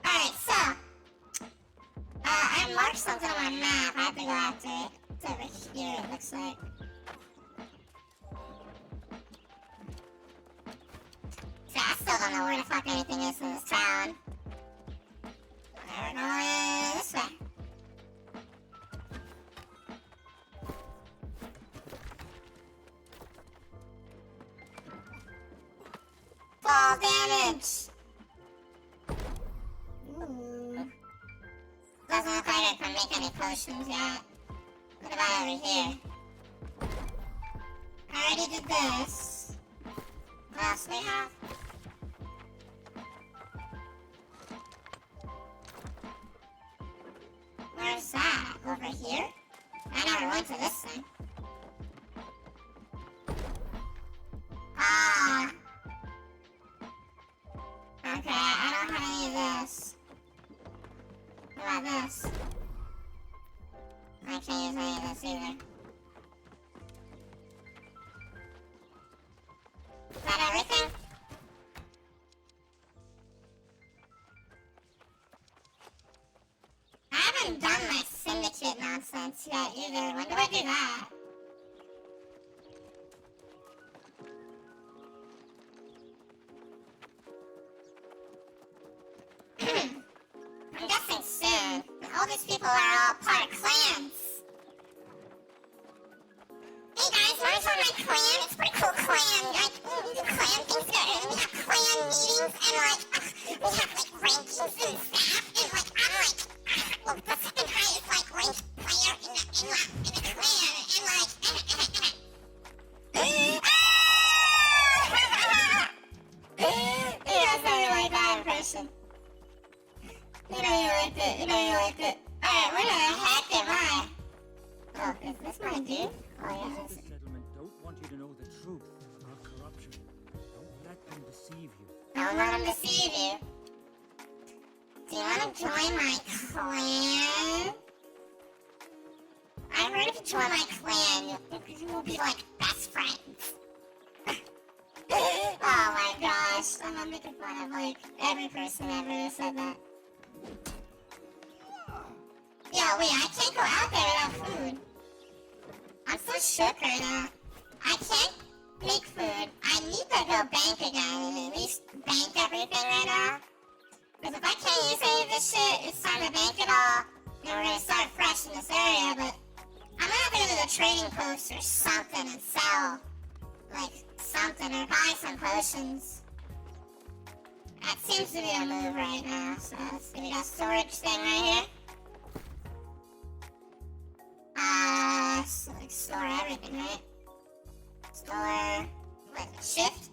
Alright, so. I'm I marked something on my map. I have to go after it. It's over here, it looks like. See, I still don't know where the fuck anything is in this town. We're going this way. Fall damage! Ooh. Doesn't look like I can make any potions yet. What about over here? I already did this. What else do we have? Where's that? Over here? I never went to this thing. Ah. Okay, I don't have any of this. What about this? I can't use any of this either. Is that everything? I haven't done my syndicate nonsense yet either. When do I do that? I'm guessing soon. All these people are all part of clans. Hey guys, wanna join my clan? It's a pretty cool clan. Like, we do clan things together. We have clan meetings and like, we have like rankings and stuff. And like, I'm like, well, the second highest like ranked player in the clan. And like, you guys don't really like that impression. You know you liked it. You know you liked it. Alright, where the heck am I? Oh, is this my dude? Oh, yeah. This settlement don't want you to know the truth about corruption. Don't let them deceive you. Don't let them deceive you. Do you want to join my clan? I heard if you join my clan, you will be like best friends. Oh my gosh, I'm not making fun of like every person ever who said that. Yo, wait, I can't go out there without food. I'm so shook right now. I can't make food. I need to go bank again and at least bank everything right now. Because if I can't use any of this shit, it's time to bank it all. And we're gonna start fresh in this area, but I'm gonna have to go to the trading post or something and sell, like, something, or buy some potions. That seems to be a move right now, so let's see, we got a storage thing right here. So like store everything, right? Store, what, shift?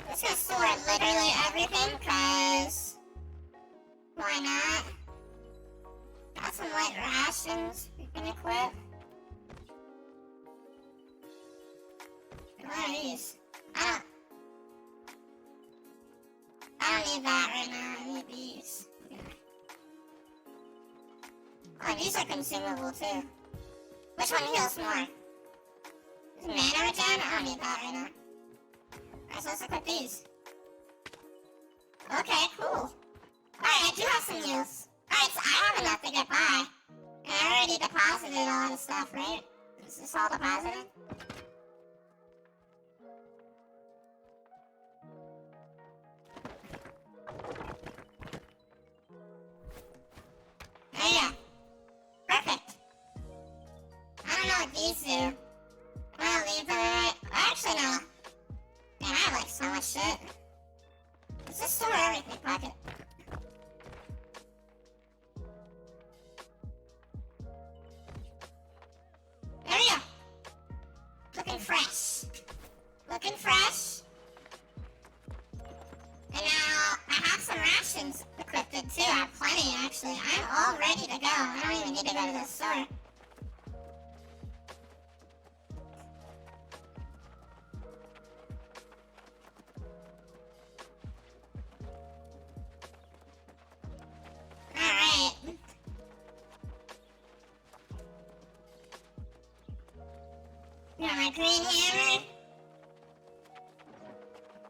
Let's go store literally everything, cause why not? Got some light rations we can equip. What are these? I don't need that right now, I need these. Oh, these are consumable too. Which one heals more? Is mana regen? I don't need that right now. Alright, so let's equip these. Okay, cool. Alright, I do have some heals. Alright, so I have enough to get by. And I already deposited all the stuff, right? Is this all deposited? There you go. Perfect. I don't know what these do. I'll leave them right. Actually, no. Man, I have like so much shit. Let's just store everything. Fuck it. There we go. Looking fresh. Looking fresh. And now I have some rations equipped too. I have plenty actually. I'm all ready to go. I don't even need to go to the store. Alright. Got my green hammer.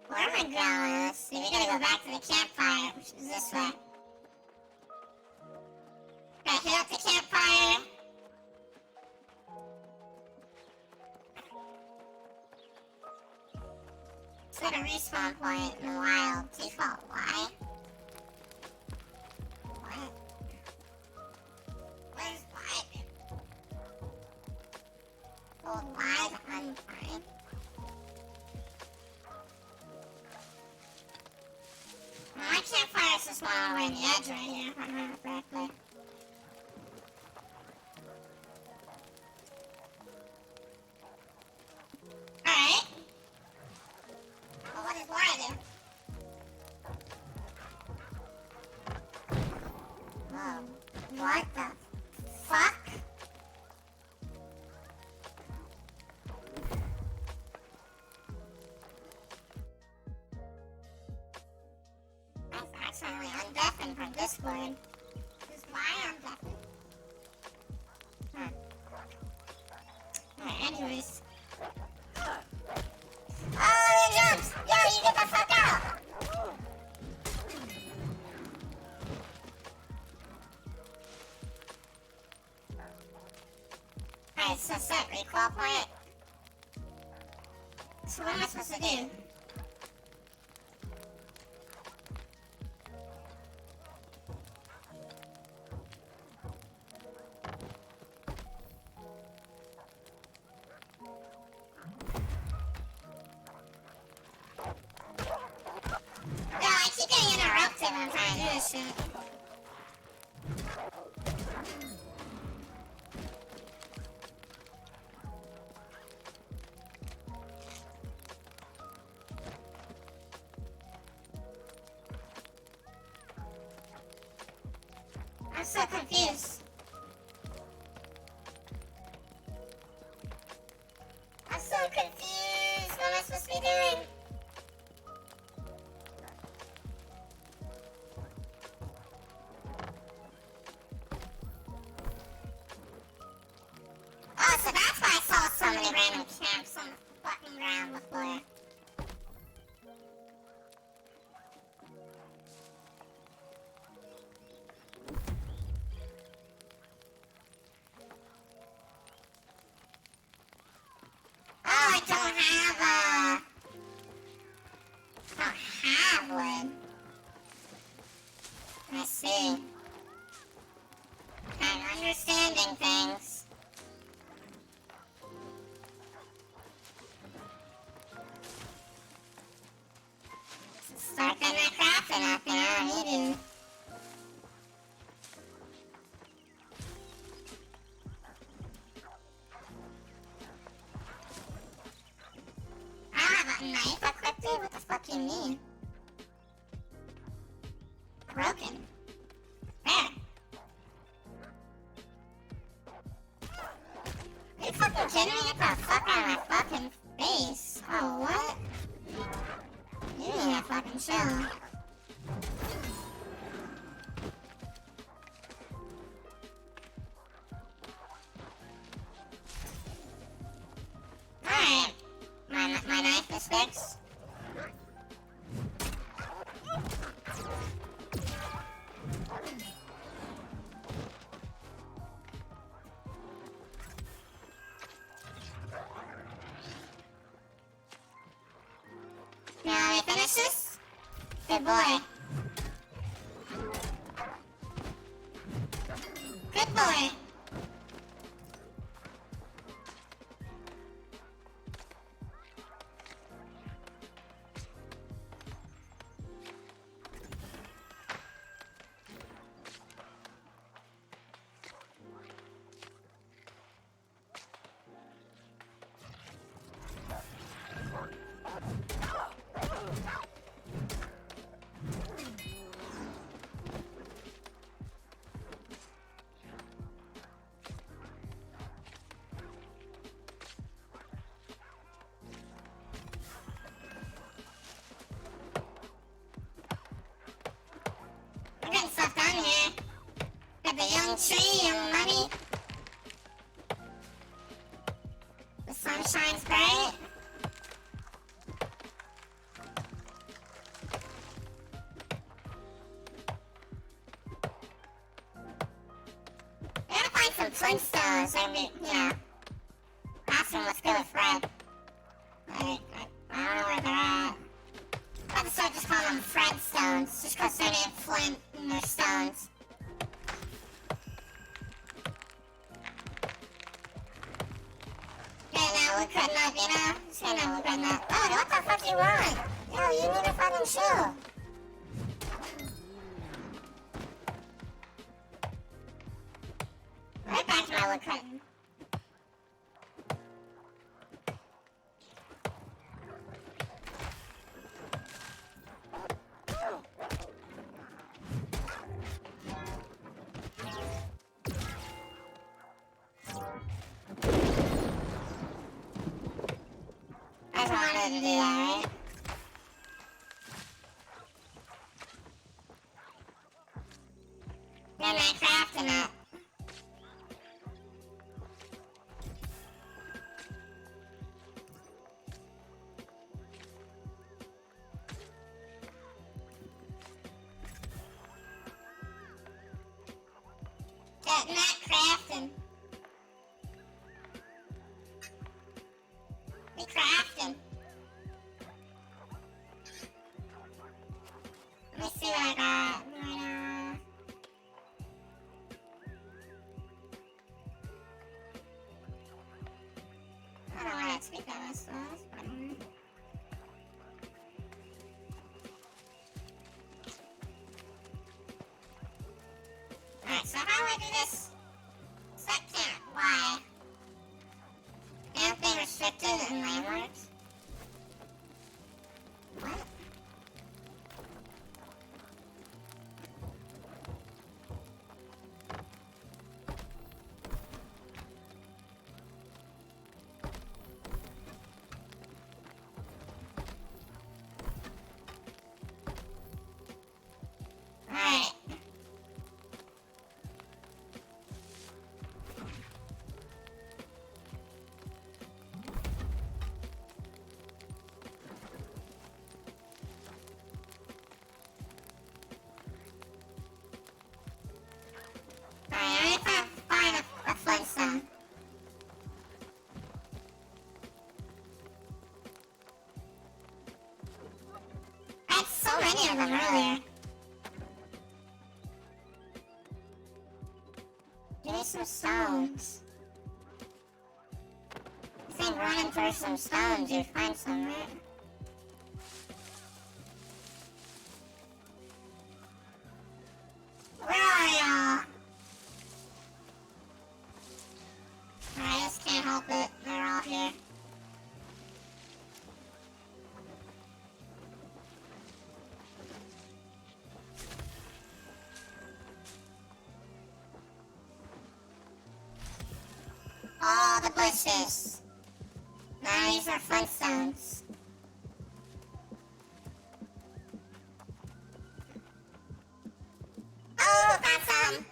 Where am I going? Let's see, we gotta go back to the campfire, which is this way. hit up the campfire. Set a respawn point in the wild. Default, why? What? Where's what? Hold wide, unfine. My campfire is just one all the way on the edge right here, if I remember correctly. Alright. Well, what does Laura do? Whoa. What the fuck? That's accidentally undeafened from Discord. Just why undeafened? Huh. Alright, anyways. Oh, it jumps! Yo, you get the fuck out! Alright, so set recoil point. So what am I supposed to do? Yo, I keep getting interrupted when I'm trying to do this shit. I'm so confused. I'm so confused. What am I supposed to be doing? Oh, so that's why I saw so many random camps on the fucking ground before. Oh, I don't have wood. I see. I'm understanding things. Start getting my crafting up, you know, I need to. I don't have a knife equipped, dude. What the fuck do you mean? Broken. There. Are you fucking kidding me? Get the fuck out of my fucking face. Oh, what? You need to fucking chill. Alright. My knife is fixed. Now let me finish this. Good boy. Good boy. I'm getting stuff done here. Got the young tree, young money. The sun shines bright. Flintstones. They're gonna be, you know, asking what's good with Fred. Like, I don't know where they're at. I'm about to start just calling them Fred Stones, just because they're named Flint and they're stones. Getting that wood cutting up, you know? Just getting that wood cutting up. Oh, what the fuck you want? Yo, you need to fucking chill. Right back to my wood cutting. I just wanted to do that, right? Then I crafting it. Getting that crafting. We crafting. Let me see what I got right now. I don't know why that speak that was slow. Alright, so how do I do this? Second, why? Anything restricted in landmarks? What? Alright. I need to find a Flintstone. I had so many of them earlier. Give me some stones. I think running through some stones, you find some, right? Where are y'all? I just can't help it. They're all here. All the bushes. Now these are Flintstones. Oh, got some.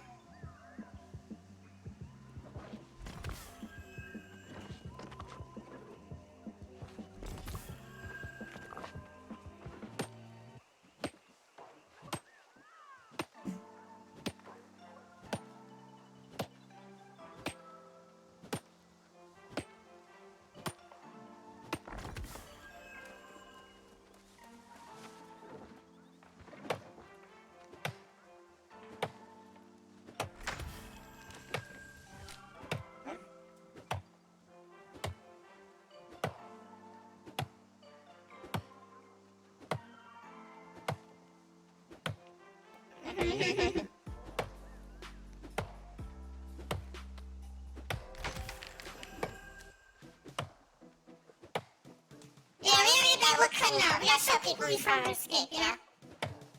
Yeah, we don't need that wood cutting out. We gotta show people we from RuneScape, you know?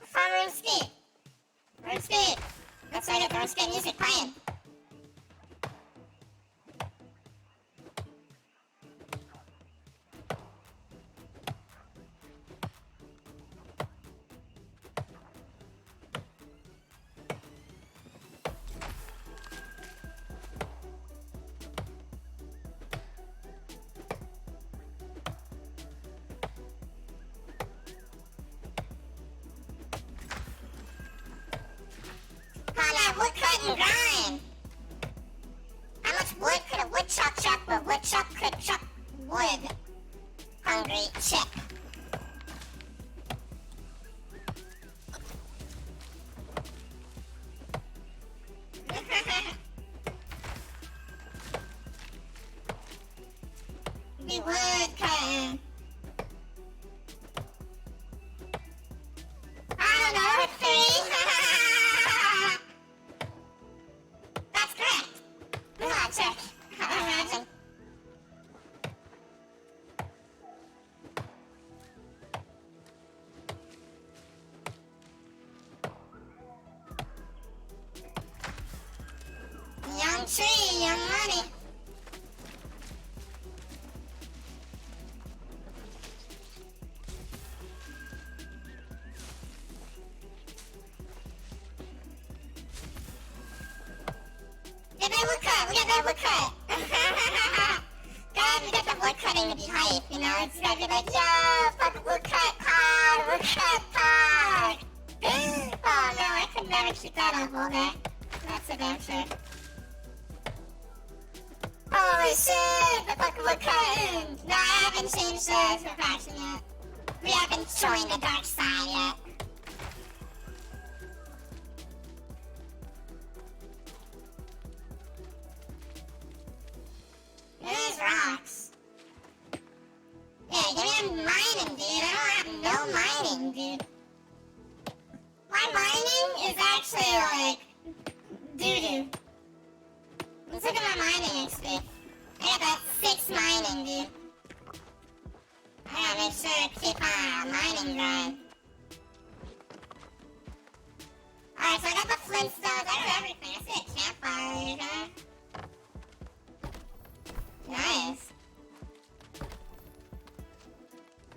From RuneScape. RuneScape. That's why I got the RuneScape music playing. Woodcut and grind. be wood cutting. I don't know, 3. That's correct. Oh, check. I imagine. Young tree, young money. Get that wood cut, we got that wood cut. God, we got the wood cutting to be hype, you know? It's gotta be like, yo, fucking wood cut pod, wood cut pod. Oh no, I could never keep that up all day. That's a damn sure. Holy shit, the fucking wood cutting. No, I haven't changed the faction yet. We haven't joined the dark side yet. These rocks. Yeah, give me a mining, dude. I don't have no mining, dude. My mining is actually like doo-doo. Let's look at my mining XP. I got that 6 mining, dude. I gotta make sure to keep my mining grind. Alright, so I got the flintstones. I got everything. I see a campfire over there. Nice.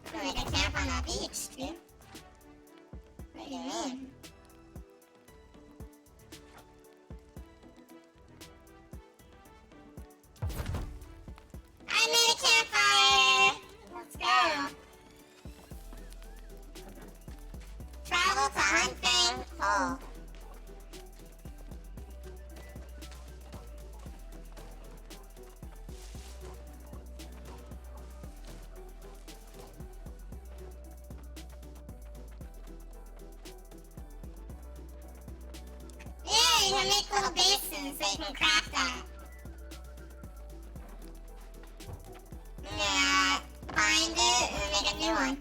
I feel like I camp on the beach, dude. What do you mean? I made a campfire! Let's go! Travel to hunting hole. Yeah, you can make little basins so you can craft that. Yeah, bind it and make a new one.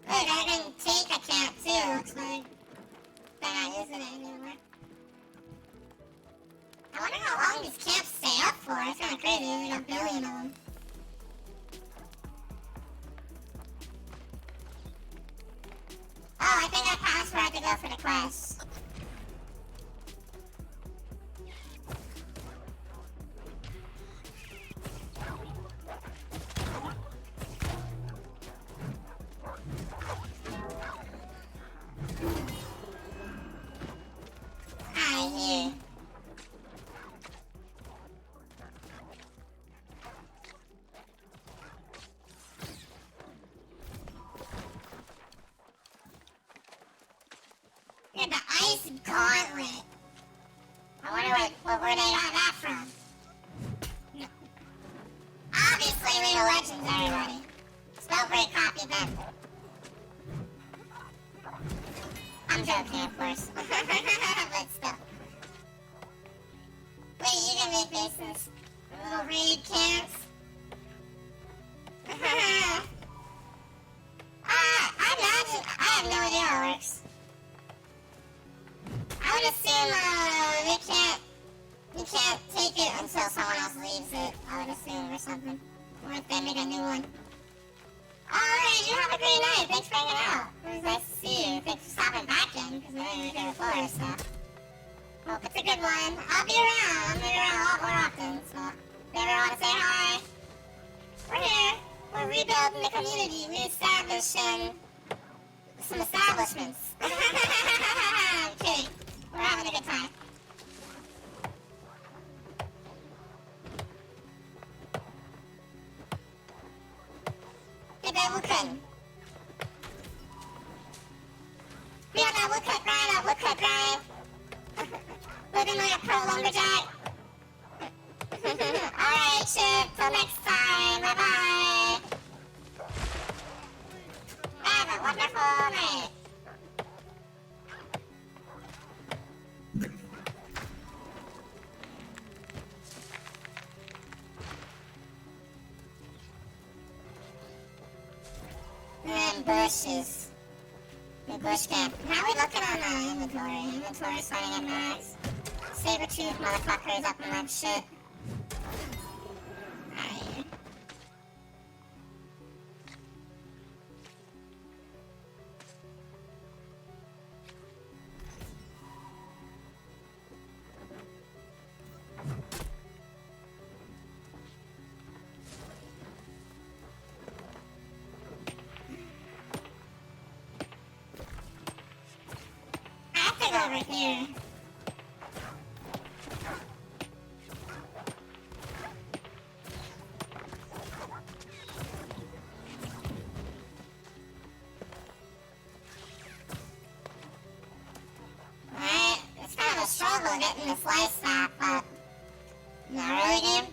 Look, I can take a camp too, looks like. They're not using it anymore. I wonder how long these camps stay up for. It's kinda crazy, there's like a billion of them. Oh, I think I passed where I had to go for the quest. Hi, here. Yeah, the ice gauntlet. I wonder where they got that from. No. Obviously, League of Legends, everybody. Spellbreak copied them. I'm joking, of course. But still. Wait, you can make bases. Little raid camps. I imagine. I have no idea how it works. I would assume you can't take it until someone else leaves it, I would assume, or something. Or if they make a new one. Alright, you have a great night. Thanks for hanging out. It was nice to see you. Thanks for stopping back in, because I know you were here before, so. Hope it's a good one. I'll be around. I'll be around a lot more often, so. If you ever want to say hi, we're here. We're rebuilding the community, reestablishing some establishments. I'm kidding. We're having a good time. Get that woodcut. We got that woodcut grind, Living like a pro lumberjack. Alright, Chip. Till next time. Bye-bye. Have a wonderful night. them bushes. The bush camp. How are we looking on inventory? Inventory starting at max. Saber-tooth motherfucker is up in that shit. Alright. I have to go over here. Alright, it's kind of a struggle getting this life staff, but not really, game.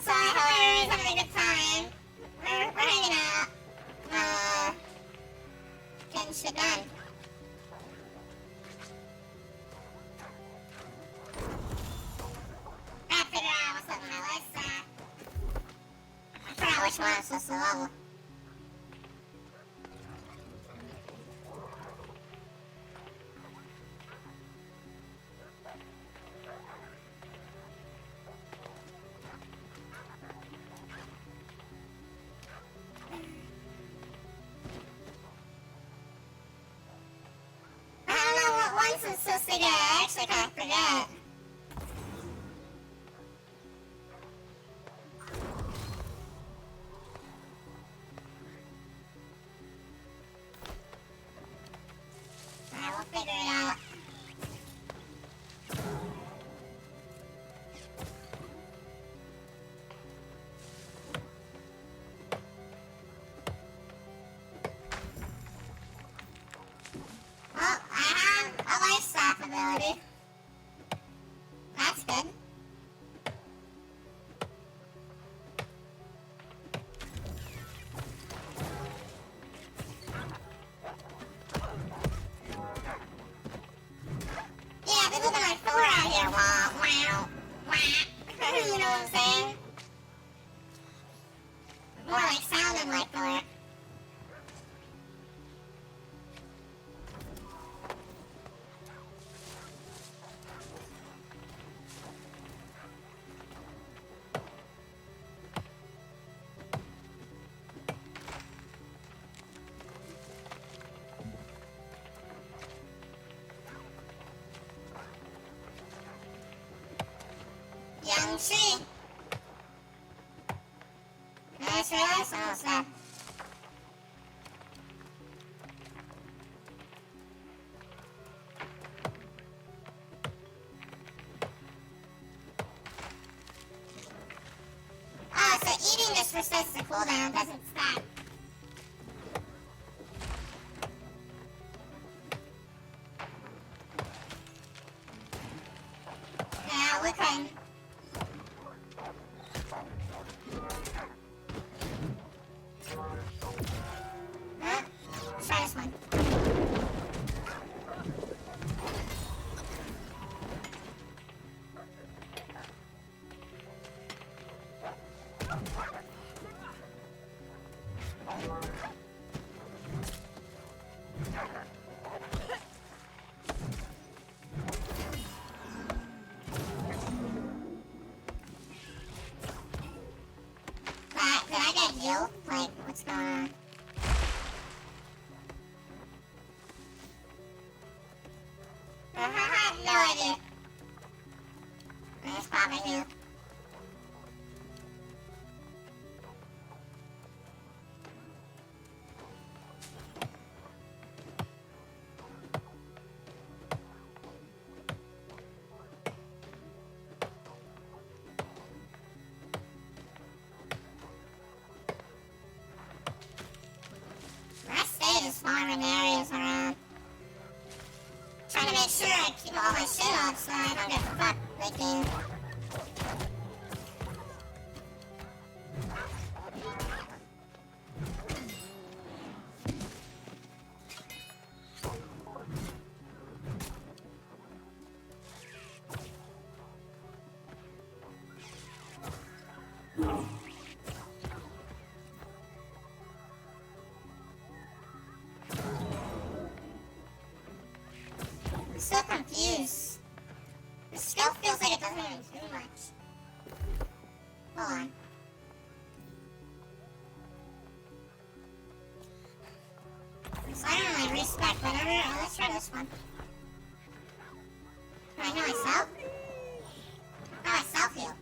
So I hope everybody's having a good time. We're hanging out. Getting shit done. Gotta figure out what's up with my lifestyle. I forgot which one I'm supposed to level. I don't know what ones I'm supposed to get. I actually kind of forget. Alright, we'll figure it out. Well, I have a life staff ability. That's good. Yeah, they look like Thor out here. Wow, wow, wow. You know what I'm saying? More like sounding like Thor. Young tree. Nice relax on stuff. Oh, so eating just resets the cooldown, doesn't stop. Yeah, we can. Huh? Let's try this one. Did I get healed? Like, what's going on? I have no idea. I just popped my heal. keep all my shit up so I don't get fucked leaking. I'm so confused. The skill feels like it doesn't even do much. Hold on. So I don't really respect whatever. Oh, let's try this one. Can I heal myself? Oh, I self-heal.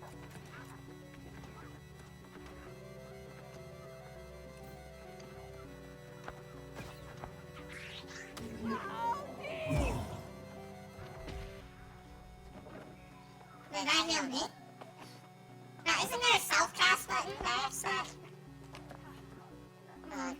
Did I heal me? Now, isn't there a self-cast button that I've set? Hold on.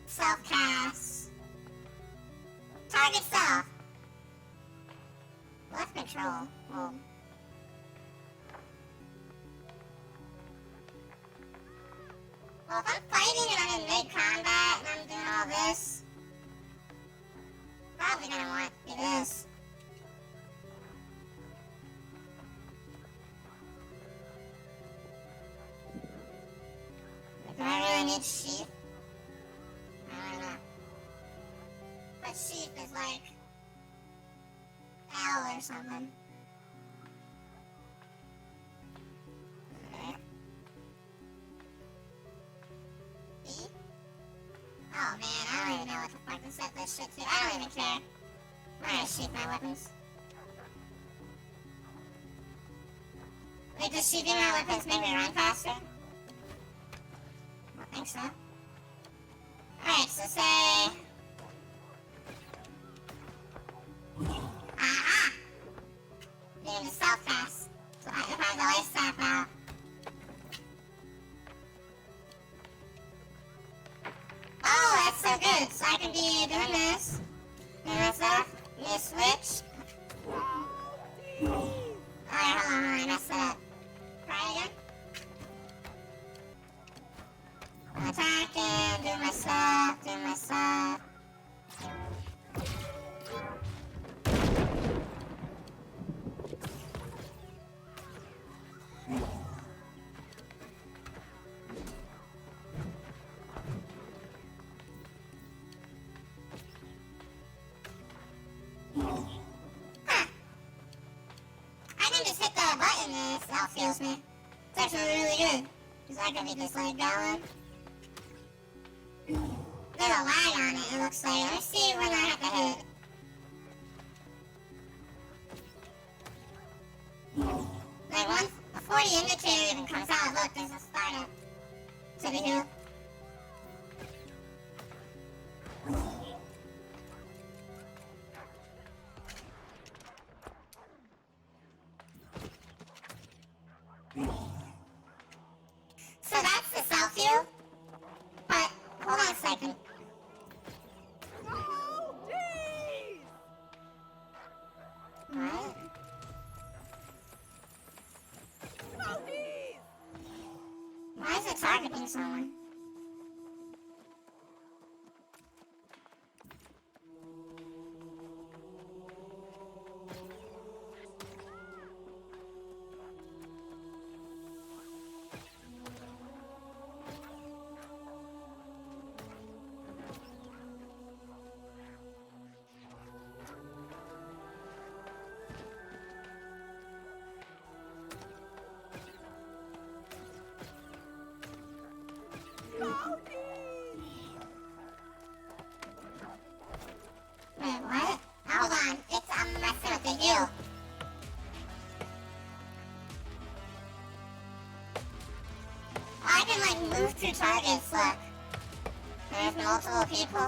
Self-cast. Target self. Left control. Whoa. Well, if I'm fighting and I'm in mid-combat and I'm doing all this, probably gonna want to do this. Do I really need sheath? I don't know. But sheath is like L or something. Okay. B? Oh man, I don't even know what the fuck to set this shit to. I don't even care. I'm gonna sheath my weapons. Wait, does sheathing my weapons make me run faster? I don't think so. Alright, so say... Aha! Doing the self-cast. So I can have the life staff now. Oh, that's so good. So I can be doing this. Doing this stuff. Need a switch. Alright, hold on, I messed it up. Try again. Attacking, doing my stuff, doing my stuff. I can just hit the button and it self-heals me. It's actually really good. Because I can be just like going. There's a lag on it, it looks like. Let me see when I have to hit. Like once, before the indicator even comes out, look, there's a startup to the hill. So that's the self-heal. But, hold on a second. What? Why is it targeting someone? Wait, what? Hold on. I'm messing with the heal. Oh, I can like move through targets, look. There's multiple people.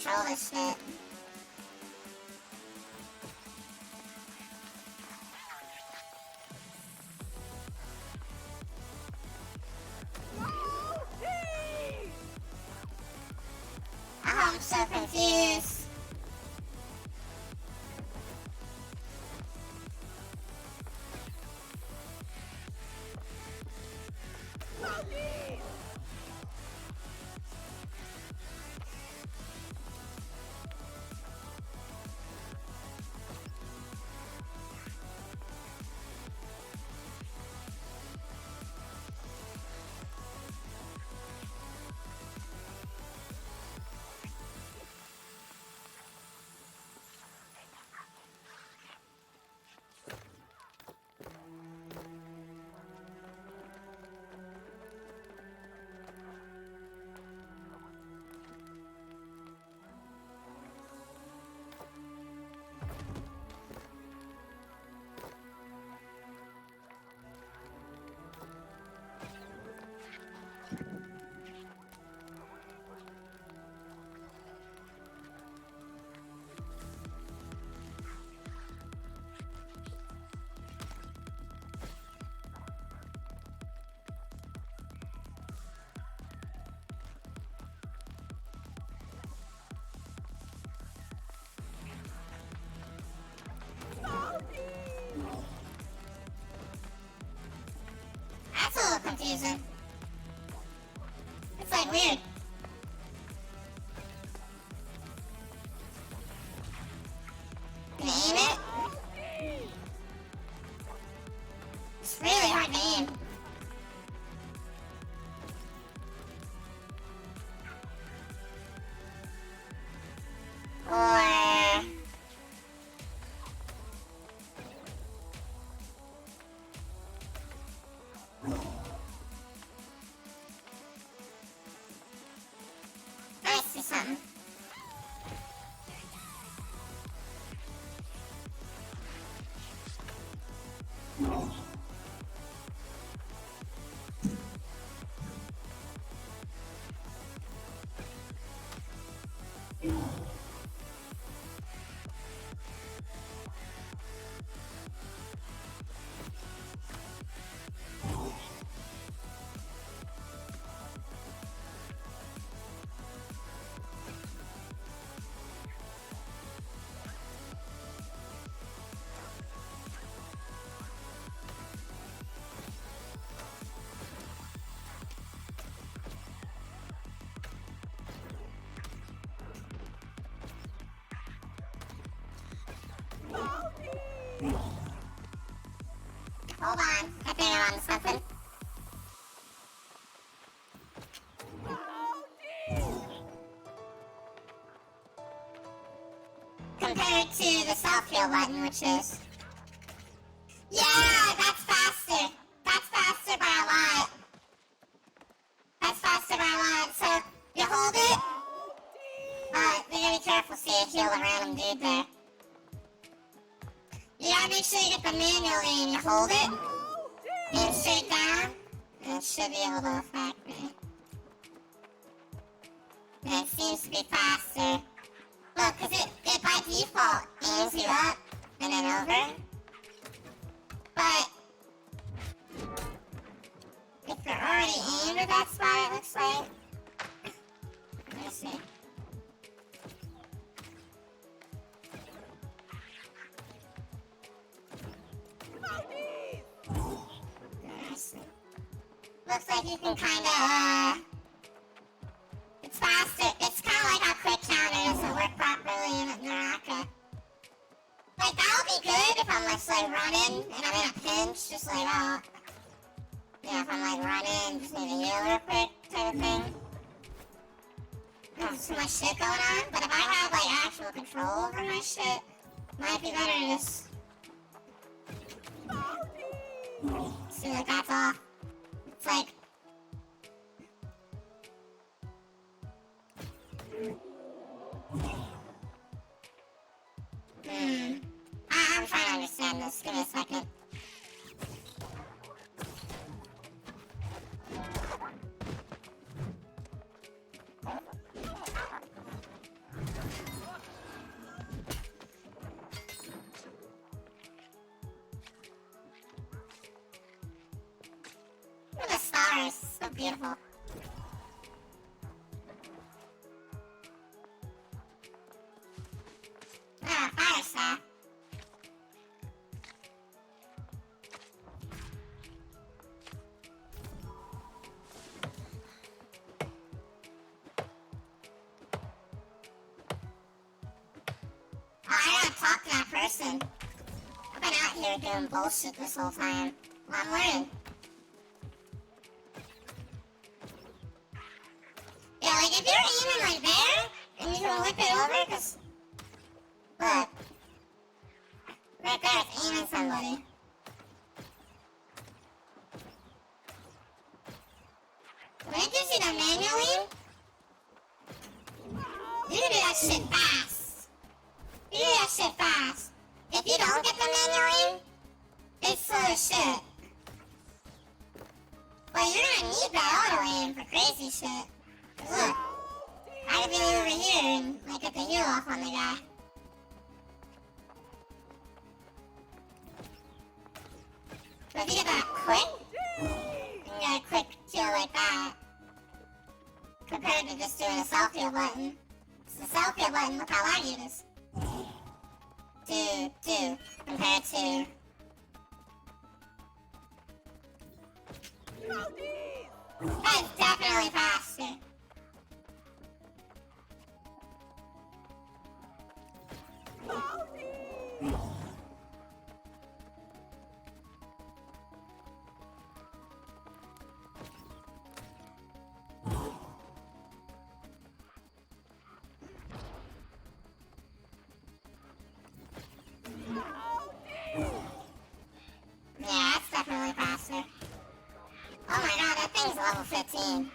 control this shit. Oh, I'm so confused. That's a little confusing. It's like weird. Can I aim it? It's really hard to aim. Or... I see something. Hold on, I think I'm on something. Compared to the self-heal button, which is... Yeah, that's faster! That's faster by a lot! That's faster by a lot, so you hold it. You gotta be careful, see you heal a random dude there. You gotta make sure you get the manual aim. You hold it, aim straight down, and it should be able to affect me. And it seems to be faster. Look, cause it by default aims you up and then over. But if you're already aimed at that spot, it looks like. Let me see. Looks like you can kinda, it's faster. It's kinda like how quick counter doesn't work properly in Naraka. Like, that would be good if I'm just like running and I'm in a pinch, just like, oh. Yeah, if I'm like running, just need to heal real quick type of thing. There's too much shit going on, but if I have like actual control over my shit, might be better to just... See, like, that's off. It's like... I'm trying to understand this. Give me a second. beautiful. Ah, fire staff. Oh, I gotta talk to that person. I've been out here doing bullshit this whole time. Well, I'm learning. Yeah, like if you're aiming like there, and you can whip it over, cause look, right there it's aiming somebody. When it gives you the manual aim, you can do that shit fast. You do that shit fast. If you don't get the manual aim, it's slow as shit. But you're gonna need that auto aim for crazy shit. Look, I could be over here and like get the heal off on the guy. But if you get that quick, you get a quick kill like that, compared to just doing a self-heal button. It's the self-heal button, look how lag it is. Two, compared to... That is definitely faster. Yeah, that's definitely faster. Oh my god, that thing's level 15.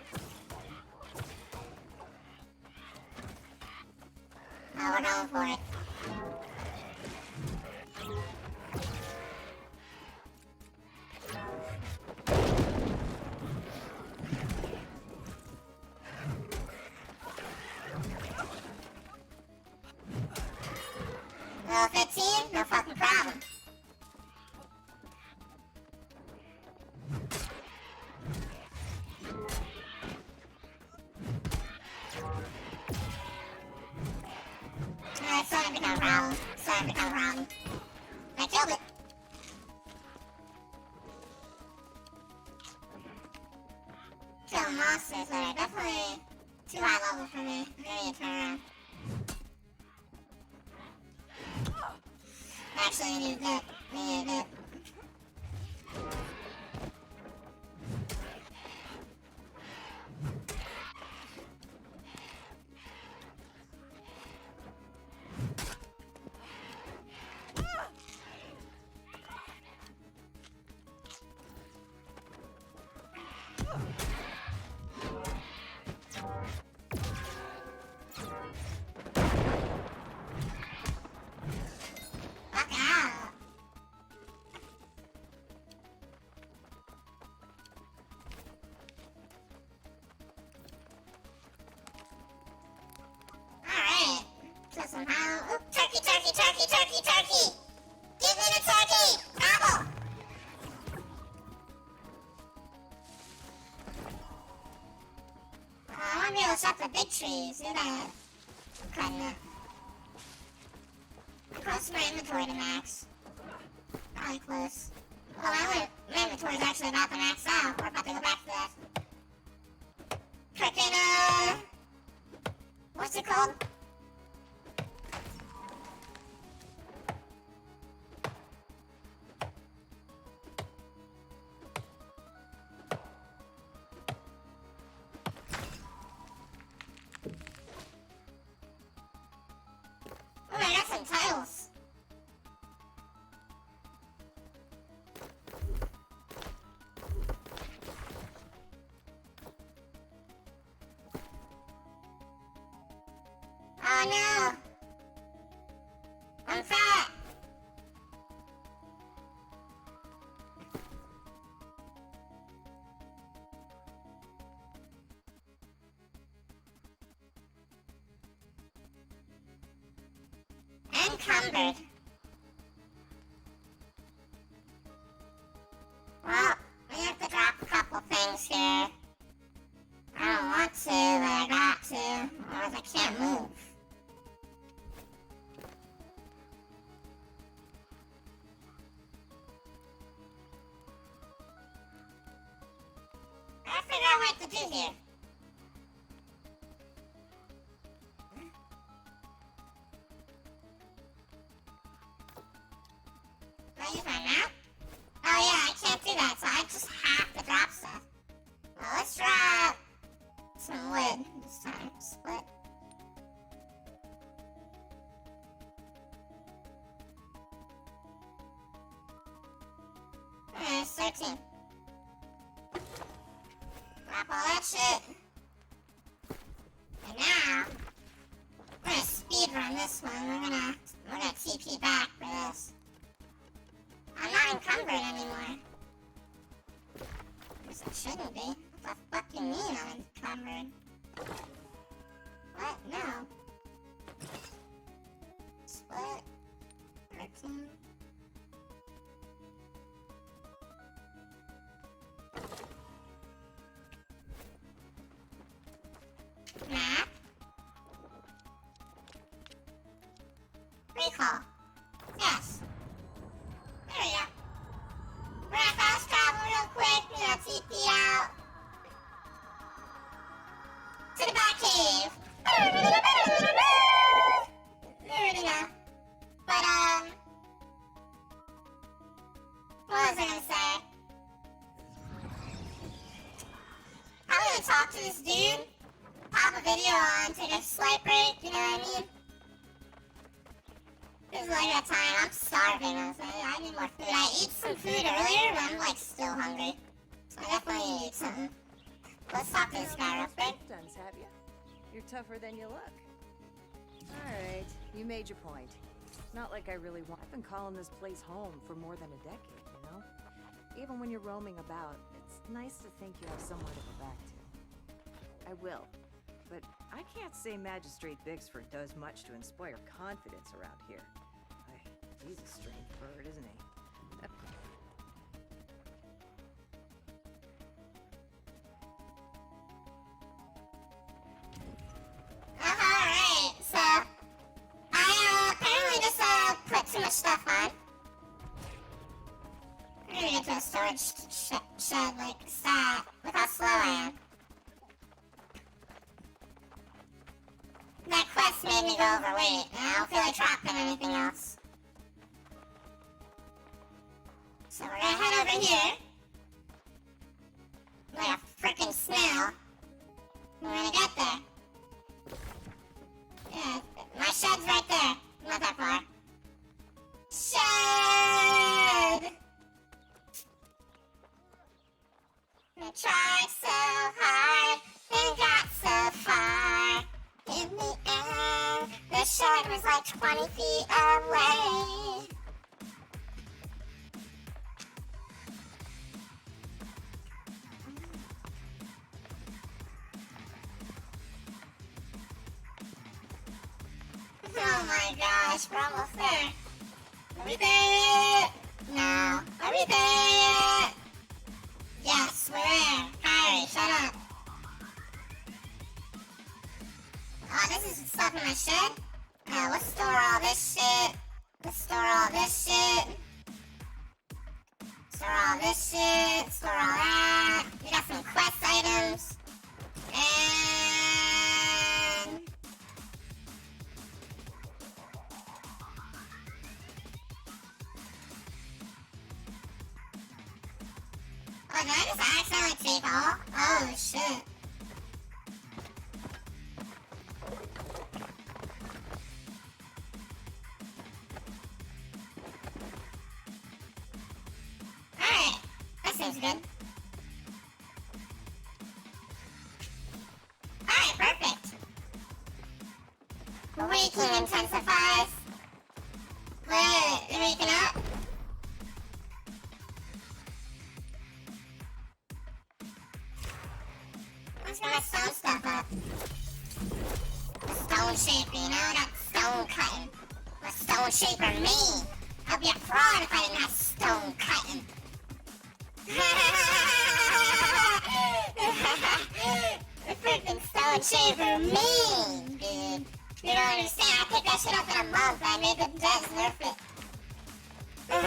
Oh, we're going for it. Level 15? No fucking problem. It's starting to become a problem. It's starting to become a problem. I killed it. Killing monsters are definitely too high level for me. I need to turn around. Actually, I need a dip. I need a dip. Fuck out. Alright. So somehow... Oh, turkey, turkey, turkey, turkey, turkey! Give me the turkey! Gobble! I wanna be able to shot the big trees. Do that. I'm cutting it. I'm close to my inventory to max. Probably close. Well, my inventory is actually about to max out. We're about to go back to that. Frickin', what's it called? Oh, I got some tiles. Oh no! I'm fat! Encumbered. Well, we have to drop a couple things here. otherwise I can't move. I gotta figure out what to do here. Do I use my map? Oh yeah, I can't do that, so I just have to drop stuff. Well, let's drop some wood this time. Split. Alright, 13. Drop all that shit. And now, we're gonna speed run this one. We're gonna TP back for this. I'm not encumbered anymore. At least I shouldn't be. What the fuck do you mean I'm encumbered? What? No. Split. 13. Map. Recall. Yes. There we go. We're gonna fast travel real quick. We're gonna TP out to the back cave. You already know. But what was I gonna say? I'm gonna talk to this dude. Pop a video on, take a slight break. You know what I mean? This is like that time. I'm starving. I need more food. I ate some food earlier, but I'm like still hungry. So I definitely need something. Let's talk to this guy real quick. Guns, have you? You're tougher than you look. Alright, you made your point. Not like I really want. I've been calling this place home for more than a decade, you know? Even when you're roaming about, it's nice to think you have somewhere to go back to. I will. But I can't say Magistrate Bixford does much to inspire confidence around here. He's a strange bird, isn't he? Alright, so I apparently just put too much stuff on. I'm gonna get to a storage shed like that. Look how slow I am. That quest made me go overweight, and I don't feel like dropping anything else. So we're gonna head over here. Like a freaking snail. We're gonna get there. Yeah, my shed's right there. Not that far. Shed! I tried so hard and got so far. In the end, the shed was like 20 feet away. Oh my gosh, we're almost there. Are we there yet? No. Are we there yet? Yes, we're there. Harry, shut up. Oh, this is stuff in my shed? Let's store all this shit. Let's store all this shit. Store all this shit. Store all that. We got some quest items. And... oh, did I just accidentally take all? Oh, shit. Alright, that seems good. Alright, perfect. The waking intensifies. We're waking up. Let's get my stone stuff up. Stone shaper, you know? I got stone cutting. A stone shaper me. I'd be a fraud if I didn't have stone cutting. The freaking Stone Shaver mean, dude. You don't understand. I picked that shit up in a month. I made the devs nerf it. I'm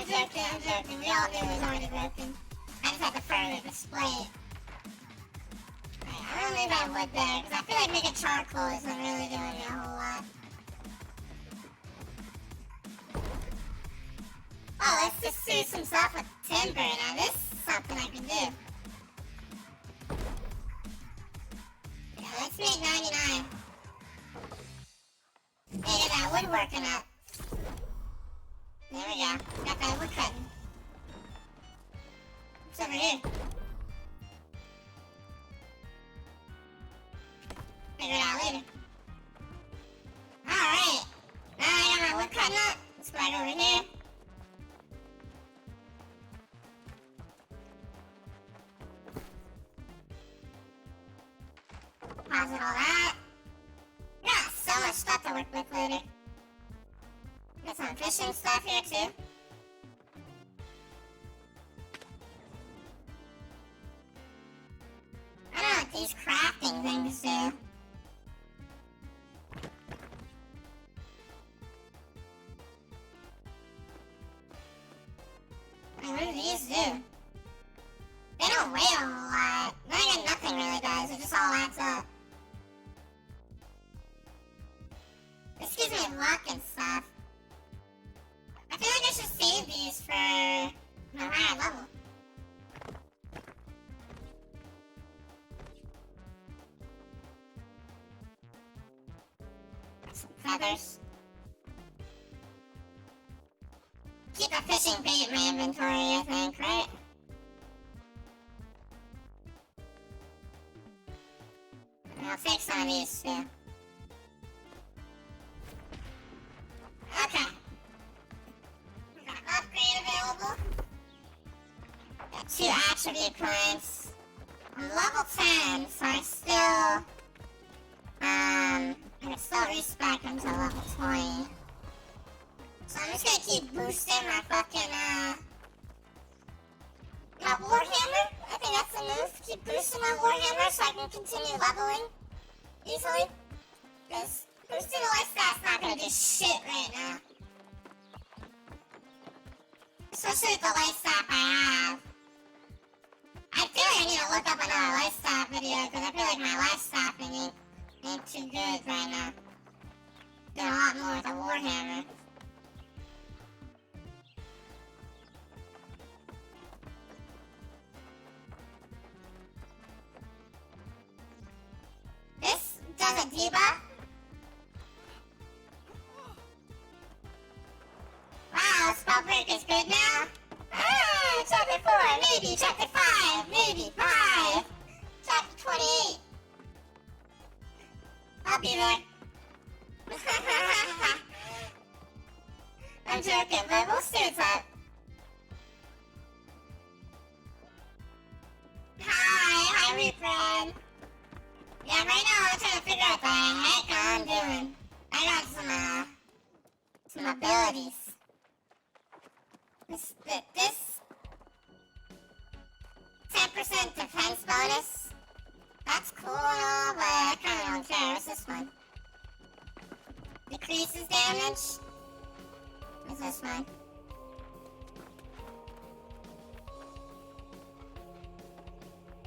joking. We all knew it was already broken. I just had to further display it. I'm gonna leave that wood there, because I feel like making charcoal isn't really doing me a whole lot. Oh, let's just do some stuff with timber. Now this is something I can do. Yeah, let's make 99. Hey, get that wood working up. There we go. Got that wood cutting. What's over here? Figure it out later. Alright. Now I got my wood cutting up. Let's go back over here. Pause it all that. Got so much stuff to work with later. Got some fishing stuff here too. I don't know what these crafting things do. What do these do? They don't weigh a whole lot. Nothing really does. It just all adds up. This gives me luck and stuff. I feel like I should save these for my higher level. Some feathers. Keep a fishing bait in my inventory, I think, right? And I'll take some of these too. Okay. We got upgrade available. Got 2 attribute points. I'm level 10, so I can still respec until level 20. So I'm just gonna keep boosting my fucking, my Warhammer. I think that's the move. Keep boosting my Warhammer so I can continue leveling easily. Because boosting the life stat's not gonna do shit right now. Especially with the life stat I have. I feel like I need to look up another life stat video because I feel like my life staffing ain't too good right now. Doing a lot more with the Warhammer. This does a debuff. Wow, spell break is good now. Ah, chapter 4, maybe. Chapter 5, maybe. 5. Chapter 28. I'll be there. I'm joking, but we'll see what's up. Hi, Reaper. Yeah, right now I'm trying to figure out what the heck I'm doing. I got some abilities. This 10% defense bonus. That's cool and all, but I kinda don't care. What's this one? Decreases damage. What's this one?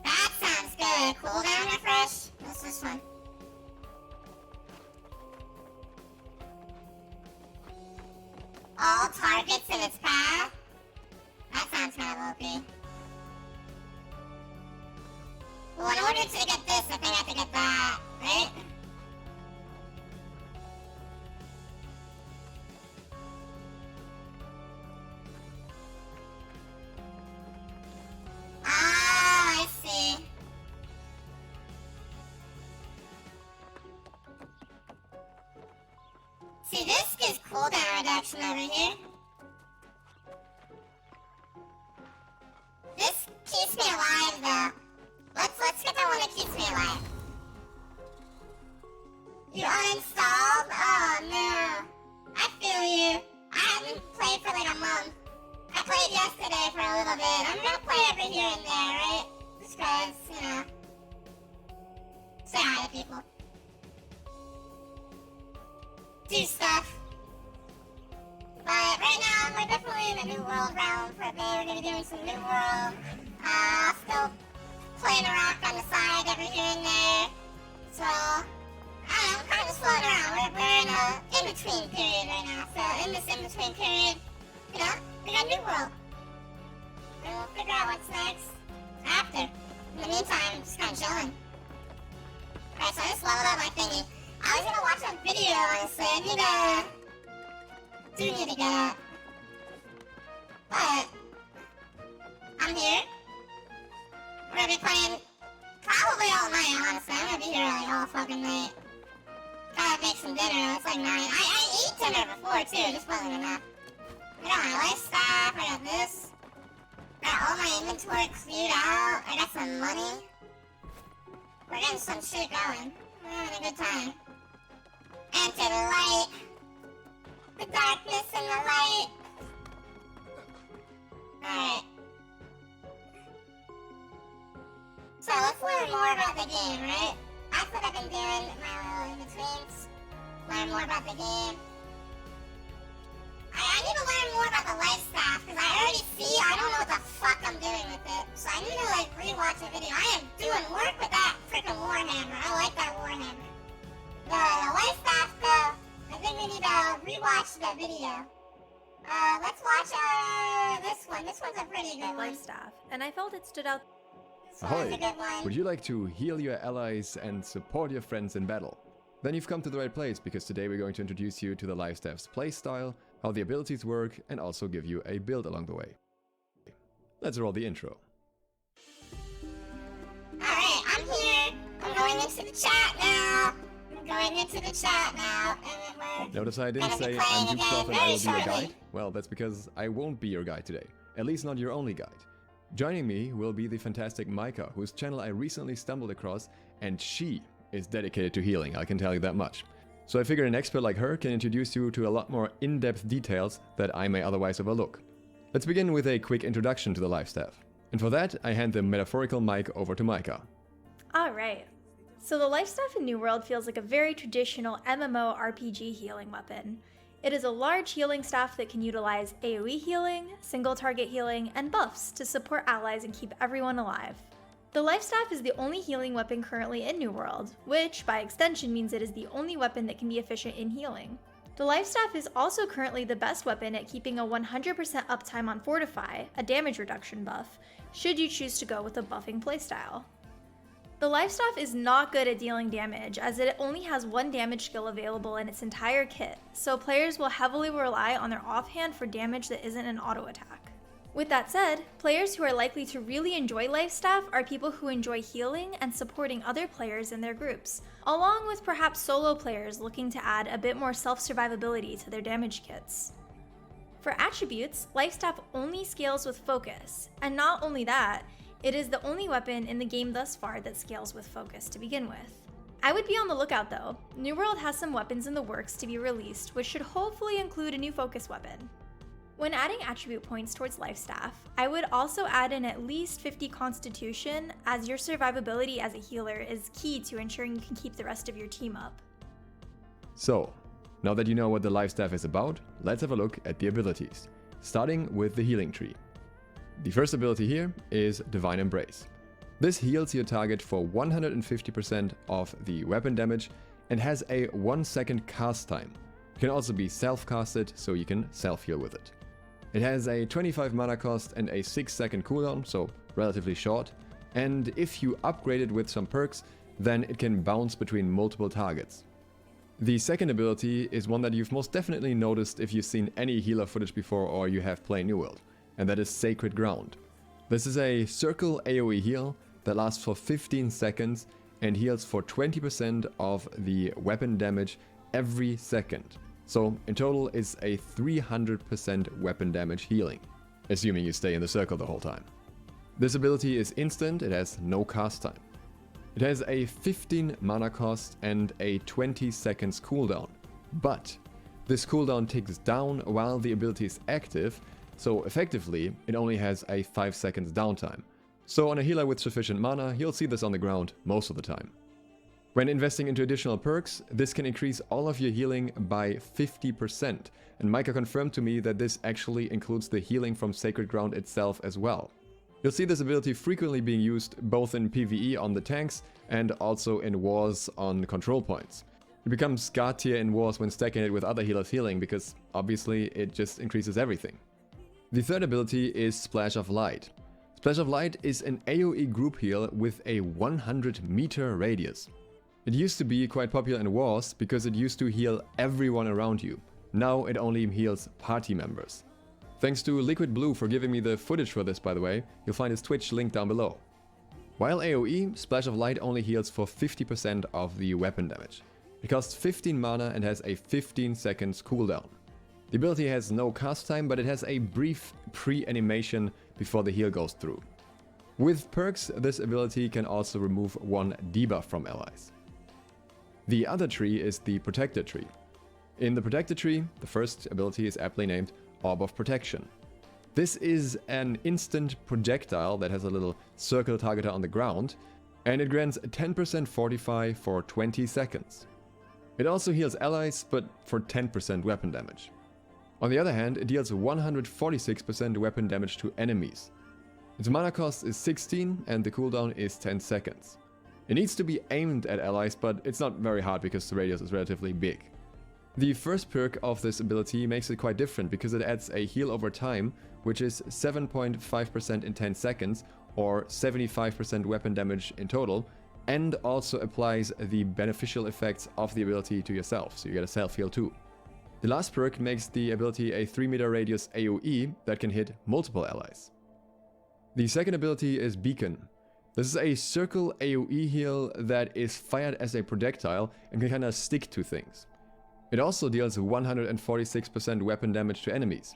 That sounds good. Cooldown refresh. What's this one? All targets in its path? That sounds kind of OP. Well, in order to get this, I think I have to get that, right? Ah, I see. See, this gives cooldown reduction over here. This keeps me alive, though. Let's get the one that keeps me alive. You uninstalled? Oh, no. I feel you. I haven't played for like a month. I played yesterday for a little bit. I'm gonna play every here and there, right? Just cause, you know. people do stuff. But right now, we're definitely in the New World realm for a bit. We're gonna be doing some New World. Still playing a rock on the side every here and there. So, I don't know, kind of slowing around. We're in a in-between period right now. So, in this in-between period, you know, we got New World. And we'll figure out what's next after. In the meantime, just kind of chilling. Alright, so I just leveled up my thingy. I was gonna watch a video, honestly. I need to get up. But, I'm here. We're gonna be playing probably all night, honestly. I'm gonna be here like all fucking night. Gotta make some dinner. It's like 9. I ate dinner before too, it just wasn't enough. I got my life stuff, I got this. Got all my inventory cleared out. I got some money. We're getting some shit going. We're having a good time. Enter the light. The darkness and the light. Alright. So let's learn more about the game, right? That's what I've been doing in my little in-betweens. Learn more about the game. I need to learn more about the life staff, because I already see, I don't know what the fuck I'm doing with it. So I need to like rewatch a video. I am doing work with that freaking Warhammer. I like that Warhammer. The life staff though, I think we need to rewatch the video. Let's watch this one. This one's a pretty good one. Life staff, and I felt it stood out. Ahoy! Would you like to heal your allies and support your friends in battle? Then you've come to the right place, because today we're going to introduce you to the life staff's playstyle, how the abilities work, and also give you a build along the way. Let's roll the intro. Alright, I'm here. I'm going into the chat now. Notice I didn't say I'm Dukesoft and I will be your guide? Well, that's because I won't be your guide today. At least not your only guide. Joining me will be the fantastic Micah, whose channel I recently stumbled across, and she is dedicated to healing, I can tell you that much. So I figured an expert like her can introduce you to a lot more in-depth details that I may otherwise overlook. Let's begin with a quick introduction to the life staff. And for that, I hand the metaphorical mic over to Micah. Alright. So the life staff in New World feels like a very traditional MMO RPG healing weapon. It is a large healing staff that can utilize AoE healing, single target healing, and buffs to support allies and keep everyone alive. The life staff is the only healing weapon currently in New World, which by extension means it is the only weapon that can be efficient in healing. The life staff is also currently the best weapon at keeping a 100% uptime on Fortify, a damage reduction buff, should you choose to go with a buffing playstyle. The life staff is not good at dealing damage, as it only has one damage skill available in its entire kit, so players will heavily rely on their offhand for damage that isn't an auto attack. With that said, players who are likely to really enjoy life staff are people who enjoy healing and supporting other players in their groups, along with perhaps solo players looking to add a bit more self-survivability to their damage kits. For attributes, life staff only scales with focus, and not only that, it is the only weapon in the game thus far that scales with focus to begin with. I would be on the lookout though. New World has some weapons in the works to be released, which should hopefully include a new focus weapon. When adding attribute points towards life staff, I would also add in at least 50 constitution, as your survivability as a healer is key to ensuring you can keep the rest of your team up. So, now that you know what the life staff is about, let's have a look at the abilities, starting with the healing tree. The first ability here is Divine Embrace. This heals your target for 150% of the weapon damage and has a 1 second cast time. It can also be self-casted, so you can self-heal with it. It has a 25 mana cost and a 6 second cooldown, so relatively short, and if you upgrade it with some perks, then it can bounce between multiple targets. The second ability is one that you've most definitely noticed if you've seen any healer footage before or you have played New World, and that is Sacred Ground. This is a circle AoE heal that lasts for 15 seconds and heals for 20% of the weapon damage every second. So in total it's a 300% weapon damage healing, assuming you stay in the circle the whole time. This ability is instant, it has no cast time. It has a 15 mana cost and a 20 seconds cooldown, but this cooldown ticks down while the ability is active, so effectively it only has a 5 seconds downtime. So on a healer with sufficient mana, you'll see this on the ground most of the time. When investing into additional perks, this can increase all of your healing by 50%, and Micah confirmed to me that this actually includes the healing from Sacred Ground itself as well. You'll see this ability frequently being used both in PvE on the tanks and also in wars on control points. It becomes God tier in wars when stacking it with other healers' healing because obviously it just increases everything. The third ability is Splash of Light. Splash of Light is an AoE group heal with a 100-meter radius. It used to be quite popular in wars because it used to heal everyone around you. Now it only heals party members. Thanks to Liquid Blue for giving me the footage for this, by the way. You'll find his Twitch link down below. While AoE, Splash of Light only heals for 50% of the weapon damage. It costs 15 mana and has a 15 seconds cooldown. The ability has no cast time, but it has a brief pre-animation before the heal goes through. With perks, this ability can also remove one debuff from allies. The other tree is the Protector tree. In the Protector tree, the first ability is aptly named Orb of Protection. This is an instant projectile that has a little circle targeter on the ground, and it grants 10% Fortify for 20 seconds. It also heals allies, but for 10% weapon damage. On the other hand, it deals 146% weapon damage to enemies. Its mana cost is 16 and the cooldown is 10 seconds. It needs to be aimed at allies, but it's not very hard because the radius is relatively big. The first perk of this ability makes it quite different because it adds a heal over time, which is 7.5% in 10 seconds or 75% weapon damage in total, and also applies the beneficial effects of the ability to yourself, so you get a self-heal too. The last perk makes the ability a 3-meter radius AoE that can hit multiple allies. The second ability is Beacon. This is a circle AoE heal that is fired as a projectile and can kinda stick to things. It also deals 146% weapon damage to enemies.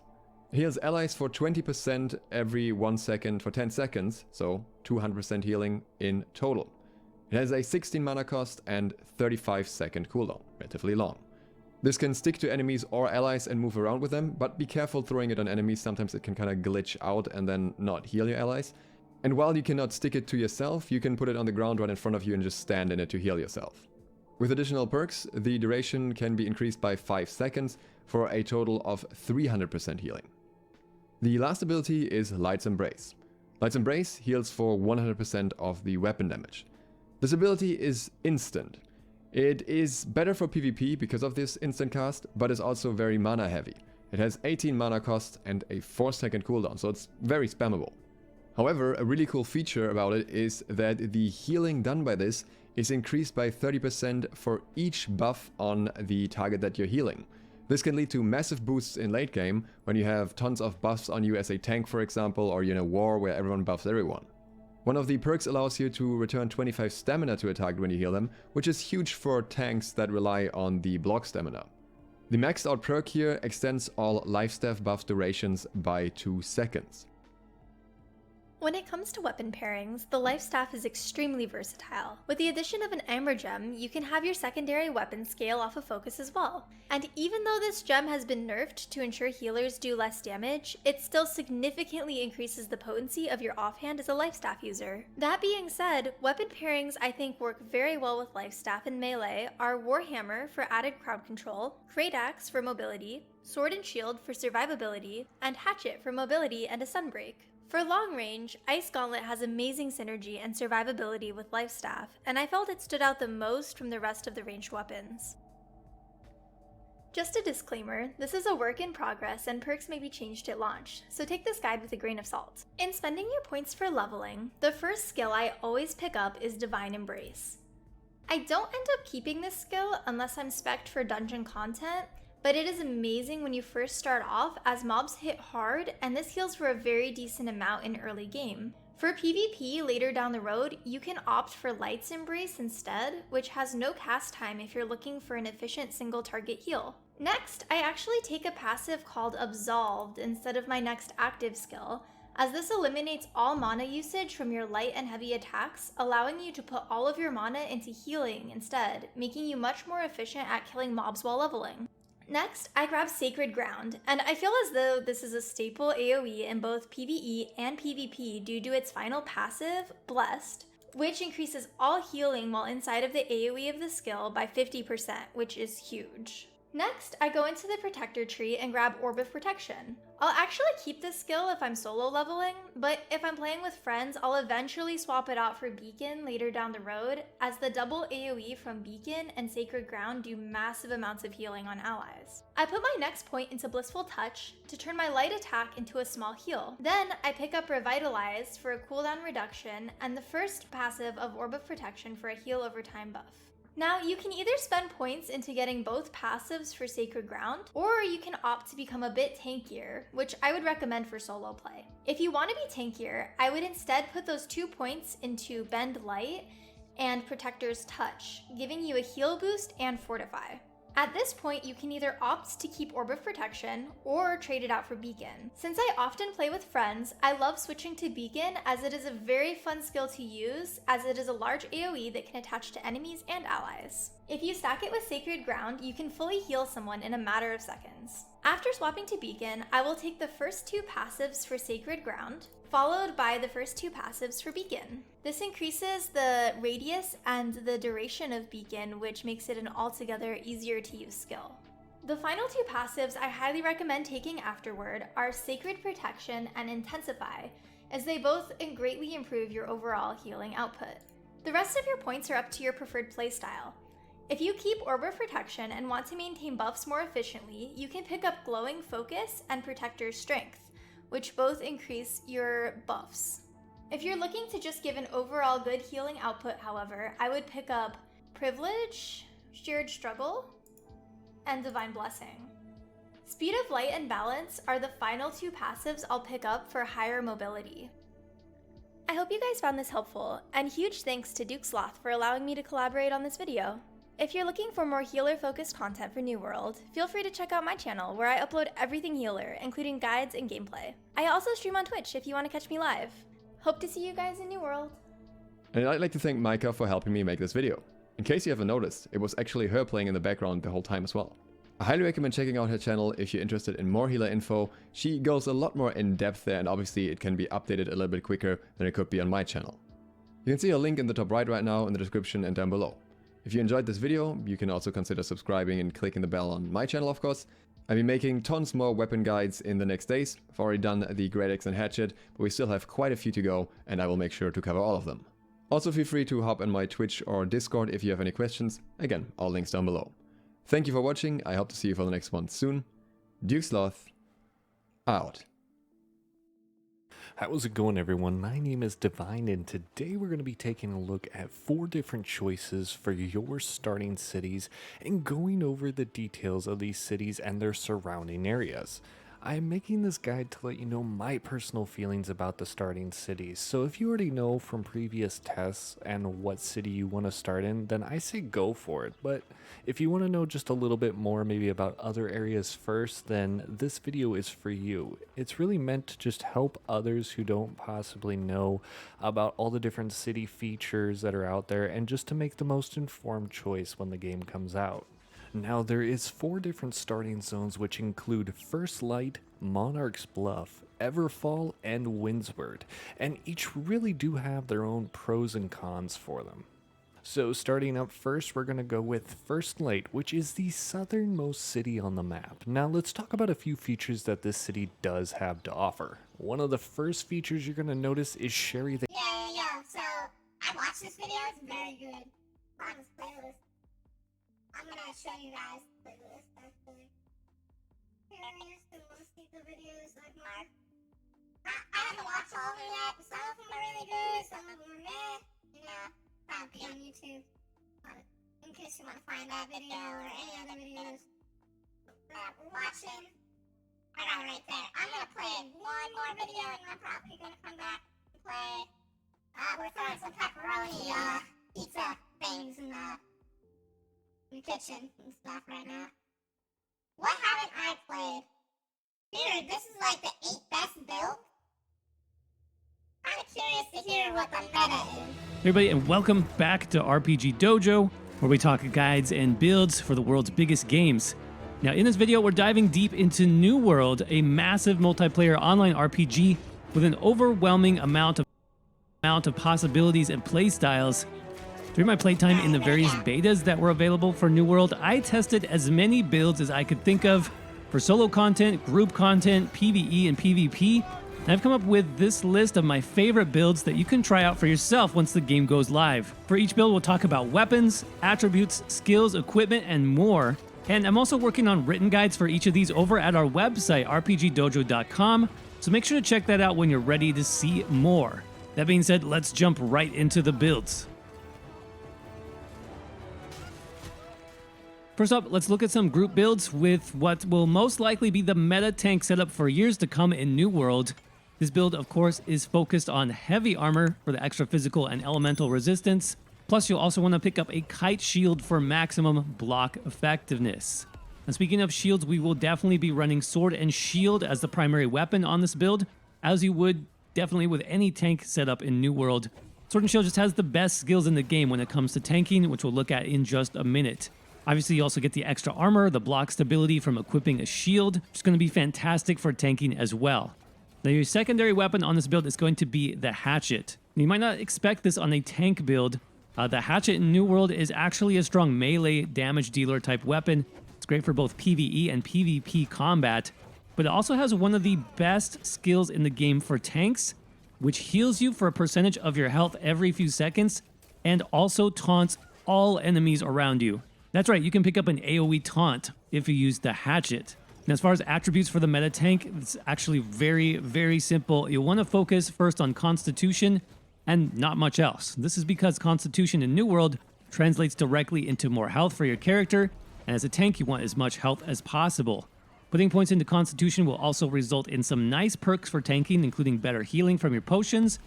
It heals allies for 20% every 1 second for 10 seconds, so 200% healing in total. It has a 16 mana cost and 35 second cooldown, relatively long. This can stick to enemies or allies and move around with them, but be careful throwing it on enemies, sometimes it can kinda glitch out and then not heal your allies. And while you cannot stick it to yourself, you can put it on the ground right in front of you and just stand in it to heal yourself. With additional perks, the duration can be increased by 5 seconds for a total of 300% healing. The last ability is Light's Embrace. Light's Embrace heals for 100% of the weapon damage. This ability is instant. It is better for PvP because of this instant cast, but is also very mana heavy. It has 18 mana cost and a 4-second cooldown, so it's very spammable. However, a really cool feature about it is that the healing done by this is increased by 30% for each buff on the target that you're healing. This can lead to massive boosts in late game when you have tons of buffs on you as a tank, for example, or you're in a war where everyone buffs everyone. One of the perks allows you to return 25 stamina to a target when you heal them, which is huge for tanks that rely on the block stamina. The maxed out perk here extends all life staff buff durations by 2 seconds. When it comes to weapon pairings, the Life Staff is extremely versatile. With the addition of an Amber Gem, you can have your secondary weapon scale off of focus as well. And even though this gem has been nerfed to ensure healers do less damage, it still significantly increases the potency of your offhand as a Life Staff user. That being said, weapon pairings I think work very well with Life Staff and melee are Warhammer for added crowd control, Great Axe for mobility, Sword and Shield for survivability, and Hatchet for mobility and a sunbreak. For long range, Ice Gauntlet has amazing synergy and survivability with Life Staff, and I felt it stood out the most from the rest of the ranged weapons. Just a disclaimer, this is a work in progress and perks may be changed at launch, so take this guide with a grain of salt. In spending your points for leveling, the first skill I always pick up is Divine Embrace. I don't end up keeping this skill unless I'm spec'd for dungeon content, but it is amazing when you first start off as mobs hit hard, and this heals for a very decent amount in early game. For PvP later down the road, you can opt for Light's Embrace instead, which has no cast time if you're looking for an efficient single target heal. Next, I actually take a passive called Absolved instead of my next active skill, as this eliminates all mana usage from your light and heavy attacks, allowing you to put all of your mana into healing instead, making you much more efficient at killing mobs while leveling. Next, I grab Sacred Ground, and I feel as though this is a staple AoE in both PvE and PvP due to its final passive, Blessed, which increases all healing while inside of the AoE of the skill by 50%, which is huge. Next, I go into the Protector tree and grab Orb of Protection. I'll actually keep this skill if I'm solo leveling, but if I'm playing with friends, I'll eventually swap it out for Beacon later down the road, as the double AoE from Beacon and Sacred Ground do massive amounts of healing on allies. I put my next point into Blissful Touch to turn my light attack into a small heal. Then I pick up Revitalize for a cooldown reduction and the first passive of Orb of Protection for a heal over time buff. Now, you can either spend points into getting both passives for Sacred Ground, or you can opt to become a bit tankier, which I would recommend for solo play. If you want to be tankier, I would instead put those 2 points into Bend Light and Protector's Touch, giving you a heal boost and Fortify. At this point, you can either opt to keep Orb of Protection or trade it out for Beacon. Since I often play with friends, I love switching to Beacon as it is a very fun skill to use, as it is a large AoE that can attach to enemies and allies. If you stack it with Sacred Ground, you can fully heal someone in a matter of seconds. After swapping to Beacon, I will take the first 2 passives for Sacred Ground, followed by the first 2 passives for Beacon. This increases the radius and the duration of Beacon, which makes it an altogether easier to use skill. The final 2 passives I highly recommend taking afterward are Sacred Protection and Intensify, as they both greatly improve your overall healing output. The rest of your points are up to your preferred playstyle. If you keep Orb of Protection and want to maintain buffs more efficiently, you can pick up Glowing Focus and Protector's Strength, which both increase your buffs. If you're looking to just give an overall good healing output, however, I would pick up Privilege, Shared Struggle, and Divine Blessing. Speed of Light and Balance are the final 2 passives I'll pick up for higher mobility. I hope you guys found this helpful, and huge thanks to Duke Sloth for allowing me to collaborate on this video. If you're looking for more healer-focused content for New World, feel free to check out my channel where I upload everything healer, including guides and gameplay. I also stream on Twitch if you want to catch me live. Hope to see you guys in New World. And I'd like to thank Micah for helping me make this video. In case you haven't noticed, it was actually her playing in the background the whole time as well. I highly recommend checking out her channel if you're interested in more healer info. She goes a lot more in depth there, and obviously it can be updated a little bit quicker than it could be on my channel. You can see a link in the top right now in the description and down below. If you enjoyed this video, you can also consider subscribing and clicking the bell on my channel, of course. I'll be making tons more weapon guides in the next days. I've already done the Great Axe and Hatchet, but we still have quite a few to go, and I will make sure to cover all of them. Also feel free to hop on my Twitch or Discord if you have any questions. Again, all links down below. Thank you for watching, I hope to see you for the next one soon. Duke Sloth, out. How's it going, everyone? My name is Divine, and today we're going to be taking a look at 4 different choices for your starting cities and going over the details of these cities and their surrounding areas. I'm making this guide to let you know my personal feelings about the starting cities, so if you already know from previous tests and what city you want to start in, then I say go for it. But if you want to know just a little bit more maybe about other areas first, then this video is for you. It's really meant to just help others who don't possibly know about all the different city features that are out there, and just to make the most informed choice when the game comes out. Now, there is 4 different starting zones, which include First Light, Monarch's Bluff, Everfall, and Windsward, and each really do have their own pros and cons for them. So starting up first, we're going to go with First Light, which is the southernmost city on the map. Now let's talk about a few features that this city does have to offer. One of the first features you're going to notice is Sherry the... So I watched this video, it's very good. On this playlist. I'm gonna show you guys the playlist actually. Curious to see the videos like Mark. I haven't watched all of them yet. Some of them are really good, some of them are meh. You know, that'll be on YouTube. In case you want to find that video or any other videos that we're watching. I got it right there. I'm gonna play one more video and I'm probably gonna come back and play. We're throwing some pepperoni pizza things in the kitchen and stuff right now. What haven't I played? Dude, this is like the 8th best build. I'm curious to hear what the meta is. Everybody, and welcome back to RPG Dojo, where we talk guides and builds for the world's biggest games. Now, in this video, we're diving deep into New World, a massive multiplayer online RPG with an overwhelming amount amount of possibilities and playstyles. During my playtime in the various betas that were available for New World, I tested as many builds as I could think of for solo content, group content, PvE, and PvP. And I've come up with this list of my favorite builds that you can try out for yourself once the game goes live. For each build, we'll talk about weapons, attributes, skills, equipment, and more. And I'm also working on written guides for each of these over at our website, rpgdojo.com, so make sure to check that out when you're ready to see more. That being said, let's jump right into the builds. First up, let's look at some group builds with what will most likely be the meta tank setup for years to come in New World. This build, of course, is focused on heavy armor for the extra physical and elemental resistance. Plus, you'll also want to pick up a kite shield for maximum block effectiveness. And speaking of shields, we will definitely be running sword and shield as the primary weapon on this build, as you would definitely with any tank setup in New World. Sword and shield just has the best skills in the game when it comes to tanking, which we'll look at in just a minute. Obviously, you also get the extra armor, the block stability from equipping a shield, which is going to be fantastic for tanking as well. Now, your secondary weapon on this build is going to be the hatchet. You might not expect this on a tank build. The hatchet in New World is actually a strong melee damage dealer type weapon. It's great for both PvE and PvP combat, but it also has one of the best skills in the game for tanks, which heals you for a percentage of your health every few seconds and also taunts all enemies around you. That's right, you can pick up an AoE taunt if you use the hatchet. And as far as attributes for the meta tank, it's actually very, very simple. You'll want to focus first on Constitution and not much else. This is because Constitution in New World translates directly into more health for your character, and as a tank you want as much health as possible. Putting points into Constitution will also result in some nice perks for tanking, including better healing from your potions,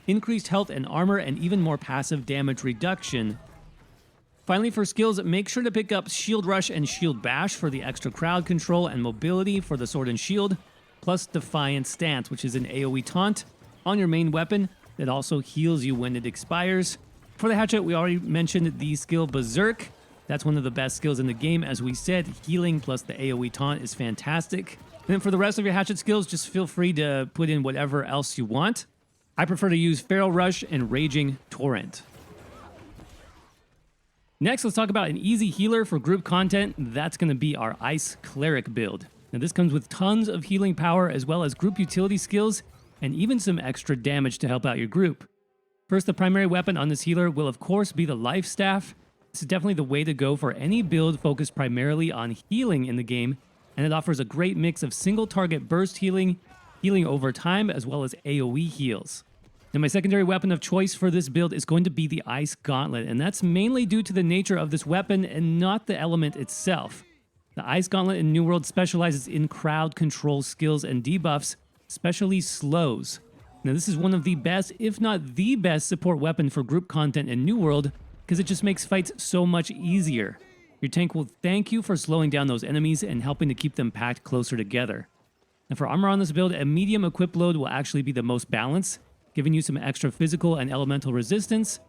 increased health and armor, and even more passive damage reduction. Finally, for skills, make sure to pick up Shield Rush and Shield Bash for the extra crowd control and mobility for the sword and shield, plus Defiant Stance, which is an AoE taunt on your main weapon that also heals you when it expires. For the hatchet, we already mentioned the skill Berserk. That's one of the best skills in the game. As we said, healing plus the AoE taunt is fantastic. And then for the rest of your hatchet skills, just feel free to put in whatever else you want. I prefer to use Feral Rush and Raging Torrent. Next, let's talk about an easy healer for group content. That's going to be our Ice Cleric build. Now, this comes with tons of healing power as well as group utility skills and even some extra damage to help out your group. First, the primary weapon on this healer will of course be the Life Staff. This is definitely the way to go for any build focused primarily on healing in the game, and it offers a great mix of single target burst healing, healing over time, as well as AoE heals. Now, my secondary weapon of choice for this build is going to be the Ice Gauntlet, and that's mainly due to the nature of this weapon and not the element itself. The Ice Gauntlet in New World specializes in crowd control skills and debuffs, especially slows. Now, this is one of the best, if not the best, support weapon for group content in New World, because it just makes fights so much easier. Your tank will thank you for slowing down those enemies and helping to keep them packed closer together. And for armor on this build, a medium equip load will actually be the most balanced, giving you some extra physical and elemental resistance,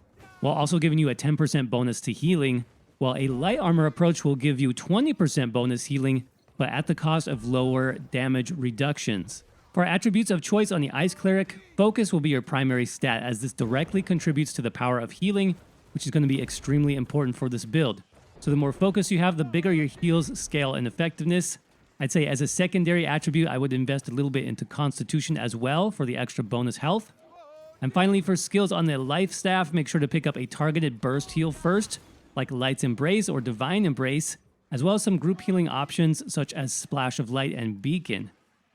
while also giving you a 10% bonus to healing, while a light armor approach will give you 20% bonus healing, but at the cost of lower damage reductions. For attributes of choice on the Ice Cleric, Focus will be your primary stat, as this directly contributes to the power of healing, which is going to be extremely important for this build. So the more focus you have, the bigger your heals scale in effectiveness. I'd say as a secondary attribute, I would invest a little bit into Constitution as well for the extra bonus health. And finally, for skills on the Life Staff, make sure to pick up a targeted burst heal first, like Light's Embrace or Divine Embrace, as well as some group healing options such as Splash of Light and Beacon.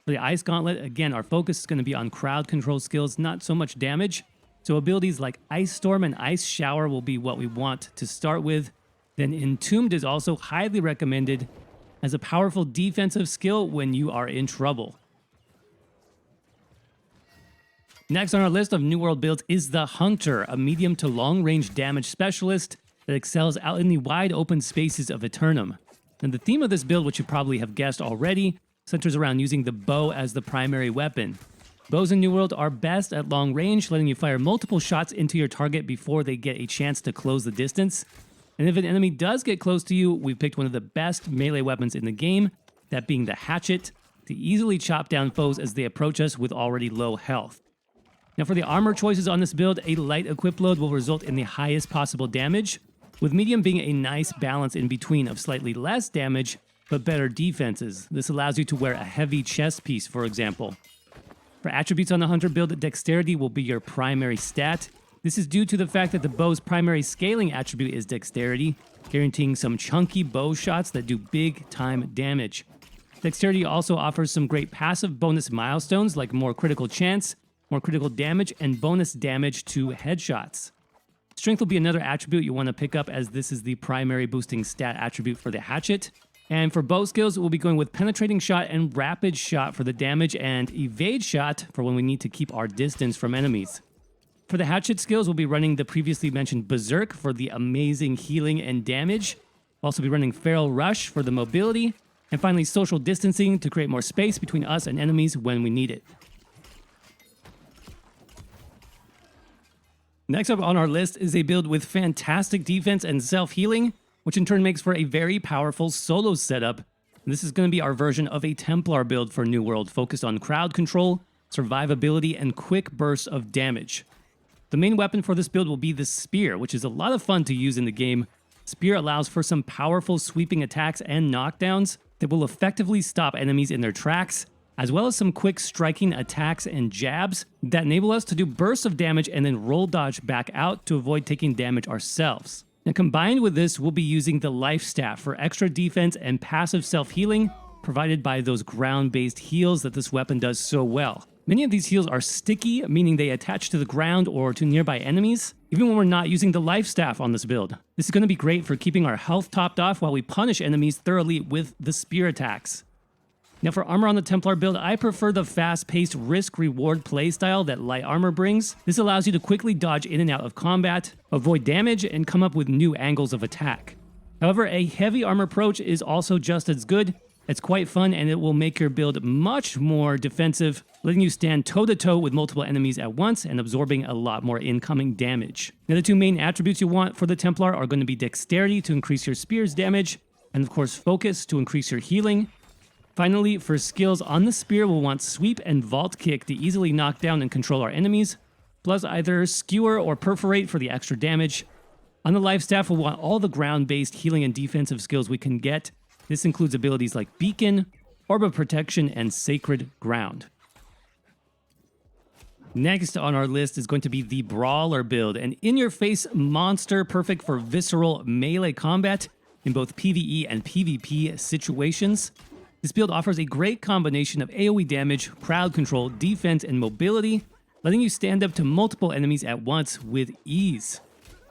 For the Ice Gauntlet, again, our focus is going to be on crowd control skills, not so much damage. So abilities like Ice Storm and Ice Shower will be what we want to start with. Then Entombed is also highly recommended as a powerful defensive skill when you are in trouble. Next on our list of New World builds is the Hunter, a medium to long range damage specialist that excels out in the wide open spaces of Eternum. And the theme of this build, which you probably have guessed already, centers around using the bow as the primary weapon. Bows in New World are best at long range, letting you fire multiple shots into your target before they get a chance to close the distance. And if an enemy does get close to you, we've picked one of the best melee weapons in the game, that being the Hatchet, to easily chop down foes as they approach us with already low health. Now for the armor choices on this build, a light equip load will result in the highest possible damage, with medium being a nice balance in between of slightly less damage, but better defenses. This allows you to wear a heavy chest piece, for example. For attributes on the hunter build, dexterity will be your primary stat. This is due to the fact that the bow's primary scaling attribute is dexterity, guaranteeing some chunky bow shots that do big time damage. Dexterity also offers some great passive bonus milestones like more critical chance, more critical damage, and bonus damage to headshots. Strength will be another attribute you want to pick up, as this is the primary boosting stat attribute for the hatchet. And for bow skills, we'll be going with penetrating shot and rapid shot for the damage, and evade shot for when we need to keep our distance from enemies. For the hatchet skills, we'll be running the previously mentioned Berserk for the amazing healing and damage. We'll also be running Feral Rush for the mobility, and finally social distancing to create more space between us and enemies when we need it. Next up on our list is a build with fantastic defense and self-healing, which in turn makes for a very powerful solo setup. And this is going to be our version of a Templar build for New World, focused on crowd control, survivability, and quick bursts of damage. The main weapon for this build will be the Spear, which is a lot of fun to use in the game. Spear allows for some powerful sweeping attacks and knockdowns that will effectively stop enemies in their tracks, as well as some quick striking attacks and jabs that enable us to do bursts of damage and then roll dodge back out to avoid taking damage ourselves. And combined with this, we'll be using the Life Staff for extra defense and passive self-healing provided by those ground-based heals that this weapon does so well. Many of these heals are sticky, meaning they attach to the ground or to nearby enemies, even when we're not using the Life Staff on this build. This is going to be great for keeping our health topped off while we punish enemies thoroughly with the spear attacks. Now for armor on the Templar build, I prefer the fast-paced risk-reward playstyle that light armor brings. This allows you to quickly dodge in and out of combat, avoid damage, and come up with new angles of attack. However, a heavy armor approach is also just as good. It's quite fun, and it will make your build much more defensive, letting you stand toe-to-toe with multiple enemies at once and absorbing a lot more incoming damage. Now the two main attributes you want for the Templar are going to be dexterity to increase your spear's damage, and of course focus to increase your healing. Finally, for skills on the spear, we'll want Sweep and Vault Kick to easily knock down and control our enemies, plus either Skewer or Perforate for the extra damage. On the Life Staff, we'll want all the ground-based healing and defensive skills we can get. This includes abilities like Beacon, Orb of Protection, and Sacred Ground. Next on our list is going to be the Brawler build, an in-your-face monster perfect for visceral melee combat in both PvE and PvP situations. This build offers a great combination of AoE damage, crowd control, defense, and mobility, letting you stand up to multiple enemies at once with ease.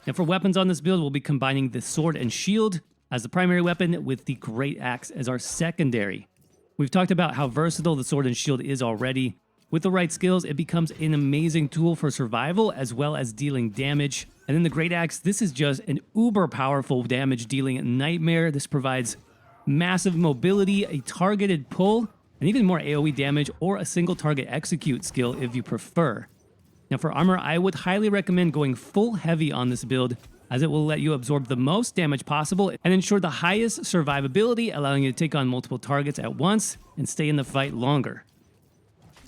Now for weapons on this build, we'll be combining the Sword and Shield as the primary weapon with the Great Axe as our secondary. We've talked about how versatile the Sword and Shield is already. With the right skills, it becomes an amazing tool for survival as well as dealing damage. And in the Great Axe, this is just an uber powerful damage dealing nightmare. This provides massive mobility, a targeted pull, and even more AoE damage or a single target execute skill if you prefer. Now for armor, I would highly recommend going full heavy on this build, as it will let you absorb the most damage possible and ensure the highest survivability, allowing you to take on multiple targets at once and stay in the fight longer.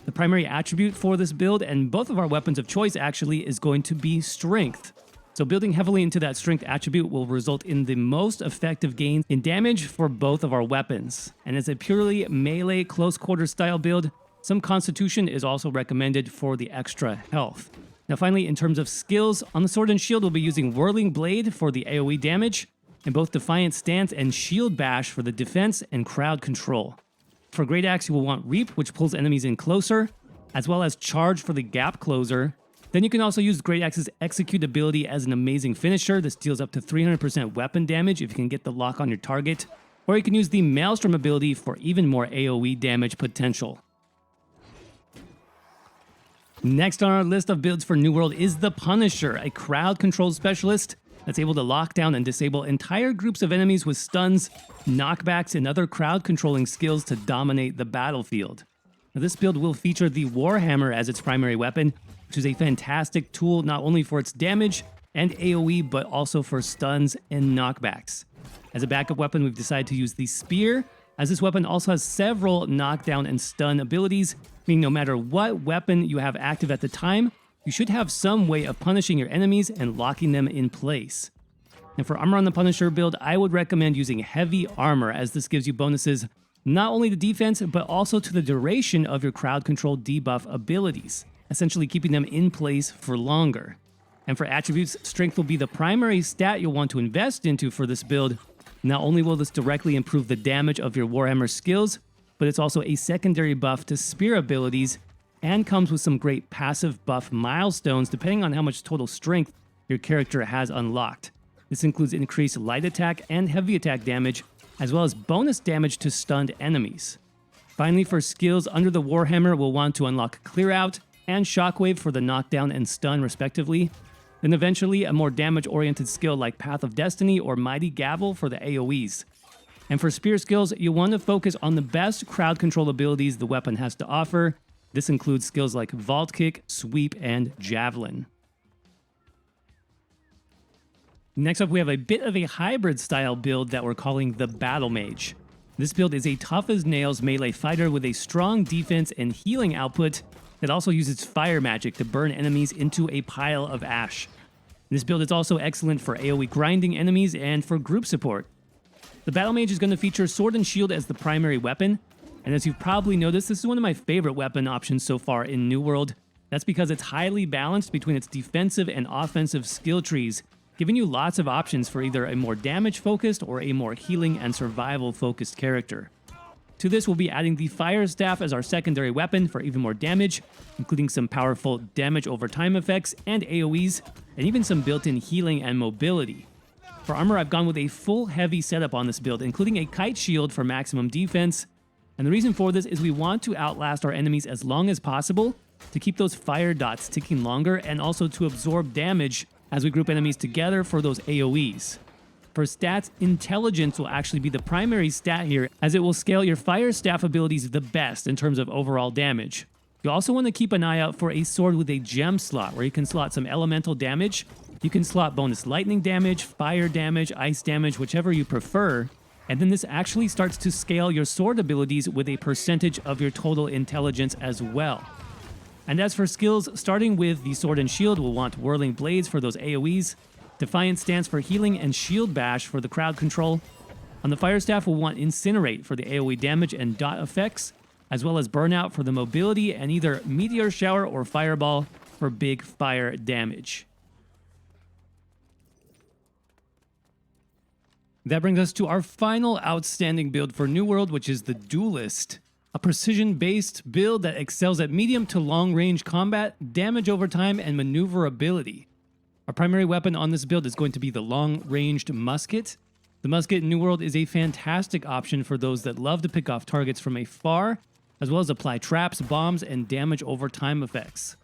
The primary attribute for this build, and both of our weapons of choice actually, is going to be Strength. So building heavily into that strength attribute will result in the most effective gains in damage for both of our weapons. And as a purely melee close quarter style build, some constitution is also recommended for the extra health. Now finally, in terms of skills, on the Sword and Shield we'll be using Whirling Blade for the AoE damage, and both Defiant Stance and Shield Bash for the defense and crowd control. For Great Axe you will want Reap, which pulls enemies in closer, as well as Charge for the gap closer. Then you can also use Great Axe's Execute ability as an amazing finisher. This deals up to 300% weapon damage if you can get the lock on your target. Or you can use the Maelstrom ability for even more AoE damage potential. Next on our list of builds for New World is the Punisher, a crowd control specialist that's able to lock down and disable entire groups of enemies with stuns, knockbacks, and other crowd controlling skills to dominate the battlefield. Now, this build will feature the Warhammer as its primary weapon, which is a fantastic tool not only for its damage and AoE, but also for stuns and knockbacks. As a backup weapon, we've decided to use the Spear, as this weapon also has several knockdown and stun abilities, meaning no matter what weapon you have active at the time, you should have some way of punishing your enemies and locking them in place. And for Armor on the Punisher build, I would recommend using Heavy Armor, as this gives you bonuses not only to defense, but also to the duration of your crowd control debuff abilities, essentially keeping them in place for longer. And for attributes, Strength will be the primary stat you'll want to invest into for this build. Not only will this directly improve the damage of your Warhammer skills, but it's also a secondary buff to Spear abilities, and comes with some great passive buff milestones depending on how much total strength your character has unlocked. This includes increased light attack and heavy attack damage, as well as bonus damage to stunned enemies. Finally, for skills under the Warhammer, we'll want to unlock Clear Out and Shockwave for the knockdown and stun respectively. Then eventually a more damage-oriented skill like Path of Destiny or Mighty Gavel for the AoEs. And for spear skills, you'll want to focus on the best crowd control abilities the weapon has to offer. This includes skills like Vault Kick, Sweep, and Javelin. Next up, we have a bit of a hybrid style build that we're calling the Battle Mage. This build is a tough-as-nails melee fighter with a strong defense and healing output that also uses fire magic to burn enemies into a pile of ash. This build is also excellent for AoE grinding enemies and for group support. The Battle Mage is going to feature Sword and Shield as the primary weapon, and as you've probably noticed, this is one of my favorite weapon options so far in New World. That's because it's highly balanced between its defensive and offensive skill trees, giving you lots of options for either a more damage-focused or a more healing and survival-focused character. To this, we'll be adding the Fire Staff as our secondary weapon for even more damage, including some powerful damage over time effects and AoEs, and even some built-in healing and mobility. For armor, I've gone with a full heavy setup on this build, including a kite shield for maximum defense, and the reason for this is we want to outlast our enemies as long as possible, to keep those fire dots ticking longer, and also to absorb damage as we group enemies together for those AoEs. For stats, Intelligence will actually be the primary stat here, as it will scale your Fire Staff abilities the best in terms of overall damage. You also want to keep an eye out for a sword with a gem slot, where you can slot some elemental damage. You can slot bonus lightning damage, fire damage, ice damage, whichever you prefer, and then this actually starts to scale your sword abilities with a percentage of your total intelligence as well. And as for skills, starting with the Sword and Shield, we'll want Whirling Blades for those AoEs, Defiant Stance for healing, and Shield Bash for the crowd control. On the Fire Staff, we'll want Incinerate for the AoE damage and dot effects, as well as Burnout for the mobility, and either Meteor Shower or Fireball for big fire damage. That brings us to our final outstanding build for New World, which is the Duelist. A precision-based build that excels at medium to long-range combat, damage over time, and maneuverability. Our primary weapon on this build is going to be the long-ranged musket. The musket in New World is a fantastic option for those that love to pick off targets from afar, as well as apply traps, bombs, and damage over time effects.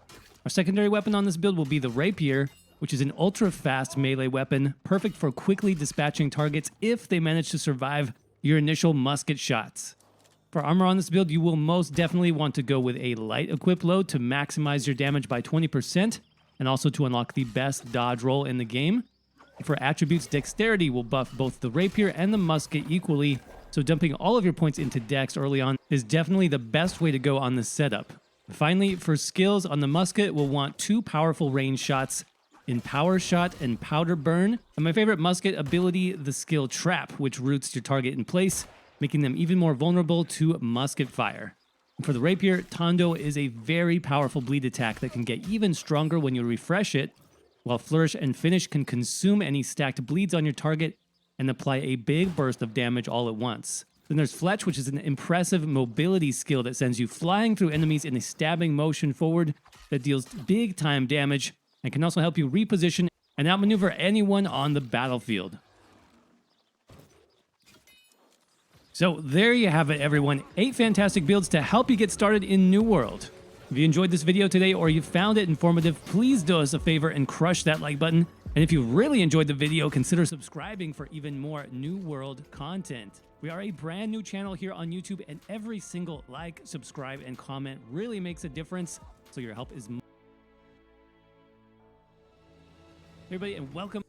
Our secondary weapon on this build will be the Rapier, which is an ultra-fast melee weapon, perfect for quickly dispatching targets if they manage to survive your initial musket shots. For armor on this build, you will most definitely want to go with a light equip load to maximize your damage by 20%, and also to unlock the best dodge roll in the game. For attributes, Dexterity will buff both the Rapier and the musket equally, so dumping all of your points into Dex early on is definitely the best way to go on this setup. Finally, for skills on the musket, we'll want 2 powerful range shots in Power Shot and Powder Burn, and my favorite musket ability, the skill Trap, which roots your target in place, making them even more vulnerable to musket fire. For the Rapier, Tondo is a very powerful bleed attack that can get even stronger when you refresh it, while Flourish and Finish can consume any stacked bleeds on your target and apply a big burst of damage all at once. Then there's Fletch, which is an impressive mobility skill that sends you flying through enemies in a stabbing motion forward that deals big time damage and can also help you reposition and outmaneuver anyone on the battlefield. So there you have it, everyone. 8 fantastic builds to help you get started in New World. If you enjoyed this video today or you found it informative, please do us a favor and crush that like button. And if you really enjoyed the video, consider subscribing for even more New World content. We are a brand new channel here on YouTube, and every single like, subscribe, and comment really makes a difference. So your help is... Everybody, and welcome.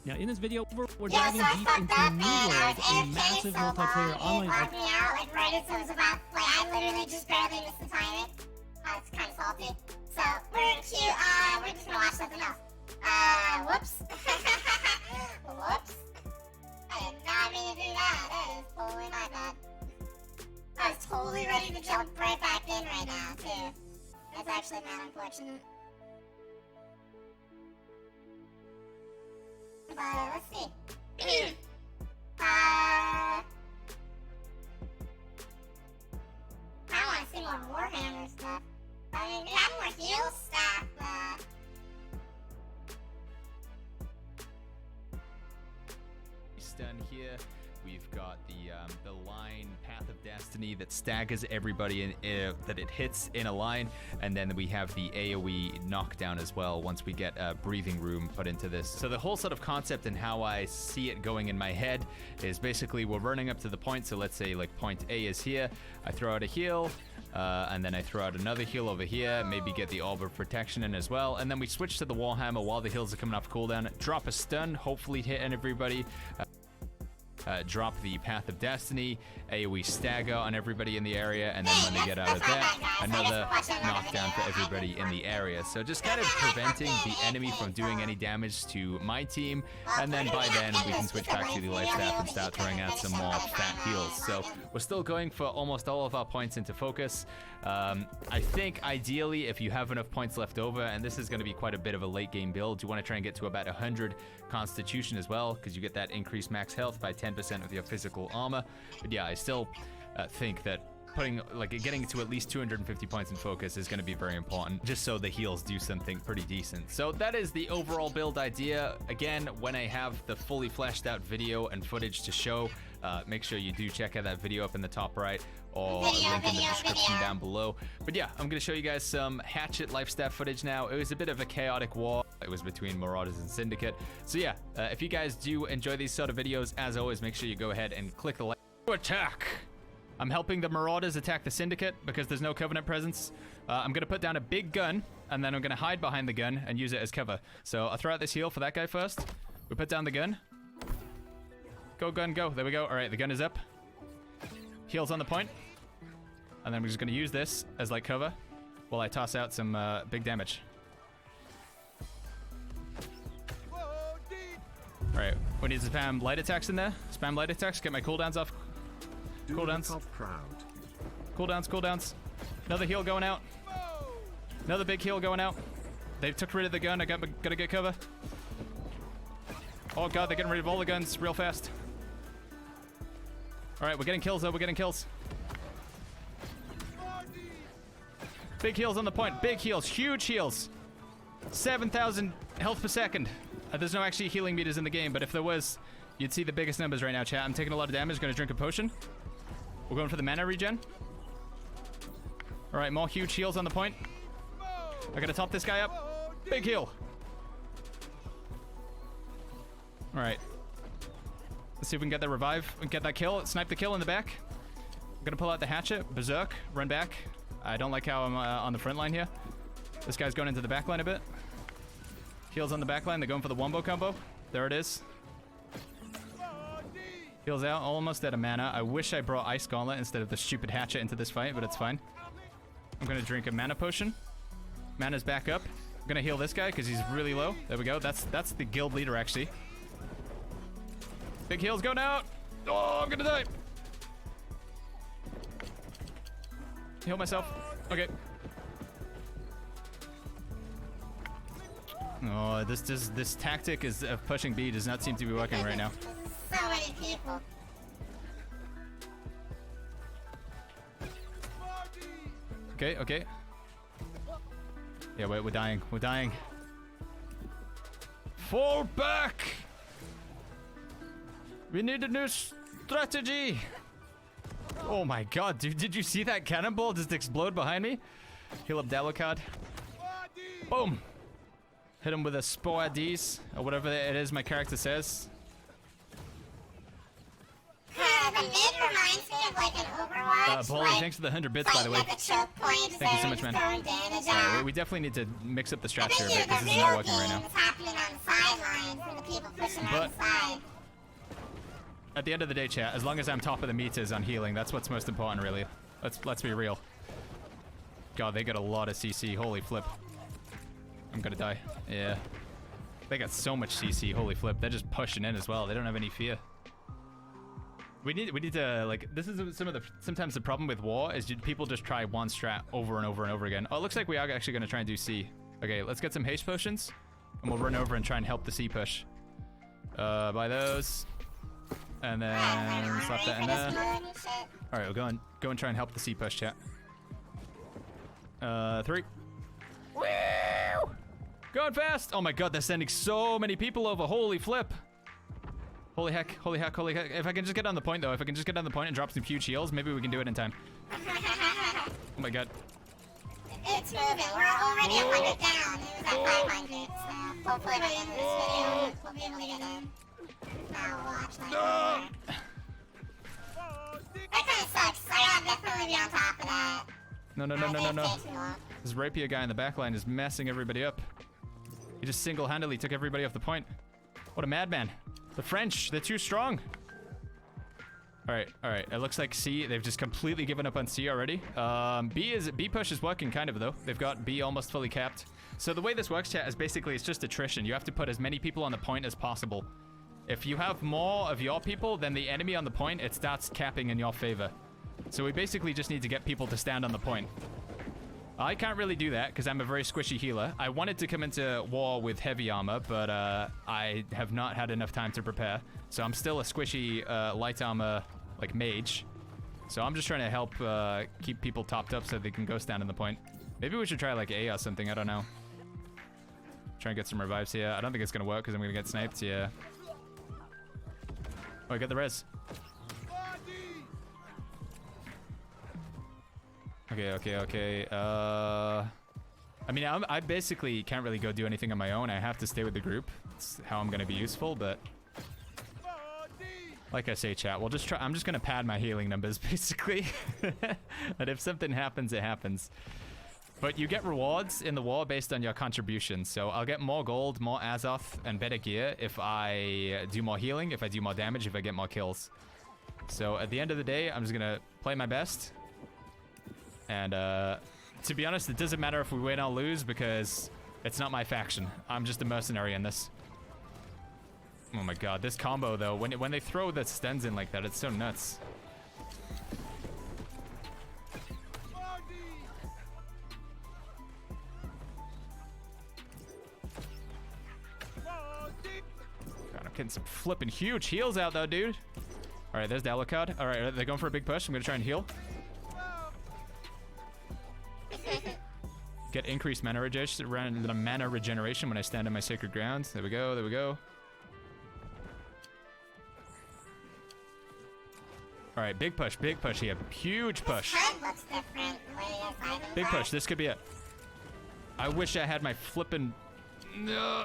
Now, in this video, we're diving deep into New World, a massive multiplayer online... Like right as it was about, like I literally just barely missed the timing. It's kind of salty. So we're just gonna watch something else. Whoops. Whoops. I did not mean to do that. That is totally my bad. I was totally ready to jump right back in right now, too. That's actually not unfortunate. But let's see. I want to see more Warhammer stuff. I mean, we have more heal stuff. Done here. We've got the line Path of Destiny that staggers everybody in that it hits in a line, and then we have the AoE knockdown as well once we get breathing room put into this. So the whole sort of concept and how I see it going in my head is basically we're running up to the point. So let's say like point A is here. I throw out a heal. And then I throw out another heal over here, maybe get the Orb of Protection in as well, and then we switch to the Warhammer while the heals are coming off cooldown, drop a stun, hopefully hitting everybody. Drop the Path of Destiny, AoE stagger on everybody in the area, and then when they get out of that, another knockdown for everybody in the area. So just kind of preventing the enemy from doing any damage to my team, and then by then we can switch back to the life staff and start throwing out some more fat heals. So we're still going for almost all of our points into focus. I think ideally if you have enough points left over, and this is going to be quite a bit of a late game build, you want to try and get to about 100 Constitution as well, because you get that increased max health by 10% of your physical armor. But yeah, I still think that getting to at least 250 points in focus is going to be very important, just so the heals do something pretty decent. So that is the overall build idea. Again, when I have the fully fleshed out video and footage to show, make sure you do check out that video up in the top right, or link in the description down below. But yeah, I'm going to show you guys some Hatchet life staff footage now. It was a bit of a chaotic war. It was between Marauders and Syndicate. So yeah, if you guys do enjoy these sort of videos, as always, make sure you go ahead and click the like. Attack! I'm helping the Marauders attack the Syndicate because there's no Covenant presence. I'm going to put down a big gun, and then I'm going to hide behind the gun and use it as cover. So I'll throw out this heal for that guy first. We put down the gun. Go, gun, go. There we go. All right, the gun is up. Heal's on the point. And then we're just going to use this as like cover while I toss out some big damage. All right, we need to spam light attacks in there. Spam light attacks, get my cooldowns off. Cooldowns. Cooldowns. Another heal going out. Another big heal going out. They took rid of the gun. I gotta get cover. Oh god, they're getting rid of all the guns real fast. All right, we're getting kills though. We're getting kills. Big heals on the point. Big heals. Huge heals. 7,000 health per second. There's no actually healing meters in the game, but if there was, you'd see the biggest numbers right now, chat. I'm taking a lot of damage. Gonna drink a potion. We're going for the mana regen. All right, more huge heals on the point. I gotta top this guy up. Big heal. All right. Let's see if we can get that revive. We can get that kill. Snipe the kill in the back. I'm gonna pull out the hatchet. Berserk. Run back. I don't like how I'm on the front line here. This guy's going into the back line a bit. Heals on the back line. They're going for the wombo combo. There it is. Heals out. Almost out of mana. I wish I brought Ice Gauntlet instead of the stupid hatchet into this fight, but it's fine. I'm going to drink a mana potion. Mana's back up. I'm going to heal this guy because he's really low. There we go. That's the guild leader, actually. Big heals going out. Oh, I'm going to die. Heal myself. Okay. Oh, this tactic of pushing B does not seem to be working right now. So many people. Okay. Yeah, wait, we're dying. We're dying. Fall back! We need a new strategy! Oh my god, dude, did you see that cannonball just explode behind me? Heal up Dalokad. Boom! Hit him with a Spore Ds, or whatever it is my character says. The mid reminds me of like an Overwatch. Paulie, thanks for the 100 bits, by the way. At the choke point, Thank you so much, man. Alright, we definitely need to mix up the strats here a bit, because this is not working right now. It's happening on the sidelines for the people pushing on the side. At the end of the day, chat, as long as I'm top of the meters on healing, that's what's most important, really. Let's be real. God, they got a lot of CC. Holy flip. I'm gonna die. Yeah. They got so much CC. Holy flip. They're just pushing in as well. They don't have any fear. We need to, like, this is sometimes the problem with war is people just try one strat over and over and over again. Oh, it looks like we are actually going to try and do C. Okay, let's get some haste potions, and we'll run over and try and help the C push. Buy those, and then slap that in there. All right, we'll go and try and help the C push, chat. 3. Woo! Going fast! Oh my God, they're sending so many people over. Holy flip! Holy heck, holy heck, holy heck. If I can just get on the point, though, if I can just get on the point and drop some huge heals, maybe we can do it in time. Oh my God. It's moving. We're already 100 down. It was at 500, so hopefully by the end of this video, we'll be able to get in. Now watch that. That kind of sucks. I gotta definitely be on top of that. No. This rapier guy in the backline is messing everybody up. He just single-handedly took everybody off the point. What a madman. The French, they're too strong. All right. It looks like C, they've just completely given up on C already. B push is working kind of though. They've got B almost fully capped. So the way this works, chat, is basically it's just attrition. You have to put as many people on the point as possible. If you have more of your people than the enemy on the point, it starts capping in your favor. So we basically just need to get people to stand on the point. I can't really do that because I'm a very squishy healer. I wanted to come into war with heavy armor, but I have not had enough time to prepare. So I'm still a squishy light armor, like, mage. So I'm just trying to help keep people topped up so they can go stand on the point. Maybe we should try, like, A or something. I don't know. Try and get some revives here. I don't think it's going to work because I'm going to get sniped. Yeah. Oh, I got the res. Okay. I mean, I basically can't really go do anything on my own. I have to stay with the group. That's how I'm going to be useful, but... Like I say, chat, we'll just try... I'm just going to pad my healing numbers, basically. And if something happens, it happens. But you get rewards in the war based on your contributions. So I'll get more gold, more Azoth, and better gear if I do more healing, if I do more damage, if I get more kills. So at the end of the day, I'm just going to play my best. And to be honest, it doesn't matter if we win or lose because it's not my faction. I'm just a mercenary in this. Oh my God, this combo though, when they throw the stuns in like that, it's so nuts. God, I'm getting some flipping huge heals out though, dude. All right, there's the Alucard. All right, they're going for a big push. I'm gonna try and heal. Get increased mana regeneration when I stand on my sacred ground. There we go. All right, big push here. Huge push. Big push, this could be it. I wish I had my flippin'... No.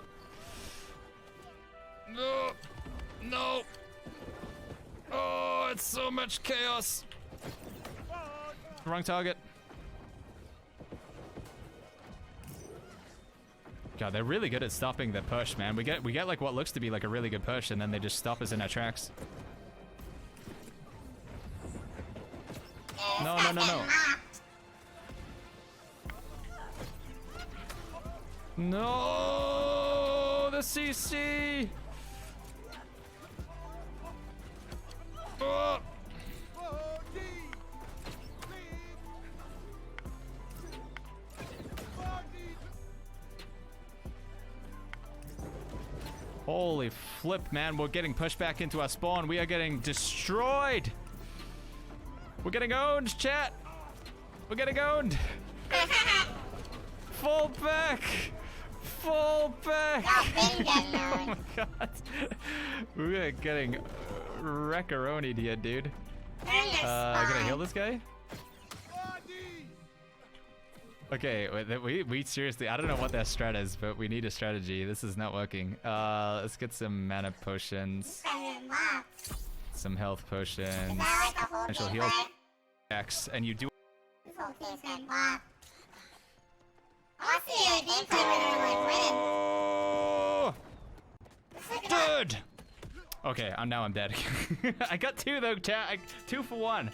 Oh, it's so much chaos. Wrong target. God, they're really good at stopping the push, man. We get like what looks to be like a really good push, and then they just stop us in our tracks. No. No, the CC. Oh. Holy flip, man. We're getting pushed back into our spawn. We are getting destroyed. We're getting owned, chat. We're getting owned. Fall back. Oh my God. We are getting wreckaronied here, dude. Can I heal this guy? Okay, we seriously, I don't know what that strat is, but we need a strategy. This is not working. Let's get some mana potions. Some health potions. Potential heal X, and you do. This whole thing's been blocked. I want to see a gameplay where they're like winning. Dude! Okay, now I'm dead. I got 2 though, chat. 2 for 1.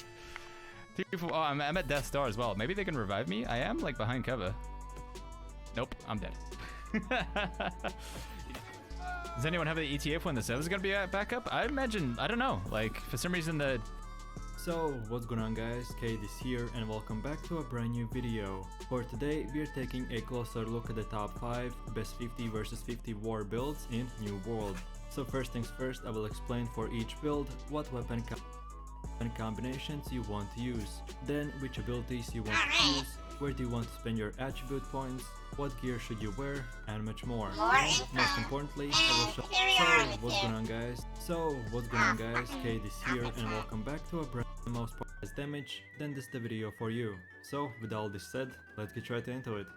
Oh, I'm at Death Star as well. Maybe they can revive me. I am like behind cover. Nope, I'm dead. Does anyone have the ETA for when the server's gonna be back up? I imagine, I don't know. Like, for some reason the... So, what's going on guys, Cade is here and welcome back to a brand new video. For today, we are taking a closer look at the top 5 best 50 versus 50 war builds in New World. So first things first, I will explain for each build what weapon combinations you want to use, then which abilities you want to use, where do you want to spend your attribute points, what gear should you wear, and much more. And most importantly, I will show what's going on guys, Cade is here and welcome back to a brand new most less damage, then this is the video for you. So with all this said, let's get right into it.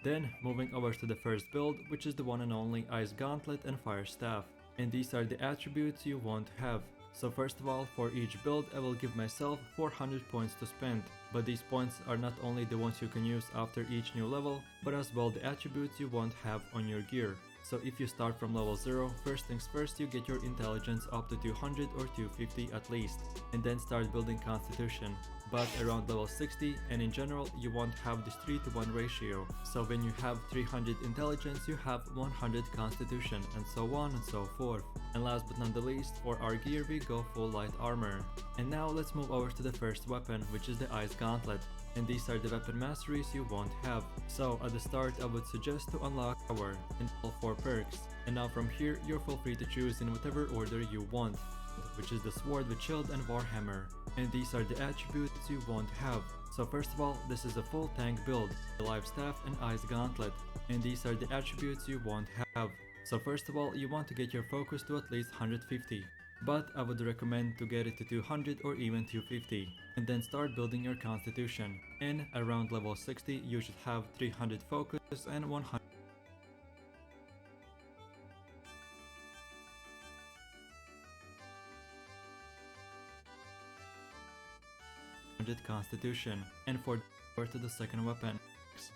Then moving over to the first build, which is the one and only Ice Gauntlet and Fire Staff. And these are the attributes you want to have. So first of all, for each build I will give myself 400 points to spend, but these points are not only the ones you can use after each new level, but as well the attributes you want to have on your gear. So if you start from level 0, first things first, you get your intelligence up to 200 or 250 at least, and then start building constitution. But around level 60 and in general you want to have this 3:1 ratio. So when you have 300 intelligence you have 100 constitution, and so on and so forth. And last but not the least, for our gear we go full light armor. And now let's move over to the first weapon, which is the Ice Gauntlet. And these are the weapon masteries you want to have. So at the start I would suggest to unlock power and all 4 perks. And now from here you're feel free to choose in whatever order you want, which is the sword with shield and warhammer. And these are the attributes you want to have. So first of all, this is a full tank build, the life staff and Ice Gauntlet. And these are the attributes you want to have. So first of all, you want to get your focus to at least 150. But I would recommend to get it to 200 or even 250. And then start building your constitution. And around level 60 you should have 300 focus and 100 constitution. And for to the second weapon,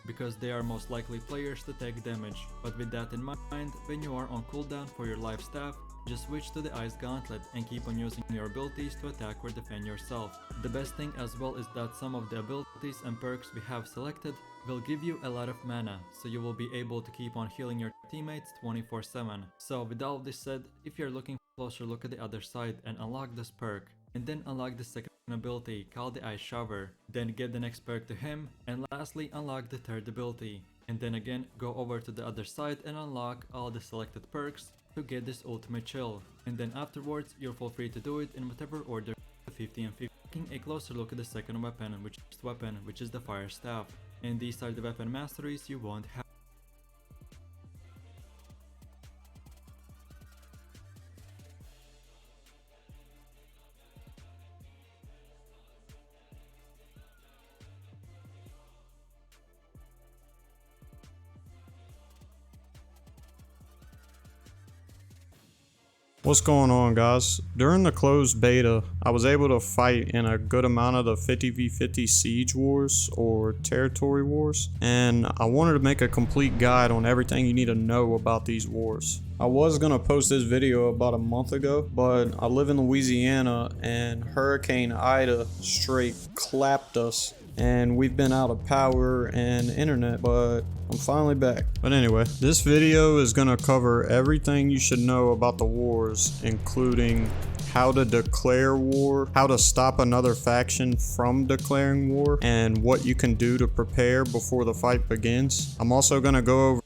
because they are most likely players to take damage. But with that in mind, when you are on cooldown for your life staff, just switch to the Ice Gauntlet and keep on using your abilities to attack or defend yourself. The best thing as well is that some of the abilities and perks we have selected will give you a lot of mana, so you will be able to keep on healing your teammates 24/7. So with all this said, if you're looking for a closer look at the other side and unlock this perk, and then unlock the second ability called the Ice Shower, then get the next perk to him, and lastly unlock the third ability, and then again go over to the other side and unlock all the selected perks to get this ultimate chill, and then afterwards you're feel free to do it in whatever order, 50 and 50. Taking a closer look at the second weapon, which is the Fire Staff, and these are the weapon masteries you want to have. What's going on guys? During the closed beta, I was able to fight in a good amount of the 50v50 siege wars or territory wars, and I wanted to make a complete guide on everything you need to know about these wars. I was going to post this video about a month ago, but I live in Louisiana and Hurricane Ida straight clapped us. And we've been out of power and internet, but I'm finally back. But anyway, this video is gonna cover everything you should know about the wars, including how to declare war, how to stop another faction from declaring war, and what you can do to prepare before the fight begins. I'm also gonna go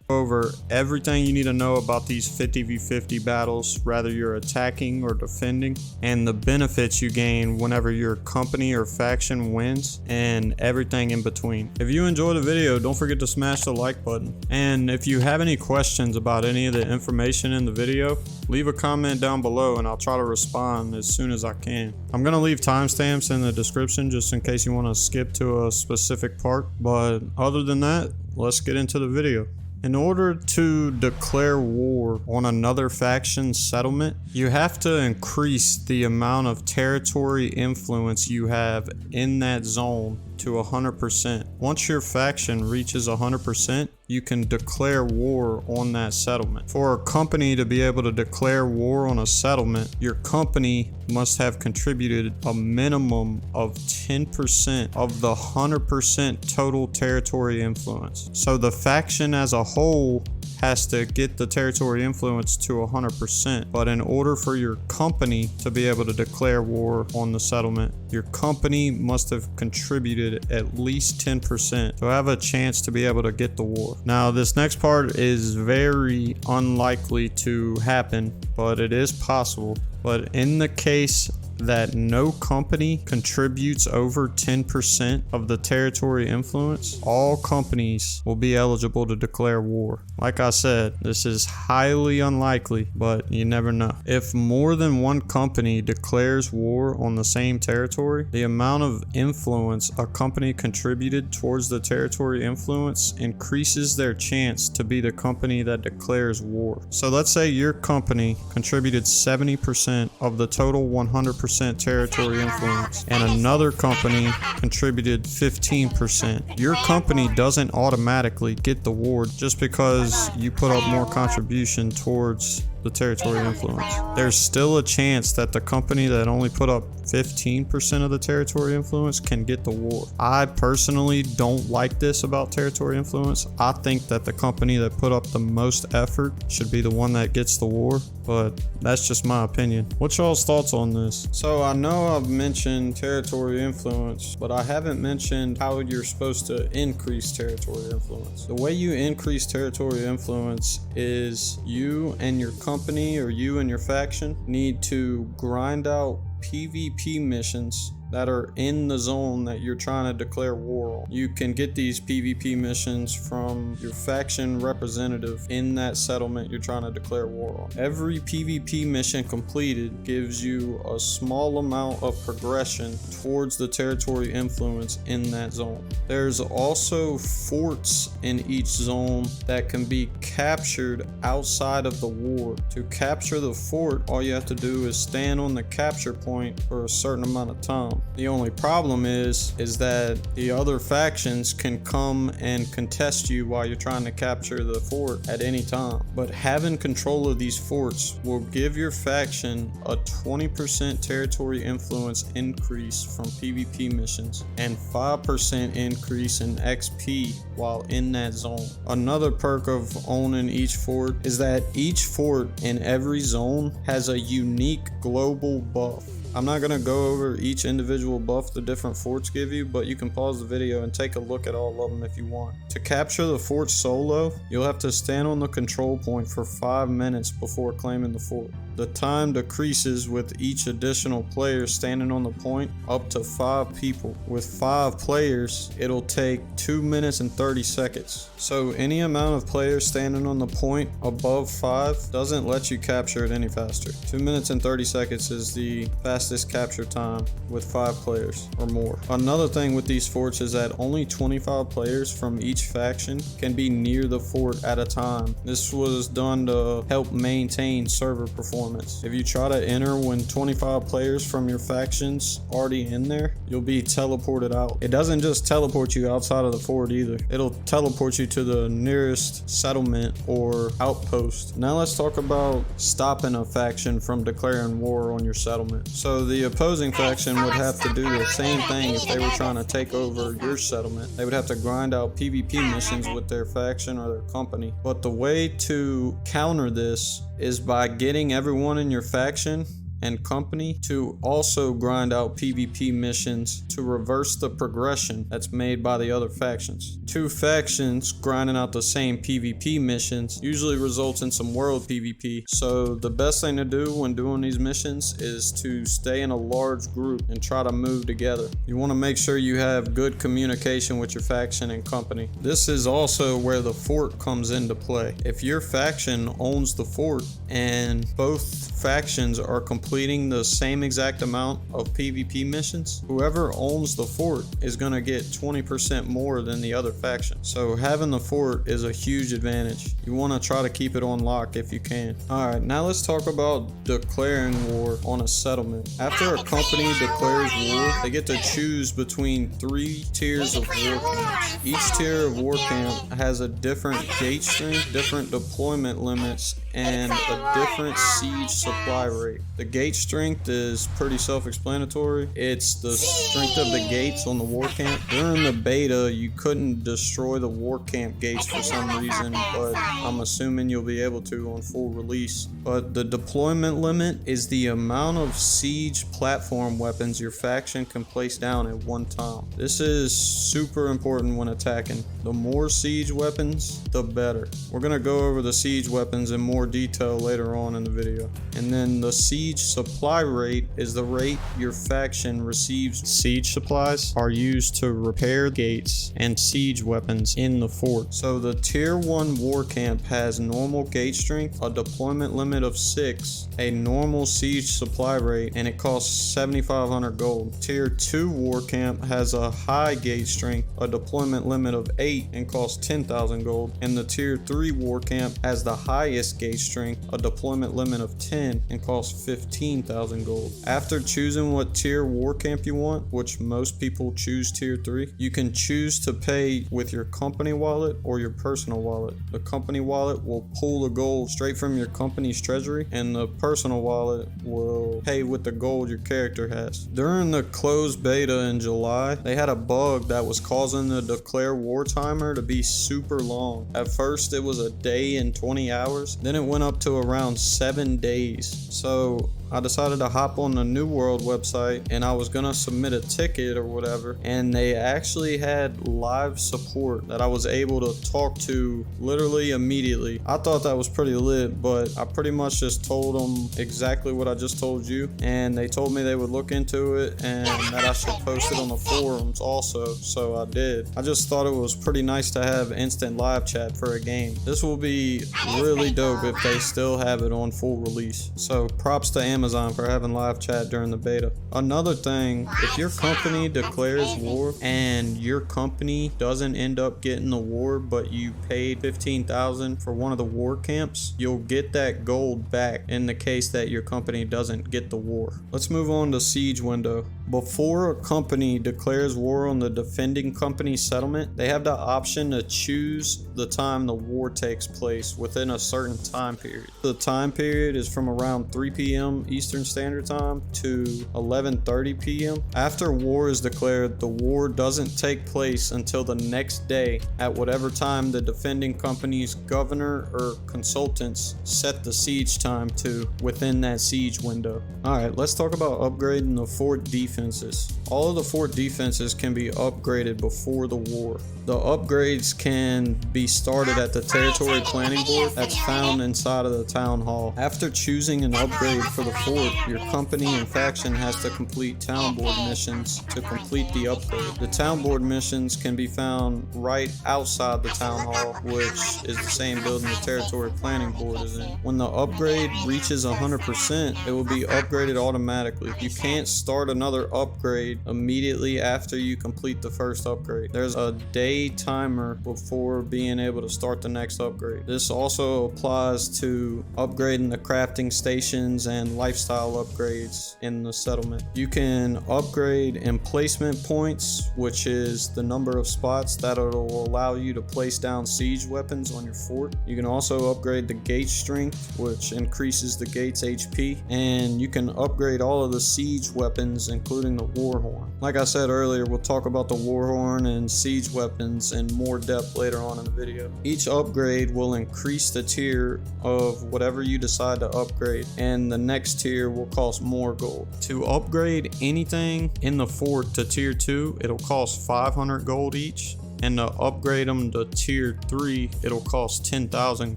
over everything you need to know about these 50v50 battles, whether you're attacking or defending, and the benefits you gain whenever your company or faction wins, and everything in between. If you enjoyed the video, don't forget to smash the like button. And if you have any questions about any of the information in the video, leave a comment down below and I'll try to respond as soon as I can. I'm gonna leave timestamps in the description just in case you want to skip to a specific part, but other than that, let's get into the video. In order to declare war on another faction's settlement, you have to increase the amount of territory influence you have in that zone to 100%. Once your faction reaches 100%, you can declare war on that settlement. For a company to be able to declare war on a settlement, your company must have contributed a minimum of 10% of the 100% total territory influence. So the faction as a whole has to get the territory influence to 100%, but in order for your company to be able to declare war on the settlement, your company must have contributed at least 10% to have a chance to be able to get the war. Now, this next part is very unlikely to happen, but it is possible. But in the case that no company contributes over 10% of the territory influence, all companies will be eligible to declare war. Like I said, this is highly unlikely, but you never know. If more than one company declares war on the same territory, the amount of influence a company contributed towards the territory influence increases their chance to be the company that declares war. So let's say your company contributed 70% of the total 100% territory influence, and another company contributed 15%. Your company doesn't automatically get the war just because you put up more contribution towards the territory influence. There's still a chance that the company that only put up 15% of the territory influence can get the war. I personally don't like this about territory influence. I think that the company that put up the most effort should be the one that gets the war, but that's just my opinion. What's y'all's thoughts on this? So I know I've mentioned territory influence, but I haven't mentioned how you're supposed to increase territory influence. The way you increase territory influence is you and your company, or you and your faction, need to grind out PvP missions that are in the zone that you're trying to declare war on. You can get these PvP missions from your faction representative in that settlement you're trying to declare war on. Every PvP mission completed gives you a small amount of progression towards the territory influence in that zone. There's also forts in each zone that can be captured outside of the war. To capture the fort, all you have to do is stand on the capture point for a certain amount of time. The only problem is that the other factions can come and contest you while you're trying to capture the fort at any time. But having control of these forts will give your faction a 20% territory influence increase from PvP missions and 5% increase in XP while in that zone. Another perk of owning each fort is that each fort in every zone has a unique global buff. I'm not going to go over each individual buff the different forts give you, but you can pause the video and take a look at all of them if you want. To capture the fort solo, you'll have to stand on the control point for 5 minutes before claiming the fort. The time decreases with each additional player standing on the point up to 5 people. With 5 players, it'll take 2 minutes and 30 seconds. So any amount of players standing on the point above 5 doesn't let you capture it any faster. 2 minutes and 30 seconds is the fastest capture time with 5 players or more. Another thing with these forts is that only 25 players from each faction can be near the fort at a time. This was done to help maintain server performance. If you try to enter when 25 players from your faction's already in there, you'll be teleported out. It doesn't just teleport you outside of the fort either. It'll teleport you to the nearest settlement or outpost. Now let's talk about stopping a faction from declaring war on your settlement. So the opposing faction would have to do the same thing if they were trying to take over your settlement. They would have to grind out PvP missions with their faction or their company. But the way to counter this is by getting everyone in your faction and company to also grind out PvP missions to reverse the progression that's made by the other factions. 2 factions grinding out the same PvP missions usually results in some world PvP, so the best thing to do when doing these missions is to stay in a large group and try to move together. You want to make sure you have good communication with your faction and company. This is also where the fort comes into play. If your faction owns the fort and both factions are completely completing the same exact amount of PvP missions, whoever owns the fort is going to get 20% more than the other faction. So having the fort is a huge advantage. You want to try to keep it on lock if you can. Alright, now let's talk about declaring war on a settlement. After a company declares war, they get to choose between 3 tiers of war camps. Each tier of war camp has a different gate strength, different deployment limits, and a different siege supply rate. The gate strength is pretty self-explanatory. It's the strength of the gates on the war camp. During the beta, you couldn't destroy the war camp gates for some reason, but I'm assuming you'll be able to on full release. But the deployment limit is the amount of siege platform weapons your faction can place down at one time. This is super important when attacking. The more siege weapons, the better. We're gonna go over the siege weapons in more detail later on in the video. And then the siege supply rate is the rate your faction receives. Siege supplies are used to repair gates and siege weapons in the fort. So the tier 1 war camp has normal gate strength, a deployment limit of 6, a normal siege supply rate, and it costs 7,500 gold. Tier 2 war camp has a high gate strength, a deployment limit of 8, and costs 10,000 gold. And the tier 3 war camp has the highest gate strength, a deployment limit of 10, and costs 15,000 gold. After choosing what tier war camp you want, which most people choose tier 3, you can choose to pay with your company wallet or your personal wallet. The company wallet will pull the gold straight from your company's treasury, and the personal wallet will pay with the gold your character has. During the closed beta in July, they had a bug that was causing the declare war timer to be super long. At first it was a day and 20 hours, then it went up to around 7 days. So I decided to hop on the New World website and I was gonna submit a ticket or whatever, and they actually had live support that I was able to talk to literally immediately. I thought that was pretty lit, but I pretty much just told them exactly what I just told you, and they told me they would look into it and that I should post it on the forums also, so I did. I just thought it was pretty nice to have instant live chat for a game. This will be really dope if they still have it on full release, so props to Amazon for having live chat during the beta. Another thing, if your company declares war and your company doesn't end up getting the war, but you paid 15,000 for one of the war camps, you'll get that gold back in the case that your company doesn't get the war. Let's move on to siege window. Before a company declares war on the defending company's settlement, they have the option to choose the time the war takes place within a certain time period. The time period is from around 3 p.m. Eastern Standard Time to 11:30 p.m. After war is declared, the war doesn't take place until the next day at whatever time the defending company's governor or consultants set the siege time to within that siege window. Alright, let's talk about upgrading the fort defenses. All of the fort defenses can be upgraded before the war. The upgrades can be started at the territory planning board that's found inside of the town hall. After choosing an upgrade for the fort, your company and faction has to complete town board missions to complete the upgrade. The town board missions can be found right outside the town hall, which is the same building the territory planning board is in. When the upgrade reaches 100%, it will be upgraded automatically. You can't start another upgrade immediately after you complete the first upgrade. There's a day timer before being able to start the next upgrade. This also applies to upgrading the crafting stations and lifestyle upgrades in the settlement. You can upgrade emplacement points, which is the number of spots that will allow you to place down siege weapons on your fort. You can also upgrade the gate strength, which increases the gate's HP, and you can upgrade all of the siege weapons, including the warhorn. Like I said earlier, we'll talk about the warhorn and siege weapons in more depth later on in the video. Each upgrade will increase the tier of whatever you decide to upgrade, and the next tier will cost more gold. To upgrade anything in the fort to tier 2, it'll cost 500 gold each, and to upgrade them to tier 3, it'll cost 10,000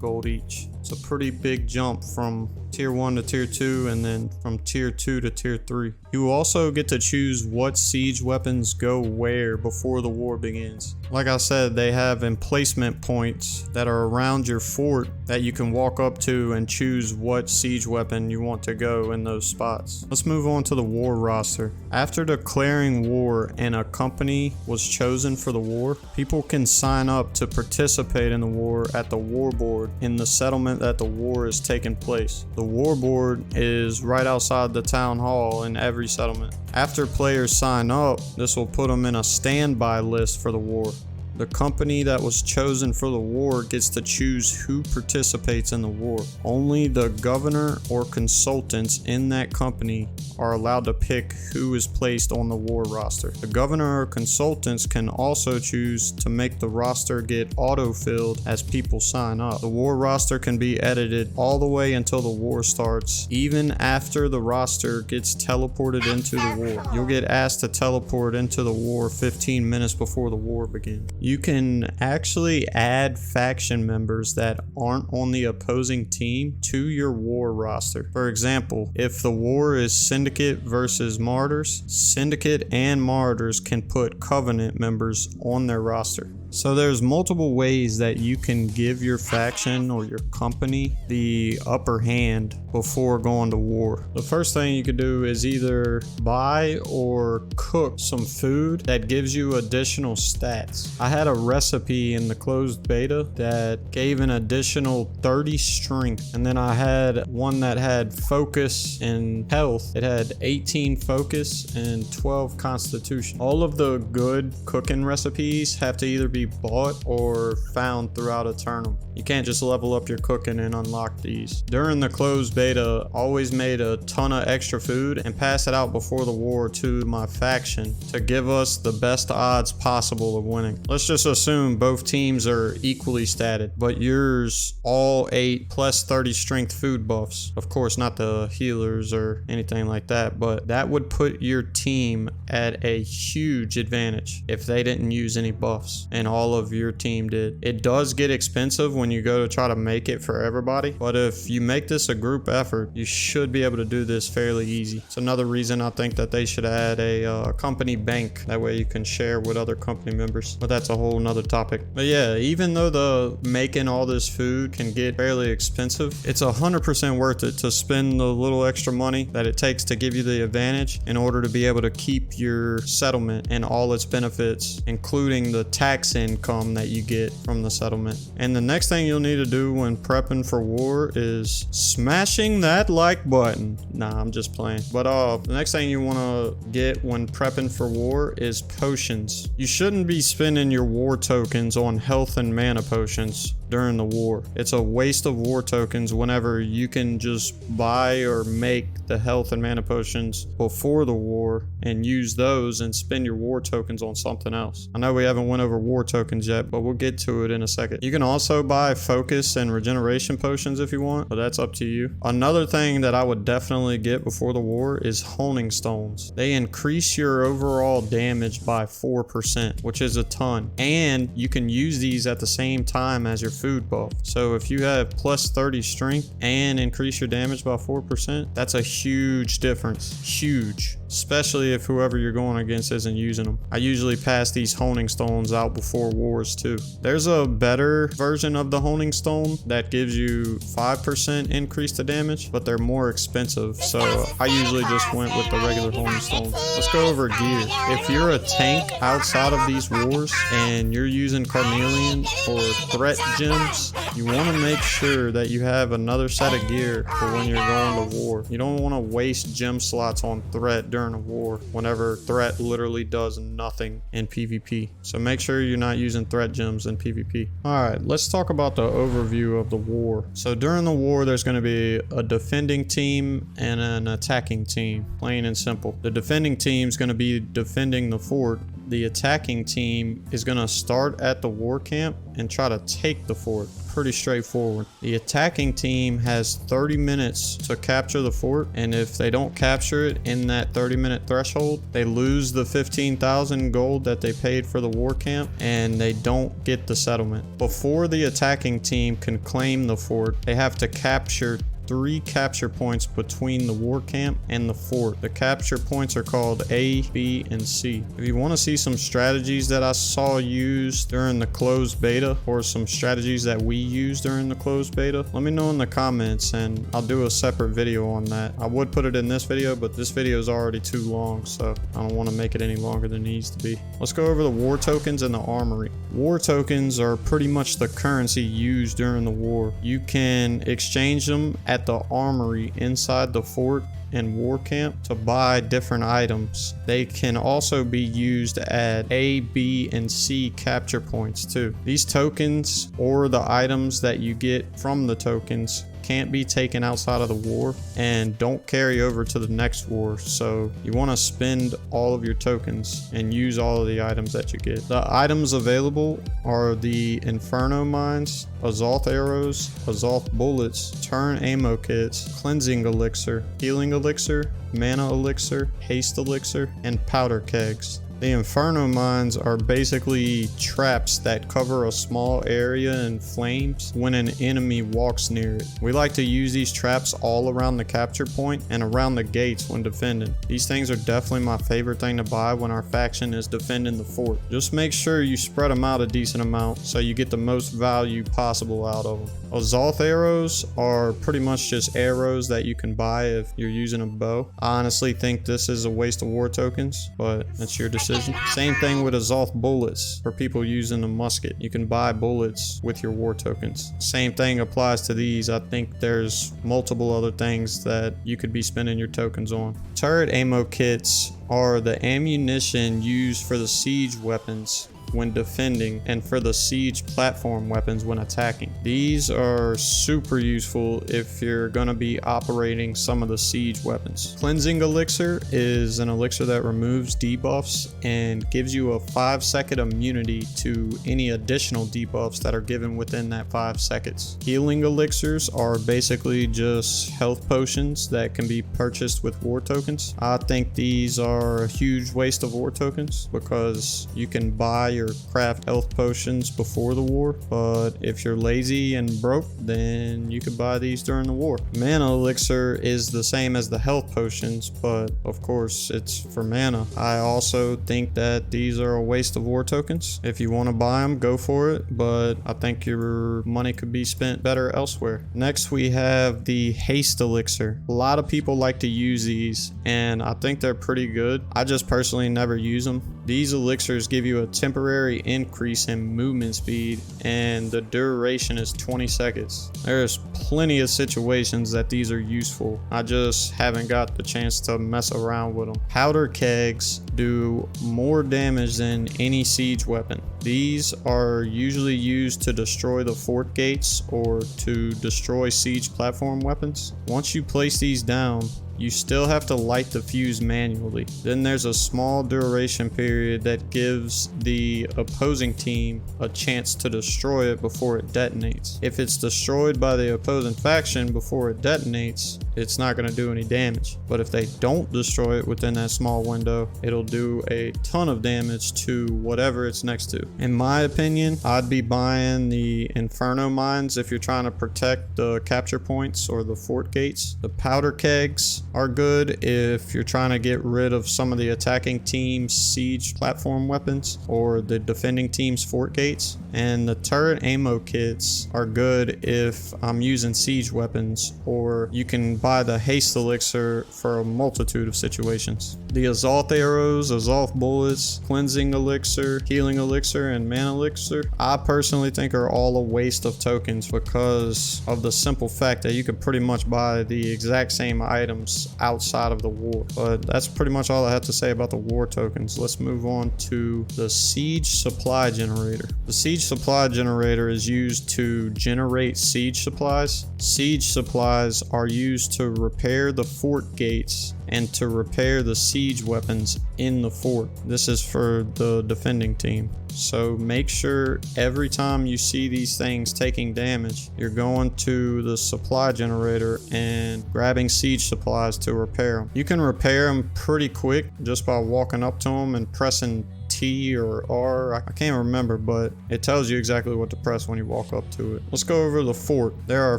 gold each. It's a pretty big jump from tier 1 to tier 2, and then from tier 2 to tier 3. You will also get to choose what siege weapons go where before the war begins. Like I said, they have emplacement points that are around your fort that you can walk up to and choose what siege weapon you want to go in those spots. Let's move on to the war roster. After declaring war and a company was chosen for the war, people can sign up to participate in the war at the war board in the settlement that the war is taking place. The war board is right outside the town hall in every settlement. After players sign up, this will put them in a standby list for the war. The company that was chosen for the war gets to choose who participates in the war. Only the governor or consultants in that company are allowed to pick who is placed on the war roster. The governor or consultants can also choose to make the roster get auto-filled as people sign up. The war roster can be edited all the way until the war starts, even after the roster gets teleported into the war. You'll get asked to teleport into the war 15 minutes before the war begins. You can actually add faction members that aren't on the opposing team to your war roster. For example, if the war is Syndicate versus Martyrs, Syndicate and Martyrs can put Covenant members on their roster. So there's multiple ways that you can give your faction or your company the upper hand before going to war. The first thing you could do is either buy or cook some food that gives you additional stats. I had a recipe in the closed beta that gave an additional 30 strength, and then I had one that had focus and health. It had 18 focus and 12 constitution. All of the good cooking recipes have to either be bought or found throughout a tournament. You can't just level up your cooking and unlock these. During the closed beta, I always made a ton of extra food and passed it out before the war to my faction to give us the best odds possible of winning. Let's just assume both teams are equally statted, but yours all 8 plus 30 strength food buffs. Of course, not the healers or anything like that, but that would put your team at a huge advantage if they didn't use any buffs and all of your team did. It does get expensive when you go to try to make it for everybody, but if you make this a group effort, you should be able to do this fairly easy. It's another reason I think that they should add a company bank. That way you can share with other company members, but that's a whole nother topic. But yeah, even though the making all this food can get fairly expensive, it's 100% worth it to spend the little extra money that it takes to give you the advantage in order to be able to keep your settlement and all its benefits, including the tax income that you get from the settlement. And the next thing you'll need to do when prepping for war is smashing that like button. Nah, I'm just playing. But the next thing you want to get when prepping for war is potions. You shouldn't be spending your war tokens on health and mana potions during the war. It's a waste of war tokens whenever you can just buy or make the health and mana potions before the war and use those and spend your war tokens on something else. I know we haven't went over war tokens yet, but we'll get to it in a second. You can also buy focus and regeneration potions if you want, but that's up to you. Another thing that I would definitely get before the war is honing stones. They increase your overall damage by 4%, which is a ton, and you can use these at the same time as your food buff. So if you have plus 30 strength and increase your damage by 4%, that's a huge difference. Huge. Especially if whoever you're going against isn't using them. I usually pass these honing stones out before wars too. There's a better version of the honing stone that gives you 5% increase to damage, but they're more expensive. So I usually just went with the regular honing stones. Let's go over gear. If you're a tank outside of these wars and you're using Carnelian or threat gems, you want to make sure that you have another set of gear for when you're going to war. You don't want to waste gem slots on threat during a war whenever threat literally does nothing in PvP. So make sure you're not using threat gems in PvP. Alright, let's talk about the overview of the war. So during the war, there's going to be a defending team and an attacking team, plain and simple. The defending team is going to be defending the fort. The attacking team is going to start at the war camp and try to take the fort. Pretty straightforward. The attacking team has 30 minutes to capture the fort, and if they don't capture it in that 30-minute threshold, they lose the 15,000 gold that they paid for the war camp, and they don't get the settlement. Before the attacking team can claim the fort, they have to capture 3 capture points between the war camp and the fort. The capture points are called A, B, and C. If you want to see some strategies that I saw used during the closed beta, or some strategies that we used during the closed beta, let me know in the comments and I'll do a separate video on that. I would put it in this video, but this video is already too long, so I don't want to make it any longer than it needs to be. Let's go over the war tokens and the armory. War tokens are pretty much the currency used during the war. You can exchange them at the armory inside the fort and war camp to buy different items. They can also be used at A, B, and C capture points too. These tokens, or the items that you get from the tokens, can't be taken outside of the war and don't carry over to the next war, so you want to spend all of your tokens and use all of the items that you get. The items available are the Inferno Mines, Azoth Arrows, Azoth Bullets, Turn Ammo Kits, Cleansing Elixir, Healing Elixir, Mana Elixir, Haste Elixir, and Powder Kegs. The Inferno Mines are basically traps that cover a small area in flames when an enemy walks near it. We like to use these traps all around the capture point and around the gates when defending. These things are definitely my favorite thing to buy when our faction is defending the fort. Just make sure you spread them out a decent amount so you get the most value possible out of them. Azoth Arrows are pretty much just arrows that you can buy if you're using a bow. I honestly think this is a waste of war tokens, but that's your decision. Same thing with Azoth Bullets for people using a musket. You can buy bullets with your war tokens. Same thing applies to these. I think there's multiple other things that you could be spending your tokens on. Turret ammo kits are the ammunition used for the siege weapons when defending and for the siege platform weapons when attacking. These are super useful if you're going to be operating some of the siege weapons. Cleansing Elixir is an elixir that removes debuffs and gives you a 5-second immunity to any additional debuffs that are given within that 5 seconds. Healing Elixirs are basically just health potions that can be purchased with war tokens. I think these are a huge waste of war tokens because you can buy or craft health potions before the war, but if you're lazy and broke, then you could buy these during the war. Mana Elixir is the same as the health potions, but of course it's for mana. I also think that these are a waste of war tokens. If you want to buy them, go for it, but I think your money could be spent better elsewhere. Next we have the Haste Elixir. A lot of people like to use these and I think they're pretty good. I just personally never use them. These elixirs give you a temporary increase in movement speed and the duration is 20 seconds. There's plenty of situations that these are useful. I just haven't got the chance to mess around with them. Powder kegs do more damage than any siege weapon. These are usually used to destroy the fort gates or to destroy siege platform weapons. Once you place these down, you still have to light the fuse manually. Then there's a small duration period that gives the opposing team a chance to destroy it before it detonates. If it's destroyed by the opposing faction before it detonates, it's not going to do any damage. But if they don't destroy it within that small window, it'll do a ton of damage to whatever it's next to. In my opinion, I'd be buying the Inferno Mines if you're trying to protect the capture points or the fort gates. The powder kegs are good if you're trying to get rid of some of the attacking team's siege platform weapons or the defending team's fort gates. And the turret ammo kits are good if I'm using siege weapons, or you can buy the haste elixir for a multitude of situations. The Azoth arrows, Azoth bullets, cleansing elixir, healing elixir, and mana elixir, I personally think are all a waste of tokens because of the simple fact that you can pretty much buy the exact same items outside of the war. But that's pretty much all I have to say about the war tokens. Let's move on to the siege supply generator. The siege supply generator is used to generate siege supplies. Siege supplies are used to repair the fort gates and to repair the siege weapons in the fort. This is for the defending team. So make sure every time you see these things taking damage, you're going to the supply generator and grabbing siege supplies to repair them. You can repair them pretty quick just by walking up to them and pressing T or R. I can't remember, but it tells you exactly what to press when you walk up to it. Let's go over the fort. There are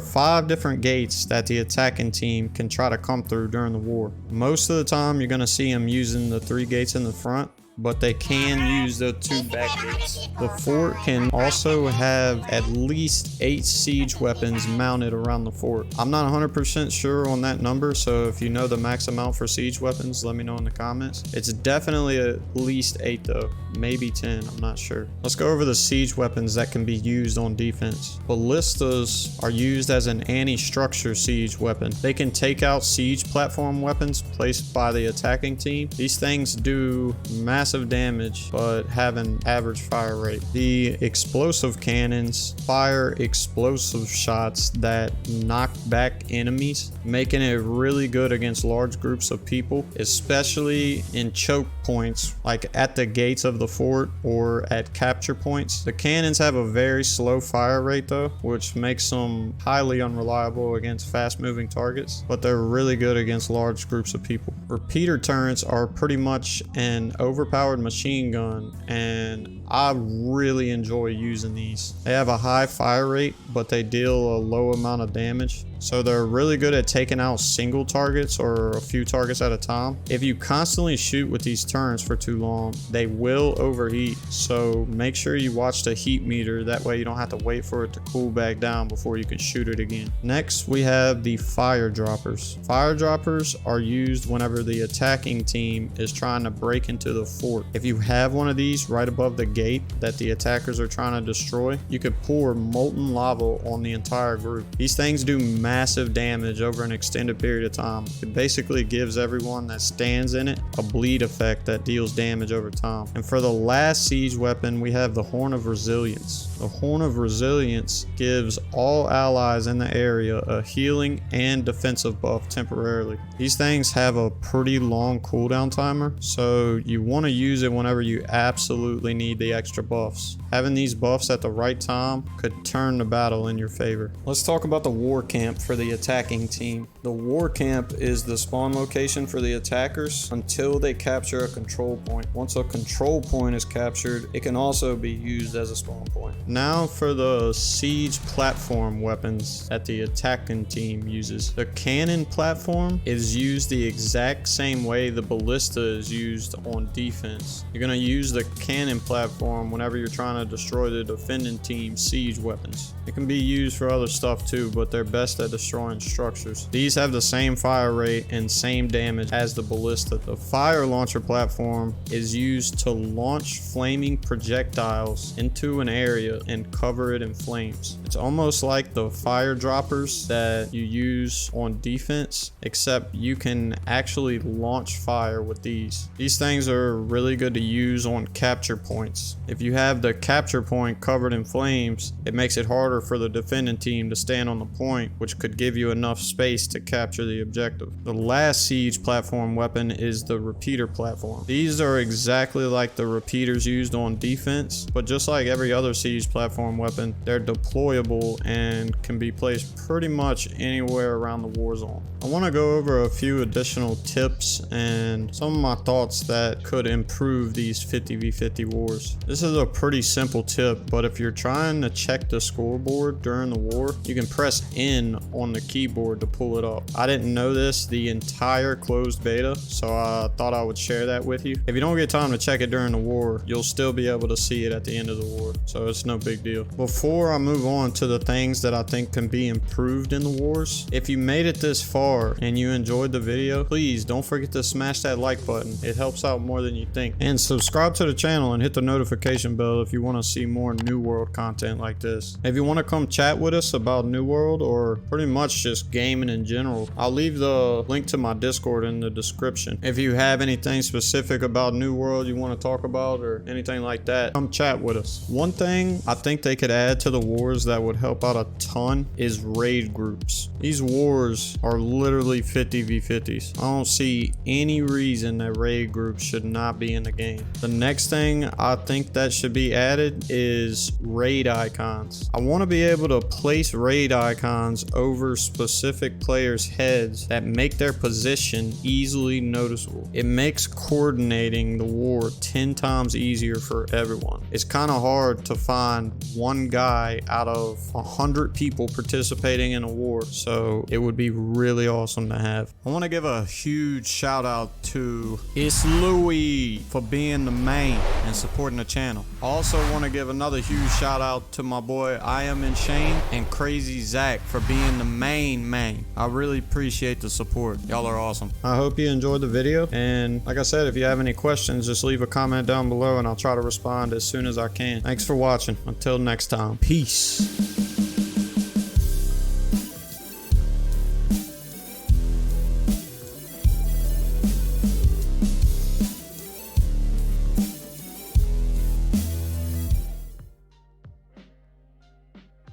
5 different gates that the attacking team can try to come through during the war. Most of the time, you're going to see them using the 3 gates in the front, but they can use the 2 back gates. The fort can also have at least 8 siege weapons mounted around the fort. I'm not 100% sure on that number, so if you know the max amount for siege weapons, let me know in the comments. It's definitely at least 8 though, maybe 10, I'm not sure. Let's go over the siege weapons that can be used on defense. Ballistas are used as an anti-structure siege weapon. They can take out siege platform weapons placed by the attacking team. These things do massive damage but have an average fire rate. The explosive cannons fire explosive shots that knock back enemies, making it really good against large groups of people, especially in choke points like at the gates of the fort or at capture points. The cannons have a very slow fire rate though, which makes them highly unreliable against fast moving targets, but they're really good against large groups of people. Repeater turrets are pretty much an overpowered machine gun, and I really enjoy using these. They have a high fire rate, but they deal a low amount of damage. So they're really good at taking out single targets or a few targets at a time. If you constantly shoot with these turrets for too long, they will overheat. So make sure you watch the heat meter. That way you don't have to wait for it to cool back down before you can shoot it again. Next, we have the fire droppers. Fire droppers are used whenever the attacking team is trying to break into the fort. If you have one of these right above the gate that the attackers are trying to destroy, you could pour molten lava on the entire group. These things do massive damage over an extended period of time. It basically gives everyone that stands in it a bleed effect that deals damage over time. And for the last siege weapon, we have the Horn of Resilience. The Horn of Resilience gives all allies in the area a healing and defensive buff temporarily. These things have a pretty long cooldown timer, so you want to use it whenever you absolutely need the extra buffs. Having these buffs at the right time could turn the battle in your favor. Let's talk about the war camp for the attacking team. The war camp is the spawn location for the attackers until they capture a control point. Once a control point is captured, it can also be used as a spawn point. Now for the siege platform weapons that the attacking team uses. The cannon platform is used the exact same way the ballista is used on defense. You're going to use the cannon platform whenever you're trying to destroy the defending team's siege weapons. It can be used for other stuff too, but they're best at destroying structures. These have the same fire rate and same damage as the ballista. The fire launcher platform is used to launch flaming projectiles into an area and cover it in flames. It's almost like the fire droppers that you use on defense, except you can actually launch fire with these. These things are really good to use on capture points. If you have the capture point covered in flames, it makes it harder for the defending team to stand on the point, which could give you enough space to capture the objective. The last siege platform weapon is the repeater platform. These are exactly like the repeaters used on defense, but just like every other siege platform weapon, they're deployable and can be placed pretty much anywhere around the war zone. I want to go over a few additional tips and some of my thoughts that could improve these 50v50 wars. This is a pretty simple tip, but if you're trying to check the scoreboard during the war, you can press N on the keyboard to pull it up. I didn't know this the entire closed beta, so I thought I would share that with you. If you don't get time to check it during the war, you'll still be able to see it at the end of the war, so it's no big deal. Before I move on to the things that I think can be improved in the wars, if you made it this far and you enjoyed the video, please don't forget to smash that like button. It helps out more than you think. And subscribe to the channel and hit the notification bell if you want to see more New World content like this. If you want to come chat with us about New World or pretty much just gaming in general, I'll leave the link to my Discord in the description. If you have anything specific about New World you want to talk about or anything like that, come chat with us. One thing I think they could add to the wars that would help out a ton is raid groups. These wars are literally 50v50s. I don't see any reason that raid groups should not be in the game. The next thing I think think that should be added is raid icons. I want to be able to place raid icons over specific players' heads that make their position easily noticeable. It makes coordinating the war 10 times easier for everyone. It's kind of hard to find one guy out of 100 people participating in a war, so it would be really awesome to have. I want to give a huge shout out to It's Louie for being the main and supporting the channel. I also want to give another huge shout out to my boy I Am in Shane and Crazy Zach for being the main. I really appreciate the support. Y'all are awesome. I hope you enjoyed the video, and like I said, if you have any questions, just leave a comment down below and I'll try to respond as soon as I can. Thanks for watching. Until next time, peace.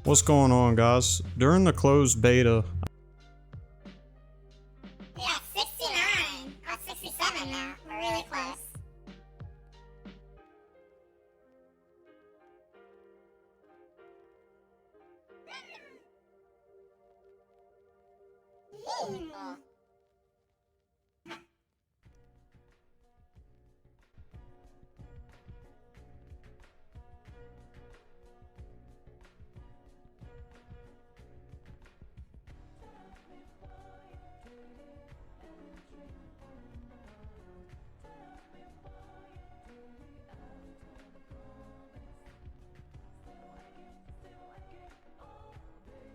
What's going on, guys? During the closed beta, We got 69. Got 67 now. We're really close. Ooh.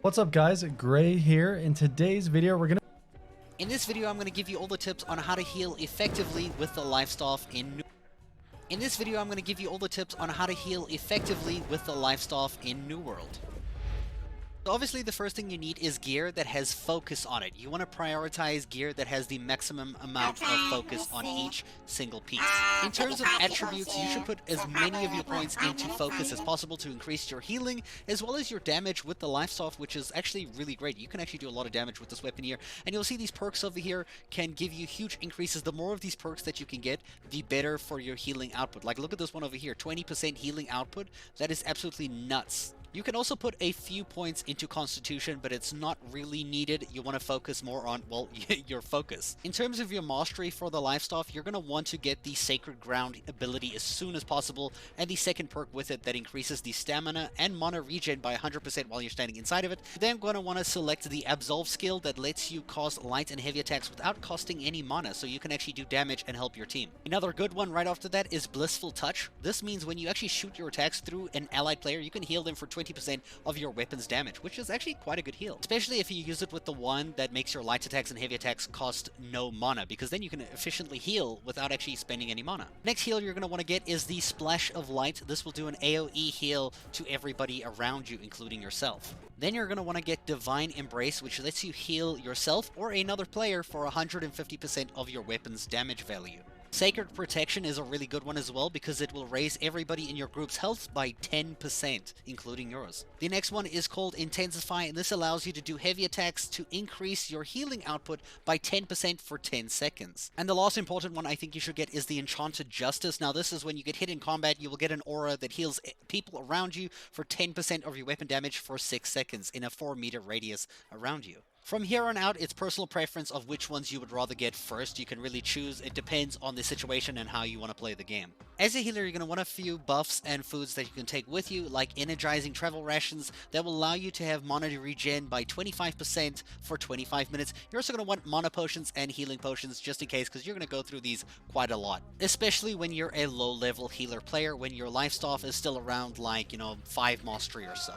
What's up, guys? Gray here. In today's video, we're gonna In this video, I'm going to give you all the tips on how to heal effectively with the life staff in New World. So obviously, the first thing you need is gear that has focus on it. You want to prioritize gear that has the maximum amount of focus on each single piece. In terms of attributes, you should put as many of your points into focus as possible to increase your healing, as well as your damage with the life staff, which is actually really great. You can actually do a lot of damage with this weapon here, and you'll see these perks over here can give you huge increases. The more of these perks that you can get, the better for your healing output. Like, look at this one over here, 20% healing output. That is absolutely nuts. You can also put a few points into Constitution, but it's not really needed. You want to focus more on, well, your focus. In terms of your mastery for the life staff, you're going to want to get the Sacred Ground ability as soon as possible, and the second perk with it that increases the stamina and mana regen by 100% while you're standing inside of it. Then going to want to select the Absolve skill that lets you cause light and heavy attacks without costing any mana, so you can actually do damage and help your team. Another good one right after that is Blissful Touch. This means when you actually shoot your attacks through an allied player, you can heal them for 20% of your weapon's damage, which is actually quite a good heal. Especially if you use it with the one that makes your light attacks and heavy attacks cost no mana, because then you can efficiently heal without actually spending any mana. Next heal you're going to want to get is the Splash of Light. This will do an AoE heal to everybody around you, including yourself. Then you're going to want to get Divine Embrace, which lets you heal yourself or another player for 150% of your weapon's damage value. Sacred Protection is a really good one as well, because it will raise everybody in your group's health by 10%, including yours. The next one is called Intensify, and this allows you to do heavy attacks to increase your healing output by 10% for 10 seconds. And the last important one I think you should get is the Enchanted Justice. Now this is when you get hit in combat, you will get an aura that heals people around you for 10% of your weapon damage for 6 seconds in a 4-meter radius around you. From here on out, it's personal preference of which ones you would rather get first. You can really choose. It depends on the situation and how you want to play the game. As a healer, you're going to want a few buffs and foods that you can take with you, like energizing travel rations that will allow you to have mana regen by 25% for 25 minutes. You're also going to want mana potions and healing potions just in case, because you're going to go through these quite a lot. Especially when you're a low-level healer player, when your life staff is still around, like, 5 mastery or so.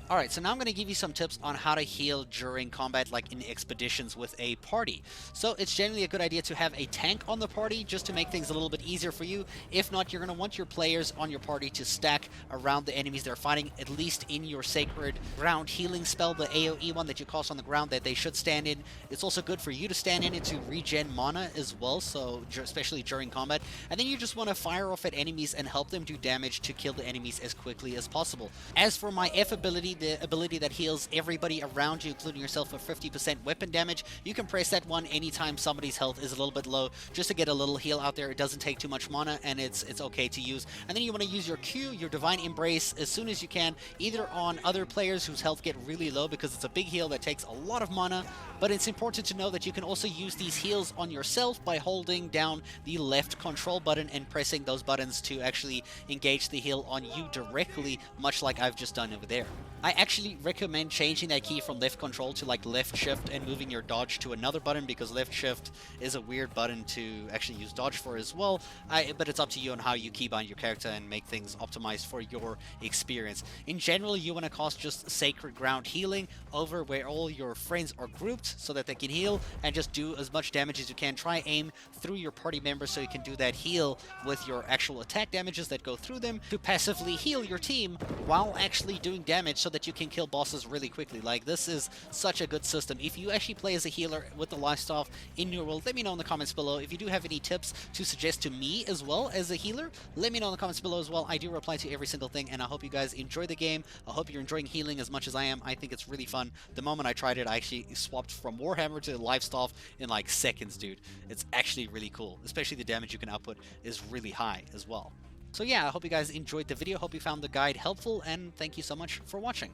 Alright, so now I'm going to give you some tips on how to heal during combat, like in expeditions with a party. So it's generally a good idea to have a tank on the party just to make things a little bit easier for you. If not, you're going to want your players on your party to stack around the enemies they're fighting, at least in your Sacred Ground healing spell, the AoE one that you cast on the ground that they should stand in. It's also good for you to stand in it to regen mana as well, so especially during combat. And then you just want to fire off at enemies and help them do damage to kill the enemies as quickly as possible. As for my F ability, the ability that heals everybody around you, including yourself, for 50% weapon damage. You can press that one anytime somebody's health is a little bit low, just to get a little heal out there. It doesn't take too much mana, and it's okay to use. And then you want to use your Q, your Divine Embrace, as soon as you can, either on other players whose health get really low, because it's a big heal that takes a lot of mana, but it's important to know that you can also use these heals on yourself by holding down the left control button and pressing those buttons to actually engage the heal on you directly, much like I've just done over there. I actually recommend changing that key from left control to like left shift and moving your dodge to another button, because left shift is a weird button to actually use dodge for as well. But it's up to you on how you keybind your character and make things optimized for your experience. In general, you want to cast just Sacred Ground healing over where all your friends are grouped so that they can heal, and just do as much damage as you can. Try aim through your party members so you can do that heal with your actual attack damages that go through them to passively heal your team while actually doing damage, so that you can kill bosses really quickly. Like, this is such a good system. If you actually play as a healer with the life staff in New World, let me know in the comments below. If you do have any tips to suggest to me as well as a healer, let me know in the comments below as well. I do reply to every single thing, and I hope you guys enjoy the game. I hope you're enjoying healing as much as I am. I think it's really fun. The moment I tried it, I actually swapped from Warhammer to life staff in like seconds, dude. It's actually really cool, especially the damage you can output is really high as well. So yeah, I hope you guys enjoyed the video. Hope you found the guide helpful, and thank you so much for watching.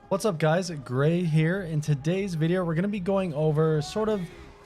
What's up, guys? Gray here. In today's video, we're going to be going over sort of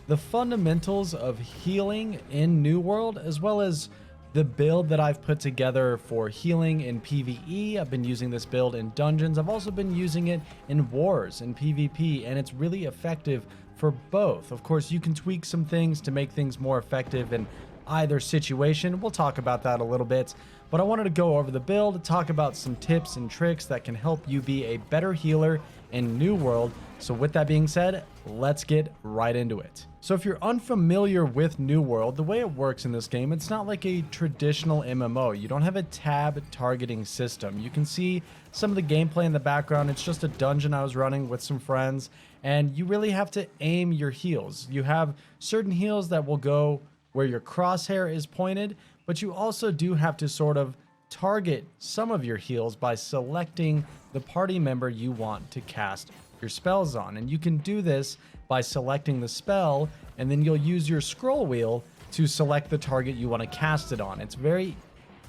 the fundamentals of healing in New World, as well as the build that I've put together for healing in PvE. I've been using this build in dungeons. I've also been using it in wars and PvP, and it's really effective for both. Of course, you can tweak some things to make things more effective in either situation. We'll talk about that a little bit, but I wanted to go over the build, talk about some tips and tricks that can help you be a better healer in New World. So with that being said, let's get right into it. So if you're unfamiliar with New World, the way it works in this game, it's not like a traditional MMO. You don't have a tab targeting system. You can see some of the gameplay in the background. It's just a dungeon I was running with some friends, and you really have to aim your heals. You have certain heals that will go where your crosshair is pointed, but you also do have to sort of target some of your heals by selecting the party member you want to cast your spells on. And you can do this by selecting the spell, and then you'll use your scroll wheel to select the target you want to cast it on. It's very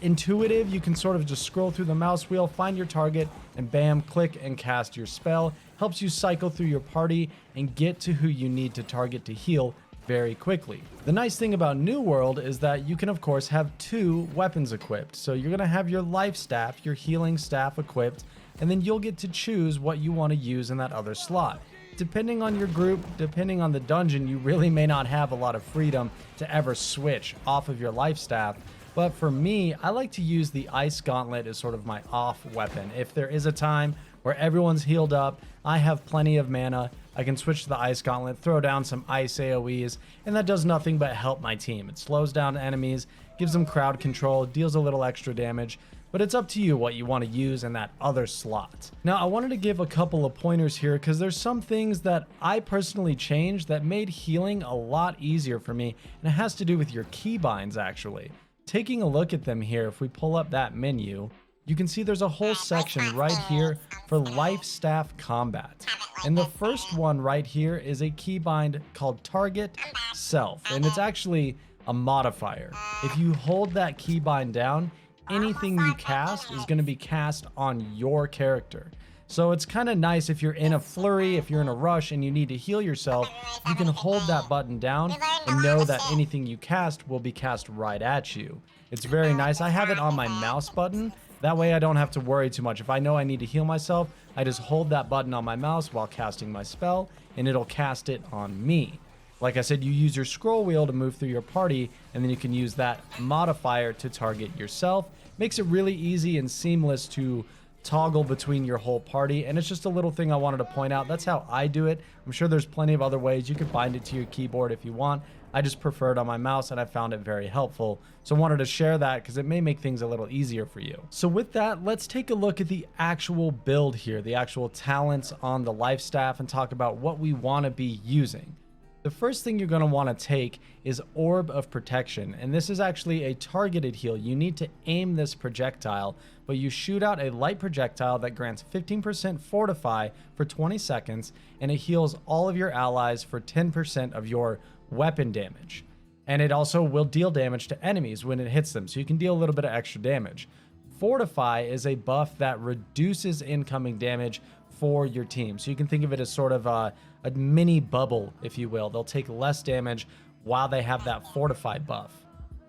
intuitive. You can sort of just scroll through the mouse wheel, find your target, and bam, click and cast your spell. Helps you cycle through your party and get to who you need to target to heal very quickly. The nice thing about New World is that you can of course have two weapons equipped. So you're going to have your life staff, your healing staff equipped, and then you'll get to choose what you want to use in that other slot. Depending on your group, depending on the dungeon, you really may not have a lot of freedom to ever switch off of your life staff. But for me, I like to use the Ice Gauntlet as sort of my off weapon. If there is a time where everyone's healed up, I have plenty of mana, I can switch to the Ice Gauntlet, throw down some ice AoEs, and that does nothing but help my team. It slows down enemies, gives them crowd control, deals a little extra damage, but it's up to you what you want to use in that other slot. Now, I wanted to give a couple of pointers here because there's some things that I personally changed that made healing a lot easier for me, and it has to do with your keybinds actually. Taking a look at them here, if we pull up that menu, you can see there's a whole section right here for life staff combat. And the first one right here is a keybind called Target Self, and it's actually a modifier. If you hold that keybind down, anything you cast is going to be cast on your character. So it's kind of nice if you're in a flurry, if you're in a rush and you need to heal yourself, you can hold that button down and know that anything you cast will be cast right at you. It's very nice. I have it on my mouse button. That way I don't have to worry too much. If I know I need to heal myself, I just hold that button on my mouse while casting my spell, and it'll cast it on me. Like I said, you use your scroll wheel to move through your party, and then you can use that modifier to target yourself. Makes it really easy and seamless to toggle between your whole party, and it's just a little thing I wanted to point out. That's how I do it. I'm sure there's plenty of other ways. You can bind it to your keyboard if you want. I just prefer it on my mouse, and I found it very helpful. So I wanted to share that because it may make things a little easier for you. So with that, let's take a look at the actual build here, the actual talents on the life staff, and talk about what we want to be using. The first thing you're going to want to take is Orb of Protection, and this is actually a targeted heal. You need to aim this projectile, but you shoot out a light projectile that grants 15% Fortify for 20 seconds, and it heals all of your allies for 10% of your weapon damage. And it also will deal damage to enemies when it hits them, so you can deal a little bit of extra damage. Fortify is a buff that reduces incoming damage for your team. So you can think of it as sort of a mini bubble, if you will. They'll take less damage while they have that Fortify buff.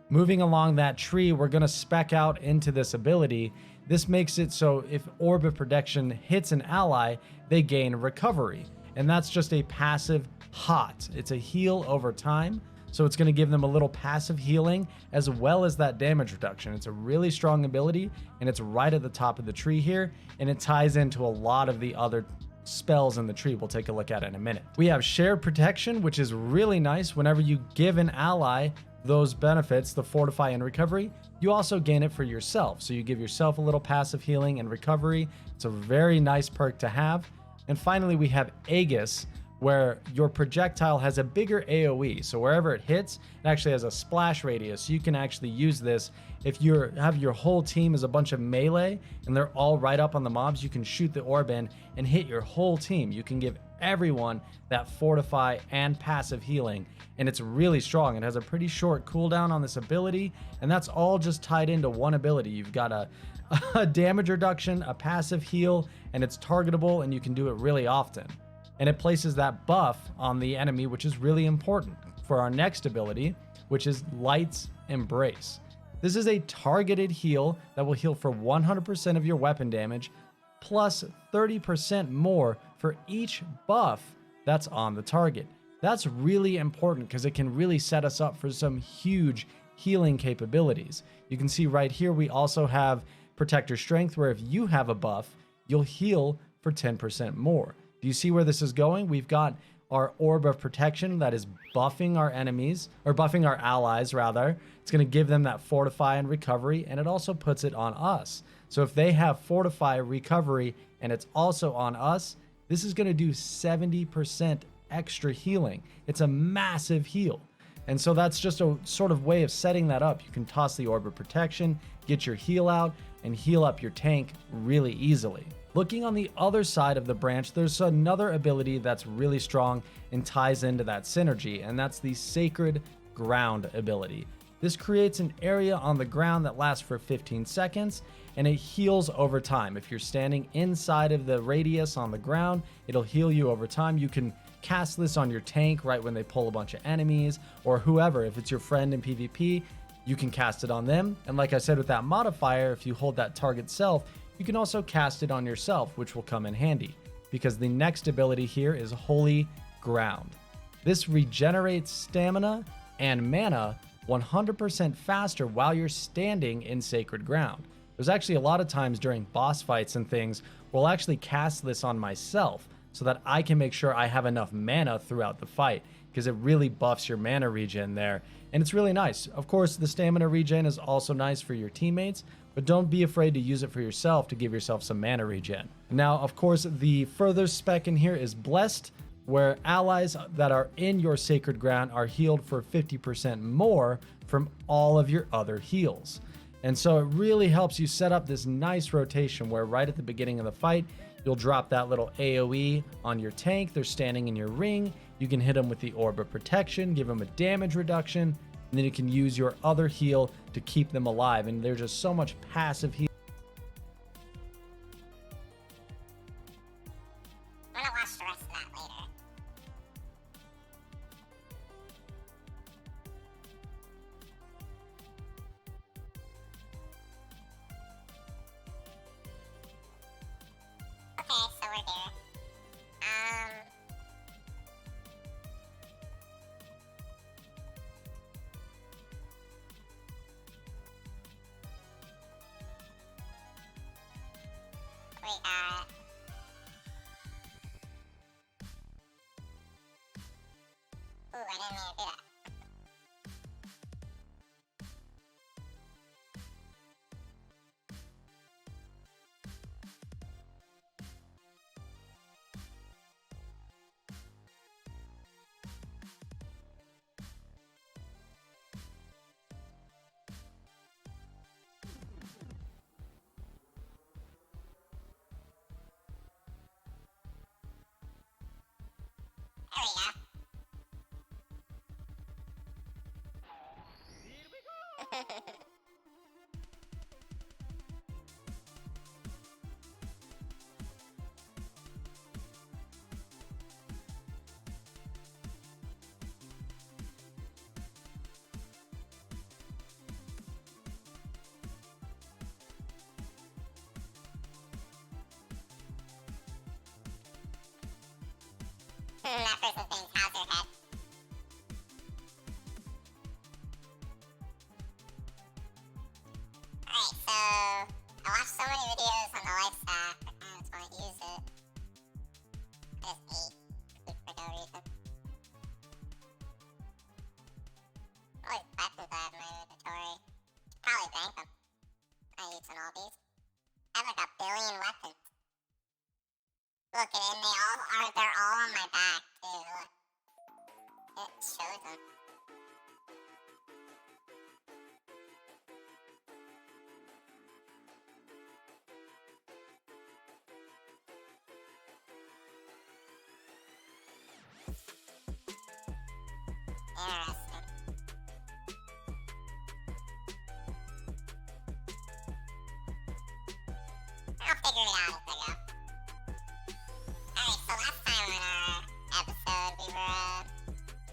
Moving along that tree, we're going to spec out into this ability. This makes it so if Orb of Protection hits an ally, they gain Recovery. And that's just a passive hot. It's a heal over time. So it's going to give them a little passive healing as well as that damage reduction. It's a really strong ability, and it's right at the top of the tree here, and it ties into a lot of the other spells in the tree. We'll take a look at it in a minute. We have Shared Protection, which is really nice. Whenever you give an ally those benefits, the Fortify and Recovery, you also gain it for yourself. So you give yourself a little passive healing and recovery. It's a very nice perk to have. And finally, we have Aegis, where your projectile has a bigger AoE. So wherever it hits, it actually has a splash radius. So you can actually use this if you have your whole team as a bunch of melee and they're all right up on the mobs. You can shoot the orb in and hit your whole team. You can give everyone that Fortify and passive healing, and it's really strong. It has a pretty short cooldown on this ability, and that's all just tied into one ability. You've got a damage reduction, a passive heal, and it's targetable, and you can do it really often. And it places that buff on the enemy, which is really important for our next ability, which is Light's Embrace. This is a targeted heal that will heal for 100% of your weapon damage, plus 30% more for each buff that's on the target. That's really important because it can really set us up for some huge healing capabilities. You can see right here we also have Protector Strength, where if you have a buff, you'll heal for 10% more. Do you see where this is going? We've got our Orb of Protection that is buffing our enemies, or buffing our allies rather. It's going to give them that Fortify and Recovery, and it also puts it on us. So if they have Fortify, Recovery, and it's also on us, this is going to do 70% extra healing. It's a massive heal. And so that's just a sort of way of setting that up. You can toss the Orb of Protection, get your heal out, and heal up your tank really easily. Looking on the other side of the branch, there's another ability that's really strong and ties into that synergy, and that's the Sacred Ground ability. This creates an area on the ground that lasts for 15 seconds, and it heals over time. If you're standing inside of the radius on the ground, it'll heal you over time. You can cast this on your tank right when they pull a bunch of enemies, or whoever. If it's your friend in PvP, you can cast it on them. And like I said with that modifier, if you hold that target self, you can also cast it on yourself, which will come in handy, because the next ability here is Holy Ground. This regenerates stamina and mana 100% faster while you're standing in Sacred Ground. There's actually a lot of times during boss fights and things where I'll actually cast this on myself so that I can make sure I have enough mana throughout the fight, because it really buffs your mana regen there, and it's really nice. Of course, the stamina regen is also nice for your teammates, but don't be afraid to use it for yourself to give yourself some mana regen. Now, of course, the further spec in here is Blessed, where allies that are in your Sacred Ground are healed for 50% more from all of your other heals. And so it really helps you set up this nice rotation where right at the beginning of the fight, you'll drop that little AoE on your tank. They're standing in your ring. You can hit them with the Orb of Protection, give them a damage reduction, and then you can use your other heal to keep them alive. And there's just so much passive heal. I'm gonna watch the rest of that later. Okay, so we're here. We got... Ooh, I didn't mean to do that. There we go. That person's name's Hazardhead. Alright, so I watched so many videos on the life staff, but I just want to use it. I just ate for no reason. All these weapons I have in my inventory. Probably bank them. I use on all these. I have like a billion weapons. Look, and they're all on my back, too, look. It shows them. Interesting. I'll figure it out as I go. Alright, so last time in our episode, we were,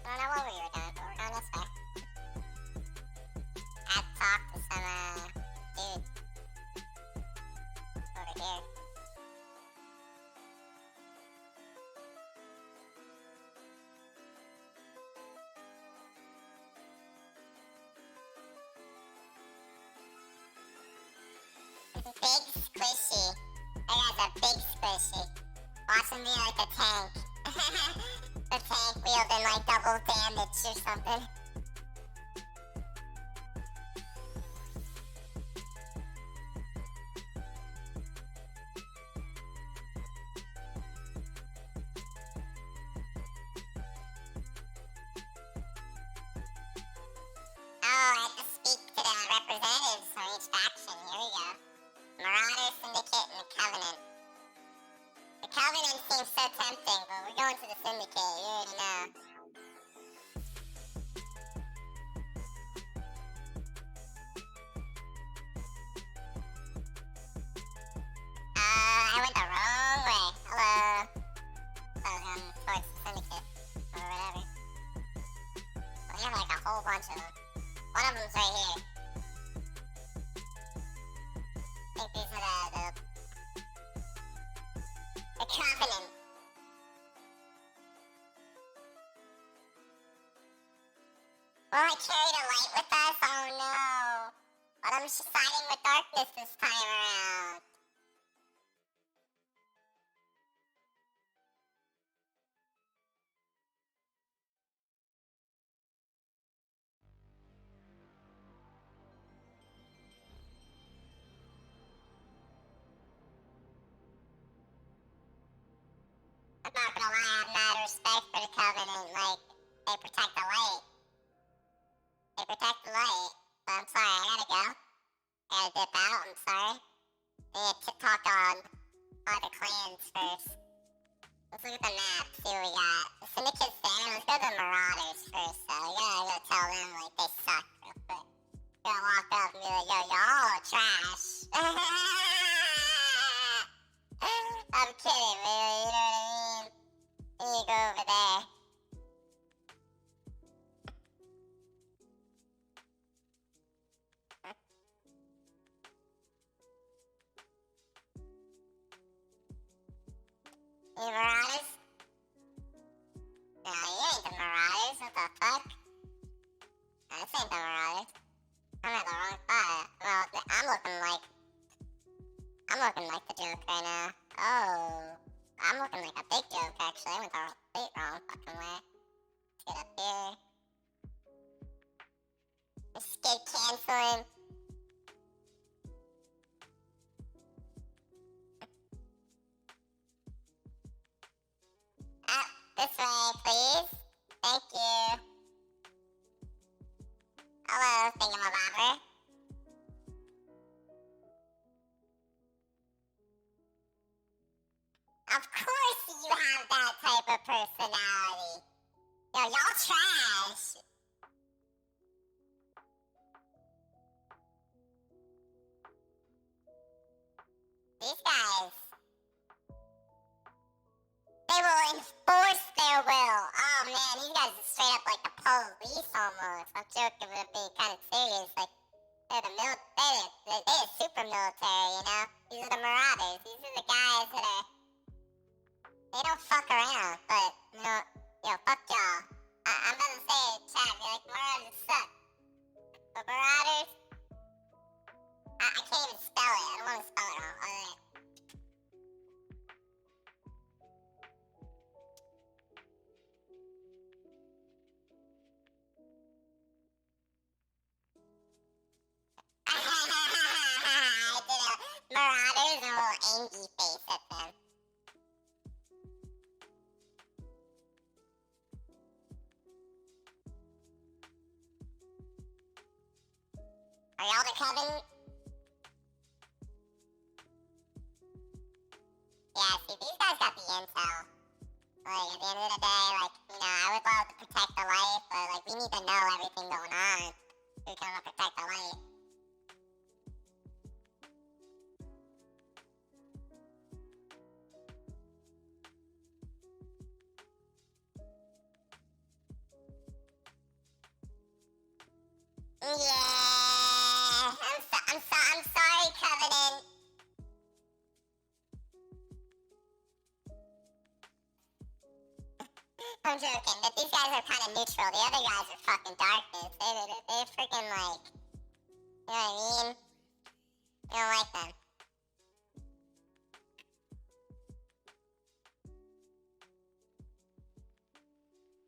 I don't know what we were doing, but we're going this way. I had to talk to some, dude. Over here. Big squishy. That guy's a big squishy. Watch him be like a tank. The tank wielding like double damage or something. Oh, I have to speak to the representatives from each faction. Here we go. Marauder, Syndicate, and the Covenant. The Covenant seems so tempting, but we're going to the Syndicate, you already know. I went the wrong way. Hello. Towards the Syndicate, or whatever. Well, you have like a whole bunch of them. One of them's right here. I think these are the Covenant. Will I carry the light with us? Oh no. But I'm just siding with darkness this time around. I'm not gonna lie, I have mad respect for the Covenant. Like, they protect the light. They protect the light. But I'm sorry, I gotta go. I gotta dip out, I'm sorry. We need to talk on the clans first. Let's look at the map, see what we got. The Syndicate's there, let's go to the Marauders first, though. We gotta go tell them, like, they suck real quick. We gotta walk up and be like, yo, y'all are trash. I'm kidding, really, you know what I mean? You need to go over there. You Marauders? No, you ain't the Marauders, what the fuck? No, this ain't the Marauders. I'm at the wrong spot. Well, I'm looking like the joke right now. Oh, I'm looking like a big joke, actually. I went the complete wrong fucking way. Let's get up here. Escape canceling. This way, please. Thank you. Hello, thingamabobber. Of course you have have that type of personality. Yo, y'all trash. These guys. They will enforce their will. Oh man, these guys are straight up like the police almost. I'm joking, but being kind of serious. Like, they're they're super military, you know? These are the Marauders. These are the guys that are... They don't fuck around, but, you know, yo, fuck y'all. I'm about to say it, chat, be like, Marauders suck. But Marauders... I can't even spell it. I don't want to spell it wrong. Alright. Marauders and a little angry face at them. Are y'all the Coven? Yeah, see, these guys got the intel. Like, at the end of the day, like, you know, I would love to protect the light, but, like, we need to know everything going on. We can protect the light. Yeah, I'm sorry, Covenant. I'm joking, but these guys are kind of neutral. The other guys are fucking darkness. They're freaking like, you know what I mean? I don't like them.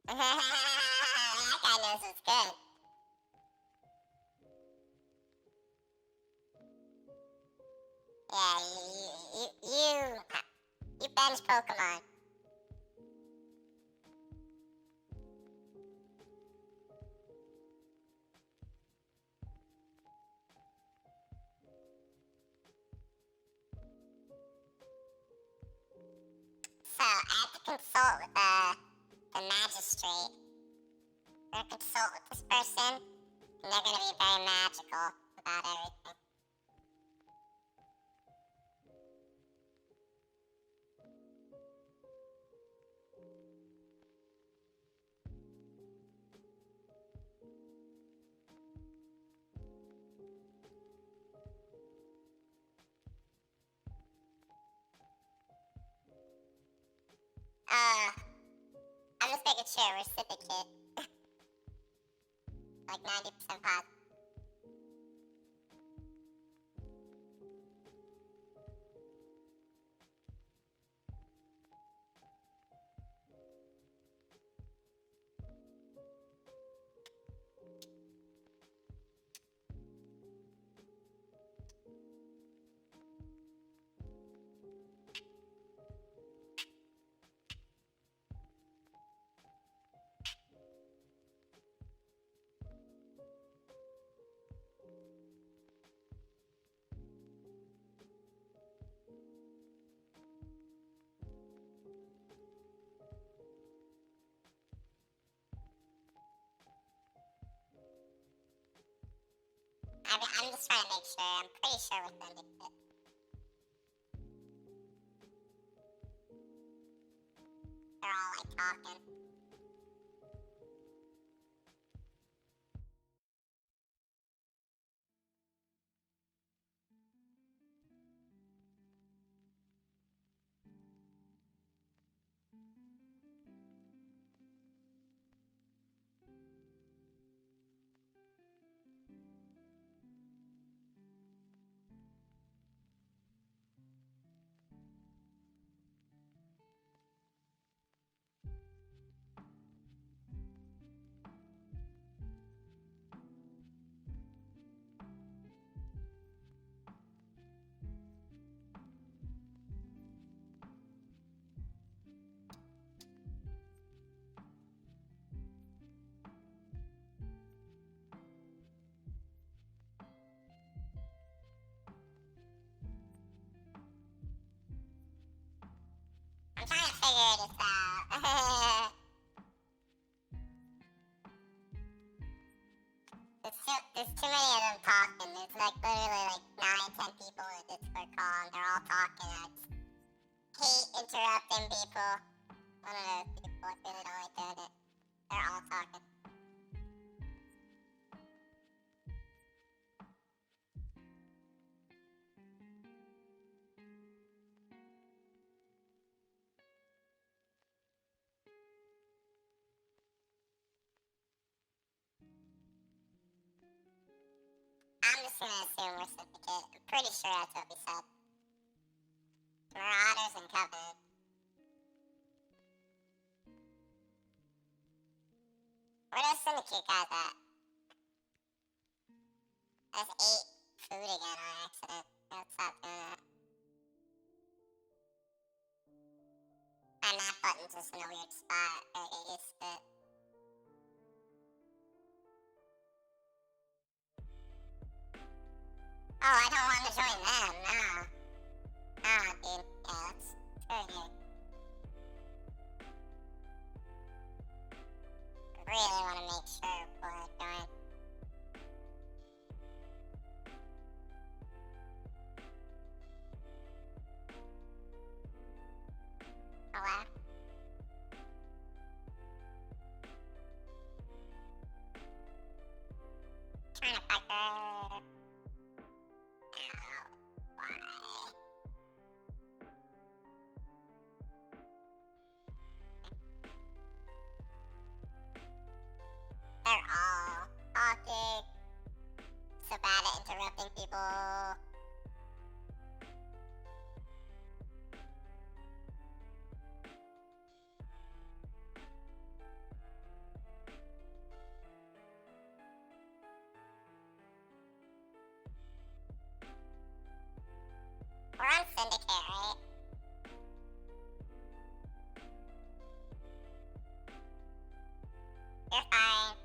That guy knows what's good. Yeah, you bench Pokemon. So, I have to consult with the magistrate. I'm gonna consult with this person, and they're gonna be very magical about everything. I'm just making sure we're syndicate. Like 90% positive. I'm just trying to make sure. I'm pretty sure we're syndicate. They're all like talking. figured this out. There's too many of them talking. There's like literally like 9, 10 people in the Discord call, and they're all talking. I hate interrupting people. One of those people really don't like doing it. They're all talking. I'm just gonna assume we're Syndicate. I'm pretty sure that's what we said. Marauders and Covenant. Where those Syndicate guys at? That's 8 food again on accident. Gotta stop doing that. My map button's just in a weird spot. Gotta get used to it. Oh, I don't want to join them, no. Nah, dude. Yeah, let's go here. I really want to make sure before I join. Hello? Trying to fuck her. They're all talking. So bad at interrupting people. We're on Syndicate, right? You're fine.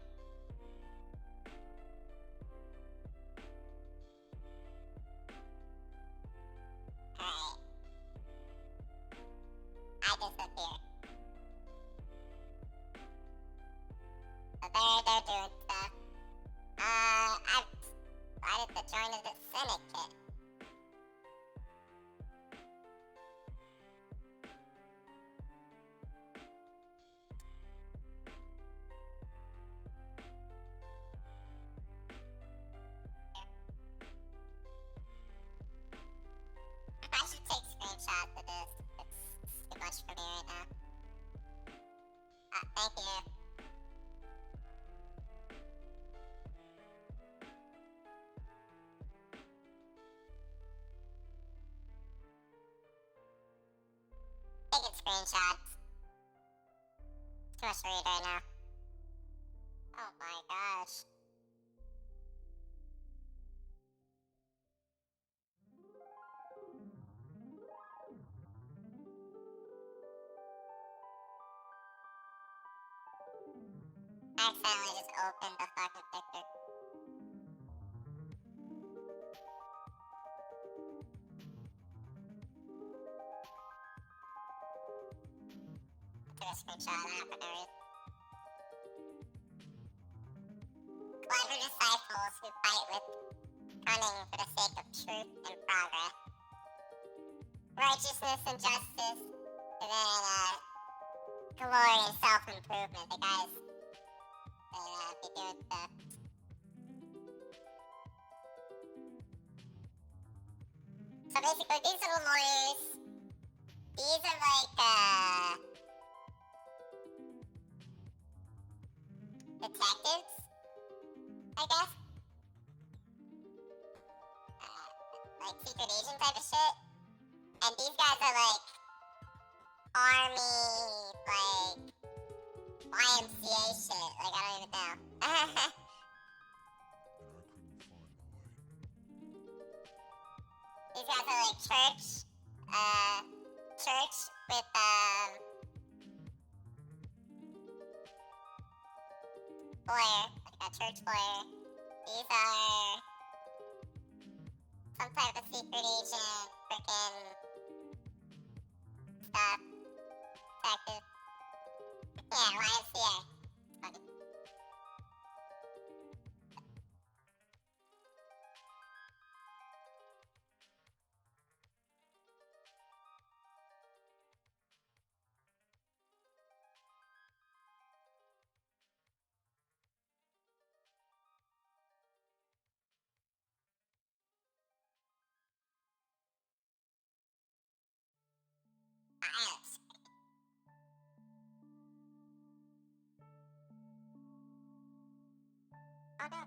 Alright. I disappeared. So they're doing stuff. I've decided to join the Syndicate. I should take screenshots of this. It's too much for me right now. Thank you. Taking screenshots. Too much to read right now. Oh my gosh. I accidentally just opened the fucking picture. Took a screenshot of that for no reason. Clever disciples who fight with cunning for the sake of truth and progress. Righteousness and justice, and then glory and self-improvement. The guys be doing stuff. So basically, these little warriors, these are like detectives, I guess. Like secret agent type of shit. And these guys are like army, like YMCA shit. Like, I don't even know. These guys are like church with lawyer, like a church lawyer. These are some type of secret agent, frickin' stuff. detective. Yeah, YMCA. Funny. Alex. Oh no.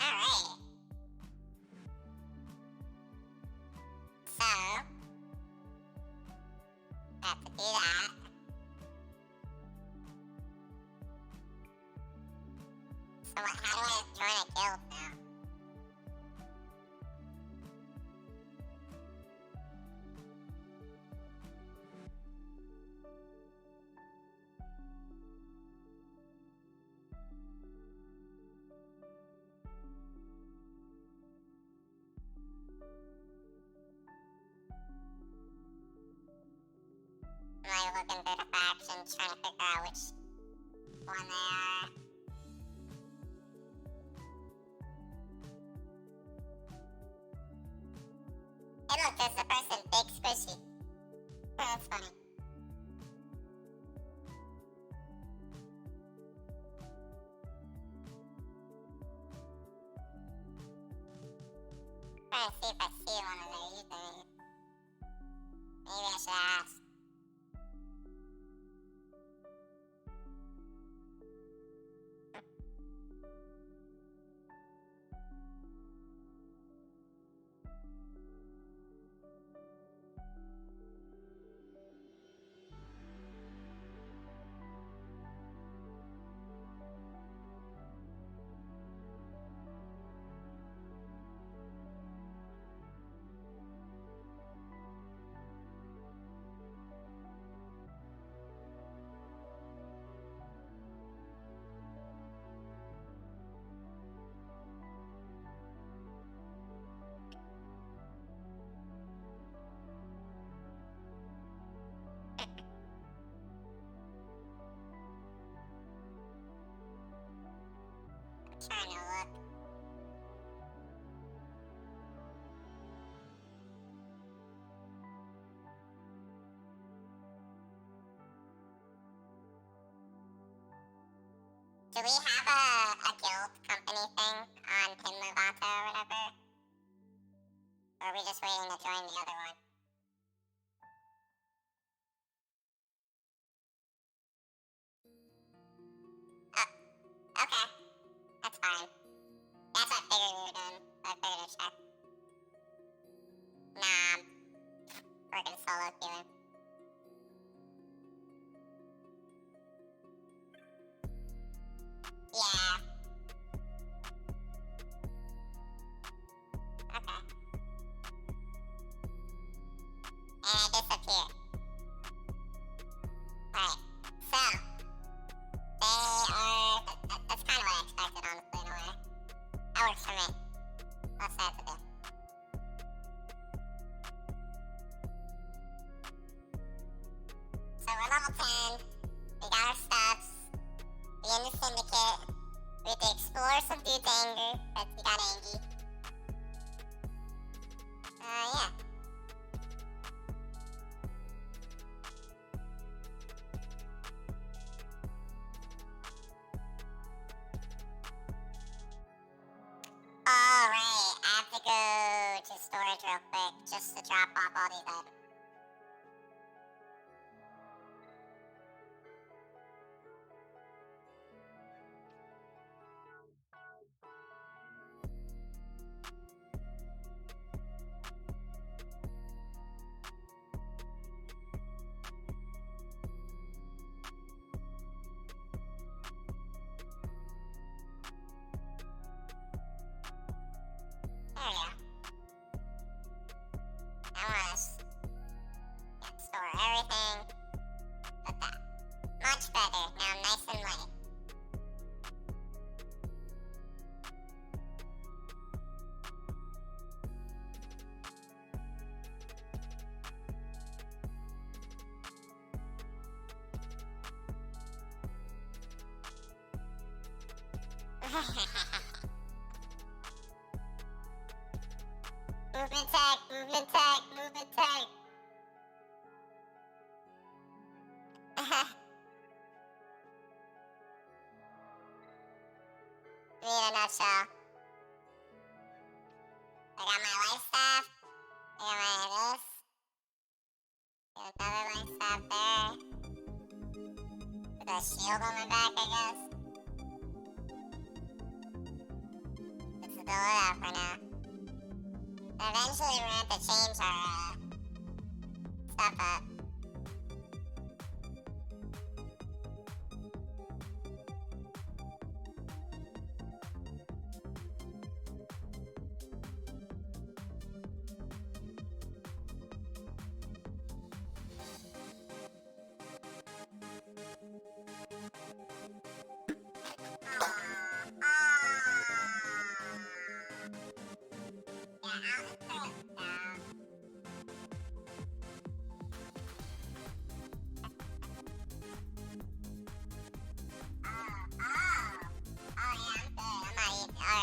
Alright. So, have to do that. So what, how do I join a guild now? I'm like looking through the factions, trying to figure out which one they are. Hey look, there's the person, Big Squishy. That's funny. Trying to see if I see one of their usernames. Maybe I should ask. Trying to look. Do we have a guild company thing on Pin Lovato or whatever? Or are we just waiting to join the other one? Oh, okay. That's fine. That's what I figured we were doing. I figured I'd check. Nah, I'm working solo queuing. Yeah. Okay. And I disappear. Alright, so they are. That's kind of what I expected, honestly, in a way. That works for me. What's that to do? So we're level 10. We got our stuffs. We in the syndicate. We have to explore some dude's anger, but we got Angie. Yeah. Alright, I have to go to storage real quick just to drop off all these items. Movement tag, movement tag, movement tag. Me in a nutshell. I got my life staff. I got my this. Got another life staff there. With a shield on my back, I guess. This is the loadout for now. Eventually, we're gonna have to change our stuff up.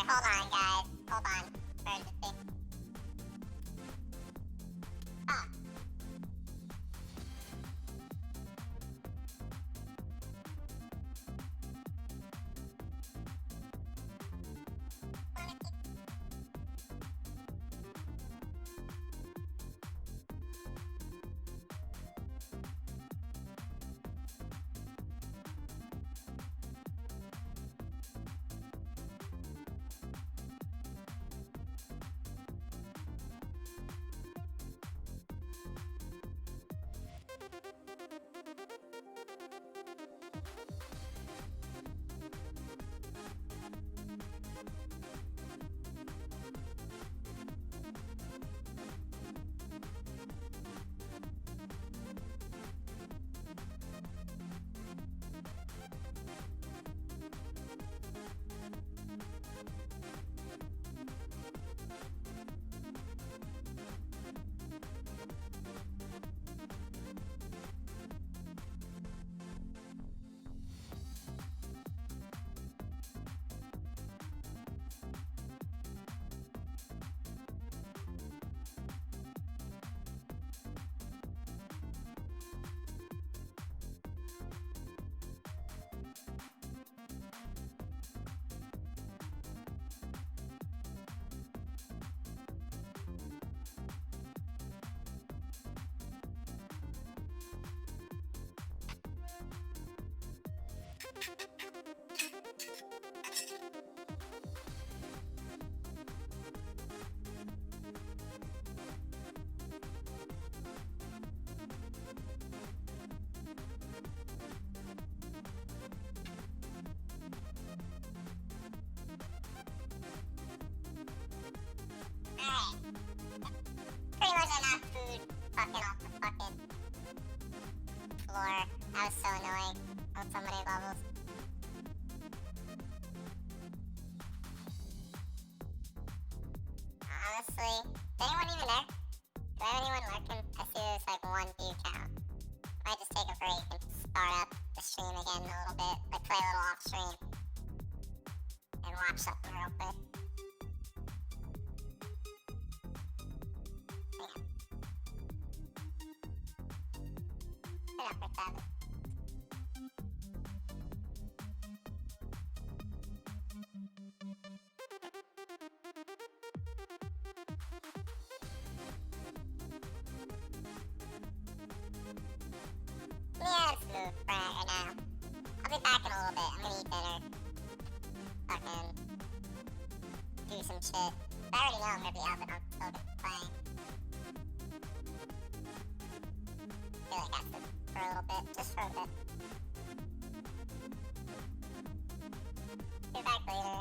Hold on, guys. Hold on. Where's the thing? Oh. Pretty much enough food fucking off the fucking floor. That was so annoying on so many levels. Honestly, is anyone even there? Do I have anyone lurking? I see there's like one view count. Might just take a break and start up the stream again a little bit. Like play a little off stream. And watch something real quick. Put up for 7. Yeah, let's move right now. I'll be back in a little bit. I'm gonna eat dinner. Fucking do some shit. I already know I'm gonna be out, but I'm still gonna be playing. I feel like I have to for a little bit, just for a bit. Be back later.